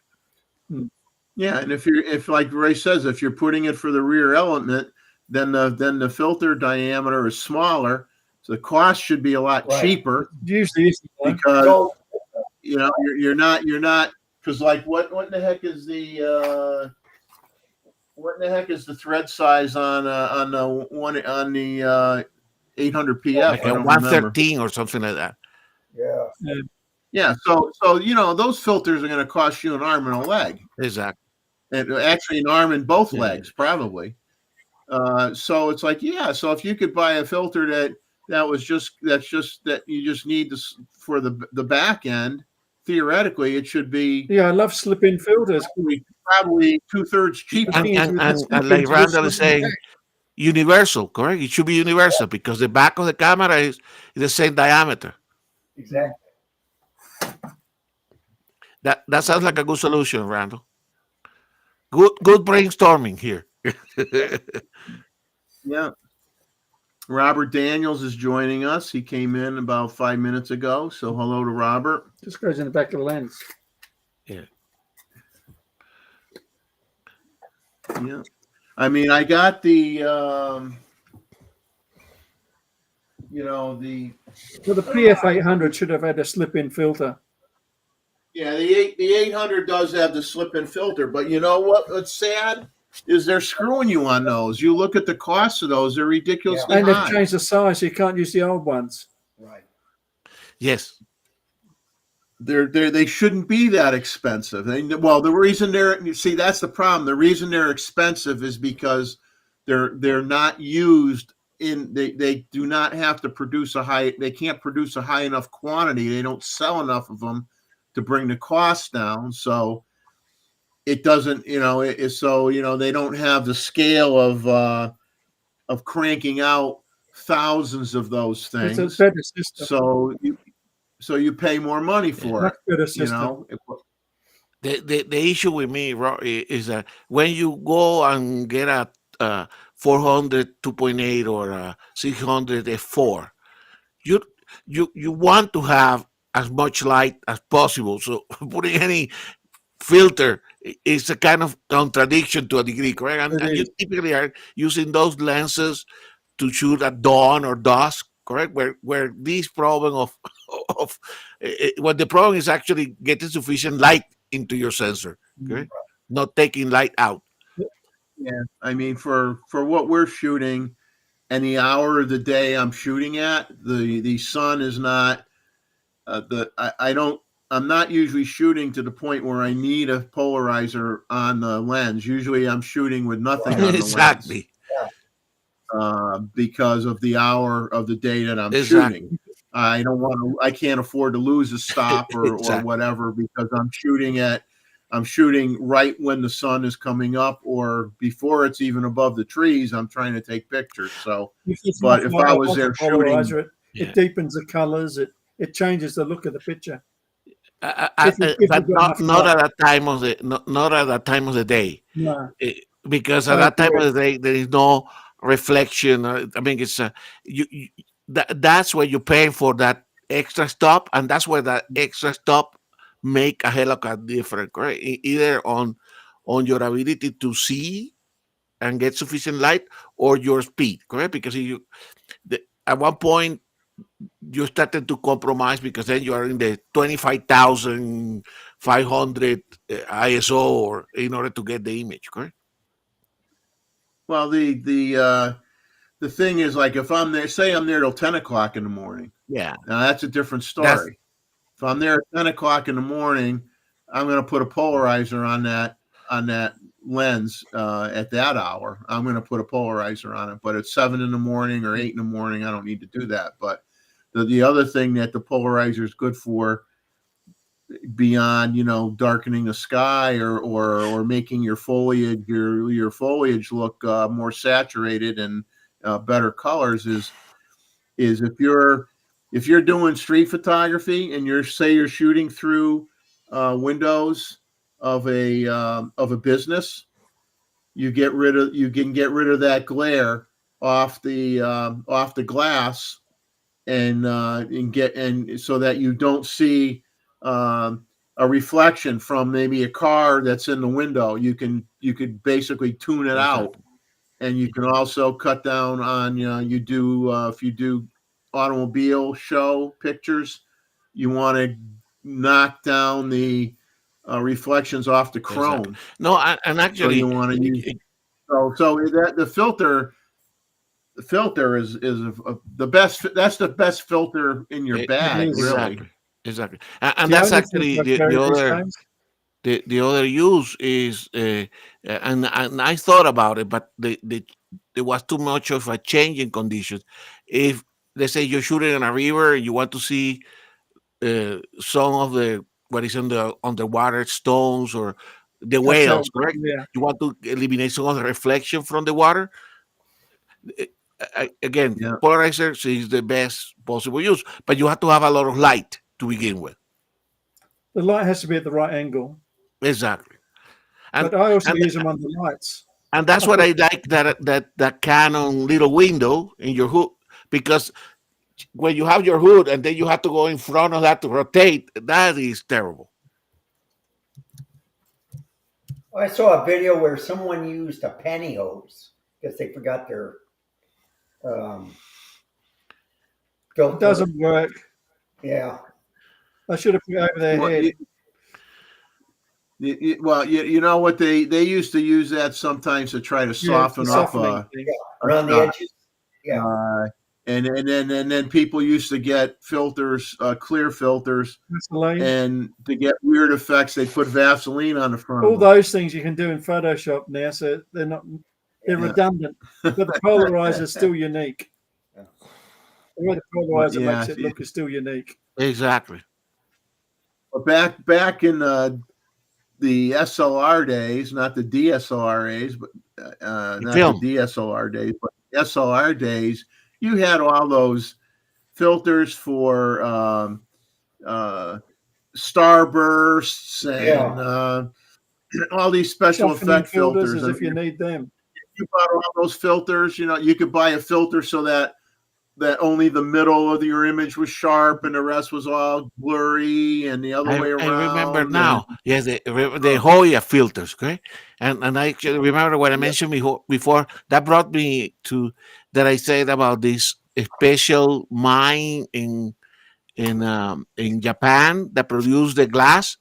Yeah, and if like Ray says, if you're putting it for the rear element, then the filter diameter is smaller, so the cost should be a lot cheaper. Usually is because you're not because like what in the heck is the thread size on the 800 PF? Like a 113 or something like that. Yeah. So those filters are going to cost you an arm and a leg. Exactly. And actually an arm and both legs probably. So it's like, so if you could buy a filter that you just need this for the back end, theoretically it should be. Yeah, I love slip-in filters. Probably 2/3 cheaper. And like Randall is saying, universal, correct? It should be universal because the back of the camera is the same diameter. Exactly. That sounds like a good solution, Randall. Good brainstorming here. Yeah. Robert Daniels is joining us. He came in about 5 minutes ago. So hello to Robert. Just goes in the back of the lens. Yeah. I mean, I got the the PF 800 should have had a slip-in filter. Yeah, the 800 does have the slip-in filter, but you know what's sad is they're screwing you on those. You look at the cost of those; they're ridiculously high. And they've changed the size, so you can't use the old ones. Right. Yes. They shouldn't be that expensive. The reason that's the problem. The reason they're expensive is because they're not used they do not have to produce they can't produce a high enough quantity. They don't sell enough of them to bring the cost down. So it doesn't, they don't have the scale of cranking out thousands of those things. It's a better system. So you pay more money for it. The issue with me is that when you go and get a 400 2.8 or a 600 f4, you want to have as much light as possible. So putting any filter is a kind of contradiction to a degree, correct? And you typically are using those lenses to shoot at dawn or dusk, correct? Where this problem of what the problem is actually getting sufficient light into your sensor, okay? Not taking light out. Yeah, I mean, for what we're shooting and the hour of the day I'm shooting at, the sun is not I'm not usually shooting to the point where I need a polarizer on the lens. Usually I'm shooting with nothing on the exactly. lens. Because of the hour of the day that I'm shooting. I can't afford to lose a stop or whatever because I'm shooting at I'm shooting right when the sun is coming up or before it's even above the trees. I'm trying to take pictures. So, but if I was there shooting, it deepens the colors. It changes the look of the picture. But not at that time of the not at that time of the day. No. Because at that time of the day there is no reflection. I mean, it's that's where you pay for that extra stop, and that's where that extra stop make a hell of a difference, right? Either on your ability to see and get sufficient light, or your speed, correct? Because at one point you started to compromise because then you are in the 25,500 ISO or in order to get the image, correct? Well, the thing is, like, if I'm there, say I'm there till 10 o'clock in the morning. Yeah. Now that's a different story. If I'm there at 10 o'clock in the morning, I'm going to put a polarizer on that lens at that hour. I'm going to put a polarizer on it. But at 7 in the morning or 8 in the morning, I don't need to do that. But the other thing that the polarizer is good for, beyond darkening the sky or making your foliage look more saturated and better colors, is if you're doing street photography and you're shooting through windows of a business, you can get rid of that glare off the glass and so that you don't see a reflection from maybe a car that's in the window. You could basically tune it out, and you can also cut down on if you do automobile show pictures, you want to knock down the reflections off the chrome. Exactly. No, and actually, so you want to use so that the filter is the best. That's the best filter in your bag, really. Exactly. And that's actually the other use is, and I thought about it, but there was too much of a change in conditions. If, let's say, you're shooting in a river and you want to see some of what is on the water, stones or the whales, correct? Yeah. You want to eliminate some of the reflection from the water. Polarizer is the best possible use, but you have to have a lot of light to begin with. The light has to be at the right angle. Exactly. But I also use them under lights. And that's what I like, that Canon little window in your hood, because when you have your hood and then you have to go in front of that to rotate, that is terrible. I saw a video where someone used a pantyhose because they forgot their filter. It doesn't work. Yeah. I should have put it over their head. You know what, they used to use that sometimes to try to soften up around the edges. Yeah. And then people used to get filters, clear filters, Vaseline. And to get weird effects, they put Vaseline on the front. All those things you can do in Photoshop now, so they're redundant, but the polarizer is still unique. The way the polarizer makes it look is still unique. Exactly. But back in the SLR days, not the DSLR days, but not the DSLR days, but SLR days, you had all those filters for starbursts and all these special effect filters. As if you need them. You bought all those filters. You could buy a filter so that only the middle of your image was sharp and the rest was all blurry, and the other way around. I remember now. Yes, the Hoya filters, okay? And I actually remember what I mentioned before. That brought me to that I said about this special mine in Japan that produced the glass.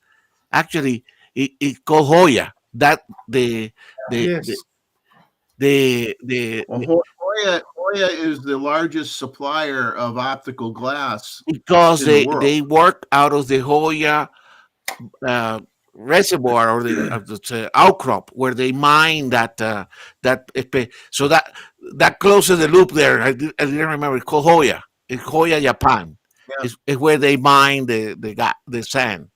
Actually, it's called Hoya. That Hoya is the largest supplier of optical glass because they work out of the Hoya reservoir or the outcrop where they mine that so that closes the loop there. I didn't remember. It's called Hoya. It's Hoya, Japan. Yeah. It's where they mine the sand.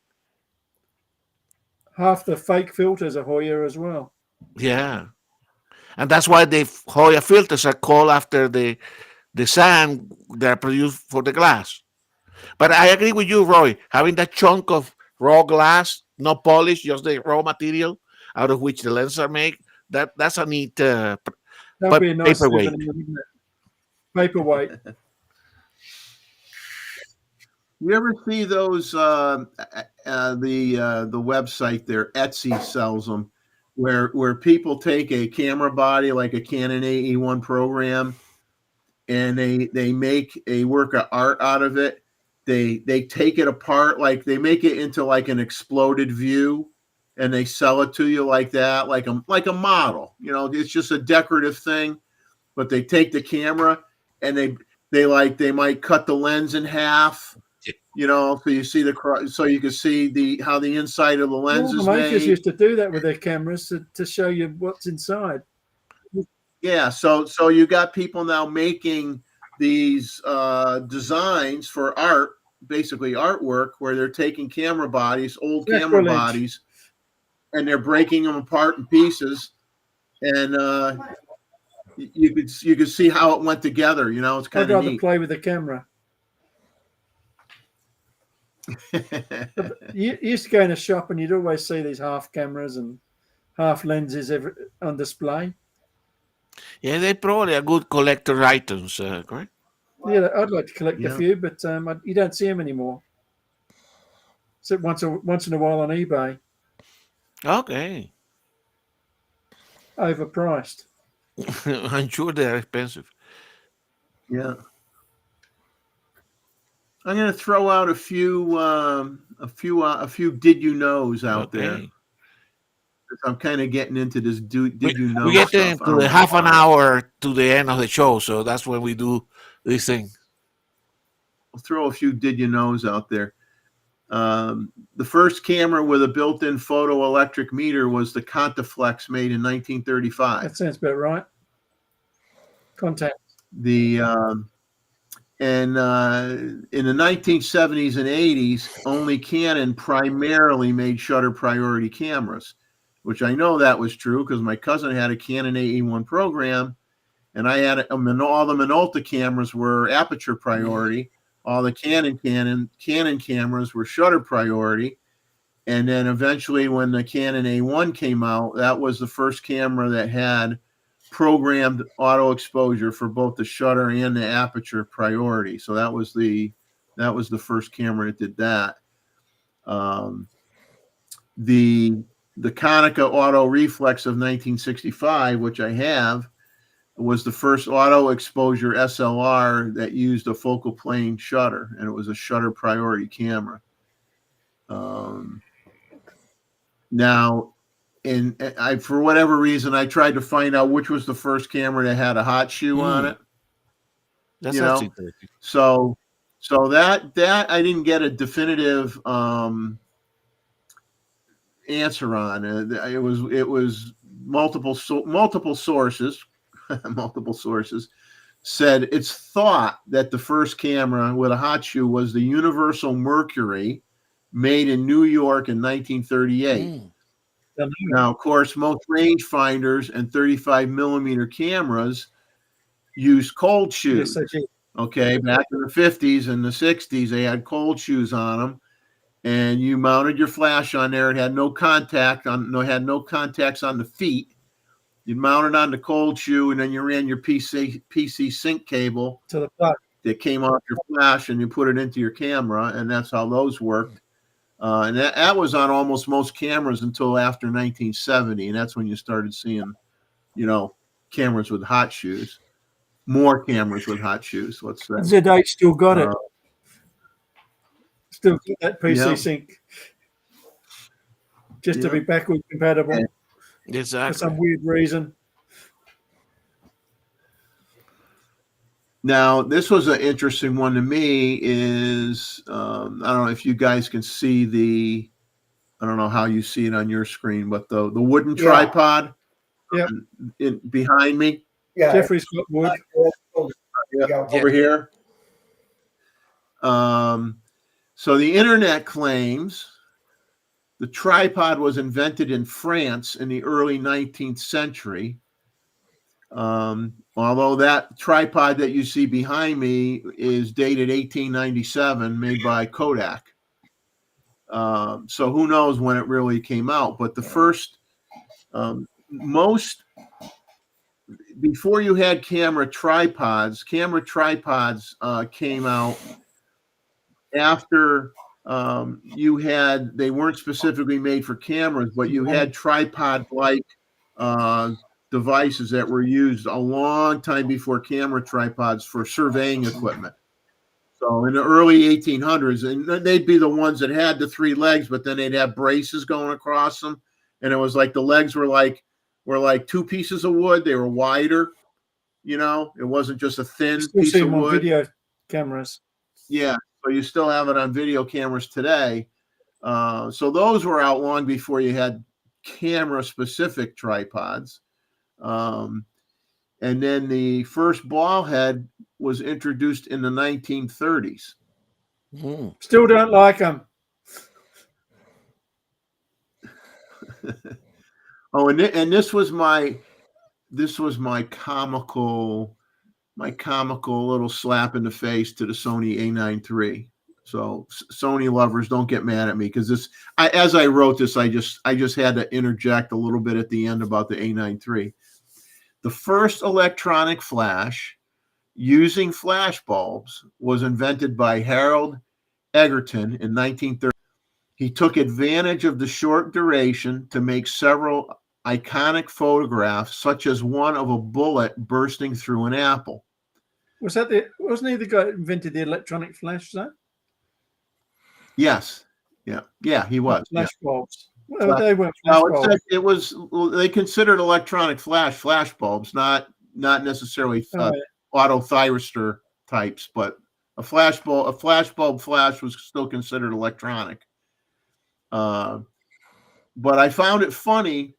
half the fake filters are Hoya as well. Yeah, and that's why the Hoya filters are called after the sand that are produced for the glass. But I agree with you, Roy. Having that chunk of raw glass, no polish, just the raw material out of which the lenses are made, that's a neat That'd but be a nice paperweight. souvenir, wouldn't it? Paperweight. You ever see those? The website there, Etsy sells them, where people take a camera body like a Canon AE1 program, and they make a work of art out of it. They take it apart, like they make it into like an exploded view, and they sell it to you like that, like a model. You know, it's just a decorative thing, but they take the camera and they might cut the lens in half. You know, so you see so you can see how the inside of the lens Well, is the makers made. used to do that with their cameras to show you what's inside. Yeah, so you got people now making these designs for art, basically artwork, where they're taking camera bodies, old camera bodies, and they're breaking them apart in pieces, and you could see how it went together. You know, it's kind I'd of rather neat. play with the camera. You used to go in a shop and you'd always see these half cameras and half lenses on display. Yeah, they're probably a good collector items, correct? Yeah, I'd like to collect a few, but you don't see them anymore. Except once in a while on eBay. Okay. Overpriced. I'm sure they're expensive. Yeah. I'm going to throw out a few did you knows out there. I'm kind of getting into this did you know we get stuff. into the half an hour to the end of the show, so that's when we do this thing. I'll throw a few did you knows out there. The first camera with a built-in photoelectric meter was the Contaflex, made in 1935. That sounds about right. Contact. In the 1970s and 80s, only Canon primarily made shutter priority cameras, which I know that was true because my cousin had a Canon AE1 program, and I had all the Minolta cameras were aperture priority. All the Canon cameras were shutter priority. And then eventually when the Canon A1 came out, that was the first camera that had programmed auto exposure for both the shutter and the aperture priority. So that was the first camera that did that. The Konica auto reflex of 1965, which I have, was the first auto exposure SLR that used a focal plane shutter, and it was a shutter priority camera. Now, for whatever reason, I tried to find out which was the first camera that had a hot shoe on it. That's interesting. So that I didn't get a definitive answer on. It was multiple sources. Multiple sources said it's thought that the first camera with a hot shoe was the Universal Mercury, made in New York in 1938. Now, of course, most rangefinders and 35 millimeter cameras use cold shoes. Okay, back in the 50s and the 60s, they had cold shoes on them, and you mounted your flash on there. It had no contacts on the feet. You'd mount it on the cold shoe, and then you ran your PC sync cable to the plug that came off your flash, and you put it into your camera, and that's how those worked. And that was on almost most cameras until after 1970, and that's when you started seeing, cameras with hot shoes. More cameras with hot shoes, let's say. ZH still got it. Still got that PC sync. Just to be backward compatible. Exactly. For some weird reason. Now, this was an interesting one to me is, I don't know if you guys can see I don't know how you see it on your screen, but the wooden tripod behind me. Yeah. Jeffrey's got wood. Over here. So the internet claims The tripod was invented in France in the early 19th century. Although that tripod that you see behind me is dated 1897, made by Kodak. So who knows when it really came out, but the first, before you had camera tripods came out after they weren't specifically made for cameras, but you had tripod-like devices that were used a long time before camera tripods for surveying equipment. So in the early 1800s, and they'd be the ones that had the 3 legs, but then they'd have braces going across them, and it was like the legs were like 2 pieces of wood. They were wider, it wasn't just a thin piece of wood. Video cameras. Yeah, so you still have it on video cameras today. So those were out long before you had camera-specific tripods. And then the first ball head was introduced in the 1930s. Still don't like them. Oh, and this was my comical little slap in the face to the Sony A9 III. So Sony lovers, don't get mad at me, because as I wrote this, I just had to interject a little bit at the end about the A9 III. The first electronic flash using flash bulbs was invented by Harold Egerton in 1930. He took advantage of the short duration to make several iconic photographs, such as one of a bullet bursting through an apple. Wasn't he the guy that invented the electronic flash? That? Yes. Yeah, he was. Flash bulbs. Well, they weren't flash bulbs. They considered electronic flash bulbs, not necessarily auto thyristor types, but a flash bulb was still considered electronic. But I found it funny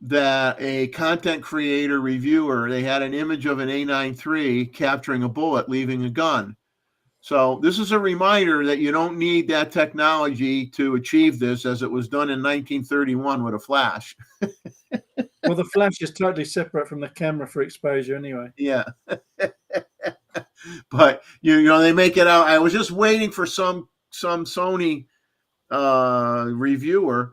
that a content creator reviewer, they had an image of an A9 III capturing a bullet leaving a gun. So this is a reminder that you don't need that technology to achieve this, as it was done in 1931 with a flash. Well, the flash is totally separate from the camera for exposure anyway. Yeah. But they make it out. I was just waiting for some Sony reviewer.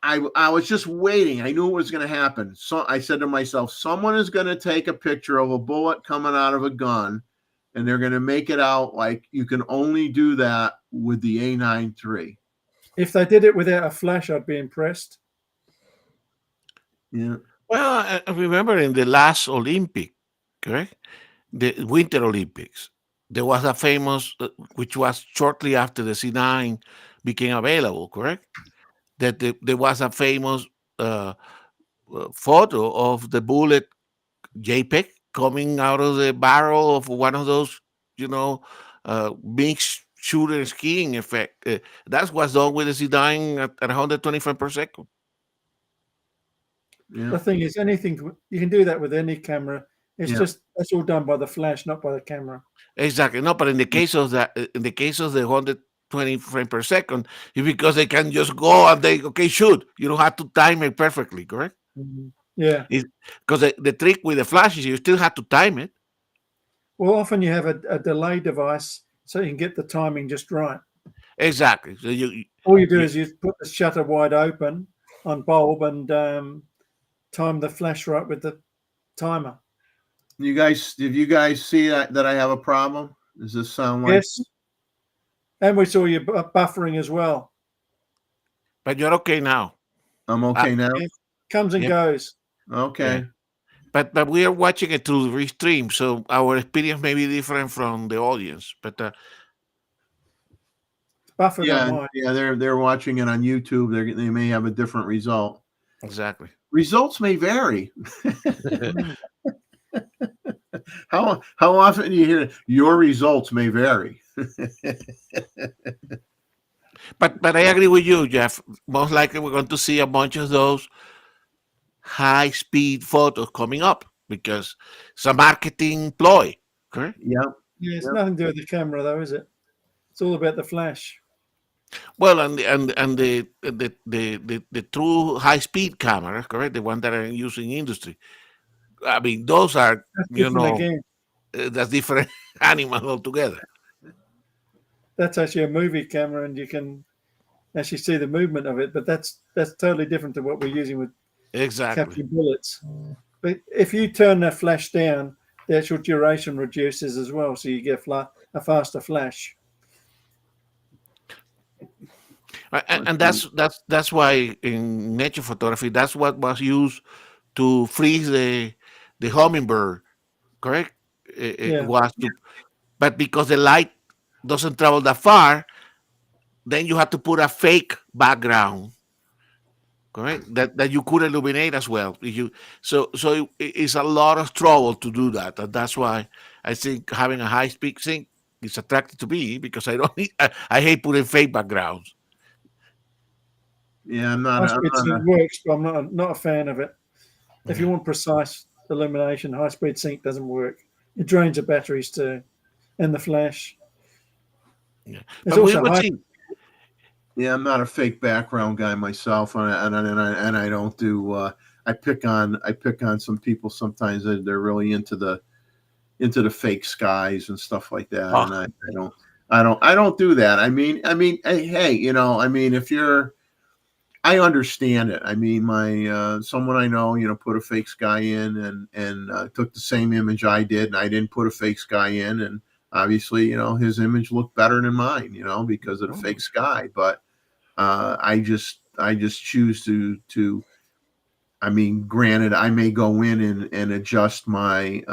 I was just waiting. I knew it was going to happen. So I said to myself, someone is going to take a picture of a bullet coming out of a gun, and they're going to make it out like you can only do that with the A9 III. If they did it without a flash, I'd be impressed. Yeah. Well, I remember in the last Olympic, correct? The Winter Olympics, there was a famous, which was shortly after the C9 became available, correct? That there was a famous photo of the bullet JPEG coming out of the barrel of one of those, mixed shooter skiing effect. That's what's done with the C9 at 120 frames per second. Yeah. The thing is, anything you can do that with any camera. It's just that's all done by the flash, not by the camera. Exactly. No, but in the case of the 120 frames per second, it's because they can just go and shoot. You don't have to time it perfectly, correct? Mm-hmm. Yeah. Because the trick with the flash is you still have to time it. Well, often you have a delay device so you can get the timing just right. Exactly. So all you do is you put the shutter wide open on bulb and time the flash right with the timer. Did you guys see that I have a problem? Does this sound like? Yes. And we saw you buffering as well. But you're okay now. I'm okay now. It comes and goes. Okay. Yeah. But we are watching it through the restream, so our experience may be different from the audience. But buffered. Yeah, they're watching it on YouTube. They may have a different result. Exactly. Results may vary. How often do you hear your results may vary? But I agree with you, Jeff. Most likely we're going to see a bunch of those high-speed photos coming up because it's a marketing ploy, correct? Yeah. Yeah, it's nothing to do with the camera, though, is it? It's all about the flash. Well, and the true high speed camera, correct? The one that are used in industry. I mean, those are, That's different again. that's different animal altogether. That's actually a movie camera, and you can actually see the movement of it. But that's totally different to what we're using with Exactly. capturing bullets. But if you turn that flash down, the actual duration reduces as well, so you get a faster flash. And that's why in nature photography, that's what was used to freeze the hummingbird, correct? It Yeah. was to, but because the light doesn't travel that far, then you have to put a fake background, correct? That you could illuminate as well. It's a lot of trouble to do that, and that's why I think having a high speed sync is attractive to me, because I don't need, I hate putting fake backgrounds. Yeah, I'm not. High I'm speed not sync a, works, but I'm not a fan of it. If you want precise illumination, high speed sync doesn't work. It drains the batteries too, and the flash. Yeah. There's But we also would high. see. yeah, I'm not a fake background guy myself, and I don't do. I pick on some people sometimes that they're really into the fake skies and stuff like that, Oh, and I don't do that. Hey, I mean, if you're, I understand it. I mean, my someone I know, put a fake sky in and took the same image I did, and I didn't put a fake sky in, and obviously, his image looked better than mine, because of the fake sky. But I just choose to. I mean, granted, I may go in and adjust my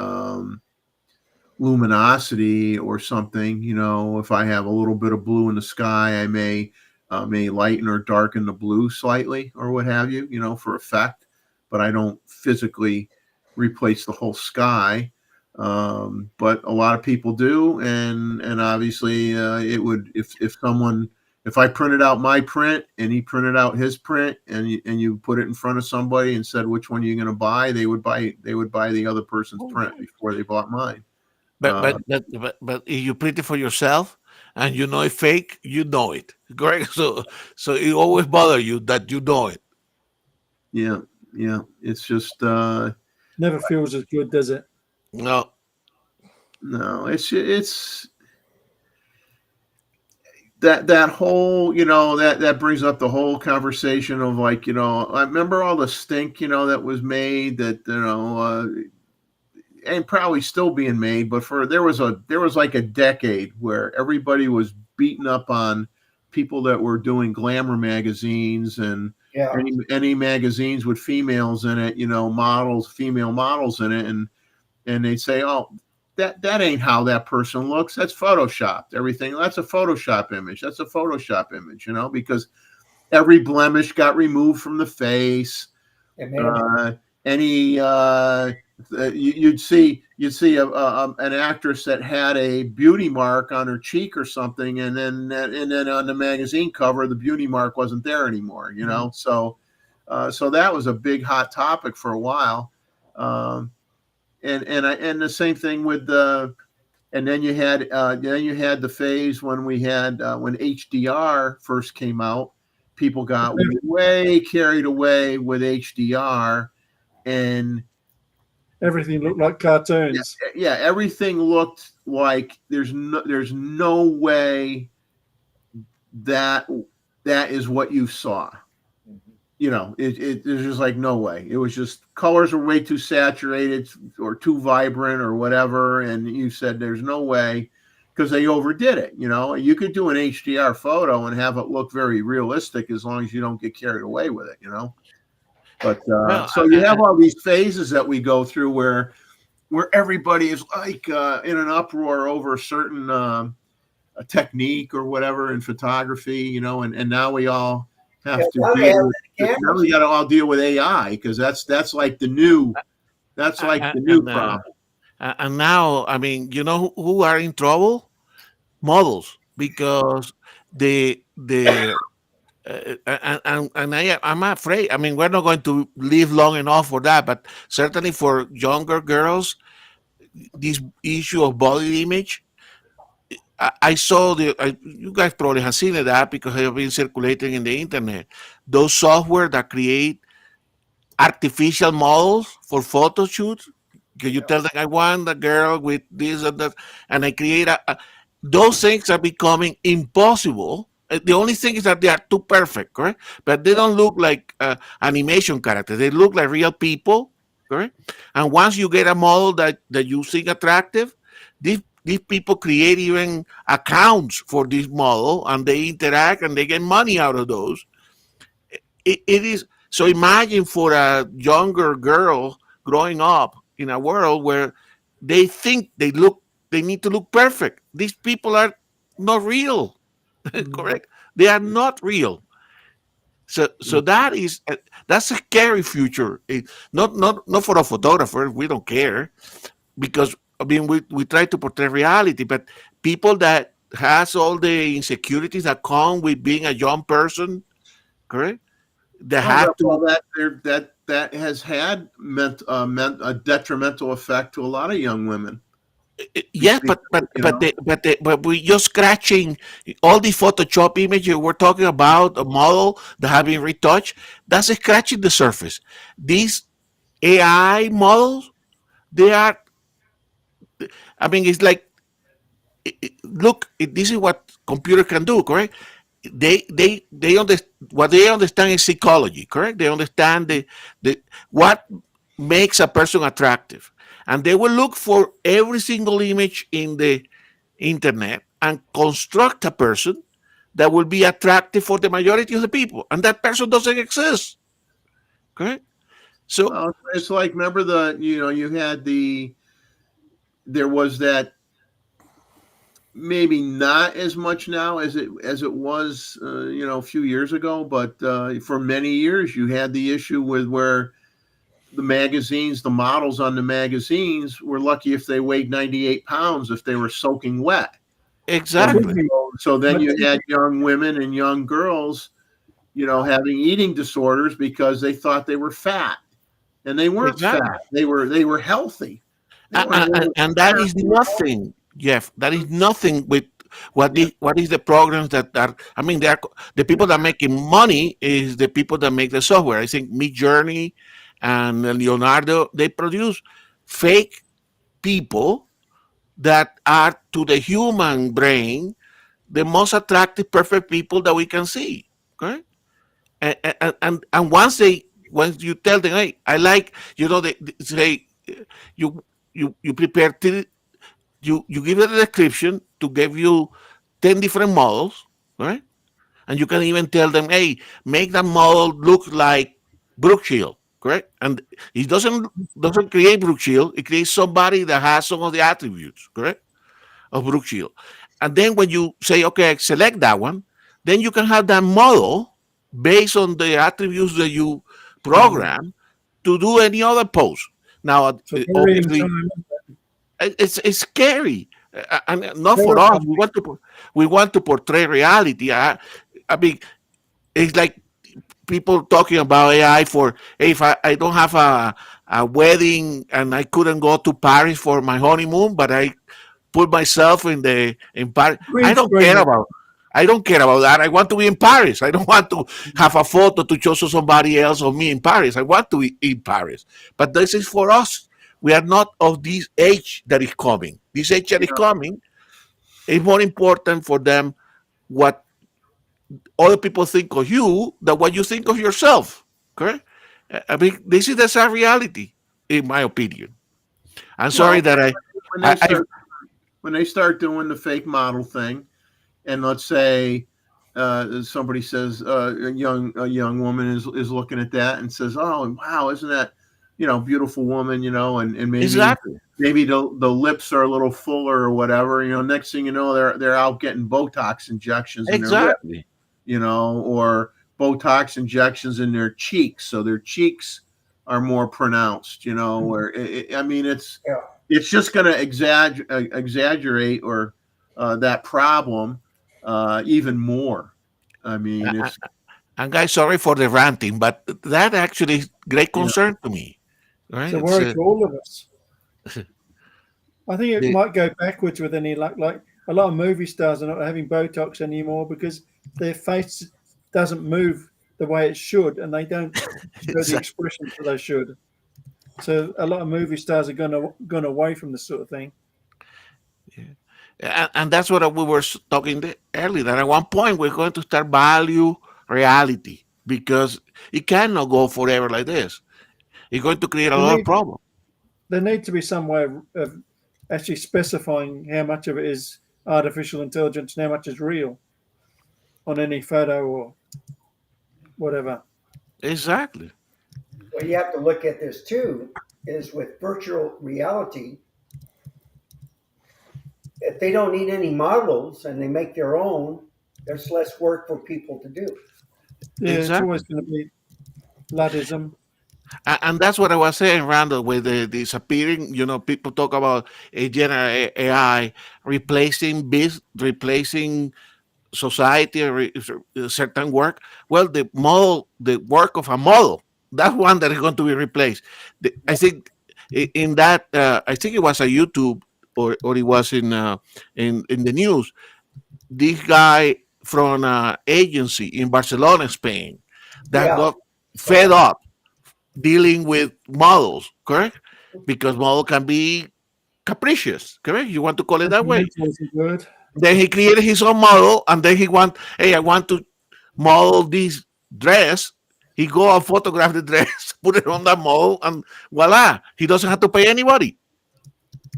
luminosity or something. If I have a little bit of blue in the sky, I may lighten or darken the blue slightly or what have you, for effect. But I don't physically replace the whole sky. But a lot of people do, and obviously it would, if I printed out my print and he printed out his print, and you put it in front of somebody and said, which one are you going to buy, they would buy the other person's print before they bought mine. but if you print it for yourself and you know it's fake, you know it, correct? So it always bother you that you know it. Yeah, it's just Never feels as good, does it? No, no, it's that whole, that brings up the whole conversation of, like, I remember all the stink, that was made, that, and probably still being made, but there was like a decade where everybody was beating up on people that were doing glamour magazines and Yeah. any magazines with females in it, female models in it, and they'd say, oh, that ain't how that person looks. That's photoshopped. Everything, that's a Photoshop image. That's a Photoshop image, because every blemish got removed from the face. Any you'd see an actress that had a beauty mark on her cheek or something, and then on the magazine cover, the beauty mark wasn't there anymore. So that was a big hot topic for a while. And the same thing with and then you had the phase when we had when HDR first came out. People got way carried away with HDR, and Everything looked like cartoons. yeah, everything looked like there's no way that is what you saw. There's just like no way. It was just colors were way too saturated or too vibrant or whatever. And you said there's no way, because they overdid it. You could do an HDR photo and have it look very realistic as long as you don't get carried away with it. But so you have all these phases that we go through where everybody is like in an uproar over a certain a technique or whatever in photography, and now we all have to deal with, now we got to all deal with AI, because that's like the new problem. And now, I mean, who are in trouble? Models, because the and I'm afraid. I mean, we're not going to live long enough for that, but certainly for younger girls, this issue of body image, I saw you guys probably have seen that because they have been circulating in the internet. Those software that create artificial models for photo shoots. Can you tell them I want a girl with this and that, and I create those things are becoming impossible. The only thing is that they are too perfect, correct? But they don't look like animation characters. They look like real people, correct? And once you get a model that you think attractive, these people create even accounts for this model, and they interact and they get money out of those. It is so. Imagine for a younger girl growing up in a world where they think they need to look perfect. These people are not real. Correct, they are not real. So that's a scary future. Not for a photographer. We don't care, because I mean we try to portray reality, but people that has all the insecurities that come with being a young person, correct, they have Well, to. that has had meant a detrimental effect to a lot of young women. Yes, but we're just scratching all the Photoshop images. We're talking about a model that have been retouched. That's scratching the surface. These AI models, they are. I mean, it's like, look, this is what computer can do, correct? They understand what they understand is psychology, correct? They understand the what makes a person attractive, and they will look for every single image in the internet and construct a person that will be attractive for the majority of the people, and that person doesn't exist, correct? So Well, it's like, remember you had there was that, maybe not as much now as it was a few years ago, but for many years you had the issue with where the models on the magazines were lucky if they weighed 98 pounds if they were soaking wet. exactly, So then you had young women and young girls, having eating disorders because they thought they were fat, and they weren't exactly. fat. They were healthy. They weren't And that is nothing, Jeff. That is nothing with what is the programs that are. I mean, they are the people that are making money is the people that make the software. I think Mid Journey and Leonardo, they produce fake people that are to the human brain the most attractive, perfect people that we can see. Okay, and once you tell them, hey, I like, they say you you prepare you give it a description to give you 10 different models, right? And you can even tell them, hey, make that model look like Brooke Shield, correct? And it doesn't create Brooke Shield, it creates somebody that has some of the attributes, correct, of Brooke Shield. And then when you say, okay, select that one, then you can have that model based on the attributes that you program to do any other pose. Now, obviously, it's scary, and not for us. We want to portray reality. I mean, it's like people talking about AI for, hey, if I don't have a wedding and I couldn't go to Paris for my honeymoon, but I put myself in Paris. I don't care about that. I want to be in Paris. I don't want to have a photo to show somebody else of me in Paris. I want to be in Paris. But this is for us. We are not of this age that is coming. This age that is coming is more important for them what other people think of you than what you think of yourself. Correct? I mean, this is the sad reality, in my opinion. I'm sorry that when they I start when they start doing the fake model thing, and let's say somebody says a young woman is looking at that and says, "Oh, wow, isn't that beautiful woman?" And maybe exactly. maybe the lips are a little fuller or whatever. Next thing you know, they're out getting Botox injections in their lip, Exactly. or Botox injections in their cheeks, so their cheeks are more pronounced. Where I mean, it's just going to exaggerate or that problem even more. I mean, it's And guys, sorry for the ranting, but that actually is great concern to me. Right? It's a It's worry to all of us. I think it the, might go backwards with any luck. Like a lot of movie stars are not having Botox anymore because their face doesn't move the way it should, and they don't show the expressions that they should. So a lot of movie stars are gone away from this sort of thing. Yeah. And that's what we were talking earlier. That at one point we're going to start value reality because it cannot go forever like this. It's going to create a lot of problems. There needs to be some way of actually specifying how much of it is artificial intelligence and how much is real on any photo or whatever. Exactly. Well, you have to look at this too, is with virtual reality, if they don't need any models and they make their own, there's less work for people to do. Yeah, Exactly. it's always going to be Luddism. And that's what I was saying, Randall, with the disappearing. People talk about generative AI replacing society, or certain work. Well, the work of a model, that's one that is going to be replaced. I think in that, I think it was a YouTube or it was in the news. This guy from an agency in Barcelona, Spain, that got fed up dealing with models, correct? Because model can be capricious, correct? You want to call it that way. Then he created his own model, and then I want to model this dress. He go and photograph the dress, put it on that model, and voila, he doesn't have to pay anybody.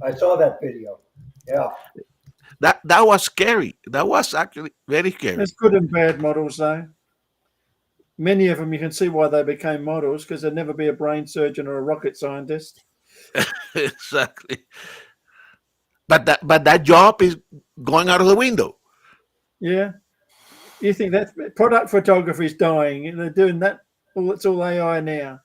I saw that video. Yeah. That was scary. That was actually very scary. There's good and bad models, though. Many of them, you can see why they became models, because they'd never be a brain surgeon or a rocket scientist. Exactly. But that job is going out of the window. Yeah. You think that product photography is dying, and they're doing that? Well, it's all AI now.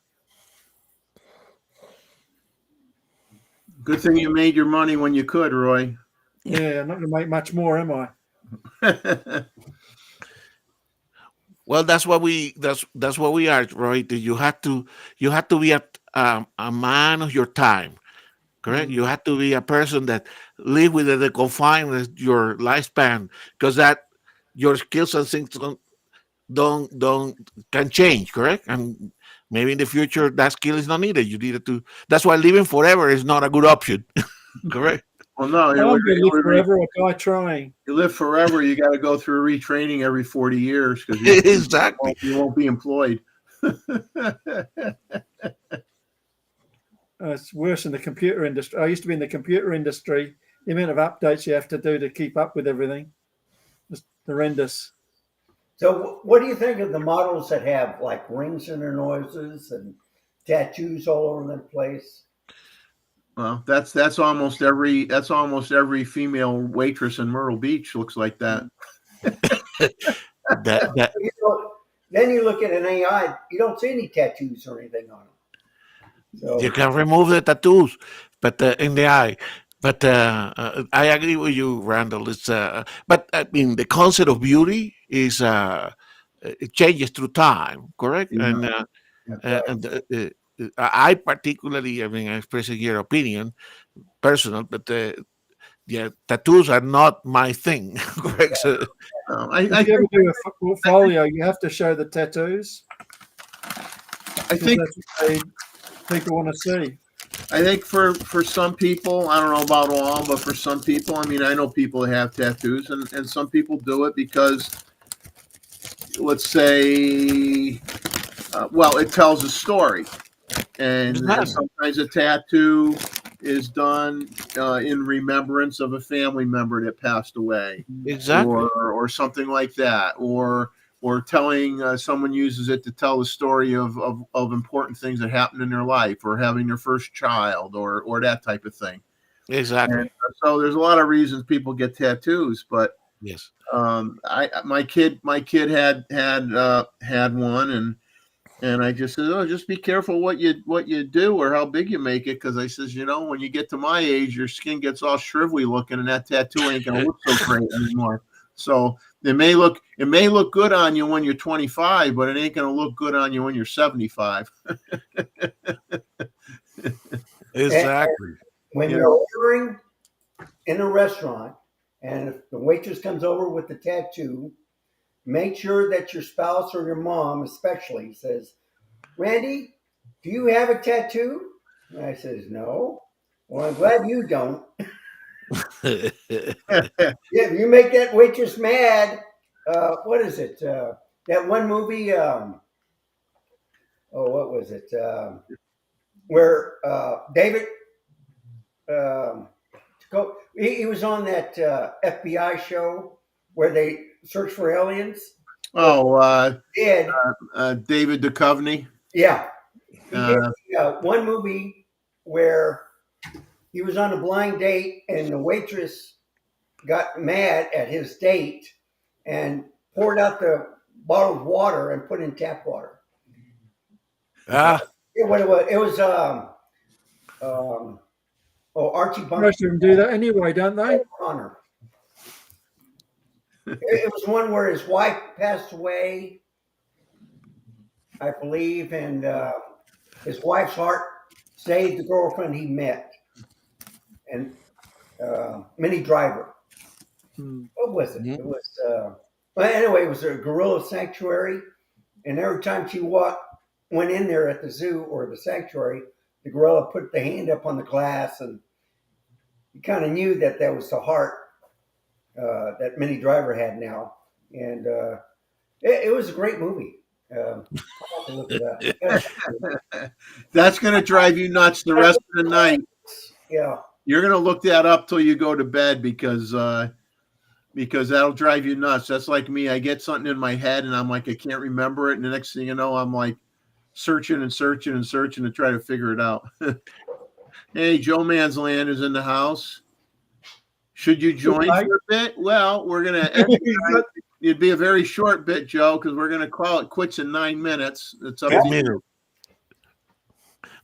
Good thing you made your money when you could, Roy. Yeah, I'm not going to make much more, am I? Well, that's what we are, Roy. You have to be a man of your time, correct? Mm-hmm. You have to be a person that live within the confines of your lifespan, because that your skills and things can change, correct? And maybe in the future that skill is not needed. You needed to. That's why living forever is not a good option, correct? Well, no, I'm going to live forever. A guy trying. You live forever. You got to go through retraining every 40 years because Exactly. you won't be employed. It's worse in the computer industry. I used to be in the computer industry. The amount of updates you have to do to keep up with everything is horrendous. So what do you think of the models that have like rings in their noses and tattoos all over the place? Well, that's almost every female waitress in Myrtle Beach looks like that. Then you look at an AI, you don't see any tattoos or anything on them. So you can remove the tattoos, but in the eye. But I agree with you, Randall. It's but I mean the concept of beauty is it changes through time, correct? Yeah. And I particularly, I mean, I'm expressing your opinion, personal, but tattoos are not my thing, correct? So, if you ever do a portfolio, you have to show the tattoos. I think that's what people want to see. I think for some people, I don't know about all, but for some people, I mean, I know people that have tattoos, and some people do it because, let's say, it tells a story. And sometimes a tattoo is done in remembrance of a family member that passed away. Exactly. Or something like that. Or telling someone uses it to tell the story of important things that happened in their life, or having their first child, or that type of thing. Exactly. And so there's a lot of reasons people get tattoos, but yes, my kid had one, and I just said, oh, just be careful what you do or how big you make it, because I says, when you get to my age, your skin gets all shrivelly looking, and that tattoo ain't gonna look so great anymore. So it may look good on you when you're 25, but it ain't gonna look good on you when you're 75. Exactly. When you're ordering in a restaurant And if the waitress comes over with the tattoo, make sure that your spouse or your mom especially says, Randy, do you have a tattoo? And I says, no. Well, I'm glad you don't. Yeah, if you make that waitress mad, what is it? That one movie, what was it? Where David, he was on that FBI show where they search for aliens. Oh, Did David Duchovny. yeah, he did one movie where he was on a blind date and the waitress got mad at his date and poured out the bottled water and put in tap water. What it was Archie Bunker. Most of them do that anyway, don't they? Connor. It was one where his wife passed away, I believe, and his wife's heart saved the girlfriend he met. And Minnie Driver. What was it? It was well, anyway, it was a gorilla sanctuary, and every time she went in there at the zoo or the sanctuary, the gorilla put the hand up on the glass, and you kind of knew that was the heart that Minnie Driver had now, and it was a great movie. I'll have to look it up. That's going to drive you nuts the rest of the night. Yeah, you're going to look that up till you go to bed because that'll drive you nuts. That's like me. I get something in my head and I'm like, I can't remember it. And the next thing you know, I'm like searching and searching and searching to try to figure it out. Hey, Joe Mansland is in the house. Should you join for a bit? Well, we're going to, it'd be a very short bit, Joe, because we're going to call it quits in 9 minutes. It's up to you.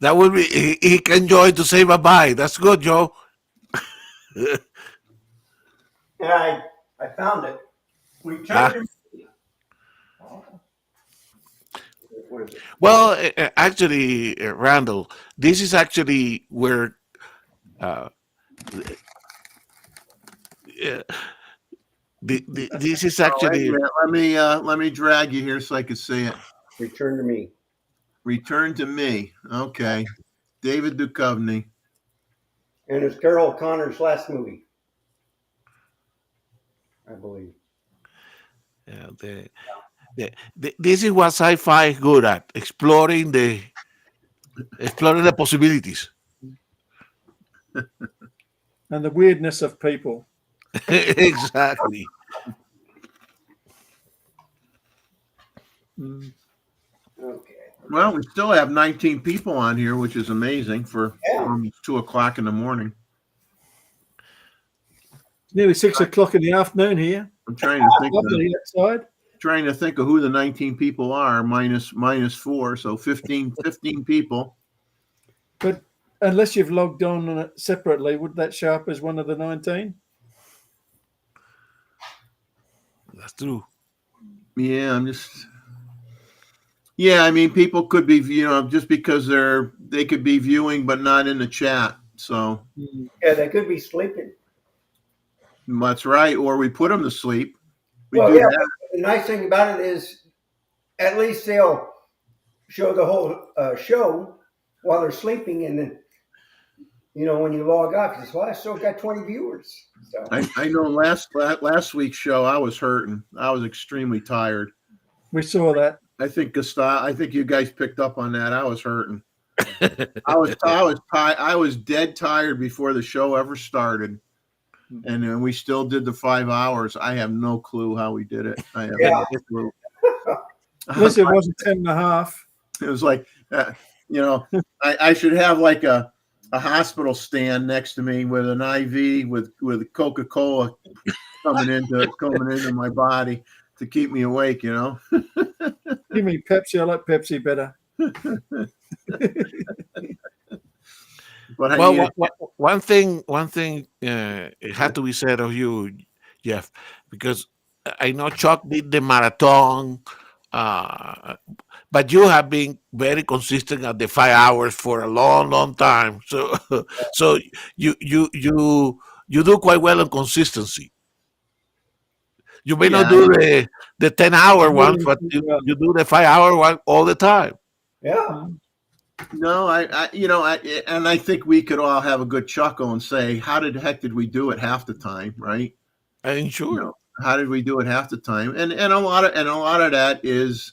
That would be, he can join to say bye-bye. That's good, Joe. Yeah, I found it. Return Well, actually, Randall, this is actually where this is actually. Let me drag you here so I can see it. Return to me. Return to me. Okay, David Duchovny. And it's Carol Connor's last movie, I believe. Yeah, this is what sci-fi is good at: exploring the possibilities and the weirdness of people. Exactly. Okay. Well, we still have 19 people on here, which is amazing for almost 2 o'clock in the morning. It's nearly 6 o'clock in the afternoon here. I'm trying to think. Outside. Trying to think of who the 19 people are, minus 4, so 15 people. But unless you've logged on it separately, would that show up as one of the 19? That's true. Yeah, I mean, people could be, just because they could be viewing but not in the chat. So yeah, they could be sleeping. That's right, or we put them to sleep. The nice thing about it is, at least they'll show the whole show while they're sleeping, and then when you log off, you say, "Well, I still got 20 viewers." So I know last week's show, I was hurting. I was extremely tired. We saw that. I think you guys picked up on that. I was hurting. I was dead tired before the show ever started. And then we still did the 5 hours. I have no clue how we did it. I have no clue. Unless it wasn't 10.5. It was like, I should have like a hospital stand next to me with an IV with Coca-Cola coming into my body to keep me awake, Give me Pepsi. I like Pepsi better. But one thing it had to be said of you, Jeff, because I know Chuck did the marathon, but you have been very consistent at the 5 hours for a long, long time. So you do quite well on consistency. You may not Yeah. do the 10-hour ones, but you do the 5-hour one all the time. Yeah. No, and I think we could all have a good chuckle and say, how the heck did we do it half the time, right? And sure. You know, how did we do it half the time? And a lot of that is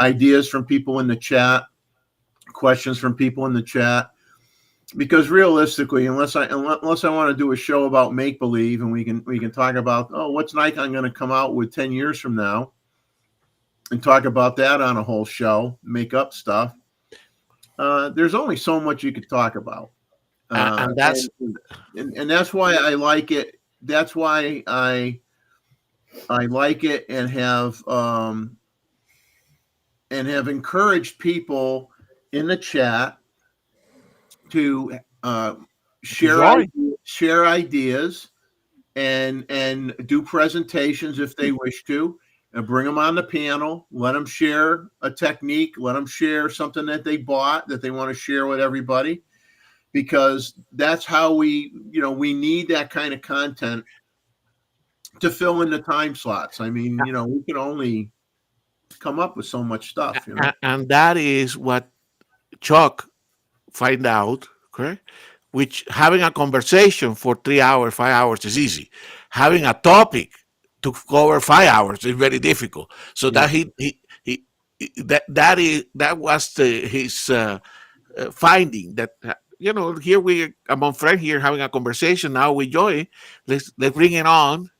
ideas from people in the chat, questions from people in the chat. Because realistically, unless I want to do a show about make believe, and we can talk about, what's Nikon going to come out with 10 years from now, and talk about that on a whole show, make up stuff. There's only so much you could talk about, and that's and that's why I like it. That's why I like it and have encouraged people in the chat to share ideas and do presentations if they wish to, and bring them on the panel. Let them share a technique. Let them share something that they bought that they want to share with everybody, because that's how we need that kind of content to fill in the time slots. I mean, we can only come up with so much stuff, and that is what Chuck find out, correct? Which having a conversation for 3 hours, 5 hours is easy. Having a topic to cover 5 hours is very difficult. So that that was his finding that here we among friends here having a conversation. Now we join. Let's bring it on.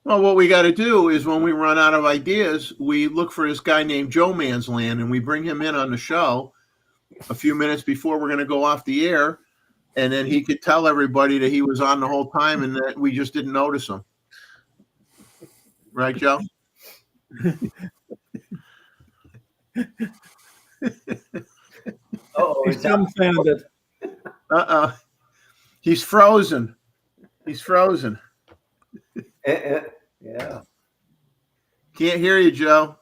Well, what we got to do is when we run out of ideas, we look for this guy named Joe Man's Land, and we bring him in on the show a few minutes before we're going to go off the air, and then he could tell everybody that he was on the whole time and that we just didn't notice him. Right, Joe? He's dumbfounded. He's frozen. He's frozen. Yeah. Can't hear you, Joe.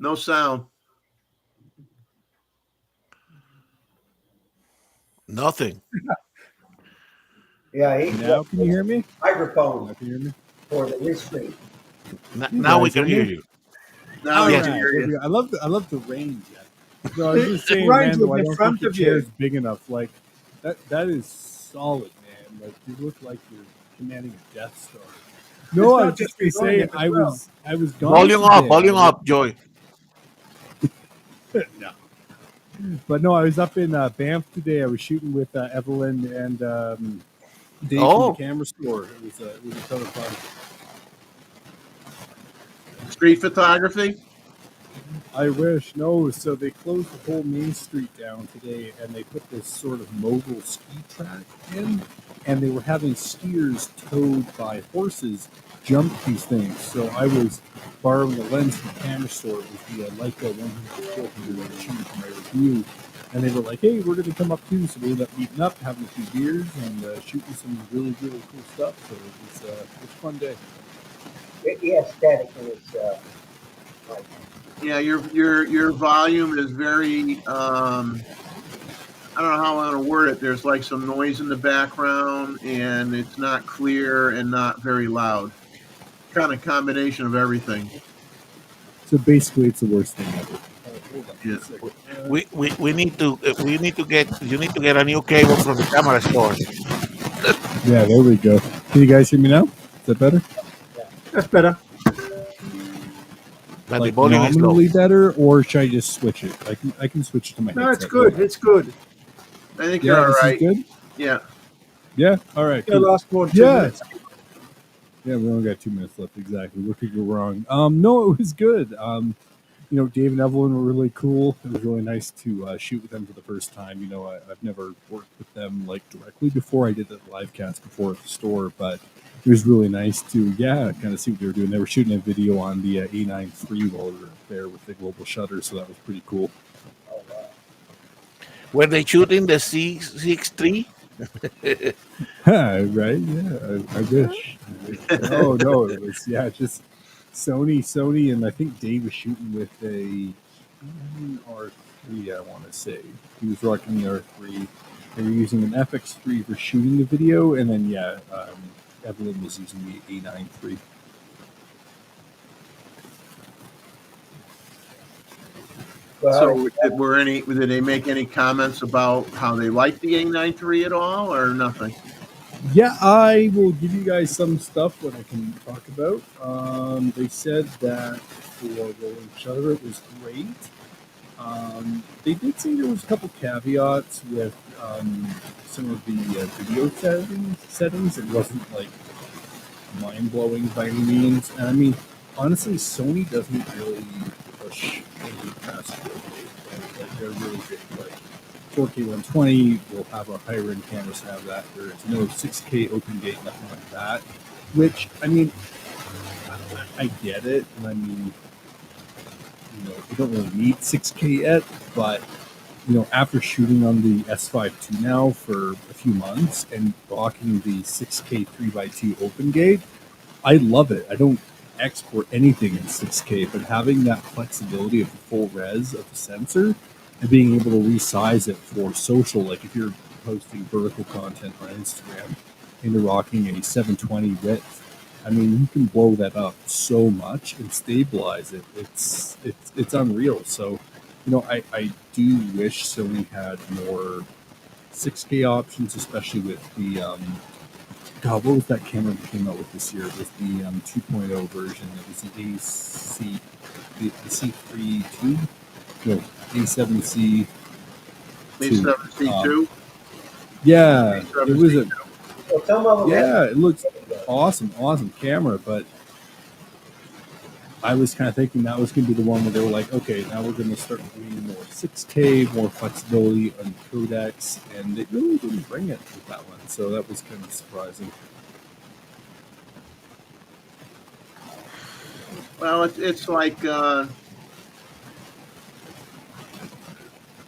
No sound. Nothing. Yeah. Now can you hear me? Microphone Now can you hear me? for the restream. Now we can hear you. Now we can hear you. I love the range. No, I was just saying, Range man, will I be don't front think of the you. chair's big enough. Like that is solid, man. Like you look like you're commanding a Death Star. No, I was just gonna say I was gone Volume up, Joy. No. But no, I was up in Banff today. I was shooting with Evelyn and Dave from the camera store. It was a ton of fun. Street photography? I wish. No, so they closed the whole main street down today, and they put this sort of mobile ski track in, and they were having skiers towed by horses jump these things. So I was borrowing a lens from the camera store. It was the Leica 100-400 I was shooting for my review, and they were like, "Hey, we're going to come up too." So we ended up meeting up, having a few beers, and shooting some really, really cool stuff. So it was a fun day. Yeah, static is like. Yeah, your volume is very I don't know how I want to word it. There's like some noise in the background, and it's not clear and not very loud. Kind of combination of everything. So basically, it's the worst thing ever. Hold on Yeah. a second. We need to get you need to get a new cable from the camera store. Yeah, there we go. Can you guys hear me now? Is that better? That's better. But Like the volume is low. nominally better, or should I just switch it? I can switch it to my No, headset. it's good. It's good. I think Yeah, you're all this right. is good. Yeah. Yeah. All right. It'll Cool. last more than 2 minutes. Yeah, we only got 2 minutes left. Exactly. What could go wrong? No, it was good. Dave and Evelyn were really cool. It was really nice to shoot with them for the first time. I've never worked with them like directly before. I did the live cast before at the store, but it was really nice to kind of see what they were doing. They were shooting a video on the A9 III while we were up there with the global shutter, so that was pretty cool. Were they shooting the C6 III? Right? Yeah, I wish. No, it was just Sony, and I think Dave was shooting with a R3. I want to say he was rocking the R3. They were using an FX3 for shooting the video, and then Evelyn was using the A9 III. Well, So did they make any comments about how they like the A9 III at all, or nothing? Yeah, I will give you guys some stuff that I can talk about. They said that for rolling shutter, it was great. They did say there was a couple caveats with some of the video settings. It wasn't like mind-blowing by any means. And I mean, honestly, Sony doesn't really push any past 4K. Like, they're really big. Like 4K 120 will have our higher-end cameras have that. There is no 6K open gate, nothing like that. Which, I mean, I get it. And I mean, you know, we don't really need 6K yet, but you know, after shooting on the S5 II now for a few months and rocking the 6K 3x2 open gate, I love it. I don't export anything in 6K, but having that flexibility of the full res of the sensor and being able to resize it for social, like if you're posting vertical content on Instagram and you're rocking a 720 width, I mean, you can blow that up so much and stabilize it. It's unreal. So, you know, I do wish Sony had more 6K options, especially with the God, what was that camera that came out with this year? It was the 2.0 version. It was the AC, the C3 tube, no, A7C. A7C2. Yeah, it was a. well, some of them Yeah, it looks awesome camera, but I was kind of thinking that was going to be the one where they were like, okay, now we're going to start doing more 6K, more flexibility on codecs, and they really didn't bring it with that one, so that was kind of surprising. Well, it's like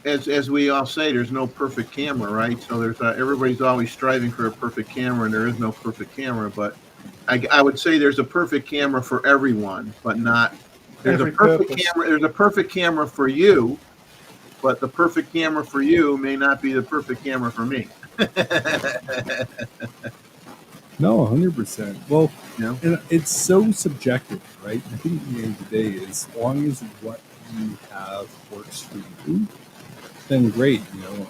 as we all say, there's no perfect camera, right? So there's everybody's always striving for a perfect camera, and there is no perfect camera. But I would say there's a perfect camera for everyone, but not there's Every a perfect purpose. camera. There's a perfect camera for you, but the perfect camera for you may not be the perfect camera for me. No, 100%. Well, Yeah. and it's so subjective, right? I think at the end of the day, as long as what you have works for you, then great. You know,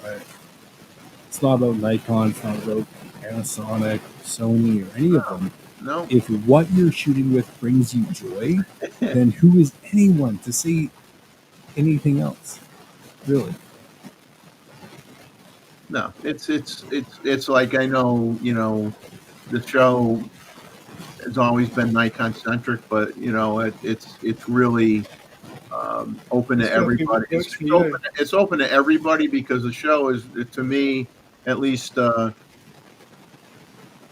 it's not about Nikon, it's not about Panasonic, Sony, or any of them. No. If what you're shooting with brings you joy, then who is anyone to say anything else? Really? No, it's like I know, you know, the show has always been Nikon centric, but you know, it's really open to It's gotta be what everybody. works for you. It's open to everybody because the show is, to me, at least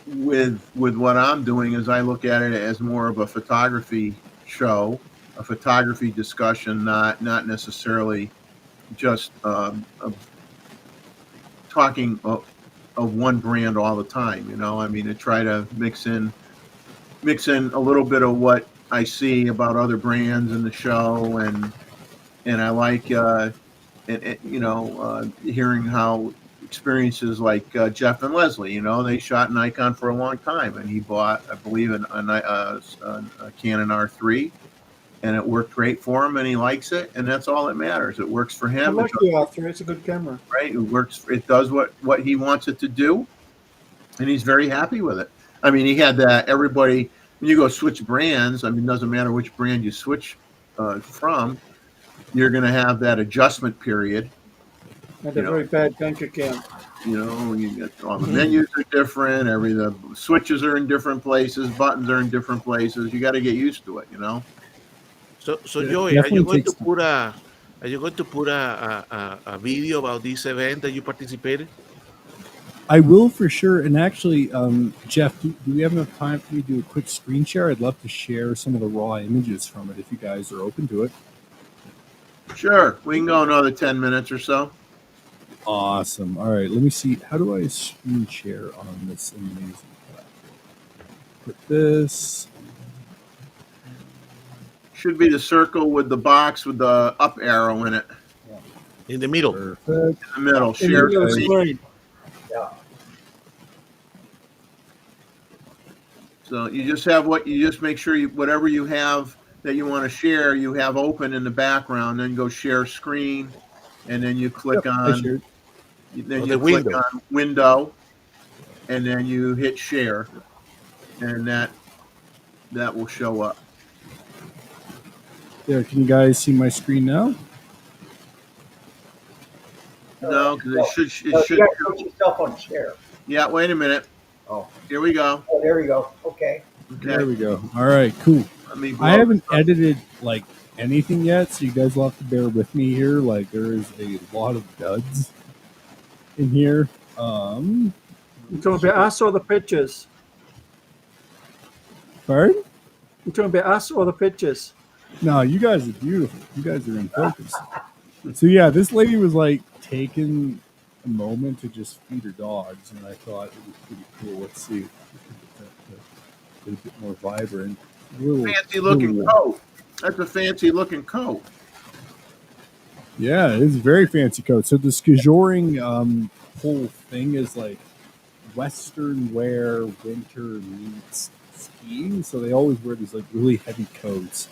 with what I'm doing, is I look at it as more of a photography show, a photography discussion, not necessarily just talking of one brand all the time. You know, I mean, to try to mix in a little bit of what I see about other brands in the show, and I like you know, hearing how experiences like Jeff and Leslie, you know, they shot Nikon for a long time, and he bought, I believe, a Canon R3, and it worked great for him, and he likes it, and that's all that matters. It works for I him. like the R3. It's a good camera. Right? It works. It does what he wants it to do, and he's very happy with it. I mean, he had that. Everybody, when you go switch brands, I mean, it doesn't matter which brand you switch from, you're going to have that adjustment period. Had a very bad bank account. You know, you get all the menus are different. The switches are in different places. Buttons are in different places. You got to get used to it. You know. So Yeah, Joey, are you definitely going to takes time. put a video about this event that you participated? I will for sure. And actually, Jeff, do we have enough time for me to do a quick screen share? I'd love to share some of the raw images from it if you guys are open to it. Sure, we can go another 10 minutes or so. Awesome. All right, let me see. How do I screen share on this amazing platform? Put this. Should be the circle with the box with the up arrow in it. In the middle. Perfect. In the middle. In Share the middle screen. screen. Yeah. So you just make sure whatever you have that you want to share, you have open in the background. Then go share screen, and then you click on. Then you click on window, and then you hit share, and that will show up. There, can you guys see my screen now? No, because it should. You got to put yourself on share. Yeah, wait a minute. Oh, here we go. Oh, there we go. Okay. There we go. All right, cool. I haven't edited like anything yet, so you guys will have to bear with me here. Like there is a lot of duds in here. You talking about us or the pictures? Pardon? You talking about us or the pictures? No, you guys are beautiful. You guys are in focus. So yeah, this lady was like taking a moment to just feed her dogs, and I thought it was pretty cool. Let's see, a bit more vibrant. Fancy looking coat. That's a fancy looking coat. Yeah, it is a very fancy coat. So the skijoring whole thing is like Western wear winter meets skiing. So they always wear these like really heavy coats.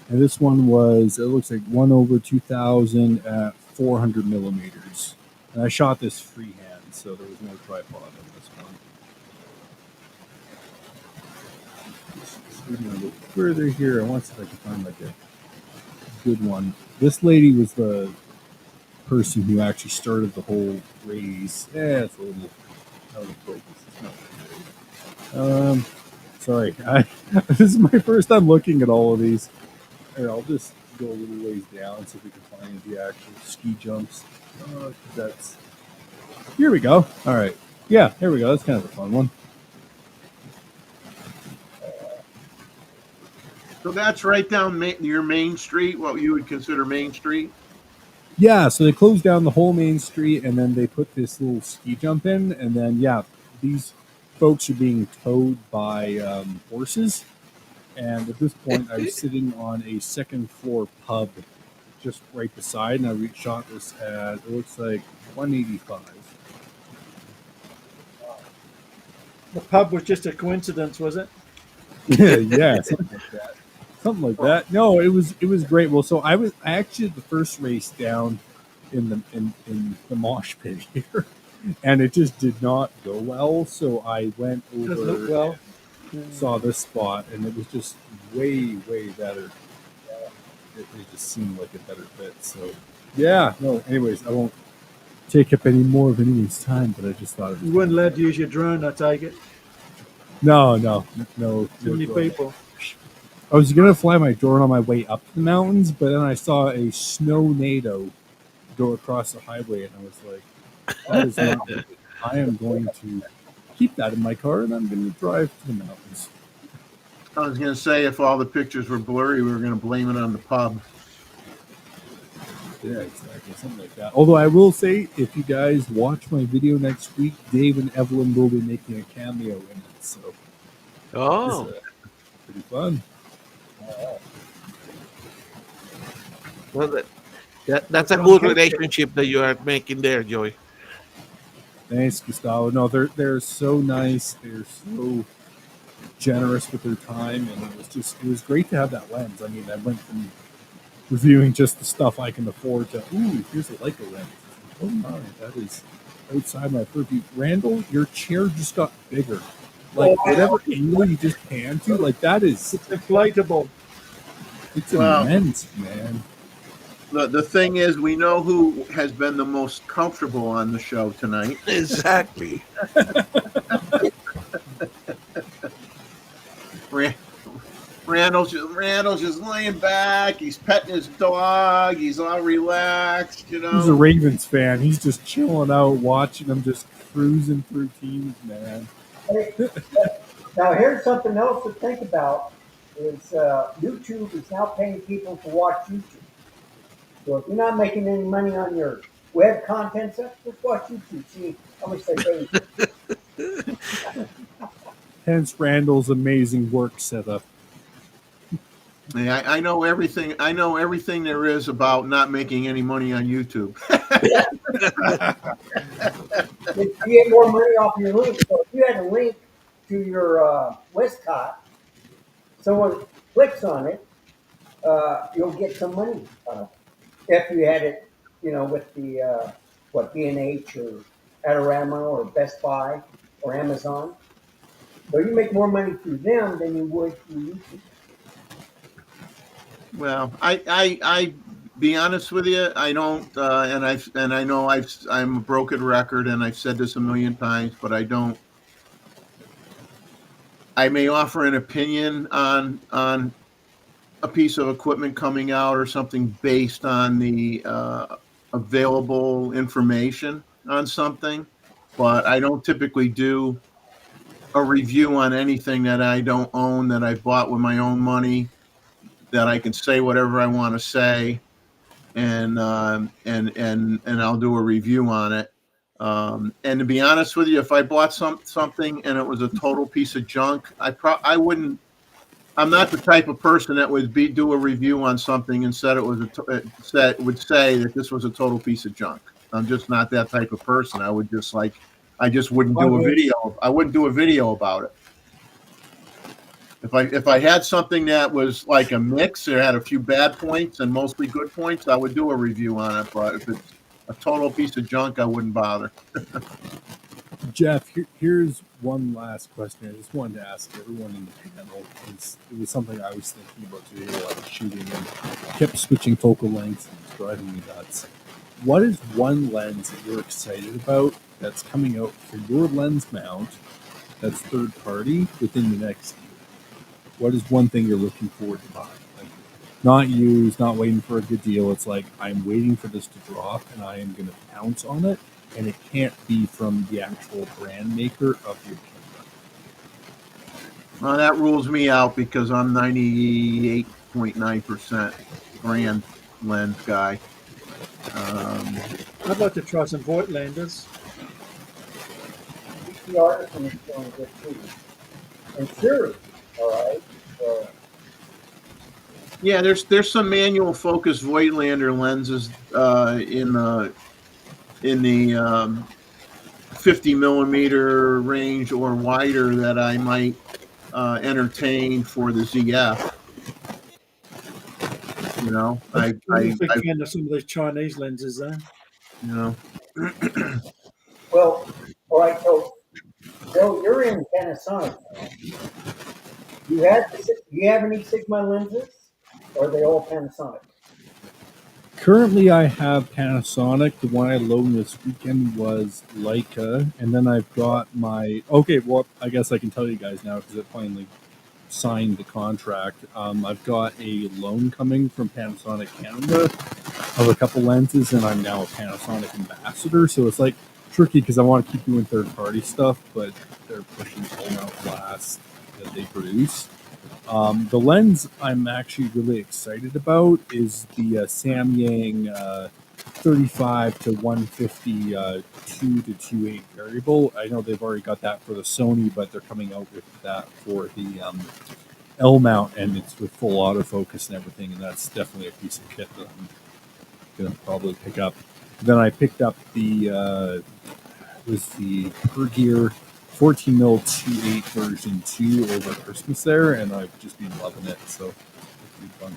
And this one was, it looks like 1/2000 at 400 millimeters. And I shot this freehand, so there was no tripod on this one. Just moving a little further here. I want to see if I can find like a good one. This lady was the person who actually started the whole race. Yeah, it's a little out of focus. It's not great. Sorry, this is my first time looking at all of these. Here, I'll just go a little ways down so we can find the actual ski jumps. Here we go. All right. Yeah, here we go. That's kind of a fun one. So that's right down your main street, what you would consider Main Street? Yeah, so they closed down the whole main street, and then they put this little ski jump in, and then, yeah, these folks are being towed by horses. And at this point, I was sitting on a second floor pub just right beside, and I shot this at, it looks like 185. The pub was just a coincidence, was it? Yeah, something like that. Something like that. No, it was great. Well, so I actually did the first race down in the mosh pit here, and it just did not go well. So I went over, saw this spot, and it was just way better. It just seemed like a better fit. So yeah, no. Anyways, I won't take up any more of anyone's time, but I just thought it was. You weren't allowed to use your drone, I take it. No. Too many people. I was gonna fly my drone on my way up the mountains, but then I saw a snow-nado go across the highway, and I was like, that is not good. I am going to keep that in my car, and I'm going to drive to the mountains. I was going to say, if all the pictures were blurry, we were going to blame it on the pub. Yeah, exactly, something like that. Although I will say, if you guys watch my video next week, Dave and Evelyn will be making a cameo in it, so it's pretty fun. Well, that's a good relationship that you are making there, Joey. Thanks, Gustavo. No, they're so nice. They're so generous with their time, and it was great to have that lens. I mean, I went from reviewing just the stuff I can afford to, ooh, here's a Leica lens. Oh my, that is outside my purview. Randall, your chair just got bigger. Like whatever angle you just pan to, like that is, it's inflatable. It's immense, man. The thing is, we know who has been the most comfortable on the show tonight. Exactly. Randall's just laying back. He's petting his dog. He's all relaxed, you know. He's a Ravens fan. He's just chilling out, watching them just cruising through teams, man. Now, here's something else to think about: is YouTube is now paying people to watch YouTube. So if you're not making any money on your web content stuff, just watch YouTube. See how much they pay you. Hence Randall's amazing work setup. Yeah, I know everything. I know everything there is about not making any money on YouTube. You get more money off your link. So if you had a link to your Westcott, someone clicks on it, you'll get some money if you had it, with the B&H or Adorama or Best Buy or Amazon. So you make more money through them than you would through YouTube. Well, I be honest with you, I don't, and I know I'm a broken record, and I've said this a million times, but I don't. I may offer an opinion on a piece of equipment coming out or something based on the available information on something, but I don't typically do a review on anything that I don't own, that I bought with my own money, that I can say whatever I want to say, and I'll do a review on it. And to be honest with you, if I bought something and it was a total piece of junk, I wouldn't. I'm not the type of person that would do a review on something and said it was would say that this was a total piece of junk. I'm just not that type of person. I just wouldn't do a video. I wouldn't do a video about it. If I had something that was like a mix, or had a few bad points and mostly good points, I would do a review on it. But if it's a total piece of junk, I wouldn't bother. Jeff, here's one last question. I just wanted to ask everyone in the panel. It was something I was thinking about today while I was shooting and kept switching focal lengths and it's driving me nuts. What is one lens that you're excited about that's coming out for your lens mount that's third party within the next year? What is one thing you're looking forward to buying? Like, not used, not waiting for a good deal. It's like, I'm waiting for this to drop and I am going to pounce on it. And it can't be from the actual brand maker of your camera. Well, that rules me out because I'm 98.9% brand lens guy. I'd like to try some Voigtlanders. The artisan is doing good too. And sure, all right. So, Yeah, there's some manual focus Voigtlander lenses in the 50 millimeter range or wider that I might entertain for the ZF. You know, I'm a big fan of some of those Chinese lenses, though. You know. well, all right. So, Bill, you're in Panasonic now. Do you have any Sigma lenses, or are they all Panasonic? Currently, I have Panasonic. The one I loaned this weekend was Leica, and then I've got my. Okay, well, I guess I can tell you guys now because it finally signed the contract. I've got a loan coming from Panasonic Canada of a couple lenses, and I'm now a Panasonic ambassador. So it's like tricky because I want to keep doing third-party stuff, but they're pushing full-mount glass that they produce. The lens I'm actually really excited about is the Samyang 35 to 150 2 to 2.8 variable. I know they've already got that for the Sony, but they're coming out with that for the L mount, and it's with full autofocus and everything, and that's definitely a piece of kit that I'm going to probably pick up. Then I picked up the Pergear 14 mil 2.8 version 2 over Christmas there, and I've just been loving it, so it's been fun.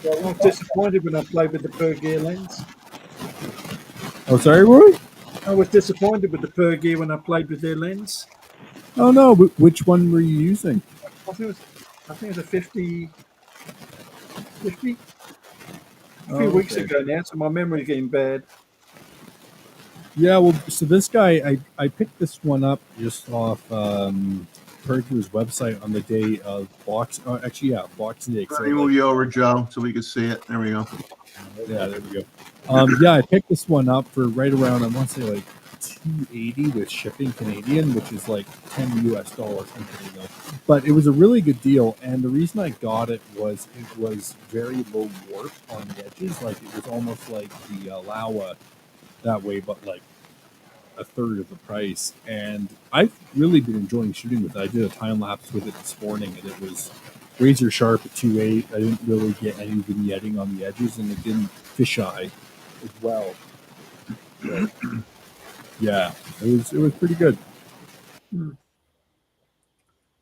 I was disappointed when I played with the Pergear lens. Oh, sorry, Roy? I was disappointed with the Pergear when I played with their lens. Oh, no. Which one were you using? I think it was a 50. A few weeks ago now, so my memory's getting bad. Yeah, well, so this guy, I picked this one up just off Pergear's website on the day of Boxing Day. Let me move you over, Joe, so we can see it. There we go. Yeah, there we go. Yeah, I picked this one up for right around, I want to say like $280 with shipping Canadian, which is like $10 US. But it was a really good deal, and the reason I got it was very low warp on the edges. Like it was almost like the Laowa that way, but like a third of the price. And I've really been enjoying shooting with it. I did a time lapse with it this morning, and it was razor sharp at 2.8. I didn't really get any vignetting on the edges, and it didn't fisheye as well. But, yeah, it was pretty good. Even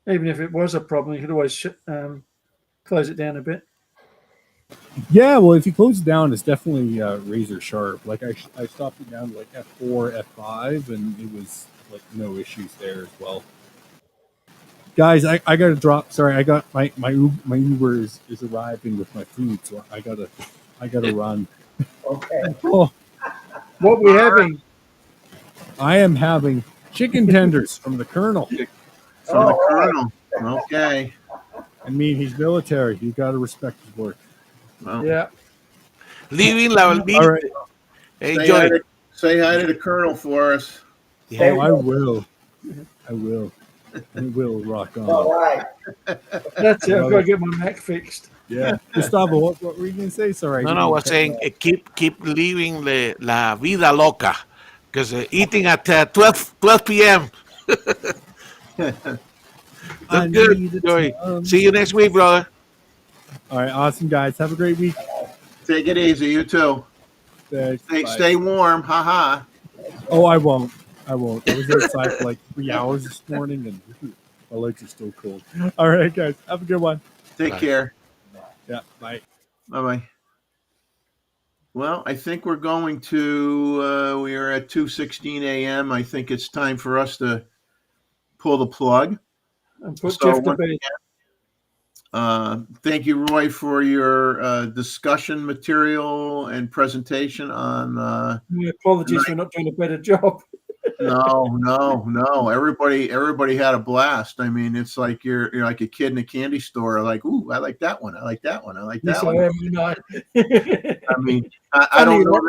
if it was a problem, you could always close it down a bit. Yeah, well, if you close it down, it's definitely razor sharp. Like I stopped it down to like F4, F5, and it was like no issues there as well. Guys, I gotta drop. Sorry, I got my Uber is arriving with my food, so I gotta run. Okay. Oh, What we having? I am having chicken tenders from the Colonel. From the Oh, Colonel. Okay. I mean, he's military. You got to respect his work. Well, Yeah. Living la All vida. right. Enjoy. say hi to the Colonel for us. Yeah. Oh, I will. I will. I will rock on. all right. That's it. I've got to get my Mac fixed. Yeah. Gustavo, what were you going to say? Sorry. No, I was saying keep living la vida loca, because eating at 12 p.m. That's good. Joy. See you next week, brother. All right. Awesome, guys. Have a great week. Take it easy. You too. Thanks. Bye. Stay warm. Ha ha. Oh, I won't. I was outside for like 3 hours this morning, and my legs are still cold. All right, guys. Have a good one. Take Bye. care. Yeah. Bye. Bye-bye. Well, I think we're going to, we are at 2:16 a.m. I think it's time for us to pull the plug. And put So Jeff to once bed. Thank you, Roy, for your discussion material and presentation on. My apologies for not doing a better job. No. Everybody had a blast. I mean, it's like you're like a kid in a candy store. Like, ooh, I like that one. I like that one. I like that Yes, I one. am. You know. I mean, I don't know.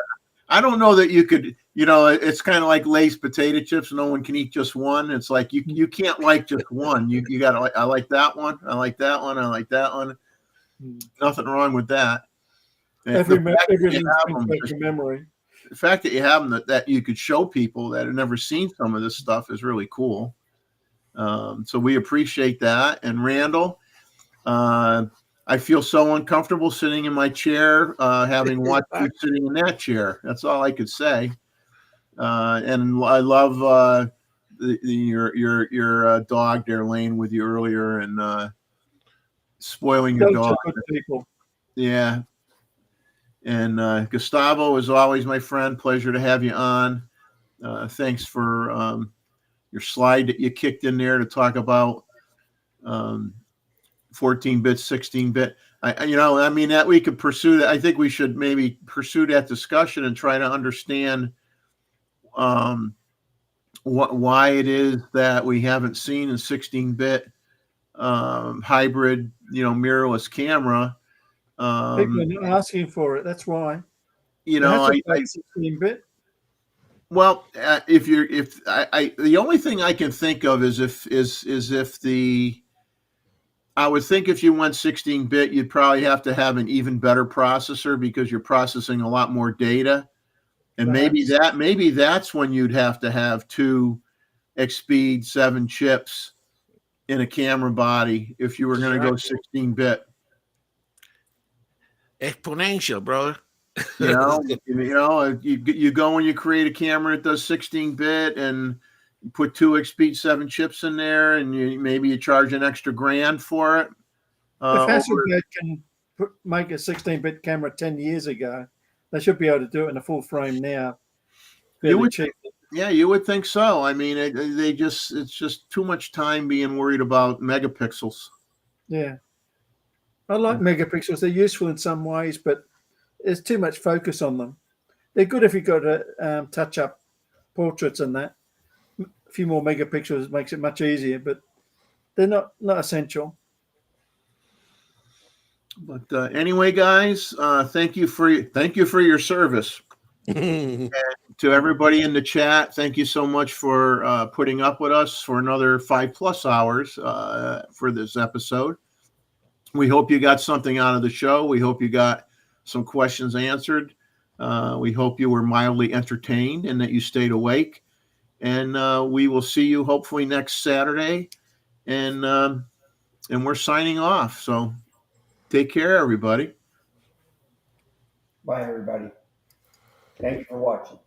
I don't know that you could. It's kind of like Lay's potato chips. No one can eat just one. It's like you can't like just one. You got to like. I like that one. I like that one. I like that one. Nothing wrong with that. Everything's been memory. The fact that you have them that you could show people that have never seen some of this stuff is really cool. So we appreciate that. And Randall, I feel so uncomfortable sitting in my chair, having watched you sitting in that chair. That's all I could say. And I love your dog there laying with you earlier and spoiling your dog. People. Yeah. And Gustavo, as always, my friend, pleasure to have you on. Thanks for your slide that you kicked in there to talk about 14-bit, 16-bit. I mean, that we could pursue that. I think we should maybe pursue that discussion and try to understand why it is that we haven't seen a 16-bit hybrid, mirrorless camera. People are not asking for it. That's why. I 16-bit. Well, the only thing I can think of is if I would think if you went 16-bit, you'd probably have to have an even better processor because you're processing a lot more data, and maybe that's when you'd have to have 2 XSpeed 7 chips in a camera body if you were going to go 16-bit. Exponential, brother. You go and you create a camera that does 16-bit and you put 2 XSpeed 7 chips in there, and maybe you charge an extra $1,000 for it. If Hasselblad can make a 16-bit camera 10 years ago, they should be able to do it in a full frame now. Cheap. Yeah, you would think so. I mean, it's just too much time being worried about megapixels. Yeah. I like megapixels. They're useful in some ways, but there's too much focus on them. They're good if you've got to touch up portraits and that. A few more megapixels makes it much easier, but they're not essential. But anyway, guys, thank you for your service. And to everybody in the chat, thank you so much for putting up with us for another 5+ hours for this episode. We hope you got something out of the show. We hope you got some questions answered. We hope you were mildly entertained and that you stayed awake. And we will see you hopefully next Saturday. And we're signing off. So take care, everybody. Bye, everybody. Thank you for watching.